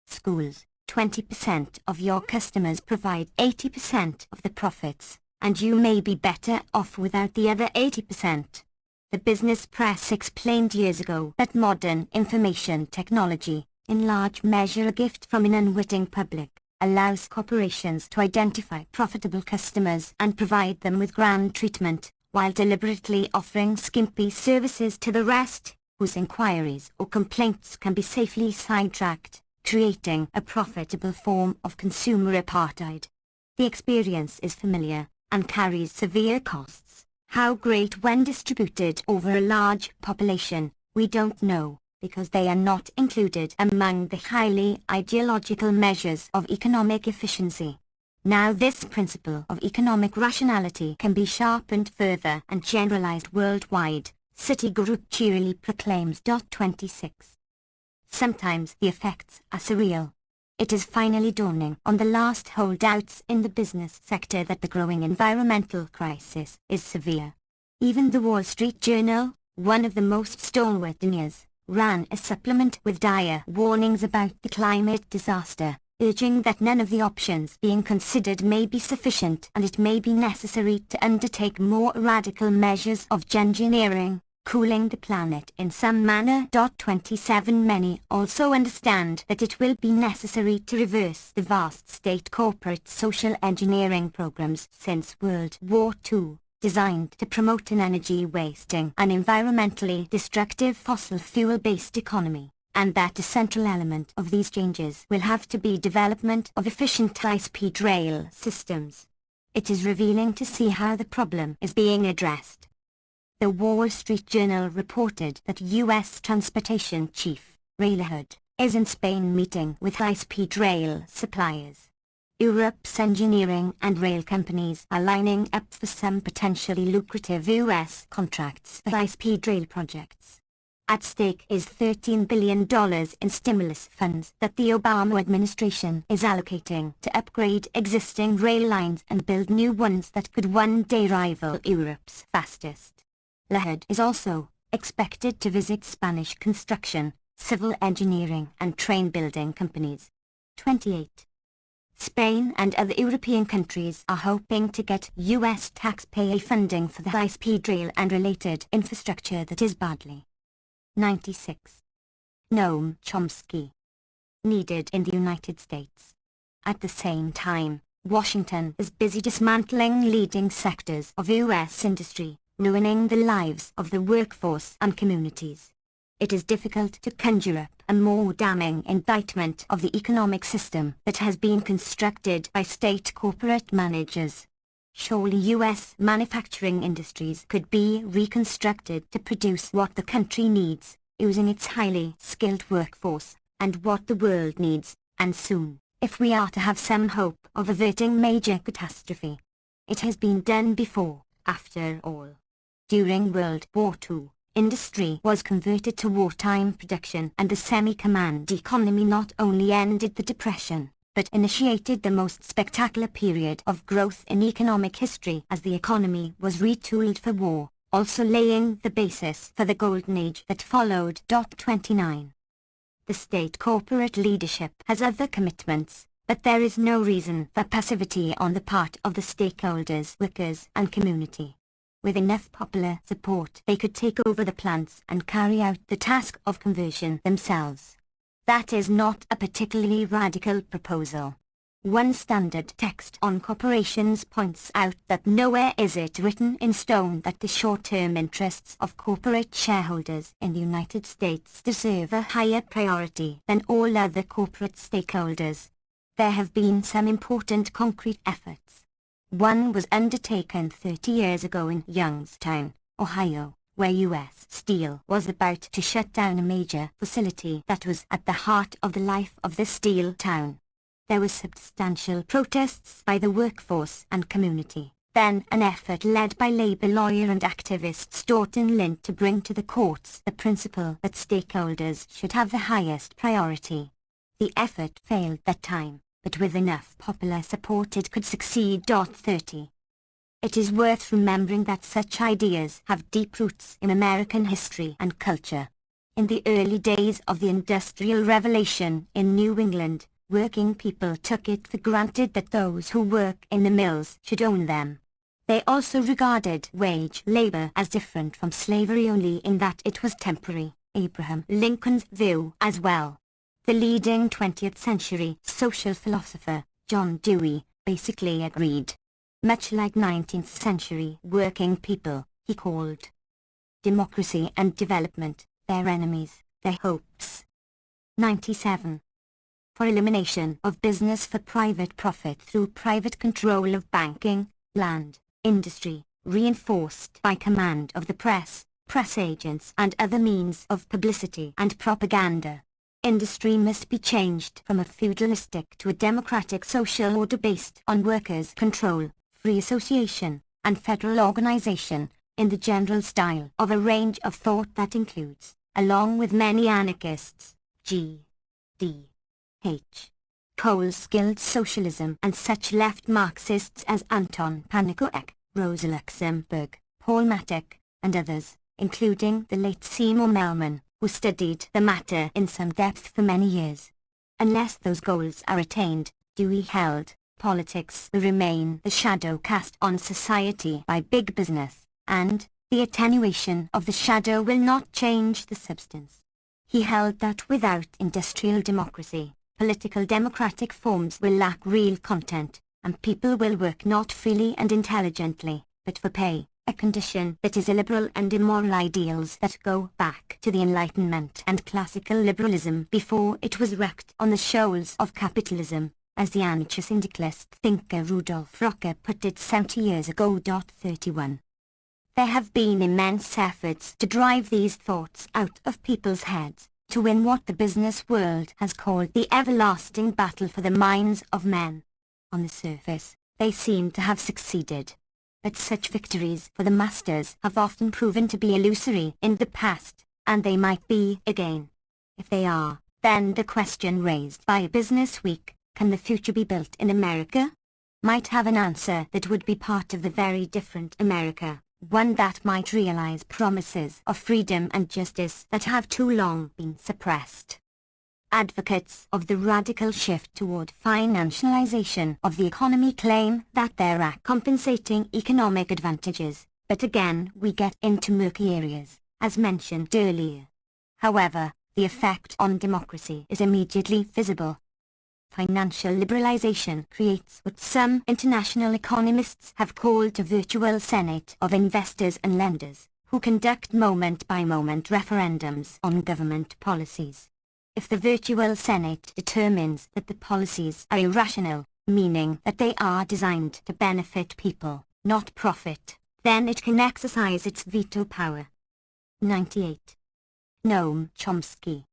Schools, 20% of your customers provide 80% of the profits, and you may be better off without the other 80%. The business press explained years ago that modern information technology, in large measure a gift from an unwitting public, allows corporations to identify profitable customers and provide them with grand treatment, while deliberately offering skimpy services to the rest, whose inquiries or complaints can be safely sidetracked, creating a profitable form of consumer apartheid. The experience is familiar, and carries severe costs, How great when distributed over a large population, we don't know, because they are not included among the highly ideological measures of economic efficiency. Now this principle of economic rationality can be sharpened further and generalized worldwide, Citigroup cheerily proclaims. 26. Sometimes the effects are surreal. It is finally dawning on the last holdouts in the business sector that the growing environmental crisis is severe. Even the Wall Street Journal, one of the most stalwart news, ran a supplement with dire warnings about the climate disaster, urging that none of the options being considered may be sufficient and it may be necessary to undertake more radical measures of geoengineering, cooling the planet in some manner. 27 Many also understand that it will be necessary to reverse the vast state corporate social engineering programs since World War II, designed to promote an energy-wasting and environmentally destructive fossil fuel-based economy, and that a central element of these changes will have to be development of efficient high-speed rail systems. It is revealing to see how the problem is being addressed. The Wall Street Journal reported that U.S. Transportation Chief, Hood, is in Spain meeting with high-speed rail suppliers. Europe's engineering and rail companies are lining up for some potentially lucrative U.S. contracts for high-speed rail projects. At stake is $13 billion in stimulus funds that the Obama administration is allocating to upgrade existing rail lines and build new ones that could one day rival Europe's fastest. Hood is also expected to visit Spanish construction, civil engineering and train building companies. 28. Spain and other European countries are hoping to get U.S. taxpayer funding for the high-speed rail and related infrastructure that is badly 96. Noam Chomsky. Needed in the United States. At the same time, Washington is busy dismantling leading sectors of U.S. industry, ruining the lives of the workforce and communities. It is difficult to conjure up a more damning indictment of the economic system that has been constructed by state corporate managers. Surely U.S. manufacturing industries could be reconstructed to produce what the country needs, using its highly skilled workforce, and what the world needs, and soon, if we are to have some hope of averting major catastrophe. It has been done before, after all. During World War II, industry was converted to wartime production, and the semi-command economy not only ended the Depression, but initiated the most spectacular period of growth in economic history as the economy was retooled for war, also laying the basis for the golden age that followed. 29. The state corporate leadership has other commitments, but there is no reason for passivity on the part of the stakeholders, workers and community. With enough popular support, they could take over the plants and carry out the task of conversion themselves. That is not a particularly radical proposal. One standard text on corporations points out that nowhere is it written in stone that the short-term interests of corporate shareholders in the United States deserve a higher priority than all other corporate stakeholders. There have been some important concrete efforts. One was undertaken 30 years ago in Youngstown, Ohio, where U.S. Steel was about to shut down a major facility that was at the heart of the life of the steel town. There were substantial protests by the workforce and community, then an effort led by labor lawyer and activist Stoughton Lynn to bring to the courts the principle that stakeholders should have the highest priority. The effort failed that time, but with enough popular support it could succeed. 30. It is worth remembering that such ideas have deep roots in American history and culture. In the early days of the Industrial Revolution in New England, working people took it for granted that those who work in the mills should own them. They also regarded wage labor as different from slavery only in that it was temporary, Abraham Lincoln's view as well. The leading 20th century social philosopher, John Dewey, basically agreed. Much like 19th century working people, he called democracy and development their enemies, their hopes. 97. For elimination of business for private profit through private control of banking, land, industry, reinforced by command of the press, press agents and other means of publicity and propaganda. Industry must be changed from a feudalistic to a democratic social order based on workers' control, free association, and federal organization, in the general style of a range of thought that includes, along with many anarchists, G. D. H. Coal-skilled socialism and such left Marxists as Anton Pannekoek, Rosa Luxemburg, Paul Matic, and others, including the late Seymour Melman, who studied the matter in some depth for many years. Unless those goals are attained, Dewey held, politics will remain the shadow cast on society by big business, and the attenuation of the shadow will not change the substance. He held that without industrial democracy, political democratic forms will lack real content, and people will work not freely and intelligently, but for pay, a condition that is illiberal and immoral ideals that go back to the Enlightenment and classical liberalism before it was wrecked on the shoals of capitalism, as the anarcho-syndicalist thinker Rudolf Rocker put it 70 years ago. 31. There have been immense efforts to drive these thoughts out of people's heads, to win what the business world has called the everlasting battle for the minds of men. On the surface, they seem to have succeeded. But such victories for the masters have often proven to be illusory in the past, and they might be again. If they are, then the question raised by Business Week, can the future be built in America? Might have an answer that would be part of the very different America, one that might realize promises of freedom and justice that have too long been suppressed. Advocates of the radical shift toward financialization of the economy claim that there are compensating economic advantages, but again we get into murky areas, as mentioned earlier. However, the effect on democracy is immediately visible. Financial liberalization creates what some international economists have called a virtual Senate of investors and lenders, who conduct moment-by-moment referendums on government policies. If the virtual Senate determines that the policies are irrational, meaning that they are designed to benefit people, not profit, then it can exercise its veto power. 98. Noam Chomsky.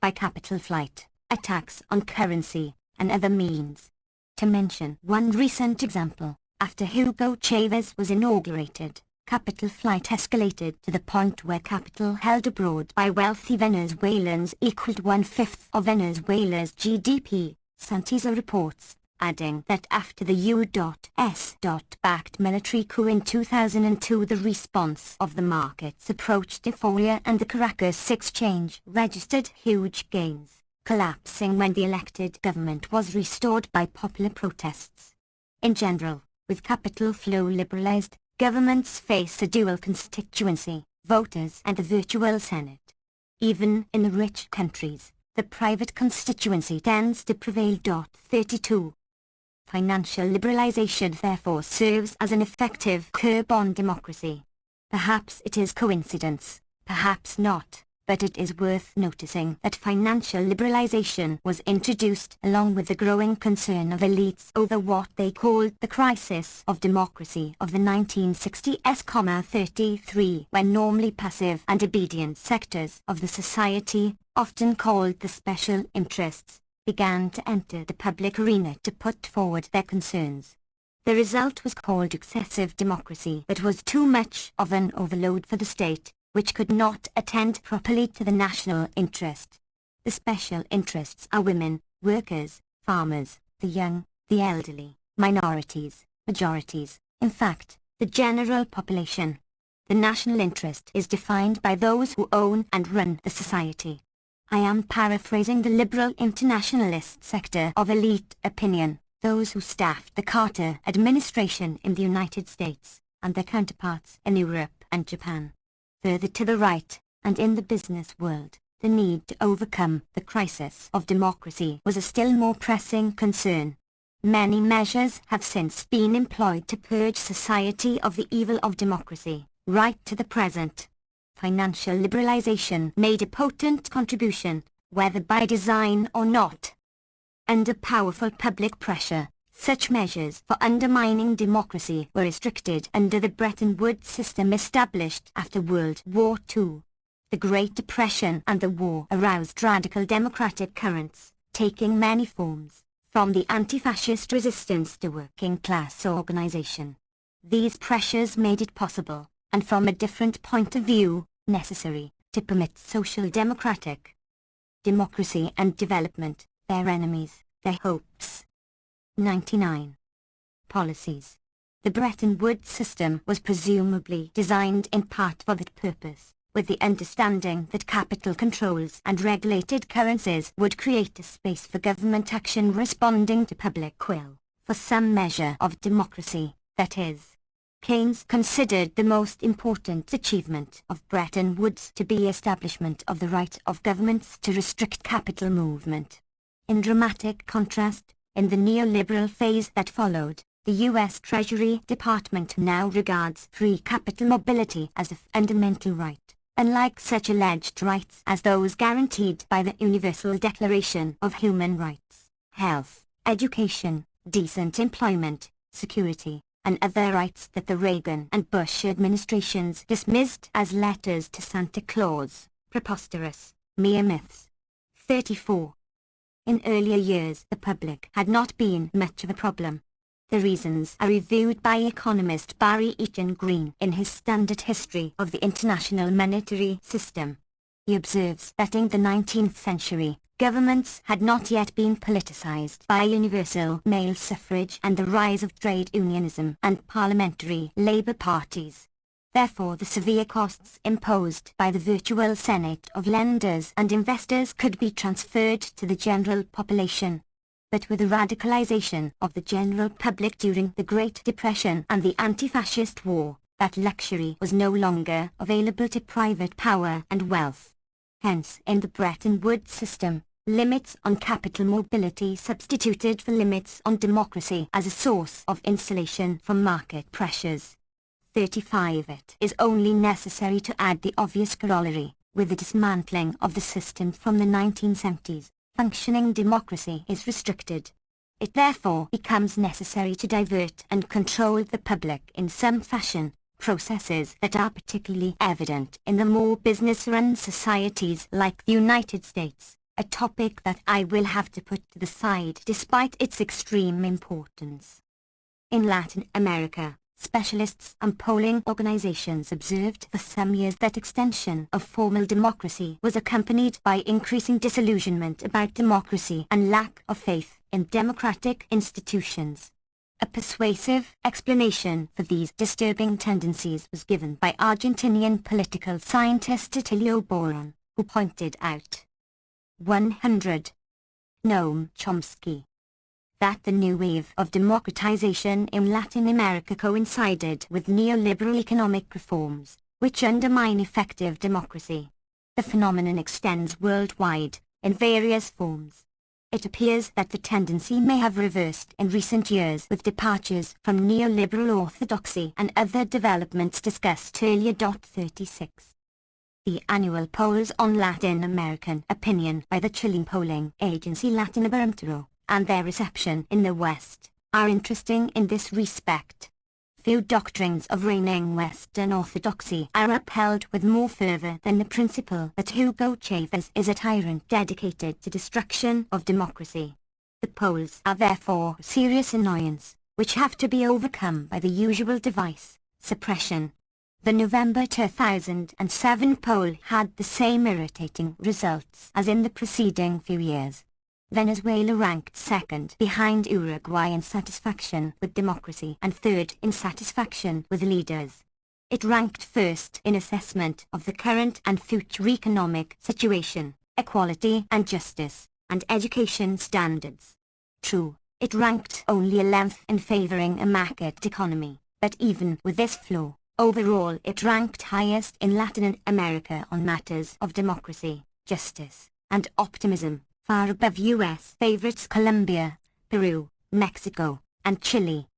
By capital flight, attacks on currency, and other means. To mention one recent example, after Hugo Chavez was inaugurated, capital flight escalated to the point where capital held abroad by wealthy Venezuelans equaled 1/5 of Venezuela's GDP, Santiza reports, adding that after the U.S.-backed military coup in 2002 the response of the markets approached euphoria and the Caracas exchange registered huge gains, collapsing when the elected government was restored by popular protests. In general, with capital flow liberalized, governments face a dual constituency, voters and the virtual Senate. Even in the rich countries, the private constituency tends to prevail. 32. Financial liberalization therefore serves as an effective curb on democracy. Perhaps it is coincidence, perhaps not, but it is worth noticing that financial liberalization was introduced along with the growing concern of elites over what they called the crisis of democracy of the 1960s, 33, when normally passive and obedient sectors of the society, often called the special interests, began to enter the public arena to put forward their concerns. The result was called excessive democracy that was too much of an overload for the state, which could not attend properly to the national interest. The special interests are women, workers, farmers, the young, the elderly, minorities, majorities, in fact, the general population. The national interest is defined by those who own and run the society. I am paraphrasing the liberal internationalist sector of elite opinion, those who staffed the Carter administration in the United States, and their counterparts in Europe and Japan. Further to the right, and in the business world, the need to overcome the crisis of democracy was a still more pressing concern. Many measures have since been employed to purge society of the evil of democracy, right to the present. Financial liberalization made a potent contribution, whether by design or not. Under powerful public pressure, Such measures for undermining democracy were restricted under the Bretton Woods system established after World War II. The Great Depression and the war aroused radical democratic currents, taking many forms, from the anti-fascist resistance to working-class organization. These pressures made it possible, and from a different point of view, necessary, to permit social democracy and development, their enemies, their hopes. 99. Policies. The Bretton Woods system was presumably designed in part for that purpose, with the understanding that capital controls and regulated currencies would create a space for government action responding to public will, for some measure of democracy, that is. Keynes considered the most important achievement of Bretton Woods to be establishment of the right of governments to restrict capital movement. In dramatic contrast, in the neoliberal phase that followed, the U.S. Treasury Department now regards free capital mobility as a fundamental right, unlike such alleged rights as those guaranteed by the Universal Declaration of Human Rights, health, education, decent employment, security, and other rights that the Reagan and Bush administrations dismissed as letters to Santa Claus, preposterous, mere myths. 34. In earlier years the public had not been much of a problem. The reasons are reviewed by economist Barry Eaton Green in his Standard History of the International Monetary System. He observes that in the 19th century, governments had not yet been politicized by universal male suffrage and the rise of trade unionism and parliamentary labor parties. Therefore the severe costs imposed by the virtual Senate of lenders and investors could be transferred to the general population. But with the radicalization of the general public during the Great Depression and the anti-fascist war, that luxury was no longer available to private power and wealth. Hence, in the Bretton Woods system, limits on capital mobility substituted for limits on democracy as a source of insulation from market pressures. 35. It is only necessary to add the obvious corollary, with the dismantling of the system from the 1970s, functioning democracy is restricted. It therefore becomes necessary to divert and control the public in some fashion, processes that are particularly evident in the more business-run societies like the United States, a topic that I will have to put to the side despite its extreme importance. In Latin America, specialists and polling organizations observed for some years that extension of formal democracy was accompanied by increasing disillusionment about democracy and lack of faith in democratic institutions. A persuasive explanation for these disturbing tendencies was given by Argentinian political scientist Attilio Boron, who pointed out 100. Noam Chomsky. That the new wave of democratization in Latin America coincided with neoliberal economic reforms, which undermine effective democracy. The phenomenon extends worldwide, in various forms. It appears that the tendency may have reversed in recent years with departures from neoliberal orthodoxy and other developments discussed earlier. 36. The annual polls on Latin American opinion by the Chilean polling agency Latinobarometro, and their reception in the West, are interesting in this respect. Few doctrines of reigning Western orthodoxy are upheld with more fervor than the principle that Hugo Chavez is a tyrant dedicated to destruction of democracy. The polls are therefore a serious annoyance, which have to be overcome by the usual device, suppression. The November 2007 poll had the same irritating results as in the preceding few years. Venezuela ranked second behind Uruguay in satisfaction with democracy and third in satisfaction with leaders. It ranked first in assessment of the current and future economic situation, equality and justice, and education standards. True, it ranked only 11th in favoring a market economy, but even with this flaw, overall it ranked highest in Latin America on matters of democracy, justice, and optimism, far above U.S. favorites Colombia, Peru, Mexico, and Chile.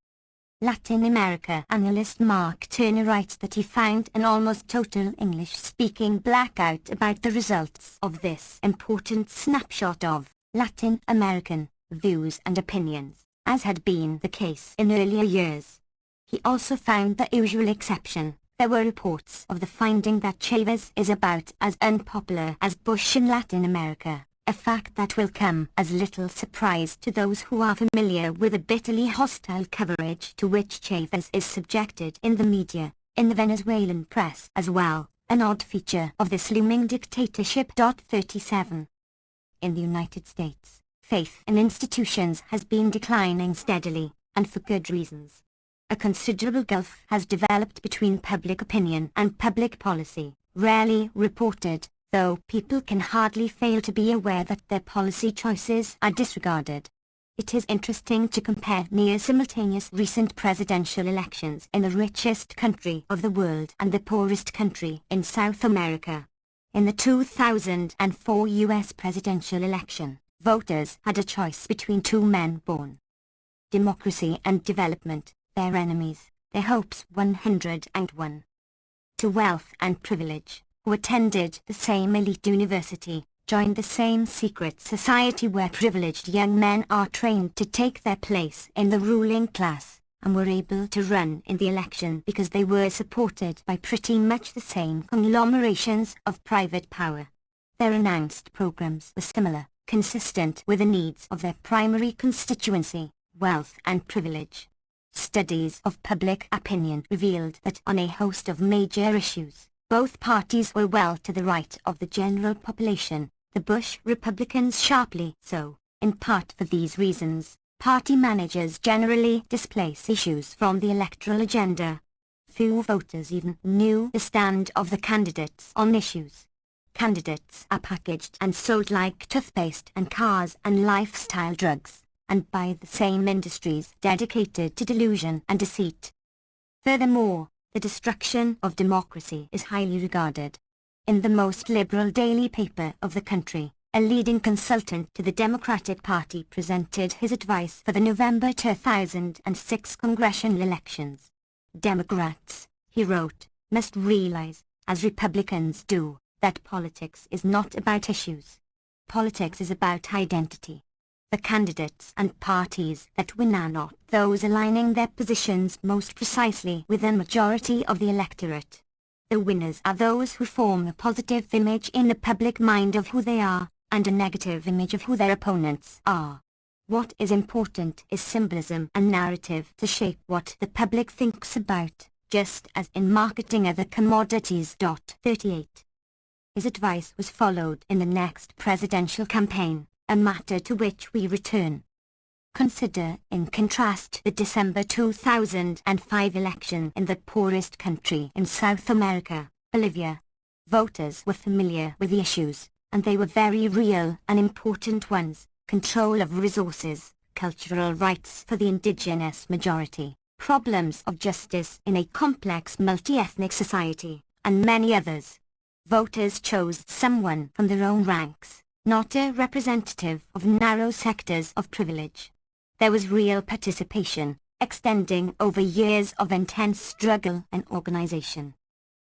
Latin America analyst Mark Turner writes that he found an almost total English-speaking blackout about the results of this important snapshot of Latin American views and opinions. as had been the case in earlier years. He also found the usual exception. There were reports of the finding that Chavez is about as unpopular as Bush in Latin America, a fact that will come as little surprise to those who are familiar with the bitterly hostile coverage to which Chavez is subjected in the media, in the Venezuelan press as well, an odd feature of this looming dictatorship. 37. In the United States, faith in institutions has been declining steadily, and for good reasons. A considerable gulf has developed between public opinion and public policy, rarely reported, though people can hardly fail to be aware that their policy choices are disregarded. It is interesting to compare near-simultaneous recent presidential elections in the richest country of the world and the poorest country in South America. In the 2004 U.S. presidential election, voters had a choice between two men born. Democracy and development, their enemies, their hopes. 101. To wealth and privilege, who attended the same elite university, joined the same secret society where privileged young men are trained to take their place in the ruling class, and were able to run in the election because they were supported by pretty much the same conglomerations of private power. Their announced programs were similar, consistent with the needs of their primary constituency, wealth and privilege. Studies of public opinion revealed that on a host of major issues, both parties were well to the right of the general population, the Bush Republicans sharply so. In part for these reasons, party managers generally displace issues from the electoral agenda. Few voters even knew the stand of the candidates on issues. Candidates are packaged and sold like toothpaste and cars and lifestyle drugs, and by the same industries dedicated to delusion and deceit. Furthermore, the destruction of democracy is highly regarded. In the most liberal daily paper of the country, a leading consultant to the Democratic Party presented his advice for the November 2006 congressional elections. Democrats, he wrote, must realize, as Republicans do, that politics is not about issues. Politics is about identity. The candidates and parties that win are not those aligning their positions most precisely with the majority of the electorate. The winners are those who form a positive image in the public mind of who they are, and a negative image of who their opponents are. What is important is symbolism and narrative to shape what the public thinks about, just as in marketing other commodities. 38. His advice was followed in the next presidential campaign, a matter to which we return. Consider, in contrast, the December 2005 election in the poorest country in South America, Bolivia. Voters were familiar with the issues, and they were very real and important ones: control of resources, cultural rights for the indigenous majority, problems of justice in a complex multi-ethnic society, and many others. Voters chose someone from their own ranks, not a representative of narrow sectors of privilege. There was real participation, extending over years of intense struggle and organization.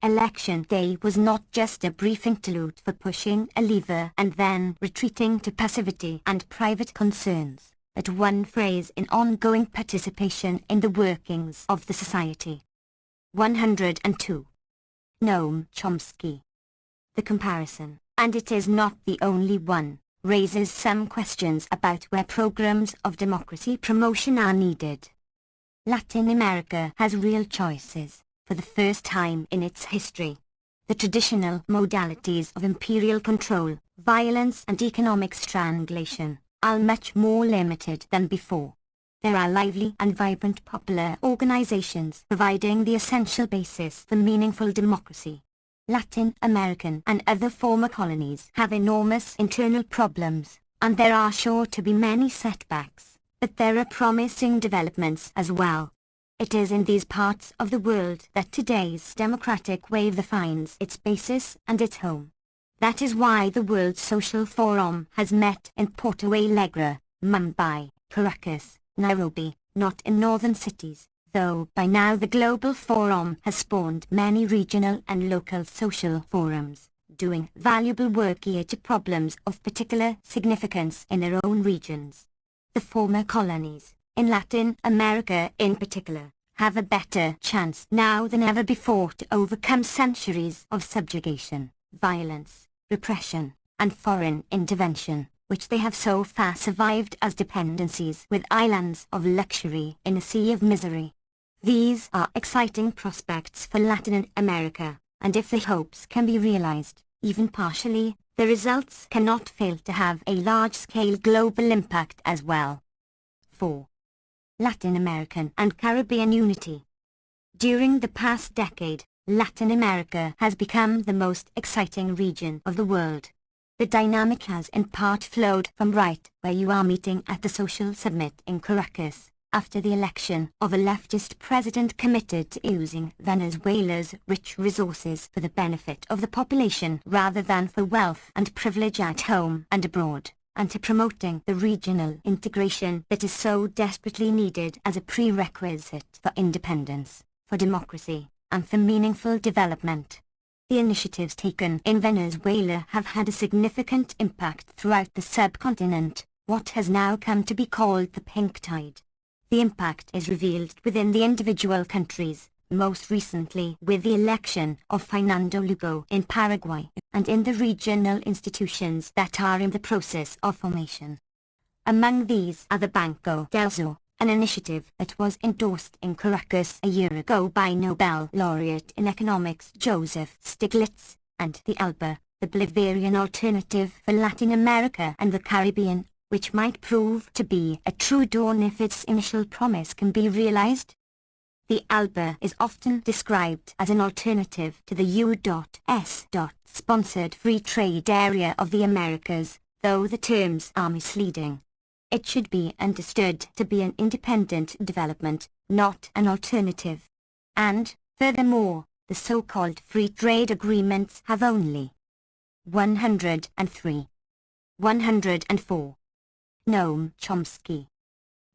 Election day was not just a brief interlude for pushing a lever and then retreating to passivity and private concerns, but one phase in ongoing participation in the workings of the society. 102. Noam Chomsky. The comparison, and it is not the only one, raises some questions about where programs of democracy promotion are needed. Latin America has real choices, for the first time in its history. The traditional modalities of imperial control, violence and economic strangulation, are much more limited than before. There are lively and vibrant popular organizations providing the essential basis for meaningful democracy. Latin American and other former colonies have enormous internal problems, and there are sure to be many setbacks, but there are promising developments as well. It is in these parts of the world that today's democratic wave finds its basis and its home. That is why the World Social Forum has met in Porto Alegre, Mumbai, Caracas, Nairobi, not in northern cities, though by now the Global Forum has spawned many regional and local social forums, doing valuable work geared to problems of particular significance in their own regions. The former colonies, in Latin America in particular, have a better chance now than ever before to overcome centuries of subjugation, violence, repression, and foreign intervention, which they have so far survived as dependencies with islands of luxury in a sea of misery. These are exciting prospects for Latin America, and if the hopes can be realized, even partially, the results cannot fail to have a large-scale global impact as well. 4. Latin American and Caribbean unity. During the past decade, Latin America has become the most exciting region of the world. The dynamic has in part flowed from right where you are meeting at the social summit in Caracas, after the election of a leftist president committed to using Venezuela's rich resources for the benefit of the population rather than for wealth and privilege at home and abroad, and to promoting the regional integration that is so desperately needed as a prerequisite for independence, for democracy, and for meaningful development. The initiatives taken in Venezuela have had a significant impact throughout the subcontinent, what has now come to be called the pink tide. The impact is revealed within the individual countries, most recently with the election of Fernando Lugo in Paraguay, and in the regional institutions that are in the process of formation. Among these are the Banco del Sur, an initiative that was endorsed in Caracas a year ago by Nobel laureate in economics Joseph Stiglitz, and the ALBA, the Bolivarian alternative for Latin America and the Caribbean, which might prove to be a true dawn if its initial promise can be realized. The ALBA is often described as an alternative to the U.S. sponsored free trade area of the Americas, though the terms are misleading. It should be understood to be an independent development, not an alternative. And, furthermore, the so-called free trade agreements have only 103. 104. Noam Chomsky.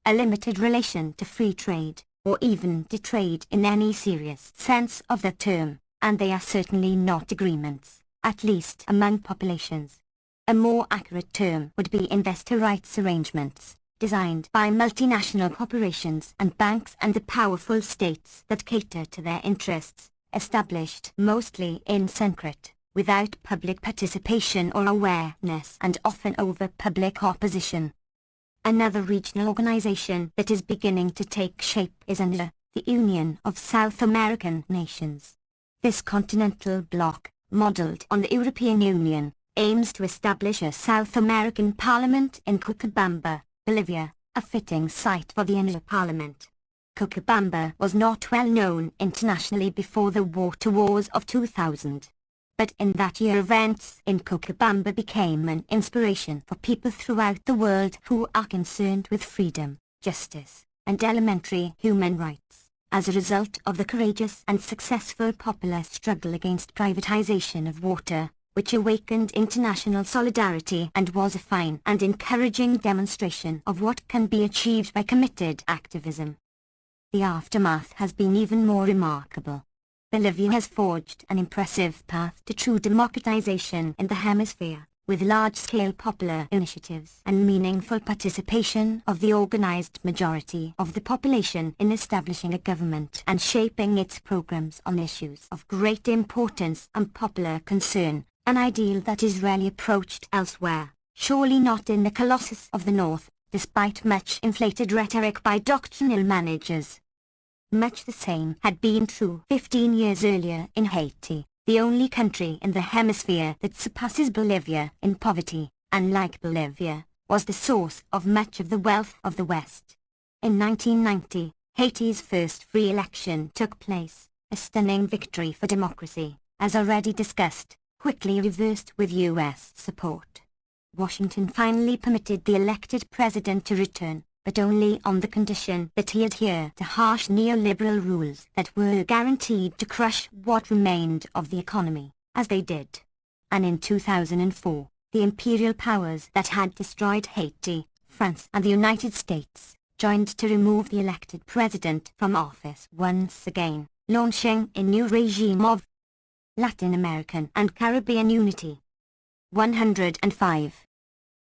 A limited relation to free trade, or even to trade in any serious sense of the term, and they are certainly not agreements, at least among populations. A more accurate term would be investor rights arrangements, designed by multinational corporations and banks and the powerful states that cater to their interests, established mostly in secret, without public participation or awareness and often over public opposition. Another regional organization that is beginning to take shape is UNITA, the Union of South American Nations. This continental bloc, modeled on the European Union, aims to establish a South American parliament in Cochabamba, Bolivia, a fitting site for the UNITA parliament. Cochabamba was not well known internationally before the water wars of 2000. But in that year events in Cochabamba became an inspiration for people throughout the world who are concerned with freedom, justice, and elementary human rights, as a result of the courageous and successful popular struggle against privatization of water, which awakened international solidarity and was a fine and encouraging demonstration of what can be achieved by committed activism. The aftermath has been even more remarkable. Bolivia has forged an impressive path to true democratization in the hemisphere, with large-scale popular initiatives and meaningful participation of the organized majority of the population in establishing a government and shaping its programs on issues of great importance and popular concern, an ideal that is rarely approached elsewhere, surely not in the Colossus of the North, despite much inflated rhetoric by doctrinal managers. Much the same had been true 15 years earlier in Haiti, the only country in the hemisphere that surpasses Bolivia in poverty, and like Bolivia, was the source of much of the wealth of the West. In 1990, Haiti's first free election took place, a stunning victory for democracy, as already discussed, quickly reversed with U.S. support. Washington finally permitted the elected president to return, but only on the condition that he adhere to harsh neoliberal rules that were guaranteed to crush what remained of the economy, as they did. And in 2004, the imperial powers that had destroyed Haiti, France and the United States, joined to remove the elected president from office once again, launching a new regime of Latin American and Caribbean unity. 105.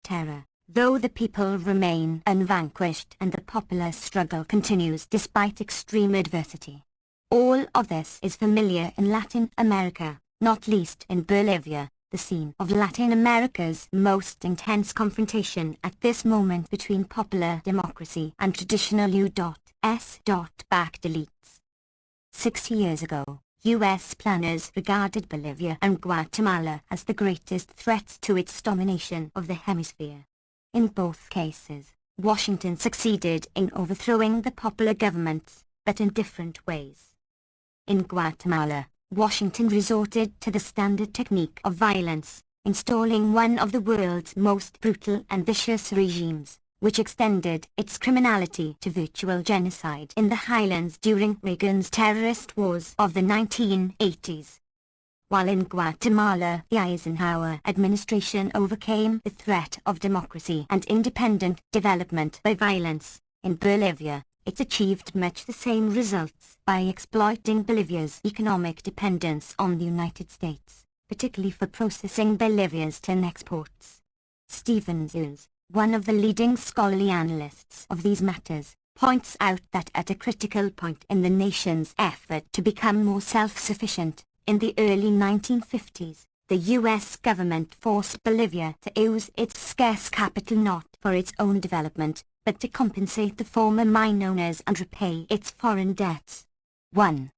Terror, though the people remain unvanquished and the popular struggle continues despite extreme adversity. All of this is familiar in Latin America, not least in Bolivia, the scene of Latin America's most intense confrontation at this moment between popular democracy and traditional U.S.-backed elites. 60 years ago, U.S. planners regarded Bolivia and Guatemala as the greatest threats to its domination of the hemisphere. In both cases, Washington succeeded in overthrowing the popular governments, but in different ways. In Guatemala, Washington resorted to the standard technique of violence, installing one of the world's most brutal and vicious regimes, which extended its criminality to virtual genocide in the highlands during Reagan's terrorist wars of the 1980s. While in Guatemala, the Eisenhower administration overcame the threat of democracy and independent development by violence, in Bolivia, it achieved much the same results by exploiting Bolivia's economic dependence on the United States, particularly for processing Bolivia's tin exports. Stephen Zunes, one of the leading scholarly analysts of these matters, points out that at a critical point in the nation's effort to become more self-sufficient, in the early 1950s, the U.S. government forced Bolivia to use its scarce capital not for its own development, but to compensate the former mine owners and repay its foreign debts. 1.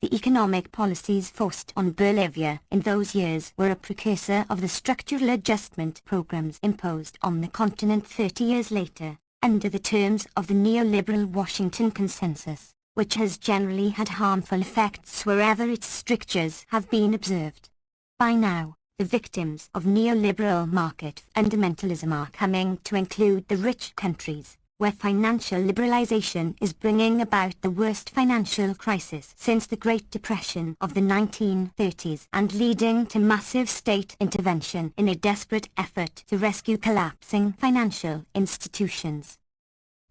The economic policies forced on Bolivia in those years were a precursor of the structural adjustment programs imposed on the continent 30 years later, under the terms of the neoliberal Washington Consensus, which has generally had harmful effects wherever its strictures have been observed. By now, the victims of neoliberal market fundamentalism are coming to include the rich countries, where financial liberalization is bringing about the worst financial crisis since the Great Depression of the 1930s and leading to massive state intervention in a desperate effort to rescue collapsing financial institutions.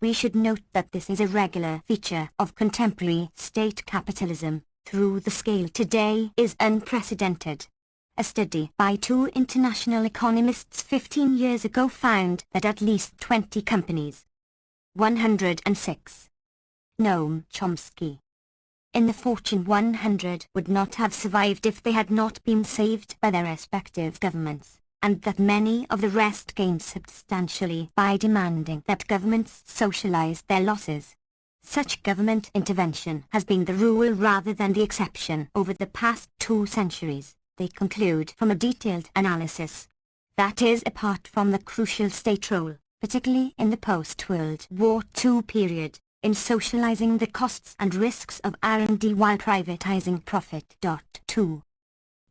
We should note that this is a regular feature of contemporary state capitalism, through the scale today is unprecedented. A study by two international economists 15 years ago found that at least 20 companies, 106. Noam Chomsky, in the Fortune 100 would not have survived if they had not been saved by their respective governments, and that many of the rest gained substantially by demanding that governments socialize their losses. Such government intervention has been the rule rather than the exception over the past 2 centuries, they conclude from a detailed analysis. That is apart from the crucial state role, particularly in the post-World War II period, in socializing the costs and risks of R&D while privatizing profit. 2.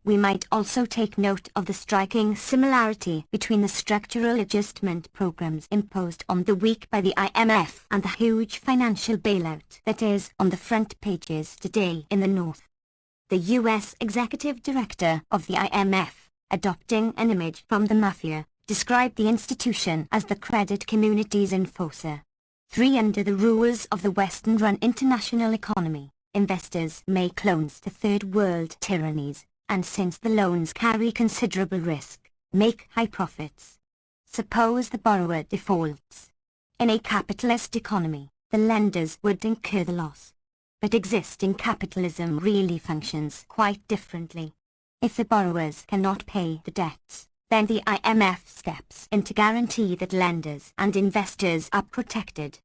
We might also take note of the striking similarity between the structural adjustment programs imposed on the weak by the IMF and the huge financial bailout that is on the front pages today in the North. The U.S. executive director of the IMF, adopting an image from the mafia, described the institution as the credit community's enforcer. 3. Under the rules of the Western-run international economy, investors make loans to third-world tyrannies, and since the loans carry considerable risk, make high profits. Suppose the borrower defaults. In a capitalist economy, the lenders would incur the loss. But existing capitalism really functions quite differently. If the borrowers cannot pay the debts, then the IMF steps in to guarantee that lenders and investors are protected.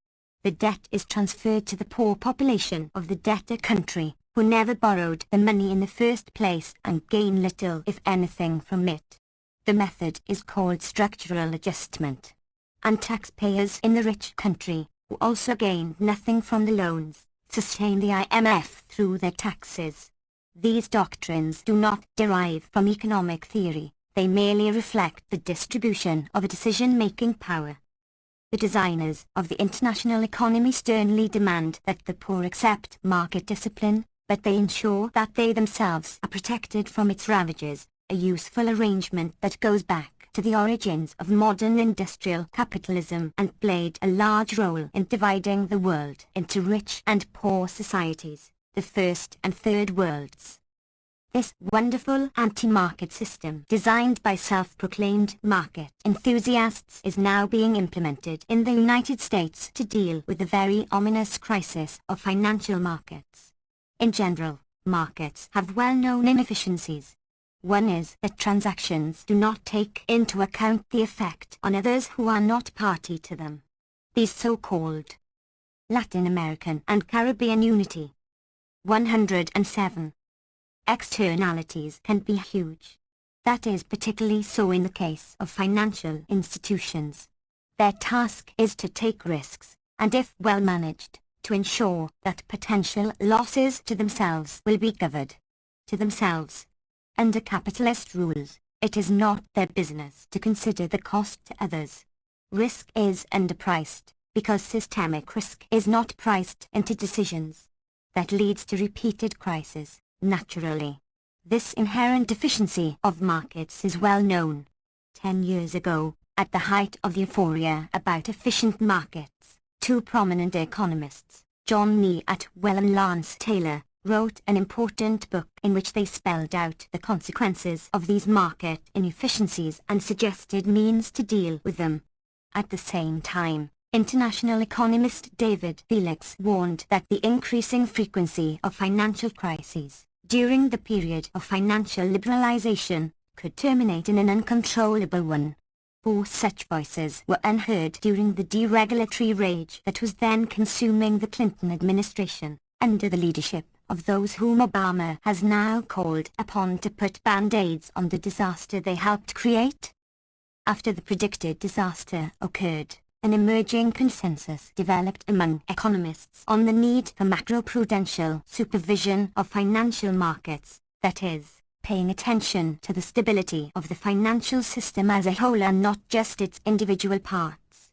The debt is transferred to the poor population of the debtor country, who never borrowed the money in the first place and gain little if anything from it. The method is called structural adjustment. And taxpayers in the rich country, who also gain nothing from the loans, sustain the IMF through their taxes. These doctrines do not derive from economic theory, they merely reflect the distribution of a decision-making power. The designers of the international economy sternly demand that the poor accept market discipline, but they ensure that they themselves are protected from its ravages, a useful arrangement that goes back to the origins of modern industrial capitalism and played a large role in dividing the world into rich and poor societies, the first and third worlds. This wonderful anti-market system, designed by self-proclaimed market enthusiasts, is now being implemented in the United States to deal with the very ominous crisis of financial markets. In general, markets have well-known inefficiencies. One is that transactions do not take into account the effect on others who are not party to them. These so-called Latin American and Caribbean unity. 107. Externalities can be huge. That is particularly so in the case of financial institutions. Their task is to take risks, and if well managed, to ensure that potential losses to themselves will be covered. To themselves. Under capitalist rules, it is not their business to consider the cost to others. Risk is underpriced, because systemic risk is not priced into decisions. That leads to repeated crises, naturally. This inherent deficiency of markets is well known. 10 years ago, at the height of the euphoria about efficient markets, two prominent economists, John Neatwell and Lance Taylor, wrote an important book in which they spelled out the consequences of these market inefficiencies and suggested means to deal with them. At the same time, international economist David Felix warned that the increasing frequency of financial crises during the period of financial liberalization could terminate in an uncontrollable one. Four such voices were unheard during the deregulatory rage that was then consuming the Clinton administration, under the leadership of those whom Obama has now called upon to put band-aids on the disaster they helped create. After the predicted disaster occurred, an emerging consensus developed among economists on the need for macroprudential supervision of financial markets, that is, paying attention to the stability of the financial system as a whole and not just its individual parts.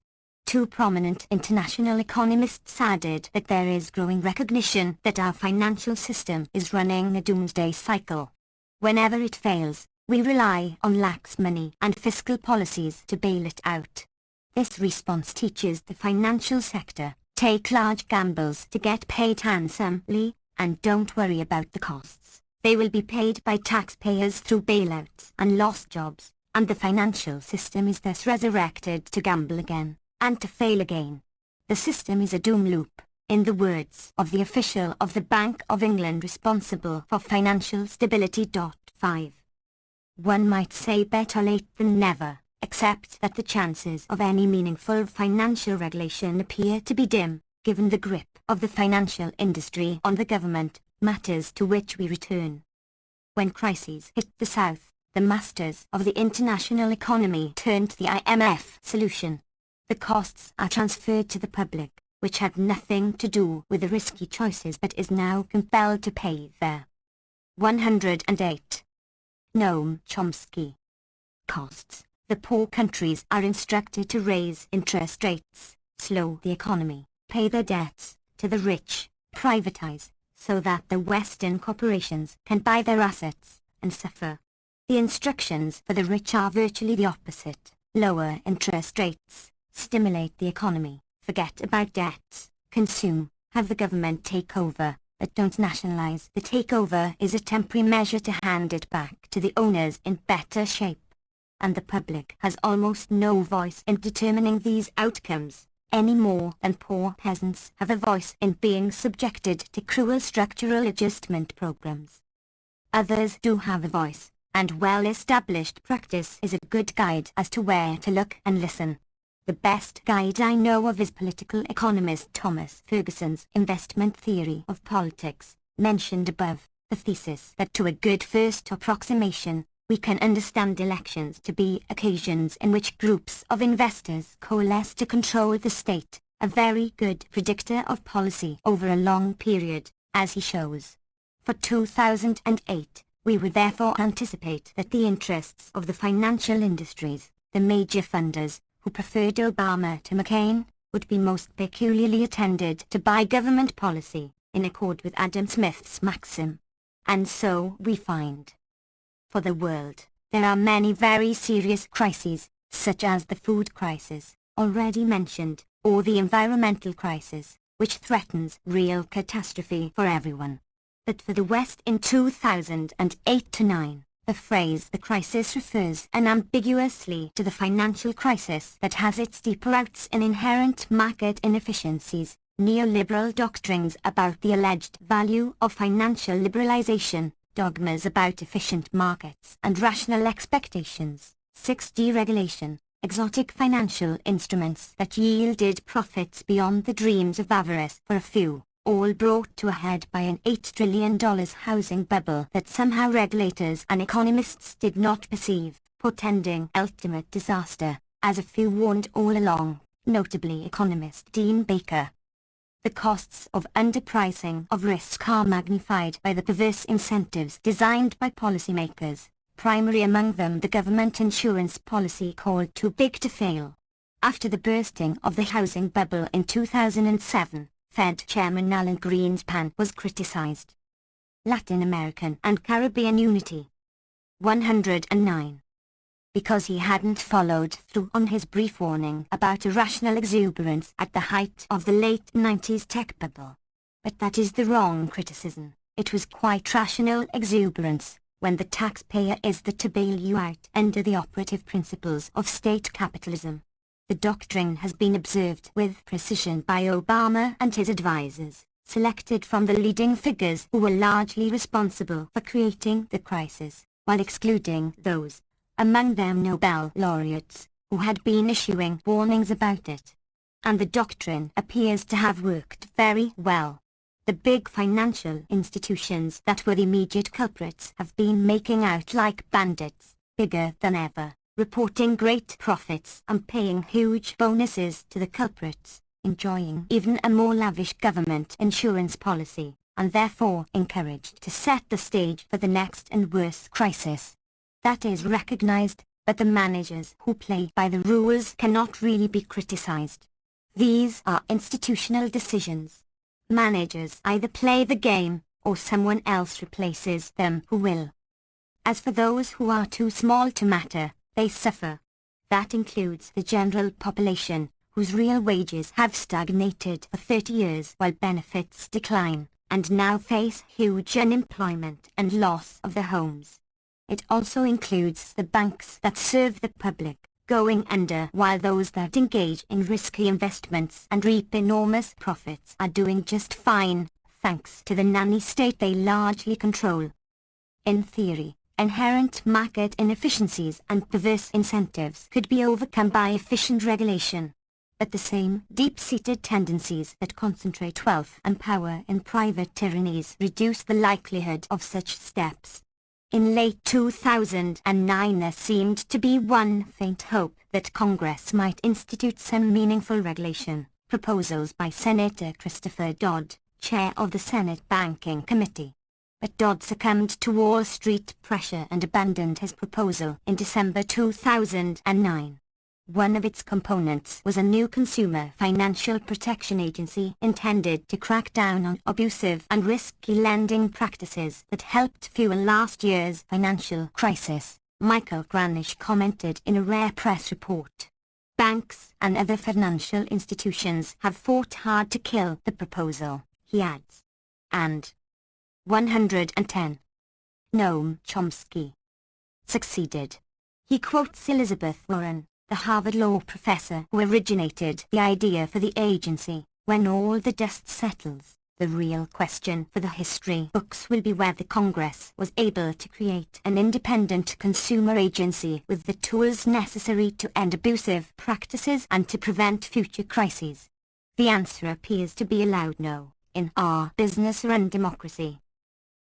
Two prominent international economists added that there is growing recognition that our financial system is running a doomsday cycle. Whenever it fails, we rely on lax money and fiscal policies to bail it out. This response teaches the financial sector, take large gambles to get paid handsomely, and don't worry about the costs. They will be paid by taxpayers through bailouts and lost jobs, and the financial system is thus resurrected to gamble again, and to fail again. The system is a doom loop, in the words of the official of the Bank of England responsible for financial stability. 5. One might say better late than never, except that the chances of any meaningful financial regulation appear to be dim, given the grip of the financial industry on the government, matters to which we return. When crises hit the South, the masters of the international economy turned to the IMF solution. The costs are transferred to the public, which had nothing to do with the risky choices but is now compelled to pay their 108. Noam Chomsky. Costs. The poor countries are instructed to raise interest rates, slow the economy, pay their debts to the rich, privatize, so that the Western corporations can buy their assets, and suffer. The instructions for the rich are virtually the opposite: lower interest rates, stimulate the economy, forget about debts, consume, have the government take over, but don't nationalize. The takeover is a temporary measure to hand it back to the owners in better shape. And the public has almost no voice in determining these outcomes, any more than poor peasants have a voice in being subjected to cruel structural adjustment programs. Others do have a voice, and well-established practice is a good guide as to where to look and listen. The best guide I know of is political economist Thomas Ferguson's investment theory of politics, mentioned above, the thesis that to a good first approximation, we can understand elections to be occasions in which groups of investors coalesce to control the state, a very good predictor of policy over a long period, as he shows. For 2008, we would therefore anticipate that the interests of the financial industries, the major funders, who preferred Obama to McCain, would be most peculiarly attended to by government policy, in accord with Adam Smith's maxim. And so we find. For the world, there are many very serious crises, such as the food crisis, already mentioned, or the environmental crisis, which threatens real catastrophe for everyone. But for the West in 2008-9, the phrase "the crisis" refers unambiguously to the financial crisis that has its deeper roots in inherent market inefficiencies, neoliberal doctrines about the alleged value of financial liberalization, dogmas about efficient markets and rational expectations, 6 deregulation, exotic financial instruments that yielded profits beyond the dreams of avarice for a few, all brought to a head by an $8 trillion housing bubble that somehow regulators and economists did not perceive, portending ultimate disaster, as a few warned all along, notably economist Dean Baker. The costs of underpricing of risk are magnified by the perverse incentives designed by policymakers, primary among them the government insurance policy called "too big to fail." After the bursting of the housing bubble in 2007, Fed Chairman Alan Greenspan was criticized. Latin American and Caribbean unity. 109. Because he hadn't followed through on his brief warning about irrational exuberance at the height of the late 90s tech bubble. But that is the wrong criticism. It was quite rational exuberance, when the taxpayer is there to bail you out under the operative principles of state capitalism. The doctrine has been observed with precision by Obama and his advisers, selected from the leading figures who were largely responsible for creating the crisis, while excluding those, among them Nobel laureates, who had been issuing warnings about it. And the doctrine appears to have worked very well. The big financial institutions that were the immediate culprits have been making out like bandits, bigger than ever, reporting great profits and paying huge bonuses to the culprits, enjoying even a more lavish government insurance policy, and therefore encouraged to set the stage for the next and worse crisis. That is recognized, but the managers who play by the rules cannot really be criticized. These are institutional decisions. Managers either play the game, or someone else replaces them who will. As for those who are too small to matter, they suffer. That includes the general population, whose real wages have stagnated for 30 years while benefits decline, and now face huge unemployment and loss of their homes. It also includes the banks that serve the public, going under, while those that engage in risky investments and reap enormous profits are doing just fine, thanks to the nanny state they largely control. In theory, inherent market inefficiencies and perverse incentives could be overcome by efficient regulation. But the same deep-seated tendencies that concentrate wealth and power in private tyrannies reduce the likelihood of such steps. In late 2009 there seemed to be one faint hope that Congress might institute some meaningful regulation, proposals by Senator Christopher Dodd, chair of the Senate Banking Committee. But Dodd succumbed to Wall Street pressure and abandoned his proposal in December 2009. One of its components was a new consumer financial protection agency intended to crack down on abusive and risky lending practices that helped fuel last year's financial crisis, Michael Granish commented in a rare press report. Banks and other financial institutions have fought hard to kill the proposal, he adds. And 110. Noam Chomsky succeeded. He quotes Elizabeth Warren, the Harvard law professor who originated the idea for the agency. When all the dust settles, the real question for the history books will be whether Congress was able to create an independent consumer agency with the tools necessary to end abusive practices and to prevent future crises. The answer appears to be a loud no, in our business-run democracy.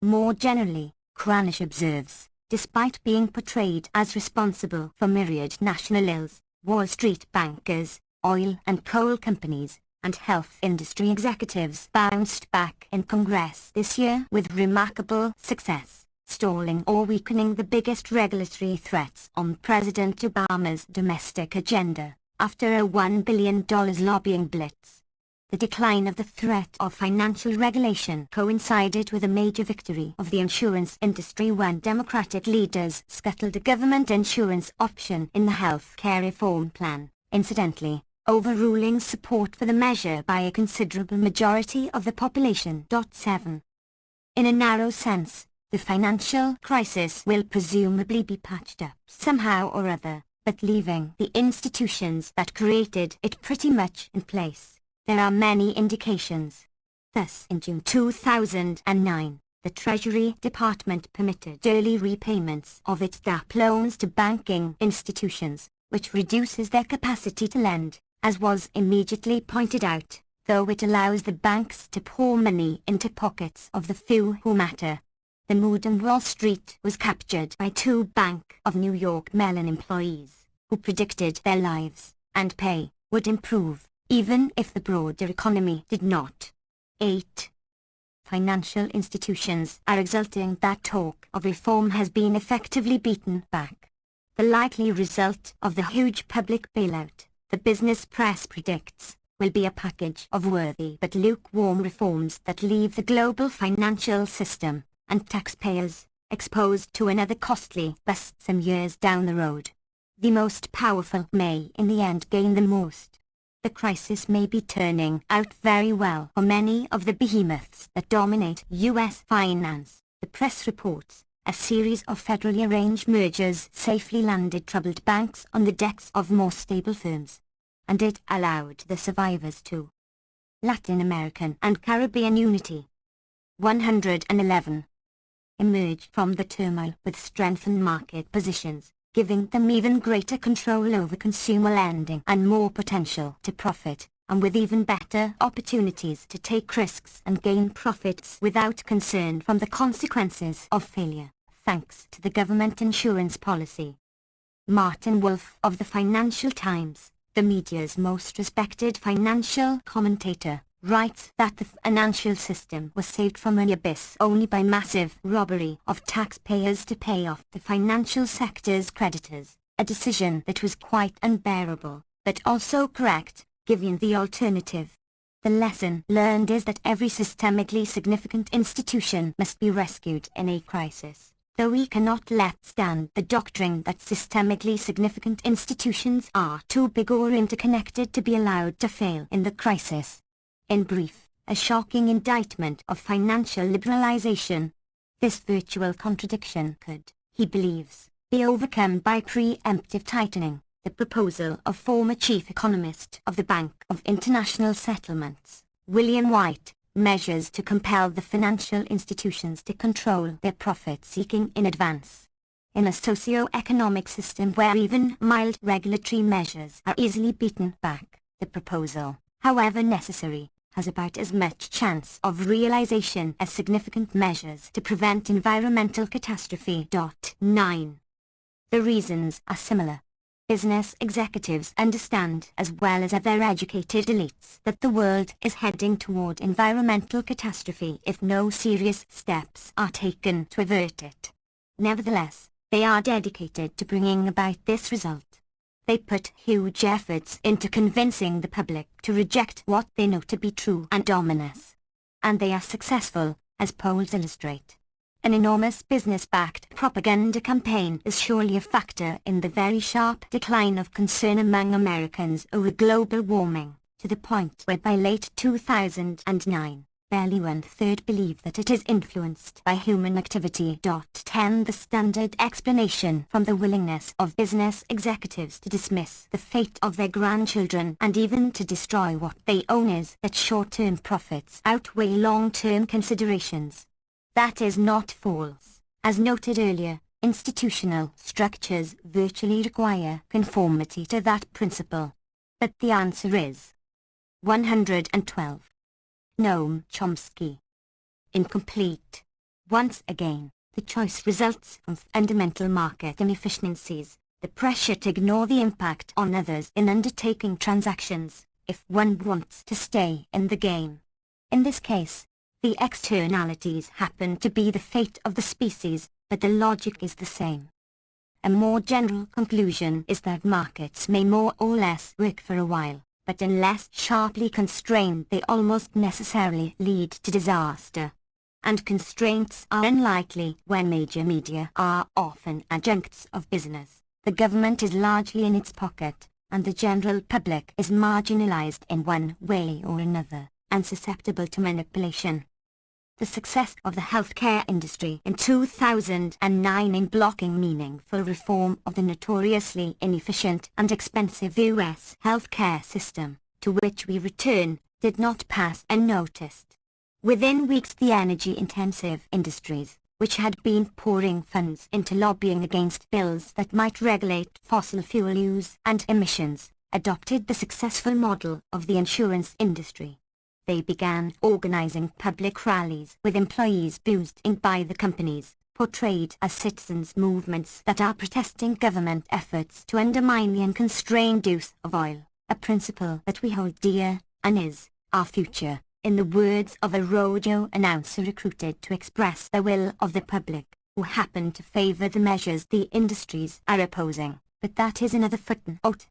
More generally, Granish observes, despite being portrayed as responsible for myriad national ills, Wall Street bankers, oil and coal companies, and health industry executives bounced back in Congress this year with remarkable success, stalling or weakening the biggest regulatory threats on President Obama's domestic agenda, after a $1 billion lobbying blitz. The decline of the threat of financial regulation coincided with a major victory of the insurance industry when Democratic leaders scuttled a government insurance option in the health care reform plan, incidentally, overruling support for the measure by a considerable majority of the population. 7. In a narrow sense, the financial crisis will presumably be patched up somehow or other, but leaving the institutions that created it pretty much in place. There are many indications. Thus, in June 2009, the Treasury Department permitted early repayments of its DAP loans to banking institutions, which reduces their capacity to lend, as was immediately pointed out, though it allows the banks to pour money into pockets of the few who matter. The mood on Wall Street was captured by two Bank of New York Mellon employees, who predicted their lives and pay would improve, even if the broader economy did not. 8. Financial institutions are exulting that talk of reform has been effectively beaten back. The likely result of the huge public bailout, the business press predicts, will be a package of worthy but lukewarm reforms that leave the global financial system and taxpayers exposed to another costly bust some years down the road. The most powerful may in the end gain the most. The crisis may be turning out very well for many of the behemoths that dominate U.S. finance. The press reports a series of federally arranged mergers safely landed troubled banks on the decks of more stable firms, and it allowed the survivors to Latin American and Caribbean unity. 111. Emerge from the turmoil with strengthened market positions, giving them even greater control over consumer lending and more potential to profit, and with even better opportunities to take risks and gain profits without concern from the consequences of failure, thanks to the government insurance policy. Martin Wolf of the Financial Times, the media's most respected financial commentator, writes that the financial system was saved from an abyss only by massive robbery of taxpayers to pay off the financial sector's creditors, a decision that was quite unbearable, but also correct, given the alternative. The lesson learned is that every systemically significant institution must be rescued in a crisis, though we cannot let stand the doctrine that systemically significant institutions are too big or interconnected to be allowed to fail in the crisis. In brief, a shocking indictment of financial liberalization. This virtual contradiction could, he believes, be overcome by preemptive tightening, the proposal of former chief economist of the Bank of International Settlements, William White, measures to compel the financial institutions to control their profit-seeking in advance. In a socio-economic system where even mild regulatory measures are easily beaten back, the proposal, however necessary, has about as much chance of realization as significant measures to prevent environmental catastrophe. 9. The reasons are similar. Business executives understand as well as other educated elites that the world is heading toward environmental catastrophe if no serious steps are taken to avert it. Nevertheless, they are dedicated to bringing about this result. They put huge efforts into convincing the public to reject what they know to be true and ominous. And they are successful, as polls illustrate. An enormous business-backed propaganda campaign is surely a factor in the very sharp decline of concern among Americans over global warming, to the point where by late 2009, barely 1/3 believe that it is influenced by human activity. 10. The standard explanation from the willingness of business executives to dismiss the fate of their grandchildren and even to destroy what they own is that short-term profits outweigh long-term considerations. That is not false. As noted earlier, institutional structures virtually require conformity to that principle. But the answer is 112. Noam Chomsky. Incomplete. Once again, the choice results from fundamental market inefficiencies, the pressure to ignore the impact on others in undertaking transactions, if one wants to stay in the game. In this case, the externalities happen to be the fate of the species, but the logic is the same. A more general conclusion is that markets may more or less work for a while, but unless sharply constrained they almost necessarily lead to disaster. And constraints are unlikely when major media are often adjuncts of business, the government is largely in its pocket, and the general public is marginalized in one way or another, and susceptible to manipulation. the success of the healthcare industry in 2009 in blocking meaningful reform of the notoriously inefficient and expensive US healthcare system, to which we return, did not pass unnoticed. Within weeks the energy-intensive industries, which had been pouring funds into lobbying against bills that might regulate fossil fuel use and emissions, adopted the successful model of the insurance industry. They began organizing public rallies with employees boozed in by the companies, portrayed as citizens' movements that are protesting government efforts to undermine the unconstrained use of oil, a principle that we hold dear, and is our future, in the words of a rodeo announcer recruited to express the will of the public, who happen to favor the measures the industries are opposing, but that is another footnote.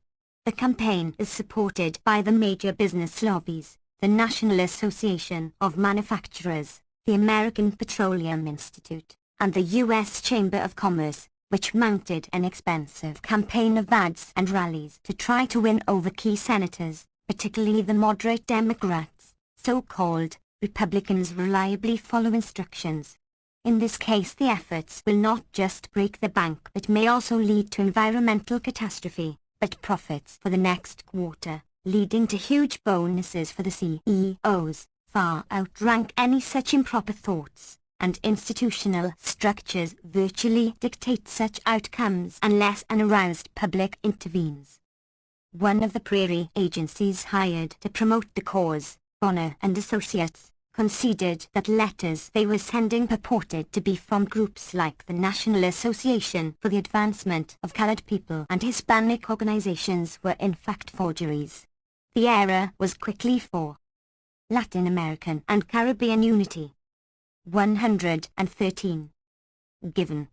The campaign is supported by the major business lobbies, the National Association of Manufacturers, the American Petroleum Institute, and the U.S. Chamber of Commerce, which mounted an expensive campaign of ads and rallies to try to win over key senators, particularly the moderate Democrats. So-called Republicans reliably follow instructions. In this case the efforts will not just break the bank but may also lead to environmental catastrophe, but profits for the next quarter, leading to huge bonuses for the CEOs, far outrank any such improper thoughts, and institutional structures virtually dictate such outcomes unless an aroused public intervenes. One of the prairie agencies hired to promote the cause, Bonner and Associates, conceded that letters they were sending purported to be from groups like the National Association for the Advancement of Colored People and Hispanic organizations were in fact forgeries. The error was quickly for Latin American and Caribbean Unity. 113. Given.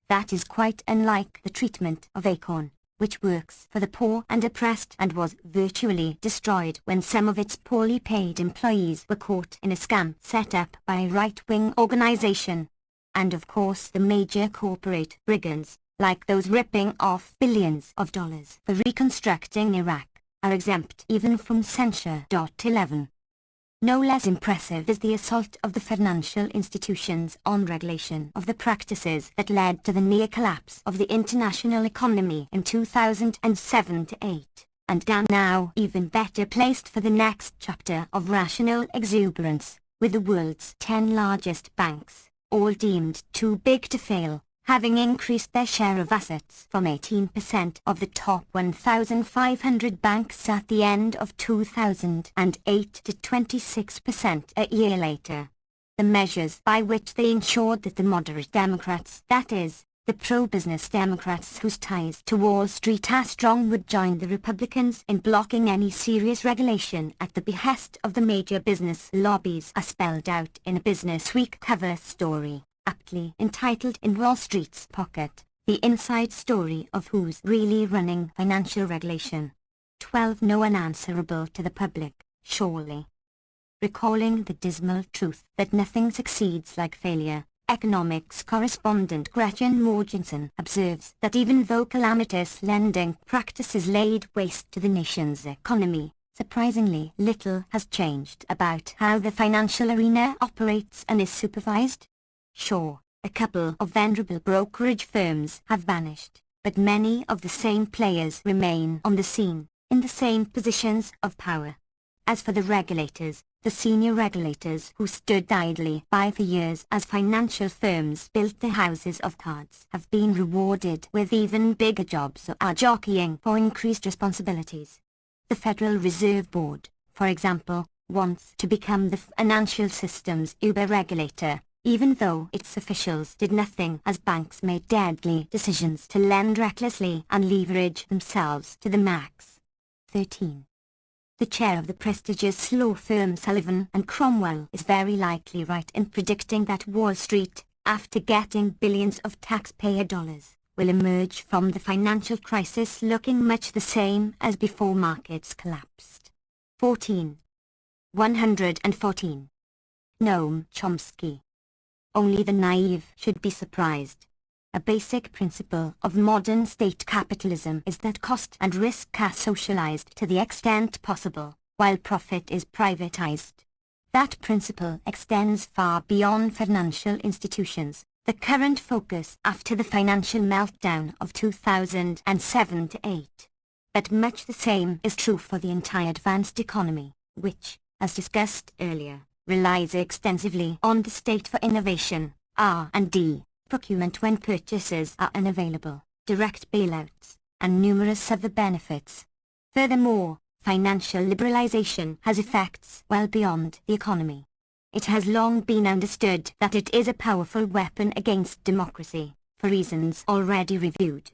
That is quite unlike the treatment of Acorn, which works for the poor and oppressed and was virtually destroyed when some of its poorly paid employees were caught in a scam set up by a right-wing organization. And of course the major corporate brigands, like those ripping off billions of dollars for reconstructing Iraq, are exempt even from censure. 11. No less impressive is the assault of the financial institutions on regulation of the practices that led to the near collapse of the international economy in 2007-8, and are now even better placed for the next chapter of rational exuberance, with the world's 10 largest banks, all deemed too big to fail, having increased their share of assets from 18% of the top 1,500 banks at the end of 2008 to 26% a year later. The measures by which they ensured that the moderate Democrats, that is, the pro-business Democrats whose ties to Wall Street are strong, would join the Republicans in blocking any serious regulation at the behest of the major business lobbies, are spelled out in a Business Week cover story, aptly entitled "In Wall Street's Pocket, the Inside Story of Who's Really Running Financial Regulation." 12. No unanswerable to the public, surely. Recalling the dismal truth that nothing succeeds like failure, economics correspondent Gretchen Morgensen observes that even though calamitous lending practices laid waste to the nation's economy, surprisingly little has changed about how the financial arena operates and is supervised. Sure, a couple of venerable brokerage firms have vanished, but many of the same players remain on the scene, in the same positions of power. As for the regulators, the senior regulators who stood idly by for years as financial firms built their houses of cards have been rewarded with even bigger jobs or are jockeying for increased responsibilities. The Federal Reserve Board, for example, wants to become the financial system's uber-regulator, even though its officials did nothing as banks made deadly decisions to lend recklessly and leverage themselves to the max. 13. The chair of the prestigious law firm Sullivan and Cromwell is very likely right in predicting that Wall Street, after getting billions of taxpayer dollars, will emerge from the financial crisis looking much the same as before markets collapsed. 14. 114. Noam Chomsky. Only the naive should be surprised. A basic principle of modern state capitalism is that cost and risk are socialized to the extent possible, while profit is privatized. That principle extends far beyond financial institutions. The current focus after the financial meltdown of 2007-8. But much the same is true for the entire advanced economy, which, as discussed earlier, relies extensively on the state for innovation, R&D, procurement when purchases are unavailable, direct bailouts, and numerous other benefits. Furthermore, financial liberalization has effects well beyond the economy. It has long been understood that it is a powerful weapon against democracy, for reasons already reviewed.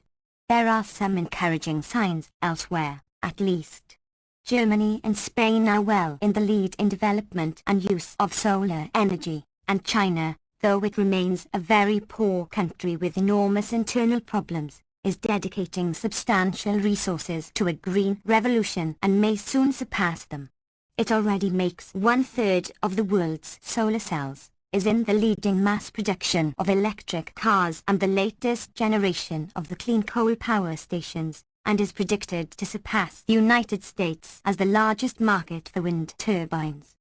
There are some encouraging signs elsewhere, at least. Germany and Spain are well in the lead in development and use of solar energy, and China, though it remains a very poor country with enormous internal problems, is dedicating substantial resources to a green revolution and may soon surpass them. It already makes 1/3 of the world's solar cells, is in the leading mass production of electric cars and the latest generation of the clean coal power stations, and is predicted to surpass the United States as the largest market for wind turbines.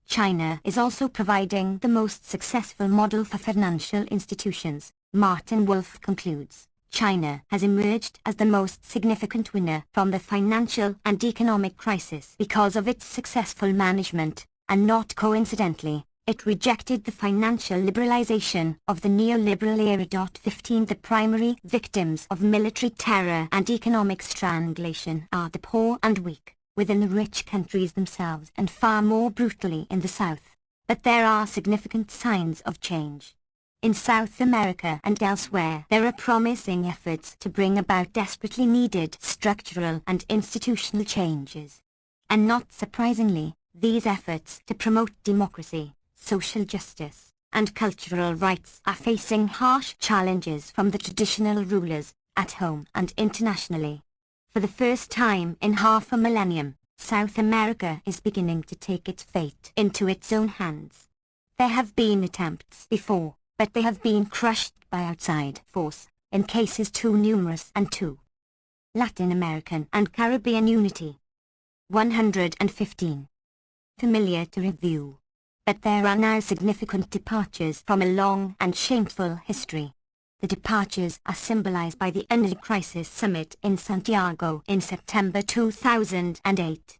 China is also providing the most successful model for financial institutions. Martin Wolf concludes, China has emerged as the most significant winner from the financial and economic crisis because of its successful management, and not coincidentally, it rejected the financial liberalization of the neoliberal era. 15 The primary victims of military terror and economic strangulation are the poor and weak, within the rich countries themselves and far more brutally in the South. But there are significant signs of change. In South America and elsewhere there are promising efforts to bring about desperately needed structural and institutional changes. And not surprisingly, these efforts to promote democracy, social justice, and cultural rights are facing harsh challenges from the traditional rulers, at home and internationally. For the first time in half a millennium, South America is beginning to take its fate into its own hands. There have been attempts before, but they have been crushed by outside force, in cases too numerous and too. Latin American and Caribbean unity. 115. Familiar to review. But there are now significant departures from a long and shameful history. The departures are symbolized by the Andean Crisis Summit in Santiago in September 2008.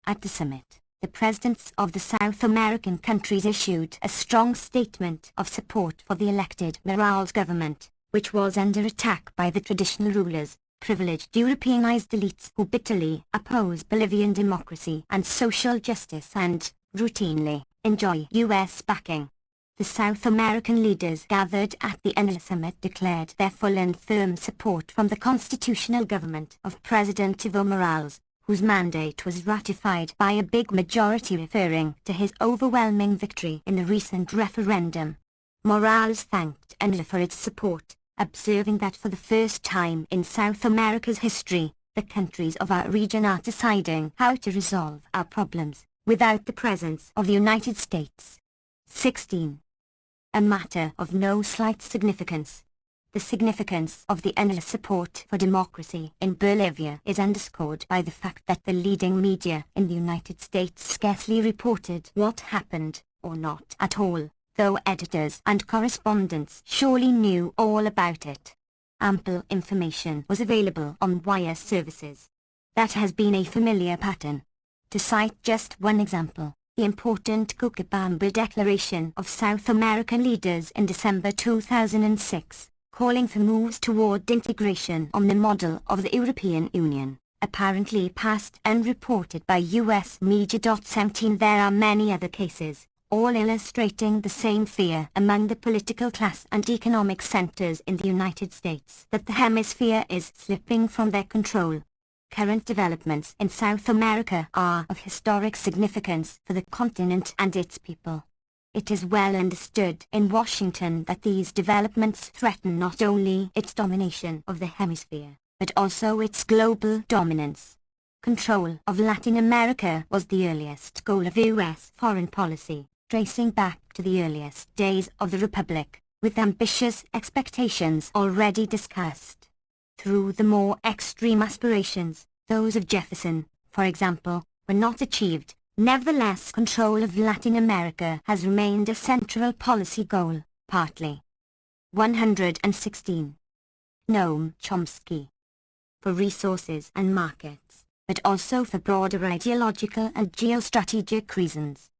At the summit, the presidents of the South American countries issued a strong statement of support for the elected Morales government, which was under attack by the traditional rulers, privileged Europeanized elites who bitterly oppose Bolivian democracy and social justice and, routinely, enjoy U.S. backing. The South American leaders gathered at the Andean summit declared their full and firm support from the constitutional government of President Evo Morales, whose mandate was ratified by a big majority referring to his overwhelming victory in the recent referendum. Morales thanked Andean for its support, observing that for the first time in South America's history, the countries of our region are deciding how to resolve our problems, without the presence of the United States. 16. A matter of no slight significance. The significance of the endless support for democracy in Bolivia is underscored by the fact that the leading media in the United States scarcely reported what happened, or not at all, though editors and correspondents surely knew all about it. Ample information was available on wire services. That has been a familiar pattern. To cite just one example, the important Cochabamba Declaration of South American leaders in December 2006, calling for moves toward integration on the model of the European Union, apparently passed unreported by U.S. media. 17 There are many other cases, all illustrating the same fear among the political class and economic centers in the United States that the hemisphere is slipping from their control. Current developments in South America are of historic significance for the continent and its people. It is well understood in Washington that these developments threaten not only its domination of the hemisphere, but also its global dominance. Control of Latin America was the earliest goal of U.S. foreign policy, tracing back to the earliest days of the Republic, with ambitious expectations already discussed. Through the more extreme aspirations, those of Jefferson, for example, were not achieved, Nevertheless, control of Latin America has remained a central policy goal, partly. 116. Noam Chomsky. For resources and markets, but also for broader ideological and geostrategic reasons.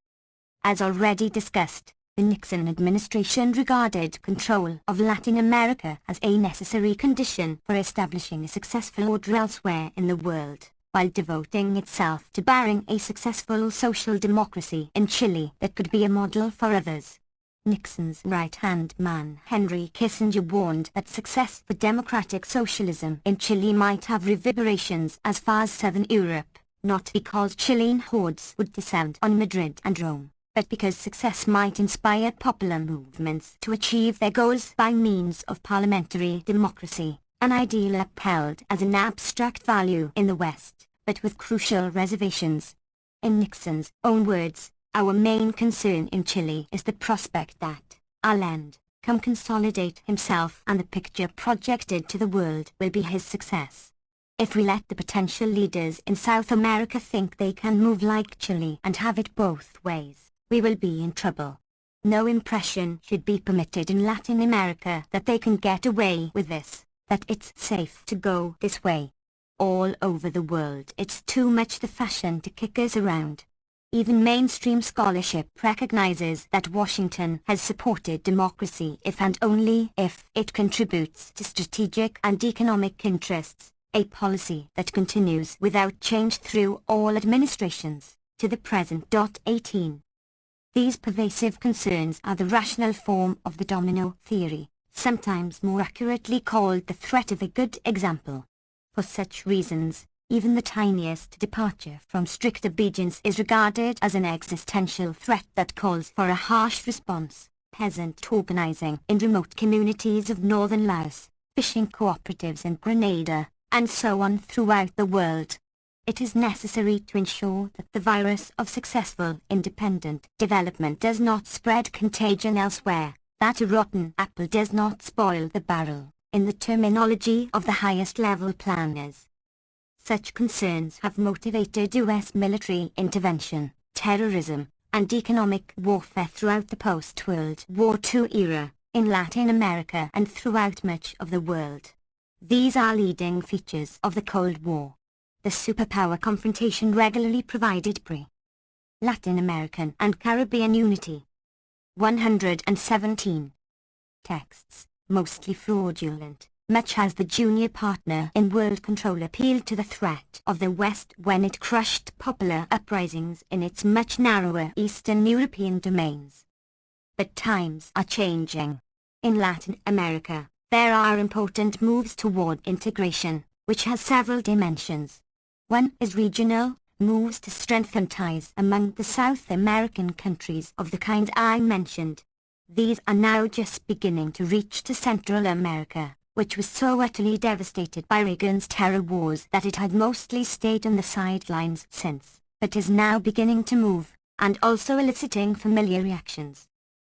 As already discussed, the Nixon administration regarded control of Latin America as a necessary condition for establishing a successful order elsewhere in the world, while devoting itself to barring a successful social democracy in Chile that could be a model for others. Nixon's right-hand man Henry Kissinger warned that success for democratic socialism in Chile might have reverberations as far as southern Europe, not because Chilean hordes would descend on Madrid and Rome, but because success might inspire popular movements to achieve their goals by means of parliamentary democracy, an ideal upheld as an abstract value in the West, but with crucial reservations. In Nixon's own words, "Our main concern in Chile is the prospect that Allende can consolidate himself and the picture projected to the world will be his success. If we let the potential leaders in South America think they can move like Chile and have it both ways, we will be in trouble. No impression should be permitted in Latin America that they can get away with this, that it's safe to go this way. All over the world it's too much the fashion to kick us around." Even mainstream scholarship recognizes that Washington has supported democracy if and only if it contributes to strategic and economic interests, a policy that continues without change through all administrations, to the present. 18. These pervasive concerns are the rational form of the domino theory, sometimes more accurately called the threat of a good example. For such reasons, even the tiniest departure from strict obedience is regarded as an existential threat that calls for a harsh response. Peasant organizing in remote communities of northern Laos, fishing cooperatives in Grenada, and so on throughout the world. It is necessary to ensure that the virus of successful independent development does not spread contagion elsewhere, that a rotten apple does not spoil the barrel, in the terminology of the highest level planners. Such concerns have motivated U.S. military intervention, terrorism, and economic warfare throughout the post-World War II era, in Latin America and throughout much of the world. These are leading features of the Cold War. The superpower confrontation regularly provided pre-Latin American and Caribbean unity. 117. Texts, mostly fraudulent. Much as the junior partner in world control appealed to the threat of the West when it crushed popular uprisings in its much narrower Eastern European domains. But times are changing. In Latin America, there are important moves toward integration, which has several dimensions. One is regional, moves to strengthen ties among the South American countries of the kind I mentioned. These are now just beginning to reach to Central America, which was so utterly devastated by Reagan's terror wars that it had mostly stayed on the sidelines since, but is now beginning to move, and also eliciting familiar reactions.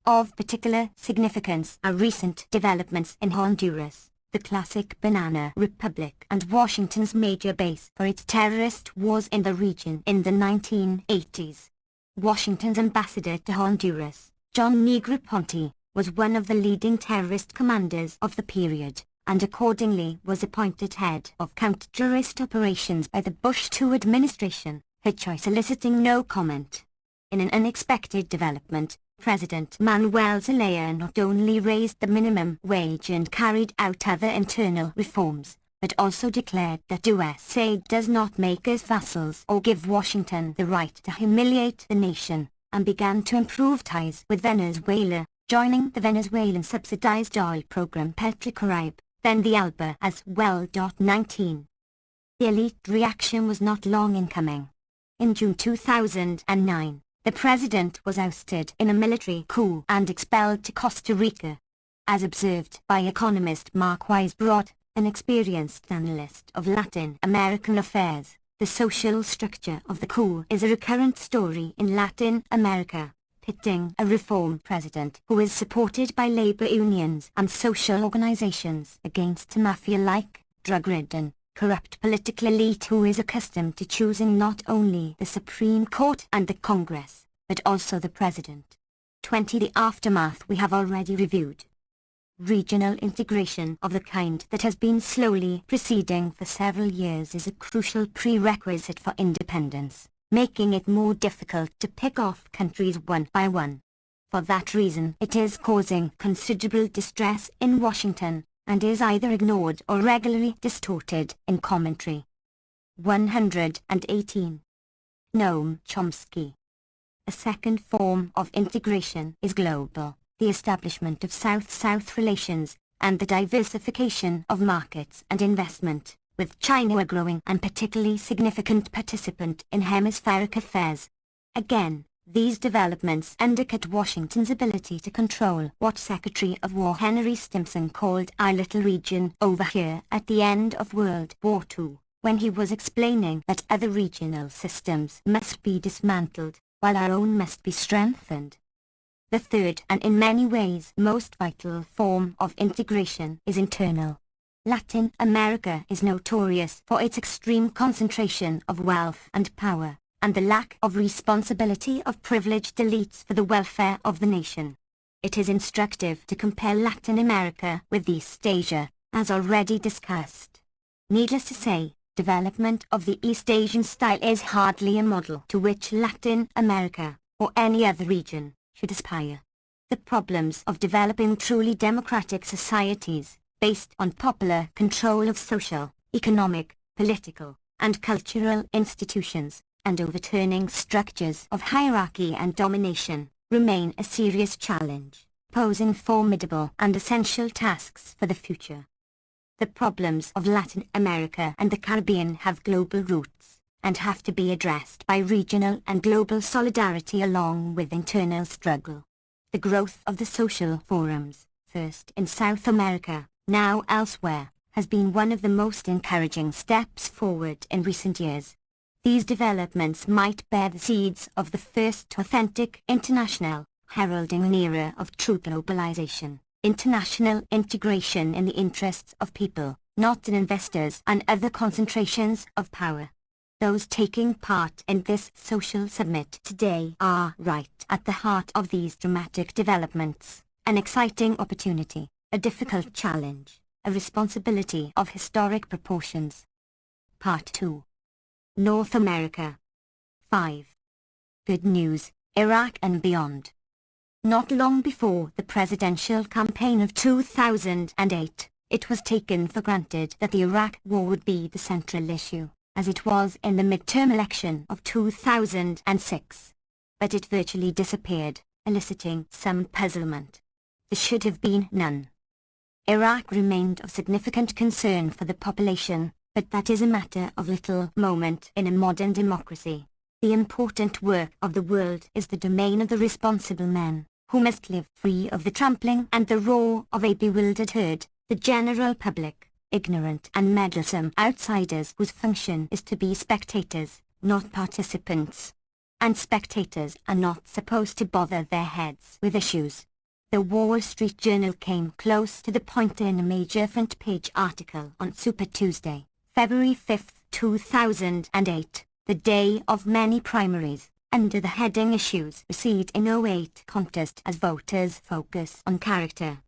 Of particular significance are recent developments in Honduras, the classic banana republic and Washington's major base for its terrorist wars in the region in the 1980s. Washington's ambassador to Honduras, John Negroponte, was one of the leading terrorist commanders of the period, and accordingly was appointed head of counter-terrorist operations by the Bush II administration, her choice eliciting no comment. In an unexpected development, President Manuel Zelaya not only raised the minimum wage and carried out other internal reforms, but also declared that USA does not make us vassals or give Washington the right to humiliate the nation, and began to improve ties with Venezuela, joining the Venezuelan subsidized oil program Petrocaribe, then the ALBA as well. 19. The elite reaction was not long in coming. In June 2009, the president was ousted in a military coup and expelled to Costa Rica. As observed by economist Mark Weisbrod, an experienced analyst of Latin American affairs, the social structure of the coup is a recurrent story in Latin America, pitting a reform president who is supported by labor unions and social organizations against a mafia-like, drug-ridden, corrupt political elite who is accustomed to choosing not only the Supreme Court and the Congress, but also the President. 20. The aftermath we have already reviewed. Regional integration of the kind that has been slowly proceeding for several years is a crucial prerequisite for independence, making it more difficult to pick off countries one by one. For that reason, it is causing considerable distress in Washington, and is either ignored or regularly distorted in commentary. 118. Noam Chomsky. A second form of integration is global, the establishment of South-South relations, and the diversification of markets and investment, with China a growing and particularly significant participant in hemispheric affairs. Again, these developments undercut Washington's ability to control what Secretary of War Henry Stimson called our little region over here at the end of World War II, when he was explaining that other regional systems must be dismantled, while our own must be strengthened. The third and in many ways most vital form of integration is internal. Latin America is notorious for its extreme concentration of wealth and power, and the lack of responsibility of privileged elites for the welfare of the nation. It is instructive to compare Latin America with East Asia, as already discussed. Needless to say, development of the East Asian style is hardly a model to which Latin America, or any other region, should aspire. The problems of developing truly democratic societies, based on popular control of social, economic, political, and cultural institutions, and overturning structures of hierarchy and domination, remain a serious challenge, posing formidable and essential tasks for the future. The problems of Latin America and the Caribbean have global roots, and have to be addressed by regional and global solidarity along with internal struggle. The growth of the social forums, first in South America, now elsewhere, has been one of the most encouraging steps forward in recent years. These developments might bear the seeds of the first authentic international, heralding an era of true globalization, international integration in the interests of people, not in investors and other concentrations of power. Those taking part in this social summit today are right at the heart of these dramatic developments, an exciting opportunity, a difficult challenge, a responsibility of historic proportions. Part 2. North America. 5. Good news, Iraq and beyond. Not long before the presidential campaign of 2008, it was taken for granted that the Iraq War would be the central issue, as it was in the midterm election of 2006. But it virtually disappeared, eliciting some puzzlement. There should have been none. Iraq remained of significant concern for the population, but that is a matter of little moment in a modern democracy. The important work of the world is the domain of the responsible men, who must live free of the trampling and the roar of a bewildered herd, the general public, ignorant and meddlesome outsiders whose function is to be spectators, not participants. And spectators are not supposed to bother their heads with issues. The Wall Street Journal came close to the point in a major front-page article on Super Tuesday, February 5, 2008, the day of many primaries, under the heading Issues Recede in '08 Contest as Voters Focus on Character.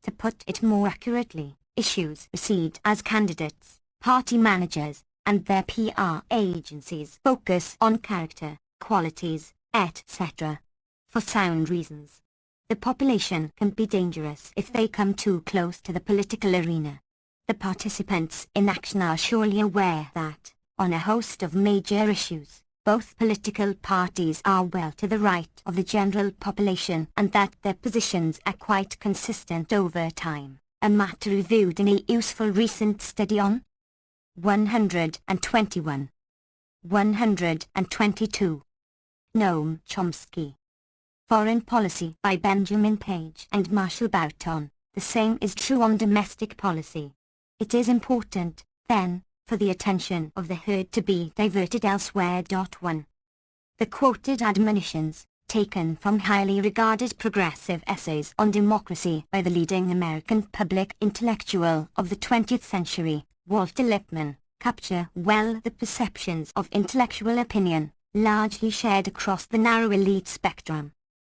To put it more accurately, issues recede as candidates, party managers, and their PR agencies focus on character, qualities, etc. For sound reasons. The population can be dangerous if they come too close to the political arena. The participants in action are surely aware that, on a host of major issues, both political parties are well to the right of the general population and that their positions are quite consistent over time, a matter reviewed in a useful recent study on 121. 122. Noam Chomsky. Foreign Policy by Benjamin Page and Marshall Boughton. The same is true on domestic policy. It is important, then, for the attention of the herd to be diverted elsewhere. 1. The quoted admonitions, taken from highly regarded progressive essays on democracy by the leading American public intellectual of the 20th century, Walter Lippmann, capture well the perceptions of intellectual opinion, largely shared across the narrow elite spectrum.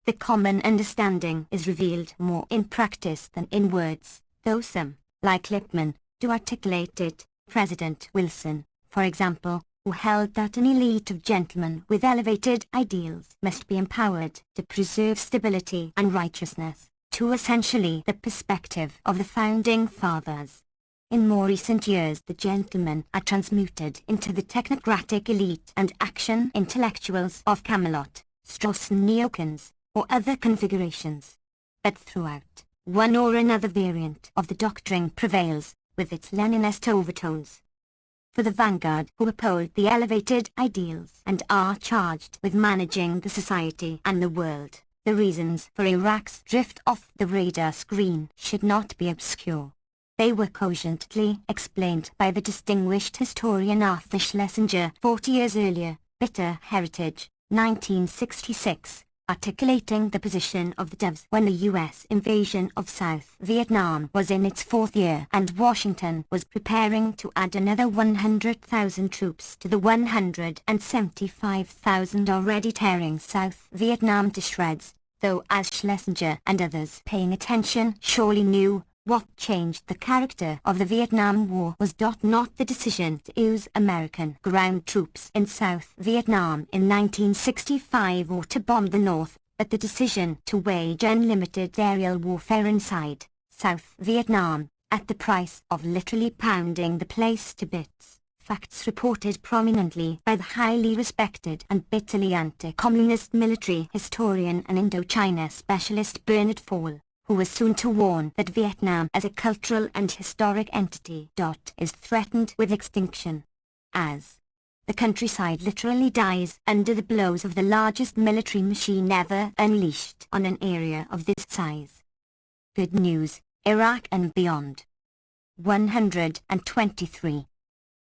The common understanding is revealed more in practice than in words, though some, like Lippmann, do articulate it. President Wilson, for example, who held that an elite of gentlemen with elevated ideals must be empowered to preserve stability and righteousness, to essentially the perspective of the Founding Fathers. In more recent years the gentlemen are transmuted into the technocratic elite and action intellectuals of Camelot, Strauss-Neokens, or other configurations. But throughout, one or another variant of the doctrine prevails, with its Leninist overtones. For the vanguard who uphold the elevated ideals and are charged with managing the society and the world, the reasons for Iraq's drift off the radar screen should not be obscure. They were cogently explained by the distinguished historian Arthur Schlesinger 40 years earlier, Bitter Heritage, 1966, articulating the position of the Doves when the U.S. invasion of South Vietnam was in its fourth year and Washington was preparing to add another 100,000 troops to the 175,000 already tearing South Vietnam to shreds, though as Schlesinger and others paying attention surely knew, what changed the character of the Vietnam War was not the decision to use American ground troops in South Vietnam in 1965 or to bomb the North, but the decision to wage unlimited aerial warfare inside South Vietnam, at the price of literally pounding the place to bits. Facts reported prominently by the highly respected and bitterly anti-communist military historian and Indochina specialist Bernard Fall, who was soon to warn that Vietnam as a cultural and historic entity is threatened with extinction, as the countryside literally dies under the blows of the largest military machine ever unleashed on an area of this size. Good news, Iraq and beyond. 123.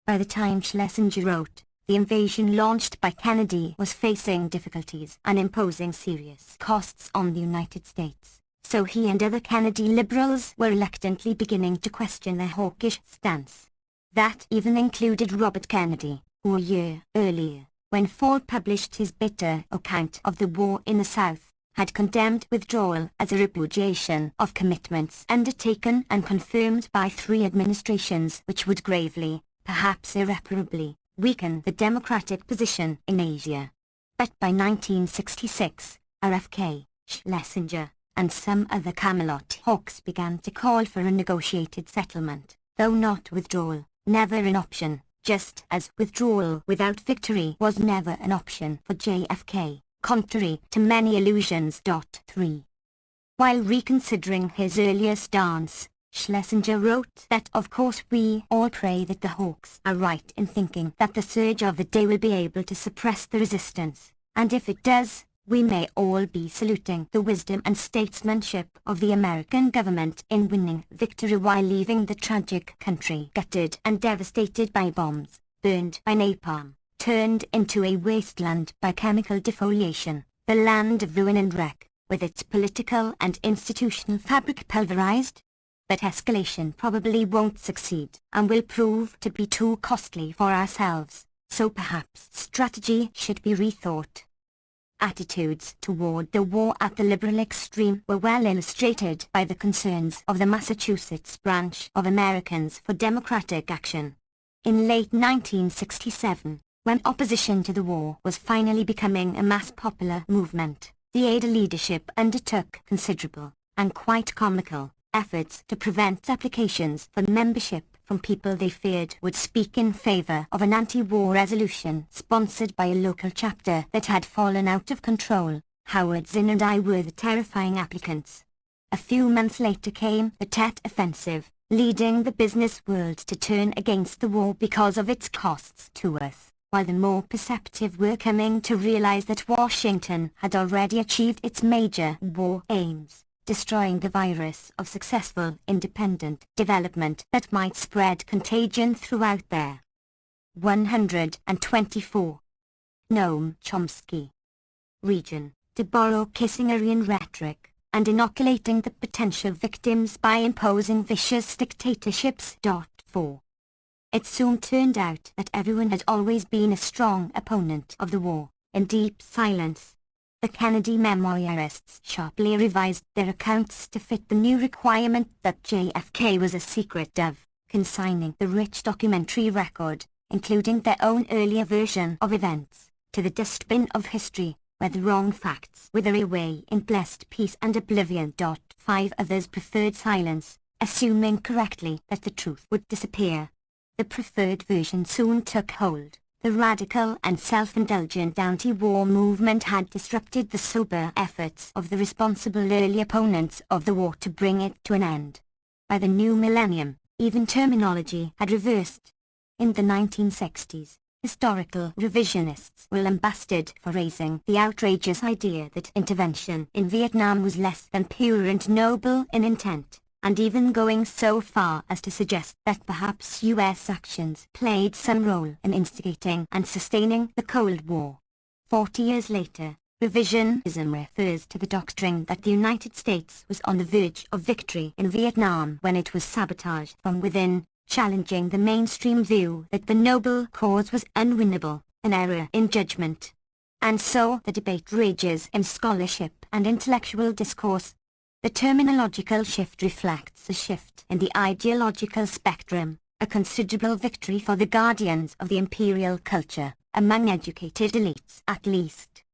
By the time Schlesinger wrote, the invasion launched by Kennedy was facing difficulties and imposing serious costs on the United States. So he and other Kennedy liberals were reluctantly beginning to question their hawkish stance. That even included Robert Kennedy, who a year earlier, when Fall published his bitter account of the war in the South, had condemned withdrawal as a repudiation of commitments undertaken and confirmed by 3 administrations which would gravely, perhaps irreparably, weaken the Democratic position in Asia. But by 1966, RFK, Schlesinger, and some other Camelot hawks began to call for a negotiated settlement, though not withdrawal, never an option, just as withdrawal without victory was never an option for JFK, contrary to many illusions. 3. While reconsidering his earlier stance, Schlesinger wrote that of course we all pray that the hawks are right in thinking that the surge of the day will be able to suppress the resistance, and if it does, we may all be saluting the wisdom and statesmanship of the American government in winning victory while leaving the tragic country gutted and devastated by bombs, burned by napalm, turned into a wasteland by chemical defoliation, the land of ruin and wreck, with its political and institutional fabric pulverized. But escalation probably won't succeed, and will prove to be too costly for ourselves, so perhaps strategy should be rethought. Attitudes toward the war at the liberal extreme were well illustrated by the concerns of the Massachusetts branch of Americans for Democratic Action. In late 1967, when opposition to the war was finally becoming a mass popular movement, the Ada leadership undertook considerable, and quite comical, efforts to prevent applications for membership from people they feared would speak in favor of an anti-war resolution sponsored by a local chapter that had fallen out of control. Howard Zinn and I were the terrifying applicants. A few months later came the Tet Offensive, leading the business world to turn against the war because of its costs to us, while the more perceptive were coming to realize that Washington had already achieved its major war aims, destroying the virus of successful independent development that might spread contagion throughout there. 124. Noam Chomsky. Region, to borrow Kissingerian rhetoric, and inoculating the potential victims by imposing vicious dictatorships. 4. It soon turned out that everyone had always been a strong opponent of the war, in deep silence. The Kennedy memoirists sharply revised their accounts to fit the new requirement that JFK was a secret dove, consigning the rich documentary record, including their own earlier version of events, to the dustbin of history, where the wrong facts wither away in blessed peace and oblivion. 5 others preferred silence, assuming correctly that the truth would disappear. The preferred version soon took hold. The radical and self-indulgent anti-war movement had disrupted the sober efforts of the responsible early opponents of the war to bring it to an end. By the new millennium, even terminology had reversed. In the 1960s, historical revisionists were lambasted for raising the outrageous idea that intervention in Vietnam was less than pure and noble in intent, and even going so far as to suggest that perhaps U.S. actions played some role in instigating and sustaining the Cold War. 40 years later, revisionism refers to the doctrine that the United States was on the verge of victory in Vietnam when it was sabotaged from within, challenging the mainstream view that the noble cause was unwinnable, an error in judgment. And so the debate rages in scholarship and intellectual discourse. The terminological shift reflects a shift in the ideological spectrum, a considerable victory for the guardians of the imperial culture, among educated elites at least.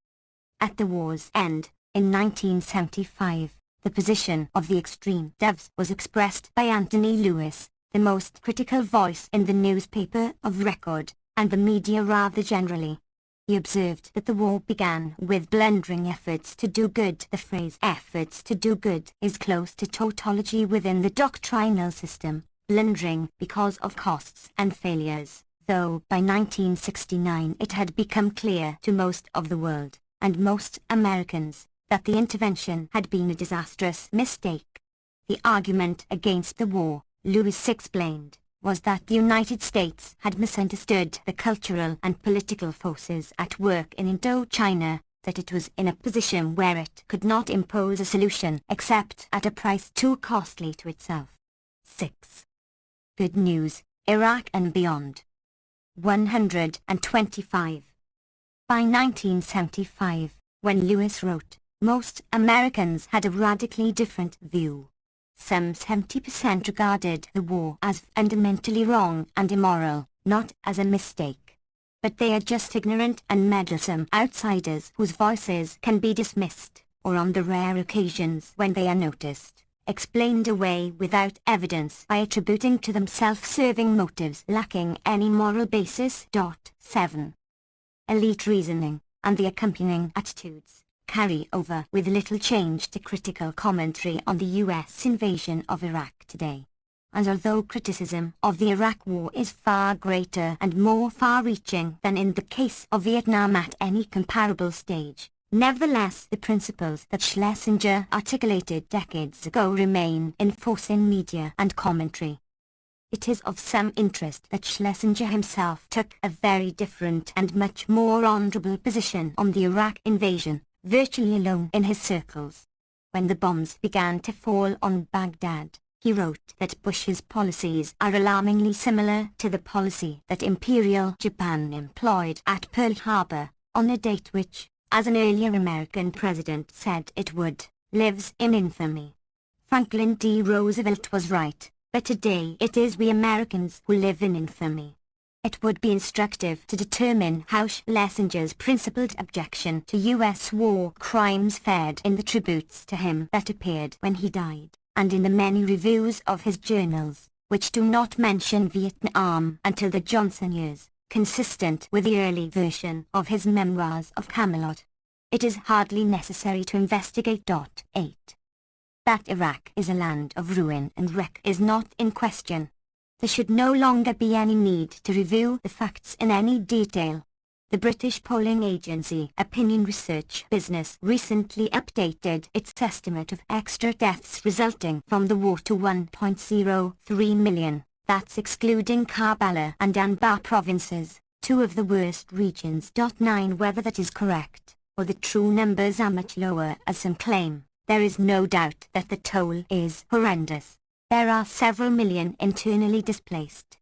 At the war's end, in 1975, the position of the extreme doves was expressed by Anthony Lewis, the most critical voice in the newspaper of record, and the media rather generally. He observed that the war began with blundering efforts to do good. The phrase efforts to do good is close to tautology within the doctrinal system, blundering because of costs and failures, though by 1969 it had become clear to most of the world, and most Americans, that the intervention had been a disastrous mistake. The argument against the war, Lewis explained, was that the United States had misunderstood the cultural and political forces at work in Indochina, that it was in a position where it could not impose a solution except at a price too costly to itself. 6. Good news, Iraq and beyond. 125. By 1975, when Lewis wrote, most Americans had a radically different view. Some 70% regarded the war as fundamentally wrong and immoral, not as a mistake. But they are just ignorant and meddlesome outsiders whose voices can be dismissed, or on the rare occasions when they are noticed, explained away without evidence by attributing to them self-serving motives lacking any moral basis. 7. Elite reasoning, and the accompanying attitudes, carry over with little change to critical commentary on the U.S. invasion of Iraq today. And although criticism of the Iraq War is far greater and more far-reaching than in the case of Vietnam at any comparable stage, nevertheless the principles that Schlesinger articulated decades ago remain in force in media and commentary. It is of some interest that Schlesinger himself took a very different and much more honorable position on the Iraq invasion, virtually alone in his circles. When the bombs began to fall on Baghdad, he wrote that Bush's policies are alarmingly similar to the policy that Imperial Japan employed at Pearl Harbor, on a date which, as an earlier American president said it would, lives in infamy. Franklin D. Roosevelt was right, but today it is we Americans who live in infamy. It would be instructive to determine how Schlesinger's principled objection to U.S. war crimes fared in the tributes to him that appeared when he died, and in the many reviews of his journals, which do not mention Vietnam until the Johnson years, consistent with the early version of his Memoirs of Camelot. It is hardly necessary to investigate. 8. That Iraq is a land of ruin and wreck is not in question. There should no longer be any need to review the facts in any detail. The British polling agency Opinion Research Business recently updated its estimate of extra deaths resulting from the war to 1.03 million, that's excluding Karbala and Anbar provinces, two of the worst regions. 9. Whether that is correct, or the true numbers are much lower as some claim, there is no doubt that the toll is horrendous. There are several million internally displaced.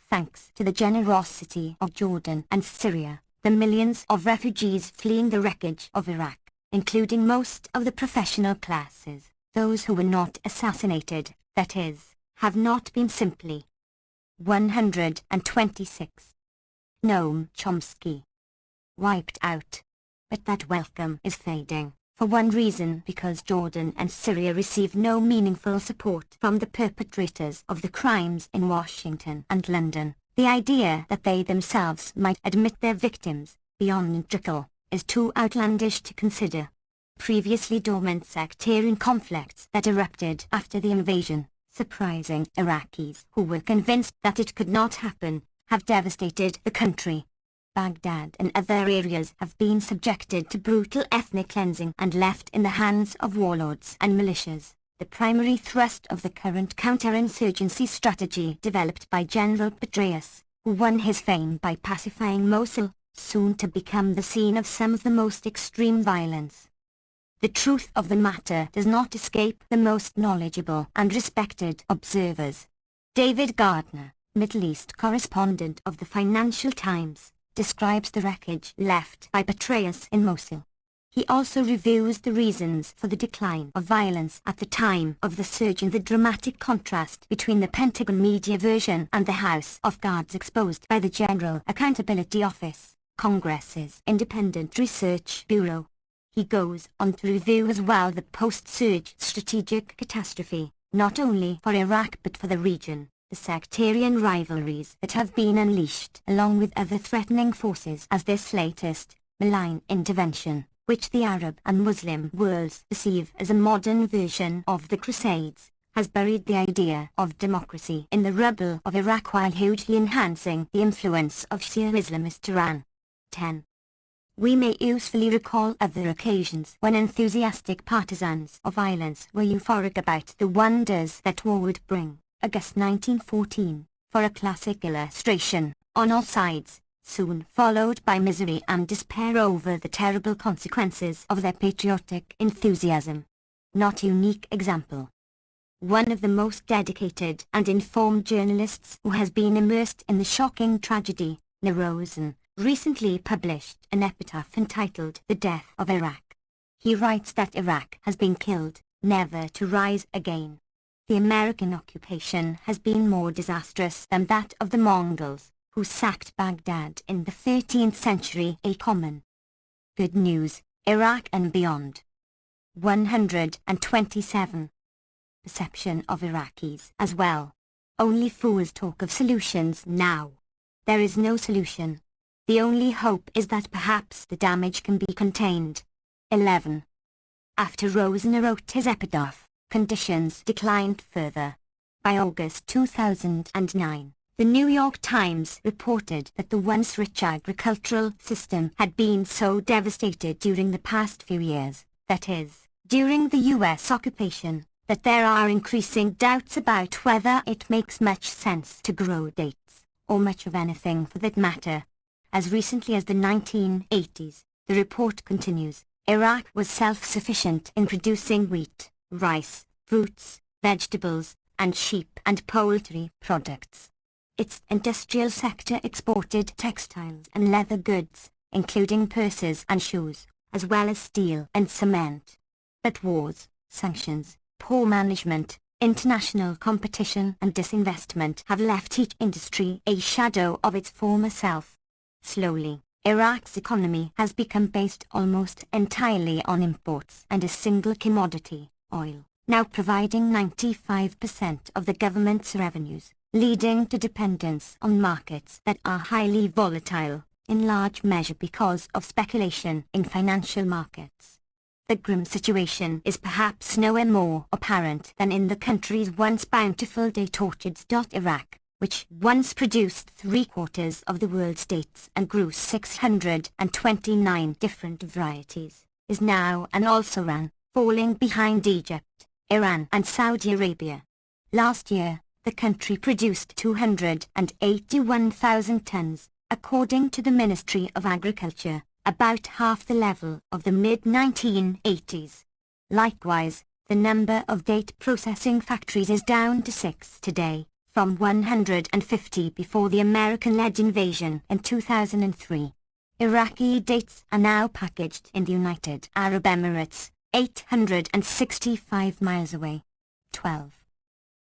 thanks to the generosity of Jordan and Syria, the millions of refugees fleeing the wreckage of Iraq, including most of the professional classes, those who were not assassinated, that is, have not been simply 126. Noam Chomsky. Wiped out. But that welcome is fading, for one reason because Jordan and Syria receive no meaningful support from the perpetrators of the crimes in Washington and London. The idea that they themselves might admit their victims, beyond trickle, is too outlandish to consider. Previously dormant sectarian conflicts that erupted after the invasion, surprising Iraqis who were convinced that it could not happen, have devastated the country. Baghdad and other areas have been subjected to brutal ethnic cleansing and left in the hands of warlords and militias, the primary thrust of the current counterinsurgency strategy developed by General Petraeus, who won his fame by pacifying Mosul, soon to become the scene of some of the most extreme violence. The truth of the matter does not escape the most knowledgeable and respected observers. David Gardner, Middle East correspondent of the Financial Times, describes the wreckage left by Petraeus in Mosul. He also reviews the reasons for the decline of violence at the time of the surge and the dramatic contrast between the Pentagon media version and the House of Cards exposed by the General Accountability Office, Congress's independent research bureau. He goes on to review as well the post-surge strategic catastrophe, not only for Iraq but for the region, the sectarian rivalries that have been unleashed along with other threatening forces as this latest, malign intervention, which the Arab and Muslim worlds perceive as a modern version of the Crusades, has buried the idea of democracy in the rubble of Iraq while hugely enhancing the influence of Shia Islamist Iran. 10. We may usefully recall other occasions when enthusiastic partisans of violence were euphoric about the wonders that war would bring. August 1914, for a classic illustration, on all sides, soon followed by misery and despair over the terrible consequences of their patriotic enthusiasm. Not a unique example. One of the most dedicated and informed journalists who has been immersed in the shocking tragedy, Rosen, recently published an epitaph entitled The Death of Iraq. He writes that Iraq has been killed, never to rise again. The American occupation has been more disastrous than that of the Mongols, who sacked Baghdad in the 13th century. A common good news, Iraq and beyond. 127. Perception of Iraqis as well. Only fools talk of solutions now. There is no solution. The only hope is that perhaps the damage can be contained. 11. After Rosen wrote his epitaph, conditions declined further. By August 2009, the New York Times reported that the once rich agricultural system had been so devastated during the past few years, that is, during the U.S. occupation, that there are increasing doubts about whether it makes much sense to grow dates, or much of anything for that matter. As recently as the 1980s, the report continues, Iraq was self-sufficient in producing wheat, rice, fruits, vegetables, and sheep and poultry products. Its industrial sector exported textiles and leather goods, including purses and shoes, as well as steel and cement. But wars, sanctions, poor management, international competition and disinvestment have left each industry a shadow of its former self. Slowly, Iraq's economy has become based almost entirely on imports and a single commodity, oil, now providing 95% of the government's revenues, leading to dependence on markets that are highly volatile, in large measure because of speculation in financial markets. The grim situation is perhaps nowhere more apparent than in the country's once bountiful date orchards. Iraq, which once produced 3/4 of the world's dates and grew 629 different varieties, is now and also ran, falling behind Egypt, Iran and Saudi Arabia. Last year, the country produced 281,000 tons, according to the Ministry of Agriculture, about half the level of the mid-1980s. Likewise, the number of date processing factories is down to 6 today, from 150 before the American-led invasion in 2003. Iraqi dates are now packaged in the United Arab Emirates, 865 miles away. 12.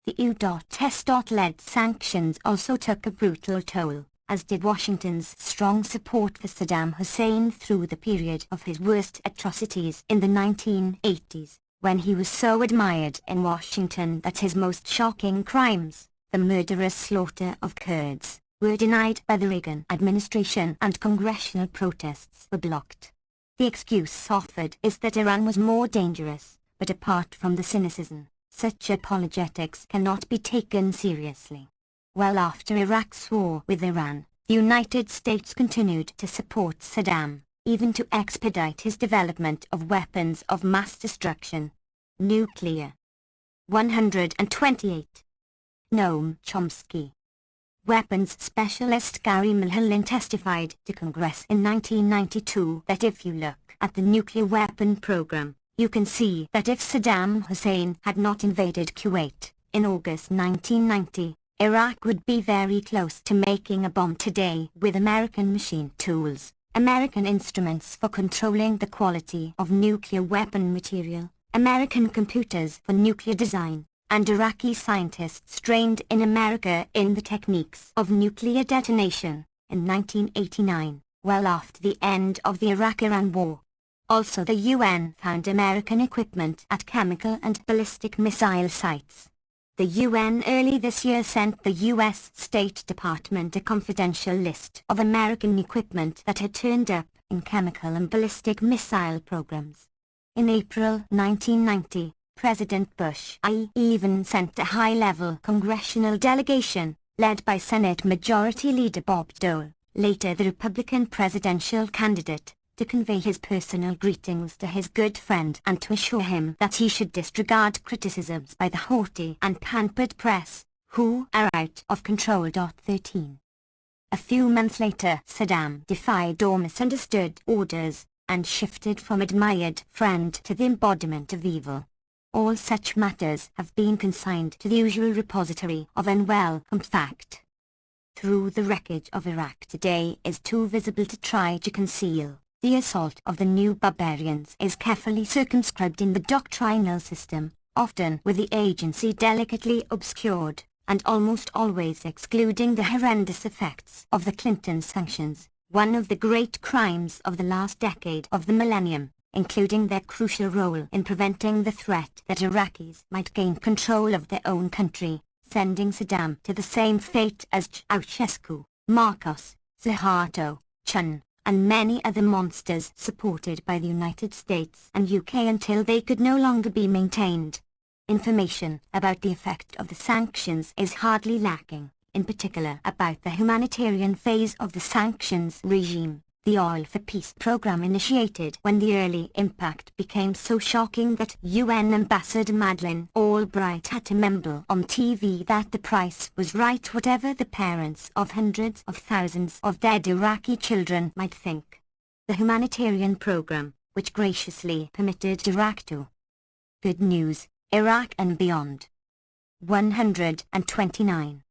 The U.S.-led sanctions also took a brutal toll, as did Washington's strong support for Saddam Hussein through the period of his worst atrocities in the 1980s, when he was so admired in Washington that his most shocking crimes, the murderous slaughter of Kurds, were denied by the Reagan administration and congressional protests were blocked. The excuse offered is that Iran was more dangerous, but apart from the cynicism, such apologetics cannot be taken seriously. Well after Iraq's war with Iran, the United States continued to support Saddam, even to expedite his development of weapons of mass destruction. Nuclear. 128. Noam Chomsky. Weapons specialist Gary Mulholland testified to Congress in 1992 that if you look at the nuclear weapon program, you can see that if Saddam Hussein had not invaded Kuwait in August 1990, Iraq would be very close to making a bomb today with American machine tools, American instruments for controlling the quality of nuclear weapon material, American computers for nuclear design, and Iraqi scientists trained in America in the techniques of nuclear detonation, in 1989, well after the end of the Iraq-Iran War. Also the UN found American equipment at chemical and ballistic missile sites. The UN early this year sent the US State Department a confidential list of American equipment that had turned up in chemical and ballistic missile programs. In April 1990, President Bush even sent a high-level congressional delegation, led by Senate Majority Leader Bob Dole, later the Republican presidential candidate, to convey his personal greetings to his good friend and to assure him that he should disregard criticisms by the haughty and pampered press, who are out of control. 13. A few months later, Saddam defied or misunderstood orders, and shifted from admired friend to the embodiment of evil. All such matters have been consigned to the usual repository of unwelcome fact. Through the wreckage of Iraq today is too visible to try to conceal. The assault of the new barbarians is carefully circumscribed in the doctrinal system, often with the agency delicately obscured, and almost always excluding the horrendous effects of the Clinton sanctions, one of the great crimes of the last decade of the millennium, including their crucial role in preventing the threat that Iraqis might gain control of their own country, sending Saddam to the same fate as Ceausescu, Marcos, Suharto, Chun, and many other monsters supported by the United States and UK until they could no longer be maintained. Information about the effect of the sanctions is hardly lacking, in particular about the humanitarian phase of the sanctions regime. The Oil for Peace program initiated when the early impact became so shocking that UN Ambassador Madeleine Albright had to mumble on TV that the price was right whatever the parents of hundreds of thousands of dead Iraqi children might think. The humanitarian program, which graciously permitted Iraq to good news, Iraq and beyond. 129.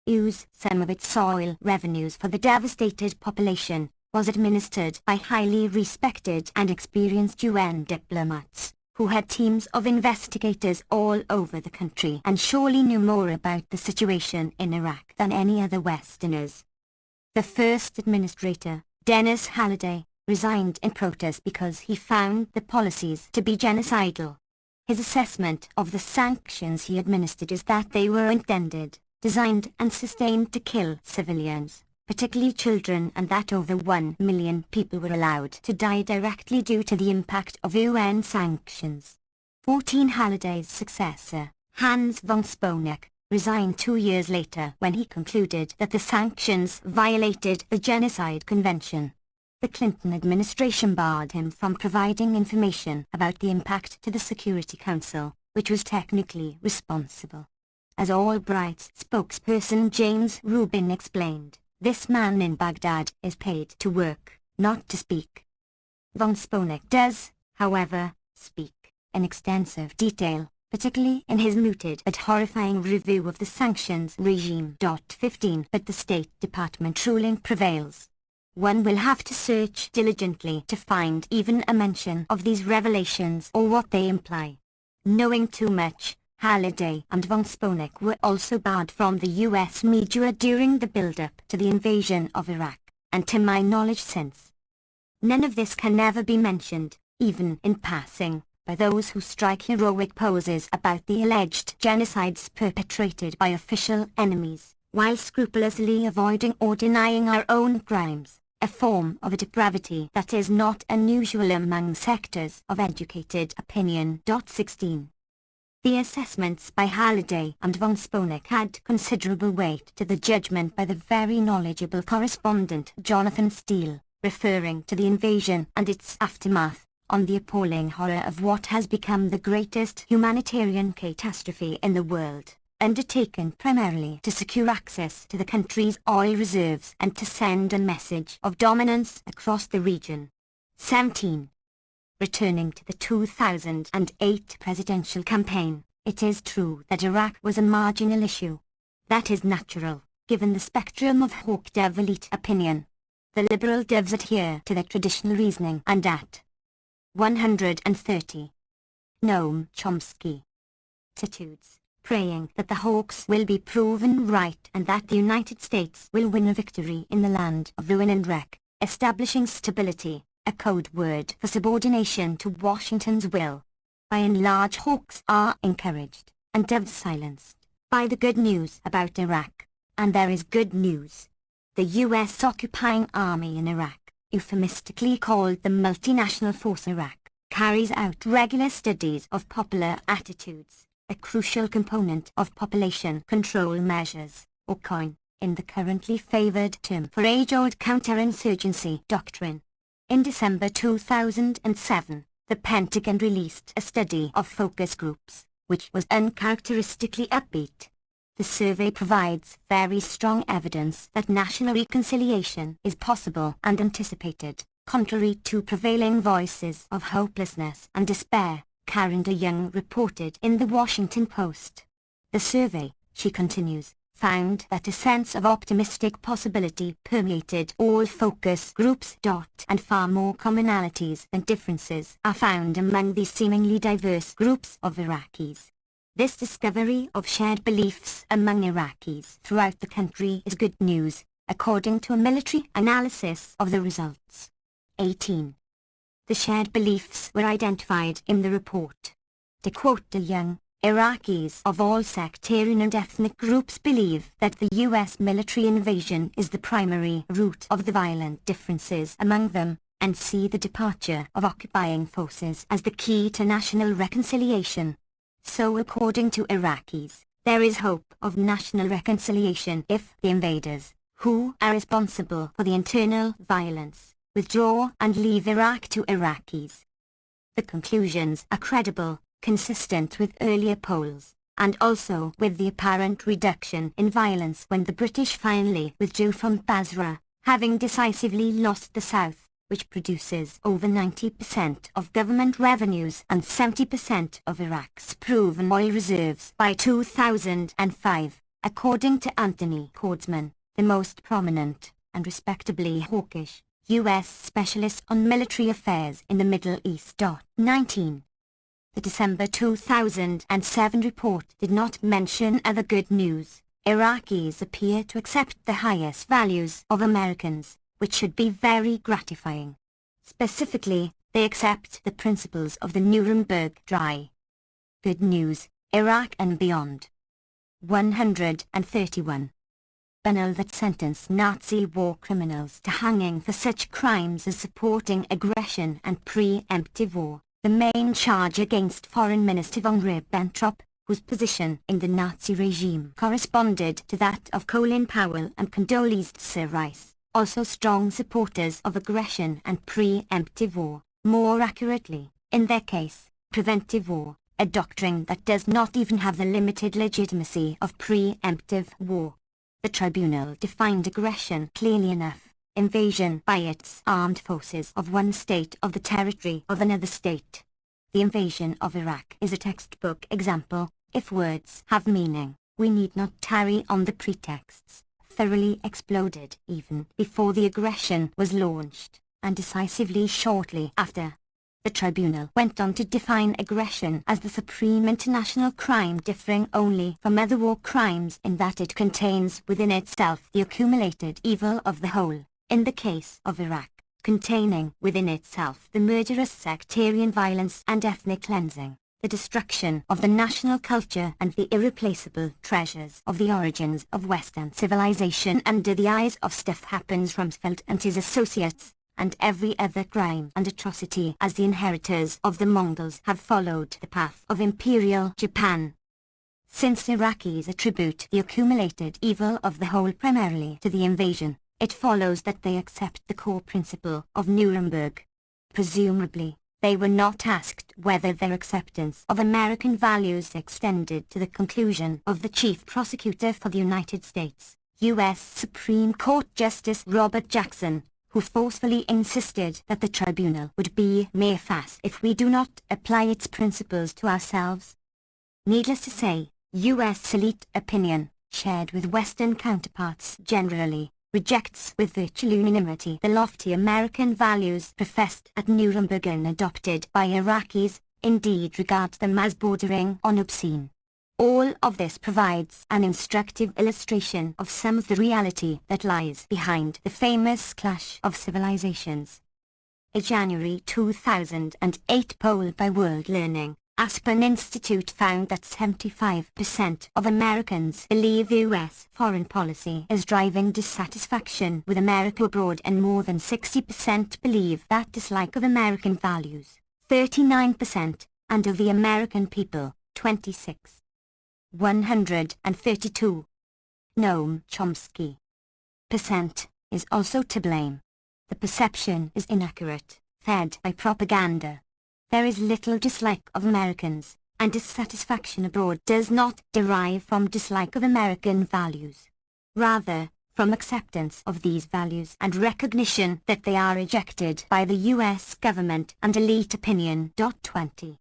Use some of its oil revenues for the devastated population, was administered by highly respected and experienced UN diplomats, who had teams of investigators all over the country and surely knew more about the situation in Iraq than any other Westerners. The first administrator, Dennis Halliday, resigned in protest because he found the policies to be genocidal. His assessment of the sanctions he administered is that they were intended, designed and sustained to kill civilians, particularly children, and that over 1 million people were allowed to die directly due to the impact of UN sanctions. 14. Halliday's successor, Hans von Sponeck, resigned 2 years later when he concluded that the sanctions violated the Genocide Convention. The Clinton administration barred him from providing information about the impact to the Security Council, which was technically responsible. As Albright's spokesperson James Rubin explained, this man in Baghdad is paid to work, not to speak. Von Sponeck does, however, speak in extensive detail, particularly in his mooted but horrifying review of the sanctions regime. 15. But the State Department ruling prevails. One will have to search diligently to find even a mention of these revelations or what they imply. Knowing too much, Halliday and von Sponeck were also barred from the U.S. media during the build-up to the invasion of Iraq, and to my knowledge since. None of this can ever be mentioned, even in passing, by those who strike heroic poses about the alleged genocides perpetrated by official enemies, while scrupulously avoiding or denying our own crimes, a form of depravity that is not unusual among sectors of educated opinion. 16. The assessments by Halliday and von Sponeck had considerable weight to the judgment by the very knowledgeable correspondent Jonathan Steele, referring to the invasion and its aftermath, on the appalling horror of what has become the greatest humanitarian catastrophe in the world, undertaken primarily to secure access to the country's oil reserves and to send a message of dominance across the region. 17. Returning to the 2008 presidential campaign, it is true that Iraq was a marginal issue. That is natural, given the spectrum of hawk-dove elite opinion. The liberal doves adhere to their traditional reasoning and at 130. Noam Chomsky. Attitudes, praying that the hawks will be proven right and that the United States will win a victory in the land of ruin and wreck, establishing stability, a code word for subordination to Washington's will. By and large, hawks are encouraged, and doves silenced, by the good news about Iraq. And there is good news. The U.S. occupying army in Iraq, euphemistically called the Multinational Force Iraq, carries out regular studies of popular attitudes, a crucial component of population control measures, or COIN, in the currently favored term for age-old counterinsurgency doctrine. In December 2007, the Pentagon released a study of focus groups, which was uncharacteristically upbeat. The survey provides very strong evidence that national reconciliation is possible and anticipated, contrary to prevailing voices of hopelessness and despair, Karen DeYoung reported in the Washington Post. The survey, she continues, found that a sense of optimistic possibility permeated all focus groups. And far more commonalities than differences are found among these seemingly diverse groups of Iraqis. This discovery of shared beliefs among Iraqis throughout the country is good news, according to a military analysis of the results. 18. The shared beliefs were identified in the report. To quote DeYoung, Iraqis of all sectarian and ethnic groups believe that the U.S. military invasion is the primary root of the violent differences among them, and see the departure of occupying forces as the key to national reconciliation. So according to Iraqis, there is hope of national reconciliation if the invaders, who are responsible for the internal violence, withdraw and leave Iraq to Iraqis. The conclusions are credible, consistent with earlier polls, and also with the apparent reduction in violence when the British finally withdrew from Basra, having decisively lost the south, which produces over 90% of government revenues and 70% of Iraq's proven oil reserves by 2005, according to Anthony Cordesman, the most prominent, and respectably hawkish, U.S. specialist on military affairs in the Middle East. 19. The December 2007 report did not mention other good news. Iraqis appear to accept the highest values of Americans, which should be very gratifying. Specifically, they accept the principles of the Nuremberg Trial. Good news, Iraq and beyond. 131. Bill that sentenced Nazi war criminals to hanging for such crimes as supporting aggression and preemptive war. The main charge against Foreign Minister von Ribbentrop, whose position in the Nazi regime corresponded to that of Colin Powell and Condoleezza Rice, also strong supporters of aggression and preemptive war, more accurately, in their case, preventive war, a doctrine that does not even have the limited legitimacy of preemptive war. The tribunal defined aggression clearly enough. Invasion by its armed forces of one state of the territory of another state. The invasion of Iraq is a textbook example. If words have meaning, we need not tarry on the pretexts. Thoroughly exploded even before the aggression was launched, and decisively shortly after. The tribunal went on to define aggression as the supreme international crime, differing only from other war crimes in that it contains within itself the accumulated evil of the whole, in the case of Iraq, containing within itself the murderous sectarian violence and ethnic cleansing, the destruction of the national culture and the irreplaceable treasures of the origins of Western civilization under the eyes of Stuff Happens Rumsfeld and his associates, and every other crime and atrocity as the inheritors of the Mongols have followed the path of Imperial Japan. Since Iraqis attribute the accumulated evil of the whole primarily to the invasion, it follows that they accept the core principle of Nuremberg. Presumably, they were not asked whether their acceptance of American values extended to the conclusion of the Chief Prosecutor for the United States, U.S. Supreme Court Justice Robert Jackson, who forcefully insisted that the tribunal would be mere farce if we do not apply its principles to ourselves. Needless to say, U.S. elite opinion, shared with Western counterparts generally, rejects with virtual unanimity the lofty American values professed at Nuremberg and adopted by Iraqis, indeed regards them as bordering on obscene. All of this provides an instructive illustration of some of the reality that lies behind the famous clash of civilizations. A January 2008 poll by World Learning, Aspen Institute found that 75% of Americans believe U.S. foreign policy is driving dissatisfaction with America abroad, and more than 60% believe that dislike of American values, 39%, and of the American people, 26%. 132. Noam Chomsky. Percent is also to blame. The perception is inaccurate, fed by propaganda. There is little dislike of Americans, and dissatisfaction abroad does not derive from dislike of American values. Rather, from acceptance of these values and recognition that they are rejected by the U.S. government and elite opinion. 20.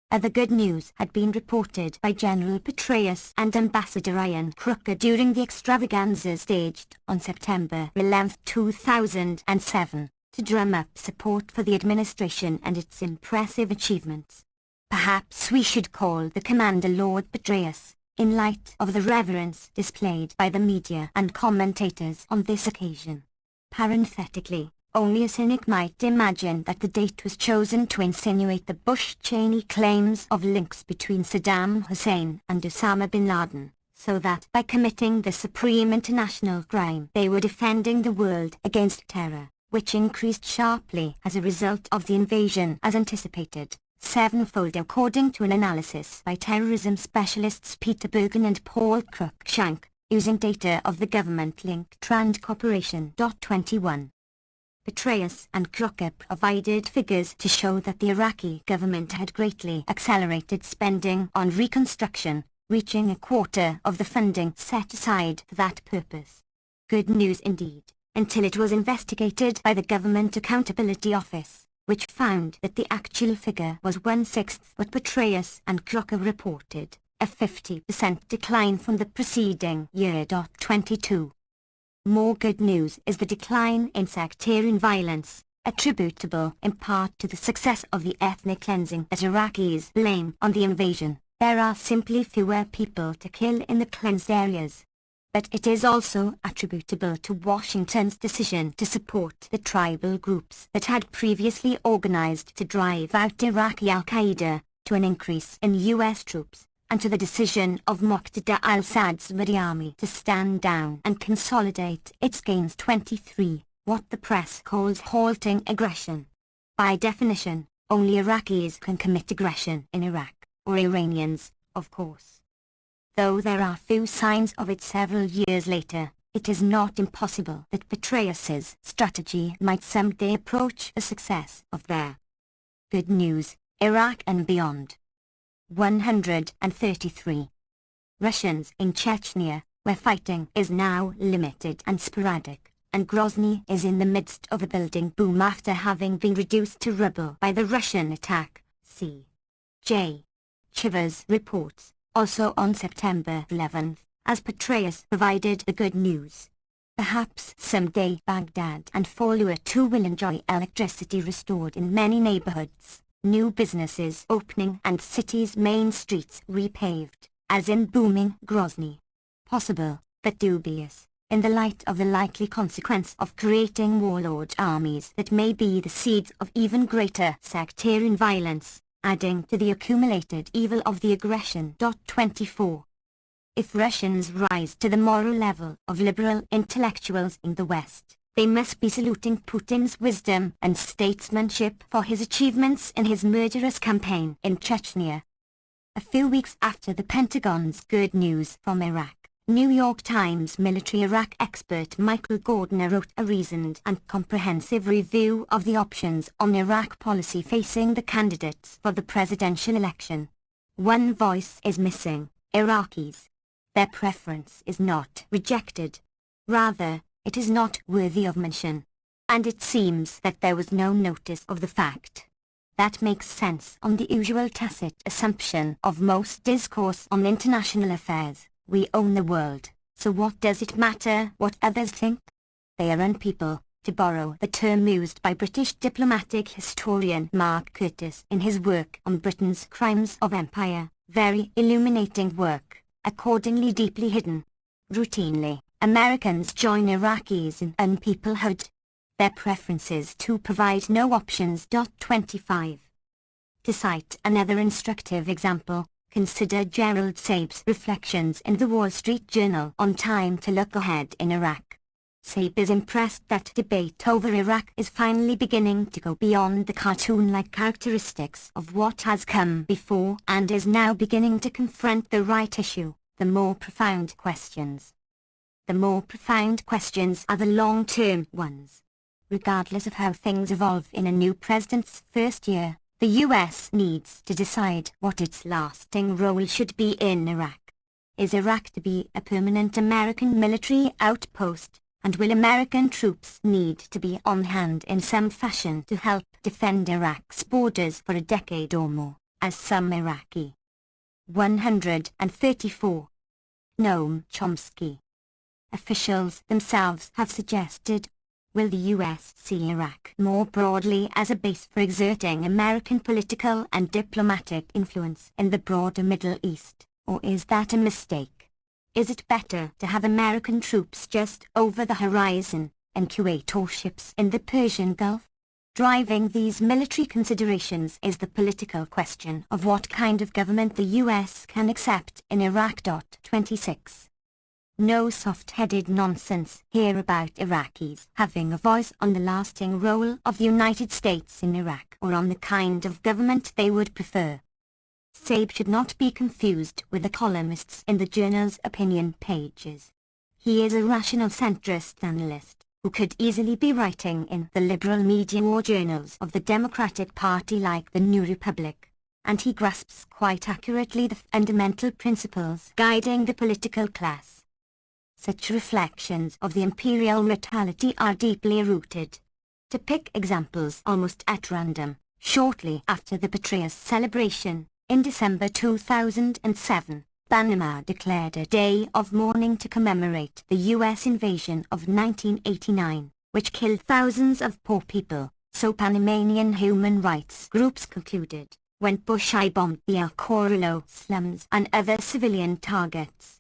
Other good news had been reported by General Petraeus and Ambassador Ian Crocker during the extravaganza staged on September 11, 2007, to drum up support for the administration and its impressive achievements. Perhaps we should call the commander Lord Petraeus, in light of the reverence displayed by the media and commentators on this occasion. Parenthetically, only a cynic might imagine that the date was chosen to insinuate the Bush-Cheney claims of links between Saddam Hussein and Osama bin Laden, so that by committing the supreme international crime they were defending the world against terror, which increased sharply as a result of the invasion as anticipated, sevenfold according to an analysis by terrorism specialists Peter Bergen and Paul Cruikshank, using data of the government-linked Rand Corporation. 21. Petraeus and Crocker provided figures to show that the Iraqi government had greatly accelerated spending on reconstruction, reaching a quarter of the funding set aside for that purpose. Good news indeed, until it was investigated by the Government Accountability Office, which found that the actual figure was 1/6 what Petraeus and Crocker reported, a 50% decline from the preceding year. 22. More good news is the decline in sectarian violence, attributable in part to the success of the ethnic cleansing that Iraqis blame on the invasion. There are simply fewer people to kill in the cleansed areas. But it is also attributable to Washington's decision to support the tribal groups that had previously organized to drive out Iraqi al-Qaeda, to an increase in U.S. troops, and to the decision of Muqtada al-Sad's Mahdi army to stand down and consolidate its gains. 23. What the press calls halting aggression. By definition, only Iraqis can commit aggression in Iraq, or Iranians, of course. Though there are few signs of it several years later, it is not impossible that Petraeus's strategy might someday approach the success of their good news, Iraq and beyond. 133. Russians in Chechnya, where fighting is now limited and sporadic, and Grozny is in the midst of a building boom after having been reduced to rubble by the Russian attack, C. J. Chivers reports, also on September 11th, as Petraeus provided the good news. Perhaps someday Baghdad and Fallujah too will enjoy electricity restored in many neighborhoods, new businesses opening and cities' main streets repaved, as in booming Grozny. Possible, but dubious, in the light of the likely consequence of creating warlord armies that may be the seeds of even greater sectarian violence, adding to the accumulated evil of the aggression. 24. If Russians rise to the moral level of liberal intellectuals in the West, they must be saluting Putin's wisdom and statesmanship for his achievements in his murderous campaign in Chechnya. A few weeks after the Pentagon's good news from Iraq, New York Times military Iraq expert Michael Gordner wrote a reasoned and comprehensive review of the options on Iraq policy facing the candidates for the presidential election. One voice is missing: Iraqis. Their preference is not rejected. Rather, it is not worthy of mention. And it seems that there was no notice of the fact. That makes sense on the usual tacit assumption of most discourse on international affairs. We own the world, so what does it matter what others think? They are unpeople, to borrow the term used by British diplomatic historian Mark Curtis in his work on Britain's Crimes of Empire, very illuminating work, accordingly deeply hidden. Routinely, Americans join Iraqis in unpeoplehood. Their preferences to provide no options. 25. To cite another instructive example, consider Gerald Saib's reflections in the Wall Street Journal on time to look ahead in Iraq. Saib is impressed that debate over Iraq is finally beginning to go beyond the cartoon-like characteristics of what has come before and is now beginning to confront the right issue, the more profound questions. The more profound questions are the long-term ones. Regardless of how things evolve in a new president's first year, the U.S. needs to decide what its lasting role should be in Iraq. Is Iraq to be a permanent American military outpost, and will American troops need to be on hand in some fashion to help defend Iraq's borders for a decade or more, as some Iraqi 134. Noam Chomsky. Officials themselves have suggested. Will the U.S. see Iraq more broadly as a base for exerting American political and diplomatic influence in the broader Middle East, or is that a mistake? Is it better to have American troops just over the horizon, in Kuwait or ships in the Persian Gulf? Driving these military considerations is the political question of what kind of government the U.S. can accept in Iraq. 26. No soft-headed nonsense here about Iraqis having a voice on the lasting role of the United States in Iraq or on the kind of government they would prefer. Saib should not be confused with the columnists in the journal's opinion pages. He is a rational centrist analyst, who could easily be writing in the liberal media or journals of the Democratic Party like the New Republic, and he grasps quite accurately the fundamental principles guiding the political class. Such reflections of the imperial mentality are deeply rooted. To pick examples almost at random, shortly after the Petraeus celebration, in December 2007, Panama declared a day of mourning to commemorate the U.S. invasion of 1989, which killed thousands of poor people, so Panamanian human rights groups concluded, when Bush I-bombed the El Corralo slums and other civilian targets.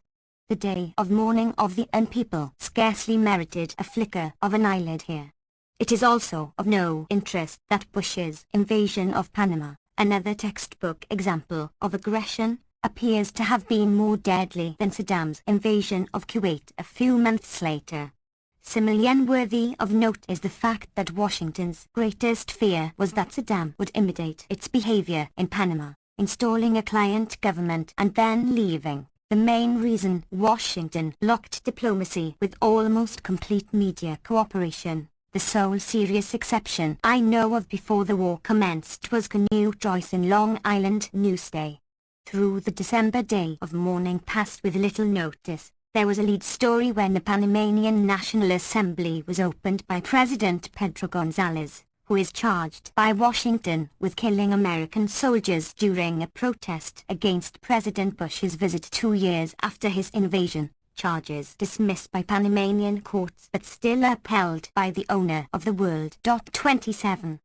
The day of mourning of the unpeople scarcely merited a flicker of an eyelid here. It is also of no interest that Bush's invasion of Panama, another textbook example of aggression, appears to have been more deadly than Saddam's invasion of Kuwait a few months later. Similarly unworthy of note is the fact that Washington's greatest fear was that Saddam would imitate its behavior in Panama, installing a client government and then leaving. The main reason Washington blocked diplomacy with almost complete media cooperation, the sole serious exception I know of before the war commenced, was Canute Joyce in Long Island Newsday. Through the December day of mourning passed with little notice, there was a lead story when the Panamanian National Assembly was opened by President Pedro González, who is charged by Washington with killing American soldiers during a protest against President Bush's visit 2 years after his invasion. Charges dismissed by Panamanian courts but still upheld by the owner of the world. 27.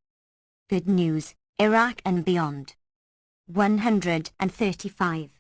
Good news, Iraq and beyond. 135.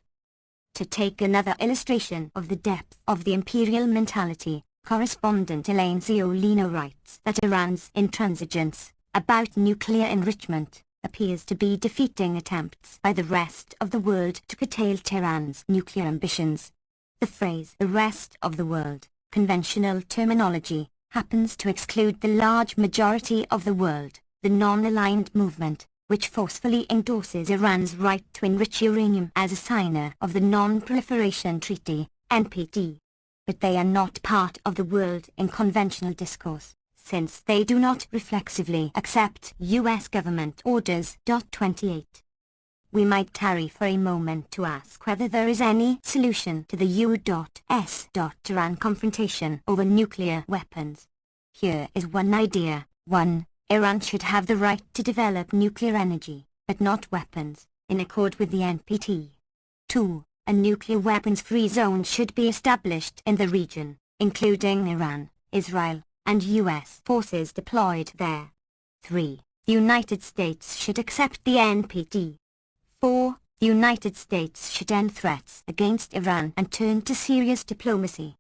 To take another illustration of the depth of the imperial mentality, correspondent Elaine Ziolino writes that Iran's intransigence about nuclear enrichment appears to be defeating attempts by the rest of the world to curtail Tehran's nuclear ambitions. The phrase "the rest of the world," conventional terminology, happens to exclude the large majority of the world, the non-aligned movement, which forcefully endorses Iran's right to enrich uranium as a signer of the Non-Proliferation Treaty, NPT. But they are not part of the world in conventional discourse, since they do not reflexively accept U.S. government orders. 28. We might tarry for a moment to ask whether there is any solution to the U.S. Iran confrontation over nuclear weapons. Here is one idea. 1. Iran should have the right to develop nuclear energy, but not weapons, in accord with the NPT. 2. A nuclear weapons-free zone should be established in the region, including Iran, Israel, and U.S. forces deployed there. 3. The United States should accept the NPT. 4. The United States should end threats against Iran and turn to serious diplomacy.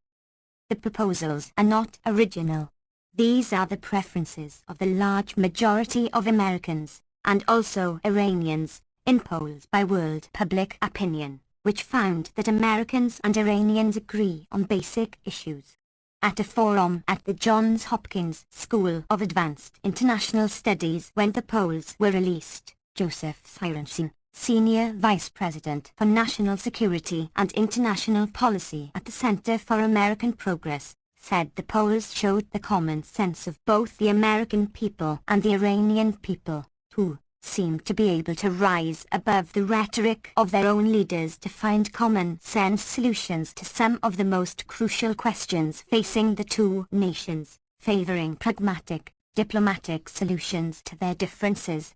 The proposals are not original. These are the preferences of the large majority of Americans, and also Iranians, in polls by World Public Opinion, which found that Americans and Iranians agree on basic issues. At a forum at the Johns Hopkins School of Advanced International Studies when the polls were released, Joseph Sirensen, Senior Vice President for National Security and International Policy at the Center for American Progress, said the polls showed the common sense of both the American people and the Iranian people, who seemed to be able to rise above the rhetoric of their own leaders to find common-sense solutions to some of the most crucial questions facing the two nations, favoring pragmatic, diplomatic solutions to their differences.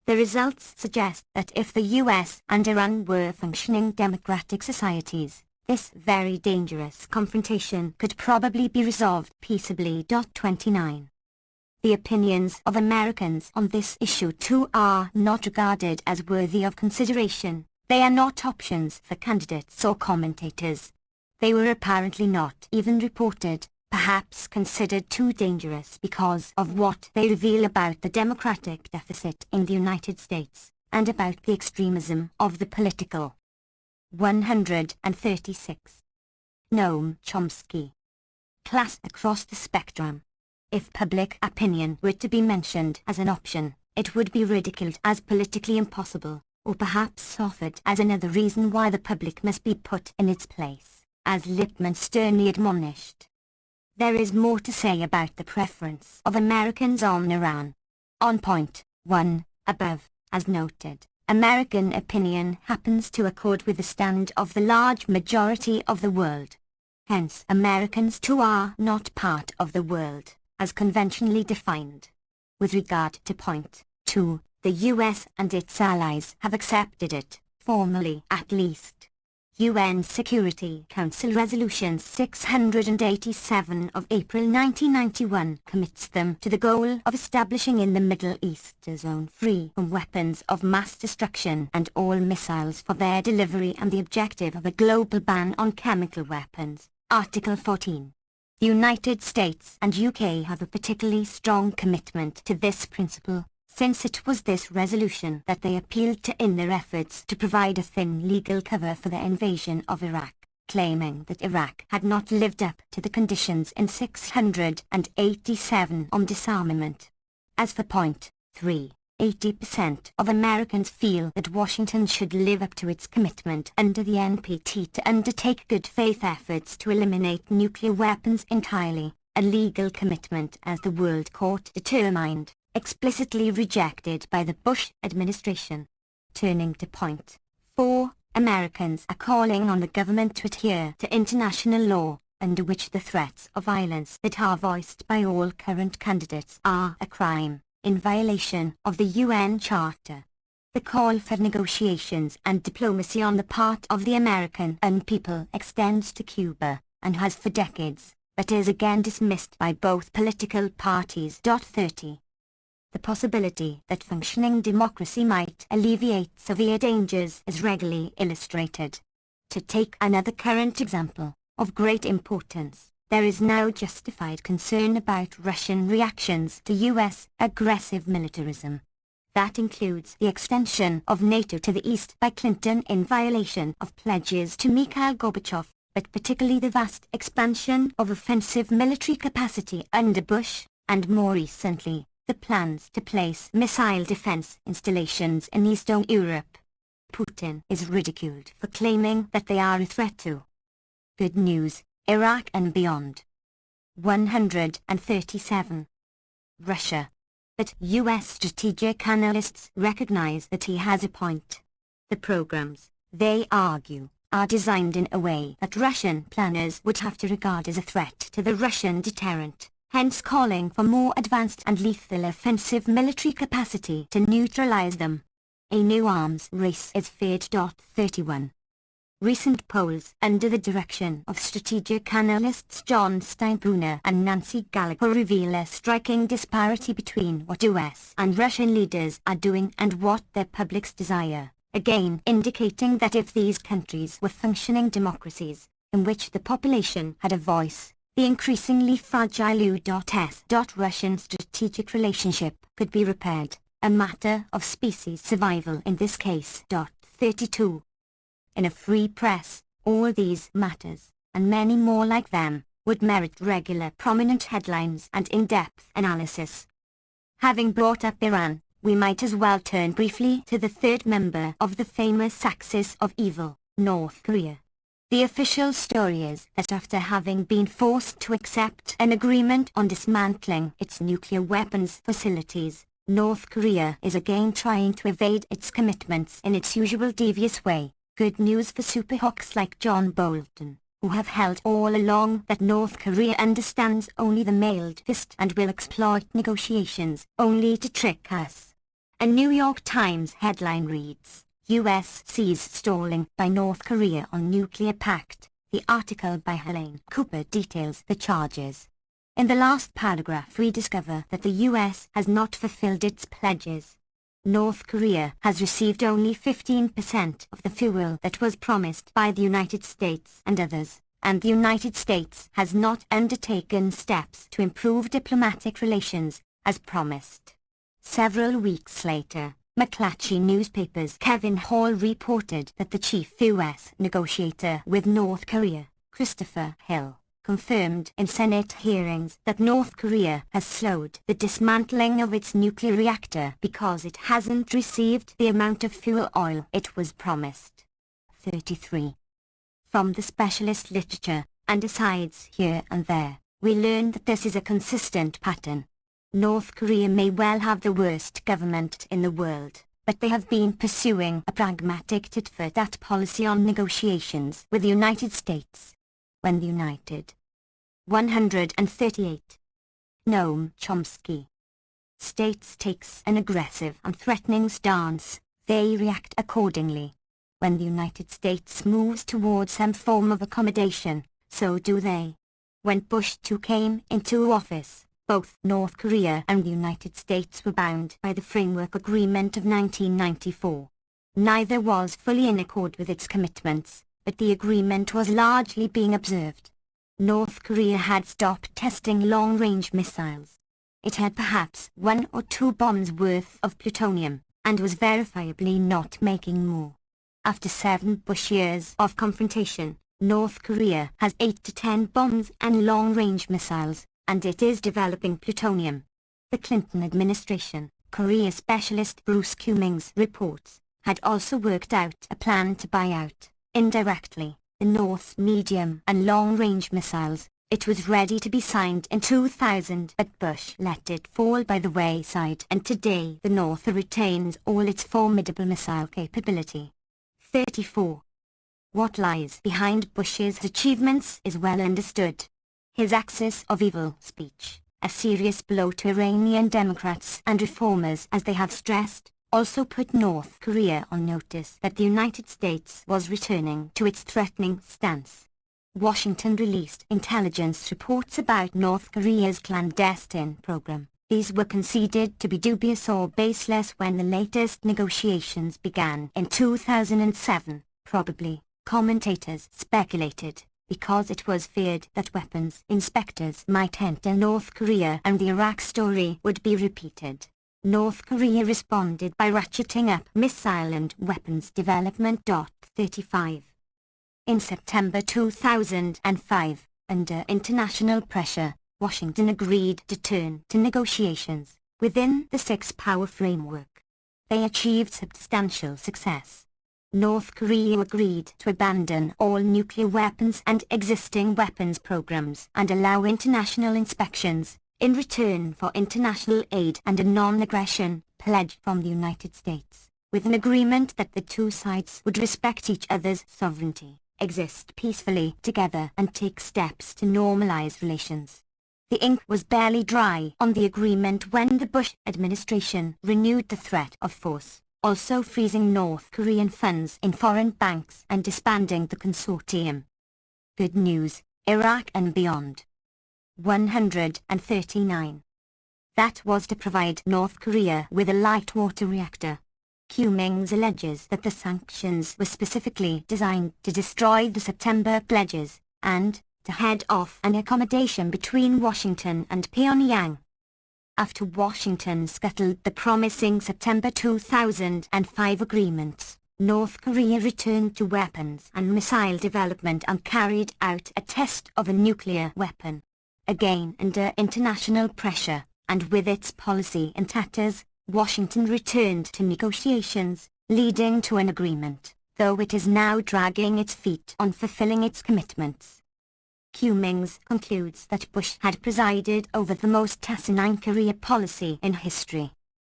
The results suggest that if the U.S. and Iran were functioning democratic societies, this very dangerous confrontation could probably be resolved peaceably. 29. The opinions of Americans on this issue too are not regarded as worthy of consideration. They are not options for candidates or commentators. They were apparently not even reported, perhaps considered too dangerous because of what they reveal about the democratic deficit in the United States, and about the extremism of the political. 136. Noam Chomsky. Class across the spectrum. If public opinion were to be mentioned as an option, it would be ridiculed as politically impossible, or perhaps offered as another reason why the public must be put in its place, as Lippmann sternly admonished. There is more to say about the preference of Americans on Iran. On point 1, above, as noted, American opinion happens to accord with the stand of the large majority of the world. Hence, Americans too are not part of the world, as conventionally defined. With regard to point 2, the U.S. and its allies have accepted it, formally at least. UN Security Council Resolution 687 of April 1991 commits them to the goal of establishing in the Middle East a zone free from weapons of mass destruction and all missiles for their delivery, and the objective of a global ban on chemical weapons. Article 14. The United States and UK have a particularly strong commitment to this principle, since it was this resolution that they appealed to in their efforts to provide a thin legal cover for their invasion of Iraq, claiming that Iraq had not lived up to the conditions in 687 on disarmament. As for point 3, 80% of Americans feel that Washington should live up to its commitment under the NPT to undertake good faith efforts to eliminate nuclear weapons entirely, a legal commitment as the World Court determined, explicitly rejected by the Bush administration. Turning to point 4, Americans are calling on the government to adhere to international law, under which the threats of violence that are voiced by all current candidates are a crime, in violation of the UN Charter. The call for negotiations and diplomacy on the part of the American people extends to Cuba, and has for decades, but is again dismissed by both political parties. 30. The possibility that functioning democracy might alleviate severe dangers is regularly illustrated. To take another current example, of great importance, there is now justified concern about Russian reactions to US aggressive militarism. That includes the extension of NATO to the east by Clinton in violation of pledges to Mikhail Gorbachev, but particularly the vast expansion of offensive military capacity under Bush, and more recently, the plans to place missile defense installations in Eastern Europe. Putin is ridiculed for claiming that they are a threat to good news, Iraq and beyond. 137. Russia. But US strategic analysts recognize that he has a point. The programs, they argue, are designed in a way that Russian planners would have to regard as a threat to the Russian deterrent, hence calling for more advanced and lethal offensive military capacity to neutralize them. A new arms race is feared. 31. Recent polls under the direction of strategic analysts John Steinbrunner and Nancy Gallagher reveal a striking disparity between what US and Russian leaders are doing and what their publics desire, again indicating that if these countries were functioning democracies, in which the population had a voice, the increasingly fragile U.S.-Russian strategic relationship could be repaired, a matter of species survival in this case. 32. In a free press, all these matters, and many more like them, would merit regular prominent headlines and in-depth analysis. Having brought up Iran, we might as well turn briefly to the third member of the famous axis of evil, North Korea. The official story is that after having been forced to accept an agreement on dismantling its nuclear weapons facilities, North Korea is again trying to evade its commitments in its usual devious way. Good news for superhawks like John Bolton, who have held all along that North Korea understands only the mailed fist and will exploit negotiations only to trick us. A New York Times headline reads, US sees stalling by North Korea on nuclear pact. The article by Helene Cooper details the charges. In the last paragraph we discover that the US has not fulfilled its pledges. North Korea has received only 15% of the fuel that was promised by the United States and others, and the United States has not undertaken steps to improve diplomatic relations, as promised. Several weeks later, McClatchy newspaper's Kevin Hall reported that the chief U.S. negotiator with North Korea, Christopher Hill, confirmed in Senate hearings that North Korea has slowed the dismantling of its nuclear reactor because it hasn't received the amount of fuel oil it was promised. 33. From the specialist literature, and asides here and there, we learn that this is a consistent pattern. North Korea may well have the worst government in the world, but they have been pursuing a pragmatic tit-for-tat policy on negotiations with the United States. When united. 138. Noam Chomsky. States takes an aggressive and threatening stance, they react accordingly. When the United States moves towards some form of accommodation, so do they. When Bush II came into office, both North Korea and the United States were bound by the Framework Agreement of 1994. Neither was fully in accord with its commitments, but the agreement was largely being observed. North Korea had stopped testing long-range missiles. It had perhaps 1 or 2 bombs worth of plutonium, and was verifiably not making more. After 7 Bush years of confrontation, North Korea has 8 to 10 bombs and long-range missiles, and it is developing plutonium. The Clinton administration, Korea specialist Bruce Cummings reports, had also worked out a plan to buy out, indirectly, the North's medium and long-range missiles. It was ready to be signed in 2000, but Bush let it fall by the wayside, and today the North retains all its formidable missile capability. 34. What lies behind Bush's achievements is well understood. His axis of evil speech, a serious blow to Iranian Democrats and reformers, as they have stressed, also put North Korea on notice that the United States was returning to its threatening stance. Washington released intelligence reports about North Korea's clandestine program. These were considered to be dubious or baseless when the latest negotiations began in 2007, probably, commentators speculated, because it was feared that weapons inspectors might enter North Korea and the Iraq story would be repeated. North Korea responded by ratcheting up missile and weapons development. 35. In September 2005, under international pressure, Washington agreed to turn to negotiations within the six-power framework. They achieved substantial success. North Korea agreed to abandon all nuclear weapons and existing weapons programs and allow international inspections, in return for international aid and a non-aggression pledge from the United States, with an agreement that the two sides would respect each other's sovereignty, exist peacefully together and take steps to normalize relations. The ink was barely dry on the agreement when the Bush administration renewed the threat of force, also freezing North Korean funds in foreign banks and disbanding the consortium. Good news, Iraq and beyond. 139. That was to provide North Korea with a light water reactor. Cummings alleges that the sanctions were specifically designed to destroy the September pledges, and to head off an accommodation between Washington and Pyongyang. After Washington scuttled the promising September 2005 agreements, North Korea returned to weapons and missile development and carried out a test of a nuclear weapon. Again under international pressure, and with its policy in tatters, Washington returned to negotiations, leading to an agreement, though it is now dragging its feet on fulfilling its commitments. Cummings concludes that Bush had presided over the most asinine Korea policy in history.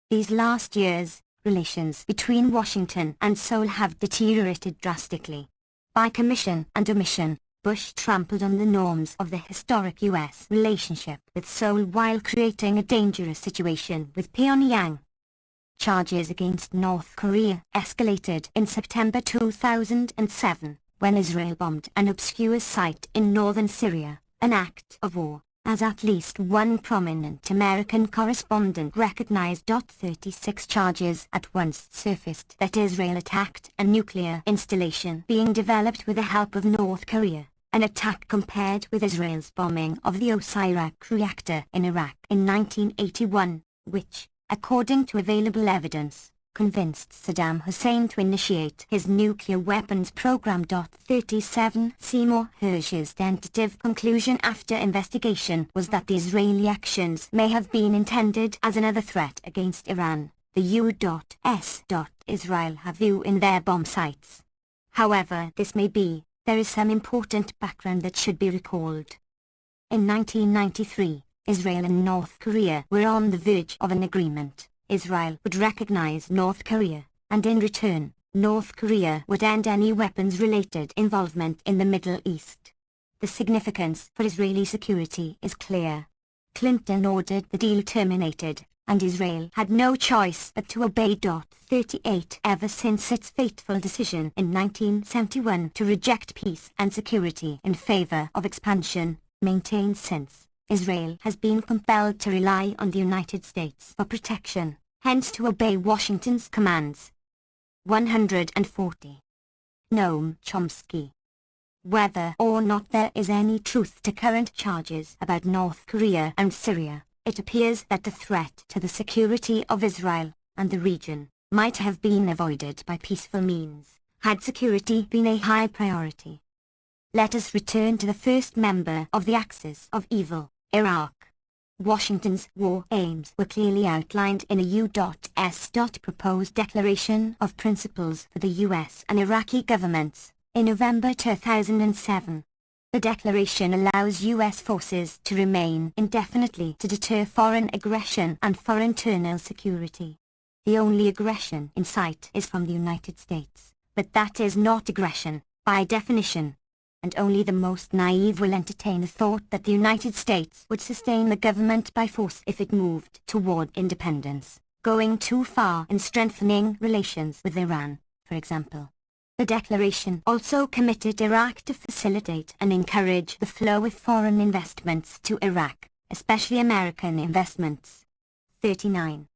These last years, relations between Washington and Seoul have deteriorated drastically. By commission and omission, Bush trampled on the norms of the historic U.S. relationship with Seoul while creating a dangerous situation with Pyongyang. Charges against North Korea escalated in September 2007, when Israel bombed an obscure site in northern Syria, an act of war, as at least one prominent American correspondent recognized. 36 charges at once surfaced that Israel attacked a nuclear installation being developed with the help of North Korea. An attack compared with Israel's bombing of the Osirak reactor in Iraq in 1981, which, according to available evidence, convinced Saddam Hussein to initiate his nuclear weapons program. 37 Seymour Hersh's tentative conclusion after investigation was that the Israeli actions may have been intended as another threat against Iran, the U.S. Israel have you in their bomb sites. However this may be, there is some important background that should be recalled. In 1993, Israel and North Korea were on the verge of an agreement. Israel would recognize North Korea, and in return, North Korea would end any weapons-related involvement in the Middle East. The significance for Israeli security is clear. Clinton ordered the deal terminated, and Israel had no choice but to obey. 38 Ever since its fateful decision in 1971 to reject peace and security in favor of expansion, maintained since, Israel has been compelled to rely on the United States for protection, hence to obey Washington's commands. 140. Noam Chomsky. Whether or not there is any truth to current charges about North Korea and Syria, it appears that the threat to the security of Israel and the region might have been avoided by peaceful means, had security been a high priority. Let us return to the first member of the axis of evil, Iraq. Washington's war aims were clearly outlined in a U.S. proposed Declaration of Principles for the U.S. and Iraqi governments, in November 2007. The declaration allows U.S. forces to remain indefinitely to deter foreign aggression and for internal security. The only aggression in sight is from the United States, but that is not aggression, by definition. and only the most naive will entertain the thought that the United States would sustain the government by force if it moved toward independence, going too far in strengthening relations with Iran, for example. The declaration also committed Iraq to facilitate and encourage the flow of foreign investments to Iraq, especially American investments. 39.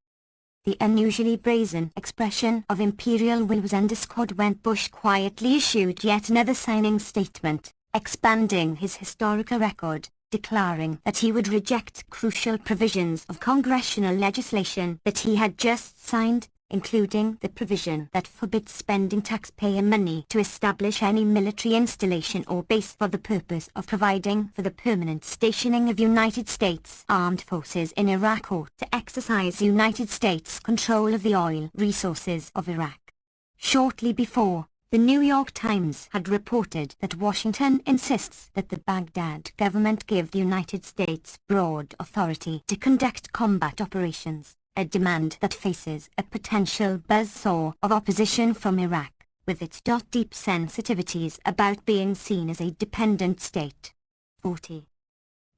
The unusually brazen expression of imperial will was underscored when Bush quietly issued yet another signing statement, expanding his historical record, declaring that he would reject crucial provisions of congressional legislation that he had just signed, including the provision that forbids spending taxpayer money to establish any military installation or base for the purpose of providing for the permanent stationing of United States armed forces in Iraq or to exercise United States control of the oil resources of Iraq. Shortly before, the New York Times had reported that Washington insists that the Baghdad government give the United States broad authority to conduct combat operations, a demand that faces a potential buzzsaw of opposition from Iraq, with its deep sensitivities about being seen as a dependent state. 40.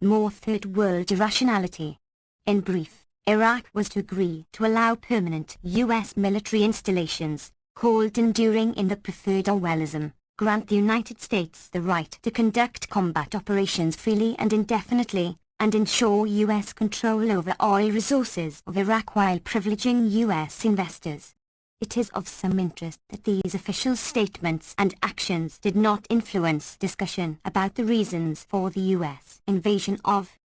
More Third World irrationality. In brief, Iraq was to agree to allow permanent U.S. military installations, called enduring in the preferred Orwellism, grant the United States the right to conduct combat operations freely and indefinitely, and ensure U.S. control over oil resources of Iraq while privileging U.S. investors. It is of some interest that these official statements and actions did not influence discussion about the reasons for the U.S. invasion of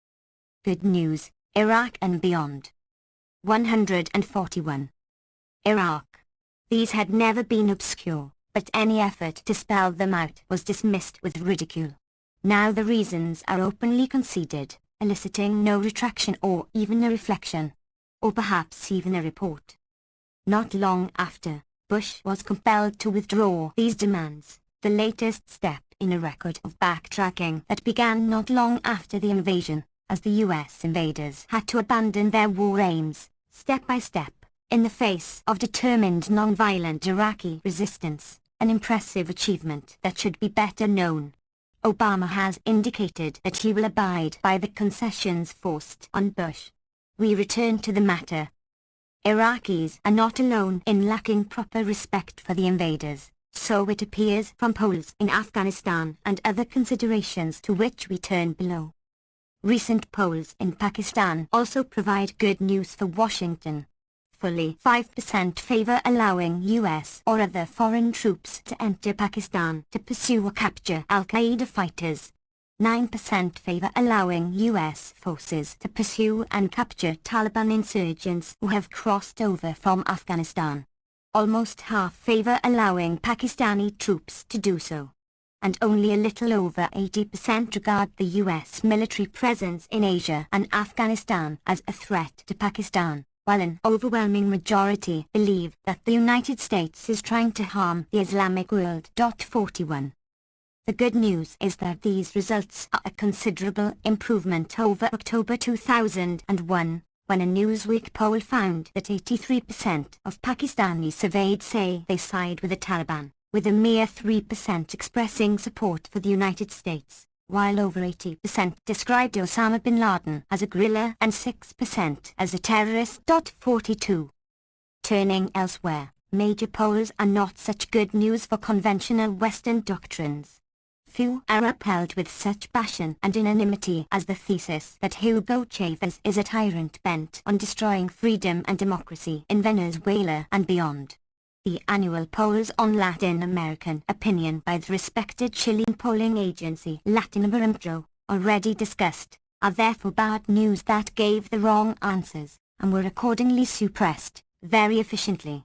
good news, Iraq and beyond. 141. Iraq. These had never been obscure, but any effort to spell them out was dismissed with ridicule. Now the reasons are openly conceded, eliciting no retraction or even a reflection, or perhaps even a report. Not long after, Bush was compelled to withdraw these demands, the latest step in a record of backtracking that began not long after the invasion, as the U.S. invaders had to abandon their war aims, step by step, in the face of determined non-violent Iraqi resistance, an impressive achievement that should be better known. Obama has indicated that he will abide by the concessions forced on Bush. We return to the matter. Iraqis are not alone in lacking proper respect for the invaders, so it appears from polls in Afghanistan and other considerations to which we turn below. Recent polls in Pakistan also provide good news for Washington. Fully 5% favor allowing U.S. or other foreign troops to enter Pakistan to pursue or capture al-Qaeda fighters. 9% favor allowing U.S. forces to pursue and capture Taliban insurgents who have crossed over from Afghanistan. Almost half favor allowing Pakistani troops to do so. And only a little over 80% regard the U.S. military presence in Asia and Afghanistan as a threat to Pakistan, while an overwhelming majority believe that the United States is trying to harm the Islamic world. 41. The good news is that these results are a considerable improvement over October 2001, when a Newsweek poll found that 83% of Pakistanis surveyed say they side with the Taliban, with a mere 3% expressing support for the United States, while over 80% described Osama bin Laden as a guerrilla and 6% as a terrorist. 42. Turning elsewhere, major polls are not such good news for conventional Western doctrines. Few are upheld with such passion and unanimity as the thesis that Hugo Chavez is a tyrant bent on destroying freedom and democracy in Venezuela and beyond. The annual polls on Latin American opinion by the respected Chilean polling agency Latinobarometro, already discussed, are therefore bad news that gave the wrong answers, and were accordingly suppressed, very efficiently.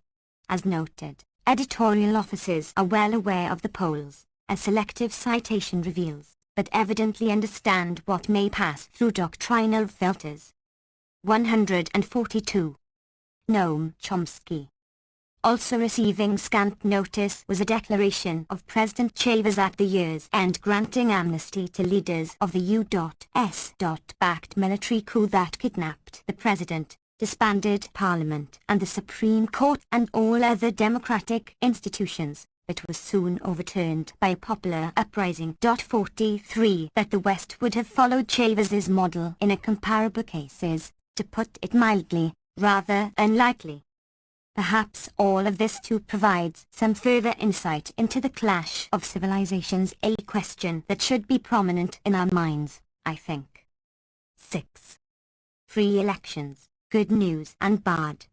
As noted, editorial offices are well aware of the polls, as selective citation reveals, but evidently understand what may pass through doctrinal filters. 142. Noam Chomsky. Also receiving scant notice was a declaration of President Chavez at the year's end granting amnesty to leaders of the U.S.-backed military coup that kidnapped the president, disbanded Parliament and the Supreme Court and all other democratic institutions, but was soon overturned by a popular uprising. 43 That the West would have followed Chavez's model in a comparable case is, to put it mildly, rather unlikely. Perhaps all of this too provides some further insight into the clash of civilizations, a question that should be prominent in our minds, I think. 6. Free elections, good news and bad.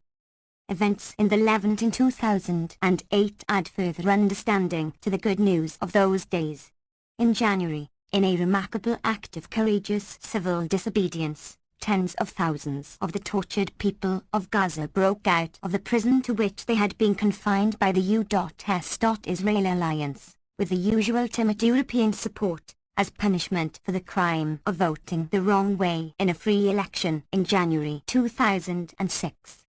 Events in the Levant in 2008 add further understanding to the good news of those days. In January, in a remarkable act of courageous civil disobedience, tens of thousands of the tortured people of Gaza broke out of the prison to which they had been confined by the U.S.-Israel alliance, with the usual timid European support, as punishment for the crime of voting the wrong way in a free election in January 2006.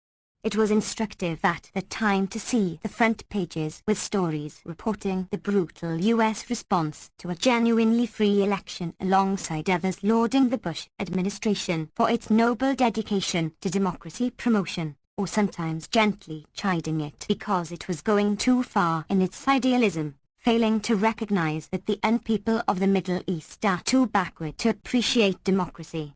It was instructive at the time to see the front pages with stories reporting the brutal U.S. response to a genuinely free election, alongside others lauding the Bush administration for its noble dedication to democracy promotion, or sometimes gently chiding it because it was going too far in its idealism, failing to recognize that the people of the Middle East are too backward to appreciate democracy.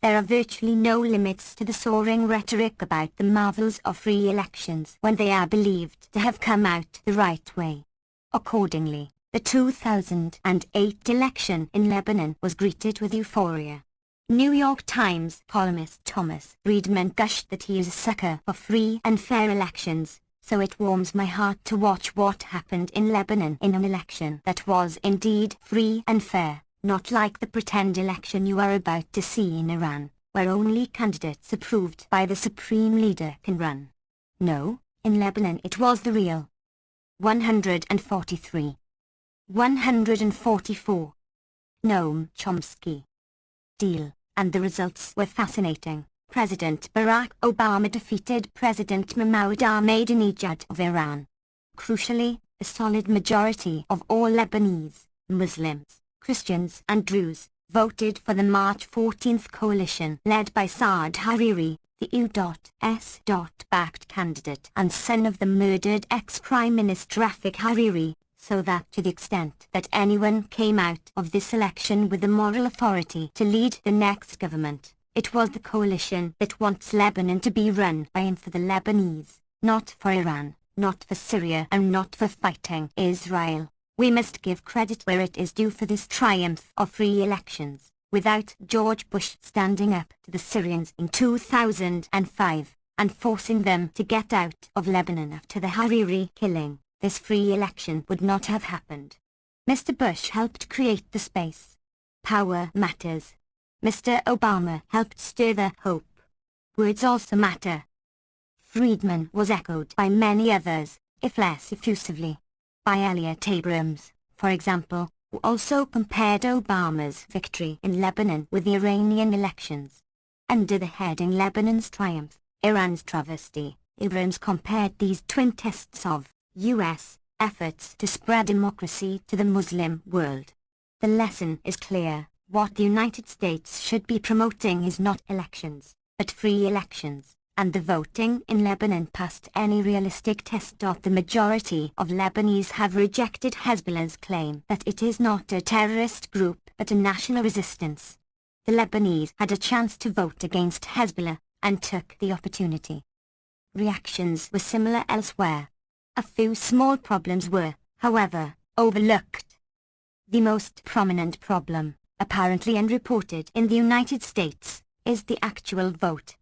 There are virtually no limits to the soaring rhetoric about the marvels of free elections when they are believed to have come out the right way. Accordingly, the 2008 election in Lebanon was greeted with euphoria. New York Times columnist Thomas Friedman gushed that he is a sucker for free and fair elections, so it warms my heart to watch what happened in Lebanon in an election that was indeed free and fair. Not like the pretend election you are about to see in Iran, where only candidates approved by the supreme leader can run. No, in Lebanon it was the real. 143. 144. Noam Chomsky. Deal, and the results were fascinating. President Barack Obama defeated President Mohammad Ahmadinejad of Iran. Crucially, a solid majority of all Lebanese, Muslims, Christians and Druze, voted for the March 14th coalition led by Saad Hariri, the U.S.-backed candidate and son of the murdered ex-Prime Minister Rafik Hariri, so that to the extent that anyone came out of this election with the moral authority to lead the next government, it was the coalition that wants Lebanon to be run by and for the Lebanese, not for Iran, not for Syria and not for fighting Israel. We must give credit where it is due for this triumph of free elections, without George Bush standing up to the Syrians in 2005, and forcing them to get out of Lebanon after the Hariri killing. This free election would not have happened. Mr. Bush helped create the space. Power matters. Mr. Obama helped stir the hope. Words also matter. Friedman was echoed by many others, if less effusively. By Elliot Abrams, for example, who also compared Obama's victory in Lebanon with the Iranian elections. Under the heading Lebanon's Triumph, Iran's Travesty, Abrams compared these twin tests of U.S. efforts to spread democracy to the Muslim world. The lesson is clear: what the United States should be promoting is not elections, but free elections. And the voting in Lebanon passed any realistic test. The majority of Lebanese have rejected Hezbollah's claim that it is not a terrorist group but a national resistance. The Lebanese had a chance to vote against Hezbollah, and took the opportunity. Reactions were similar elsewhere. A few small problems were, however, overlooked. The most prominent problem, apparently unreported in the United States, is the actual vote.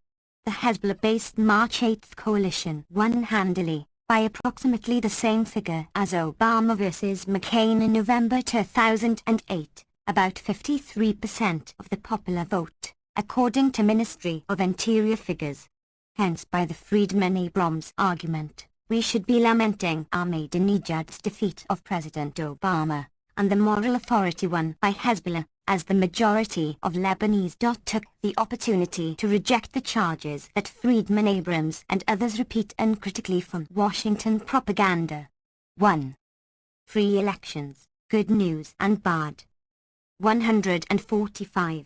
The Hezbollah-based March 8th coalition won handily, by approximately the same figure as Obama versus McCain in November 2008, about 53% of the popular vote, according to Ministry of Interior figures. Hence by the Friedman-Abrams argument, we should be lamenting Ahmadinejad's defeat of President Obama, and the moral authority won by Hezbollah, as the majority of Lebanese took the opportunity to reject the charges that Friedman-Abrams and others repeat uncritically from Washington propaganda. 1. Free elections, good news and bad. 145.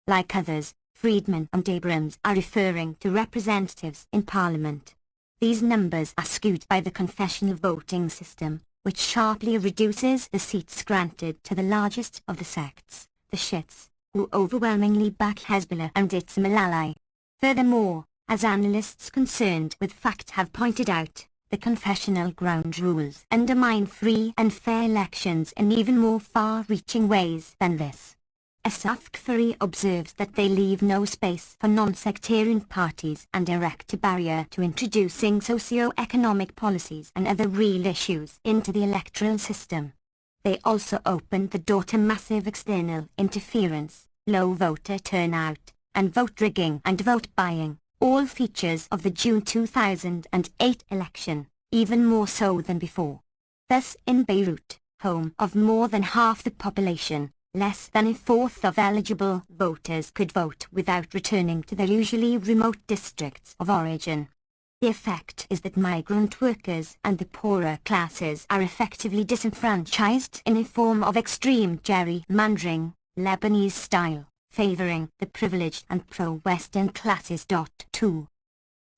Like others, Friedman and Abrams are referring to representatives in Parliament. These numbers are skewed by the confessional voting system, which sharply reduces the seats granted to the largest of the sects, the Shiites, who overwhelmingly back Hezbollah and its ally. Furthermore, as analysts concerned with fact have pointed out, the confessional ground rules undermine free and fair elections in even more far-reaching ways than this. Asaf Khafari observes that they leave no space for non-sectarian parties and erect a barrier to introducing socio-economic policies and other real issues into the electoral system. They also open the door to massive external interference, low voter turnout, and vote rigging and vote buying, all features of the June 2008 election, even more so than before. Thus in Beirut, home of more than half the population, less than a fourth of eligible voters could vote without returning to their usually remote districts of origin. The effect is that migrant workers and the poorer classes are effectively disenfranchised in a form of extreme gerrymandering, Lebanese style, favoring the privileged and pro-Western classes. 2.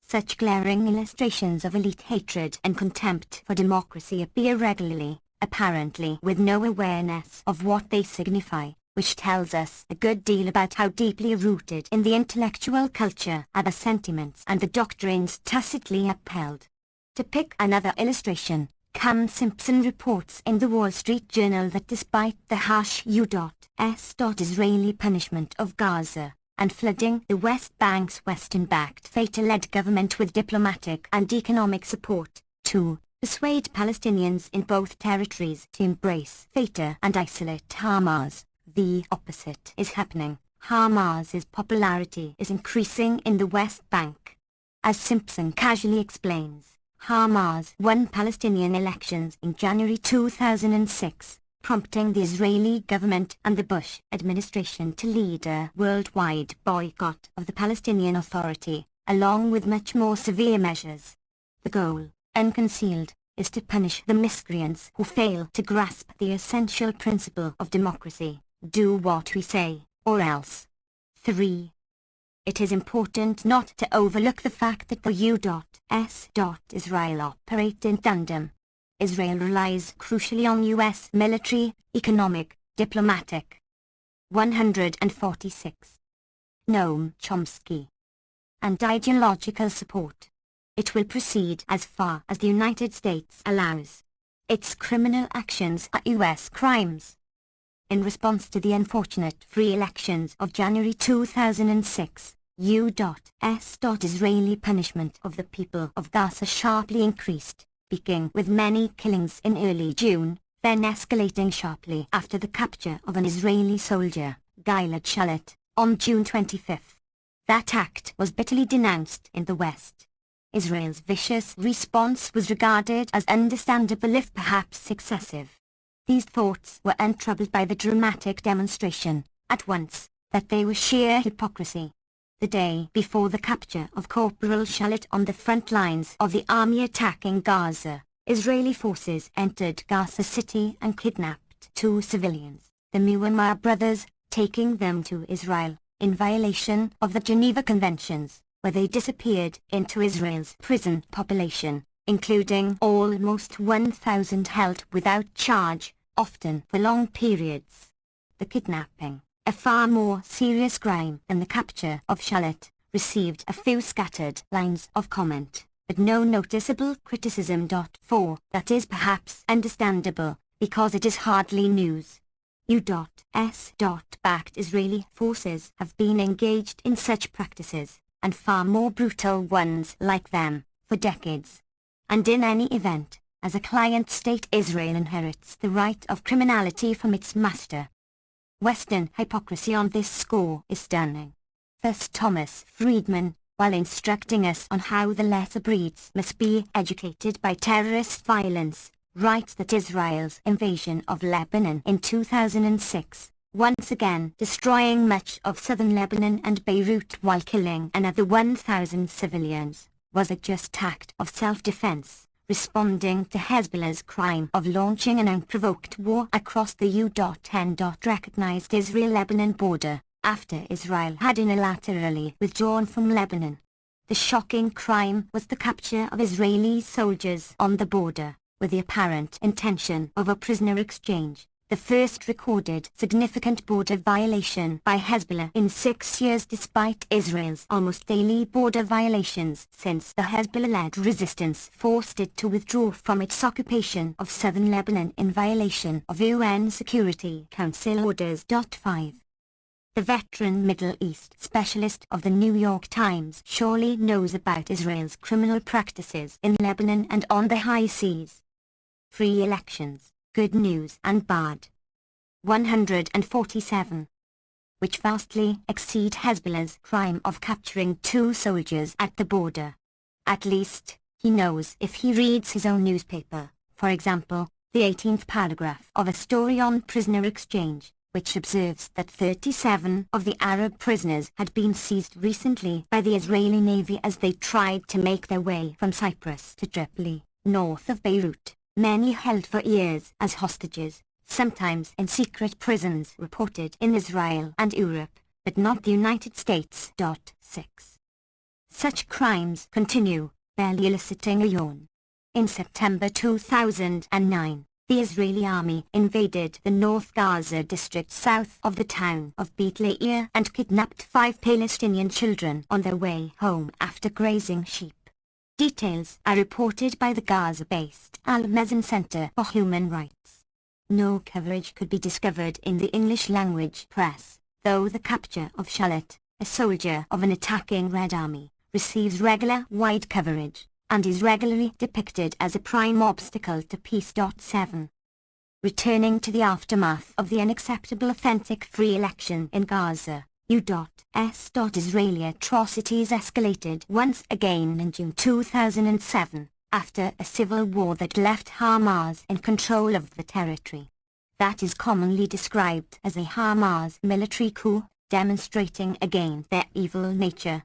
Such glaring illustrations of elite hatred and contempt for democracy appear regularly, apparently with no awareness of what they signify, which tells us a good deal about how deeply rooted in the intellectual culture are the sentiments and the doctrines tacitly upheld. To pick another illustration, Cam Simpson reports in the Wall Street Journal that despite the harsh U.S. Israeli punishment of Gaza, and flooding the West Bank's Western-backed Fatah-led government with diplomatic and economic support, to persuade Palestinians in both territories to embrace Fatah and isolate Hamas, the opposite is happening. Hamas's popularity is increasing in the West Bank. As Simpson casually explains, Hamas won Palestinian elections in January 2006, prompting the Israeli government and the Bush administration to lead a worldwide boycott of the Palestinian Authority, along with much more severe measures. The goal, unconcealed, is to punish the miscreants who fail to grasp the essential principle of democracy: do what we say, or else. 3. It is important not to overlook the fact that the U.S. Israel operate in tandem. Israel relies crucially on U.S. military, economic, diplomatic. 146. Noam Chomsky. And ideological support. It will proceed as far as the United States allows. Its criminal actions are U.S. crimes. In response to the unfortunate free elections of January 2006, U.S. Israeli punishment of the people of Gaza sharply increased, beginning with many killings in early June, then escalating sharply after the capture of an Israeli soldier, Gilad Shalit, on June 25. That act was bitterly denounced in the West. Israel's vicious response was regarded as understandable if perhaps excessive. These thoughts were untroubled by the dramatic demonstration, at once, that they were sheer hypocrisy. The day before the capture of Corporal Shalit on the front lines of the army attacking Gaza, Israeli forces entered Gaza City and kidnapped 2 civilians, the Muammar brothers, taking them to Israel, in violation of the Geneva Conventions, where they disappeared into Israel's prison population, including almost 1,000 held without charge, often for long periods. The kidnapping, a far more serious crime than the capture of Shalit, received a few scattered lines of comment, but no noticeable criticism. 4. That is perhaps understandable, because it is hardly news. U.S. backed Israeli forces have been engaged in such practices, and far more brutal ones like them, for decades. And in any event, as a client state, Israel inherits the right of criminality from its master. Western hypocrisy on this score is stunning. Thus Thomas Friedman, while instructing us on how the lesser breeds must be educated by terrorist violence, writes that Israel's invasion of Lebanon in 2006, once again destroying much of southern Lebanon and Beirut while killing another 1,000 civilians, was a just act of self-defense, responding to Hezbollah's crime of launching an unprovoked war across the U.N. recognized Israel-Lebanon border, after Israel had unilaterally withdrawn from Lebanon. The shocking crime was the capture of Israeli soldiers on the border, with the apparent intention of a prisoner exchange, the first recorded significant border violation by Hezbollah in 6 years despite Israel's almost daily border violations since the Hezbollah-led resistance forced it to withdraw from its occupation of southern Lebanon in violation of UN Security Council Orders. 5. The veteran Middle East specialist of the New York Times surely knows about Israel's criminal practices in Lebanon and on the high seas. Free elections, good news and bad. 147. Which vastly exceed Hezbollah's crime of capturing 2 soldiers at the border. At least, he knows if he reads his own newspaper, for example, the 18th paragraph of a story on prisoner exchange, which observes that 37 of the Arab prisoners had been seized recently by the Israeli Navy as they tried to make their way from Cyprus to Tripoli, north of Beirut, many held for years as hostages, sometimes in secret prisons reported in Israel and Europe, but not the United States. 6. Such crimes continue, barely eliciting a yawn. In September 2009, the Israeli army invaded the North Gaza district south of the town of Beit Lahiya and kidnapped 5 Palestinian children on their way home after grazing sheep. Details are reported by the Gaza-based Al-Mazin Center for Human Rights. No coverage could be discovered in the English-language press, though the capture of Shalit, a soldier of an attacking Red Army, receives regular wide coverage, and is regularly depicted as a prime obstacle to peace. 7. Returning to the aftermath of the unacceptable authentic free election in Gaza, U.S. Israeli atrocities escalated once again in June 2007, after a civil war that left Hamas in control of the territory. That is commonly described as a Hamas military coup, demonstrating again their evil nature.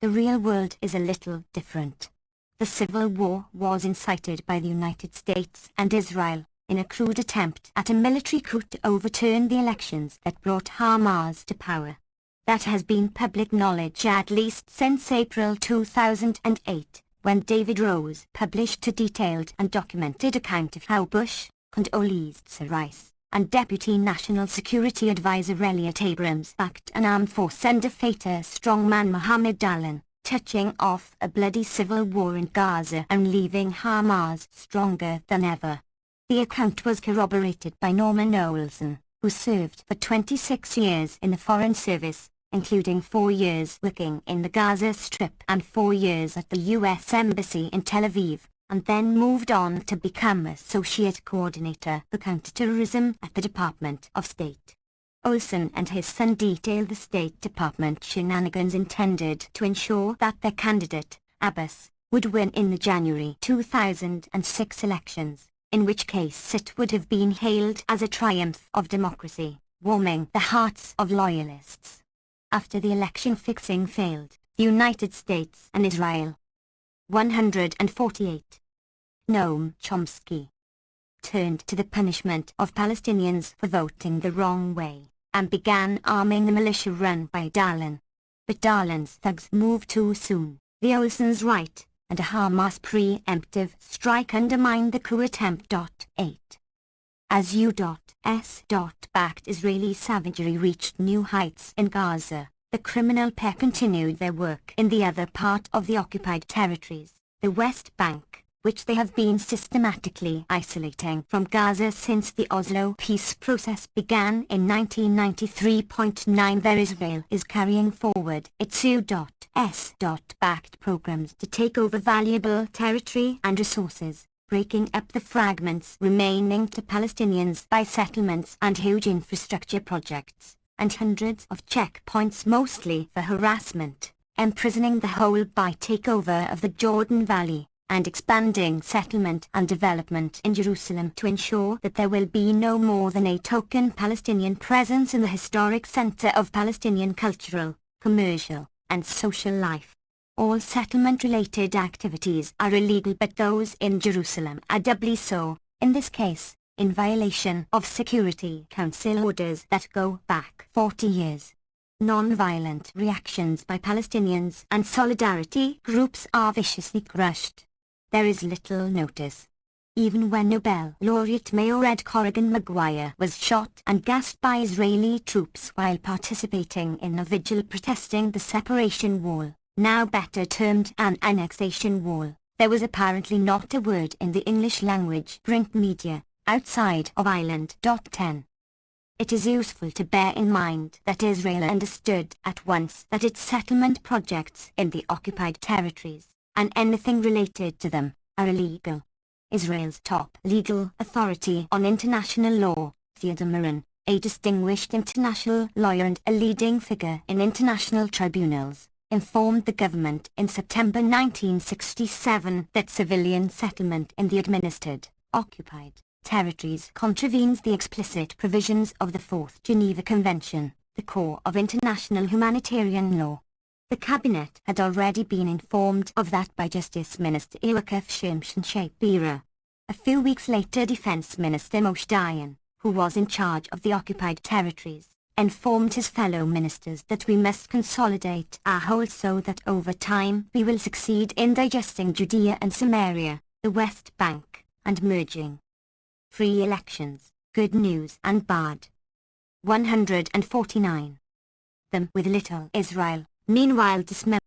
The real world is a little different. The civil war was incited by the United States and Israel, in a crude attempt at a military coup to overturn the elections that brought Hamas to power. That has been public knowledge at least since April 2008, when David Rose published a detailed and documented account of how Bush, Condoleezza Rice, and Deputy National Security Advisor Elliot Abrams backed an armed force under Fatah strongman Mohammed Dahlan, touching off a bloody civil war in Gaza and leaving Hamas stronger than ever. The account was corroborated by Norman Olson, who served for 26 years in the Foreign Service, including 4 years working in the Gaza Strip and 4 years at the U.S. Embassy in Tel Aviv, and then moved on to become Associate Coordinator for Counterterrorism at the Department of State. Olson and his son detailed the State Department shenanigans intended to ensure that their candidate, Abbas, would win in the January 2006 elections, in which case it would have been hailed as a triumph of democracy, warming the hearts of loyalists. After the election fixing failed, the United States and Israel. 148. Noam Chomsky turned to the punishment of Palestinians for voting the wrong way, and began arming the militia run by Dahlan. But Dahlan's thugs moved too soon. The Olsons' right, and a Hamas preemptive strike undermined the coup attempt. 8. As U.S. backed Israeli savagery reached new heights in Gaza, the criminal pair continued their work in the other part of the occupied territories, the West Bank, which they have been systematically isolating from Gaza since the Oslo peace process began in 1993. There Israel is carrying forward its U.S. backed programs to take over valuable territory and resources, breaking up the fragments remaining to Palestinians by settlements and huge infrastructure projects, and hundreds of checkpoints mostly for harassment, imprisoning the whole by takeover of the Jordan Valley, and expanding settlement and development in Jerusalem to ensure that there will be no more than a token Palestinian presence in the historic center of Palestinian cultural, commercial, and social life. All settlement-related activities are illegal, but those in Jerusalem are doubly so, in this case, in violation of Security Council orders that go back 40 years. Non-violent reactions by Palestinians and solidarity groups are viciously crushed. There is little notice. even when Nobel laureate Mayor Ed Corrigan Maguire was shot and gassed by Israeli troops while participating in a vigil protesting the separation wall, now better termed an annexation wall. There was apparently not a word in the English language print media, outside of Ireland. 10. It is useful to bear in mind that Israel understood at once that its settlement projects in the occupied territories, and anything related to them, are illegal. Israel's top legal authority on international law, Theodore Moran, a distinguished international lawyer and a leading figure in international tribunals, informed the government in September 1967 that civilian settlement in the administered, occupied territories contravenes the explicit provisions of the Fourth Geneva Convention, the core of international humanitarian law. The cabinet had already been informed of that by Justice Minister Yoav Shapira. A few weeks later, Defense Minister Moshe Dayan, who was in charge of the occupied territories, informed his fellow ministers that we must consolidate our hold so that over time we will succeed in digesting Judea and Samaria, the West Bank, and merging free elections, good news and bad. 149. Them with little Israel, meanwhile dismembered.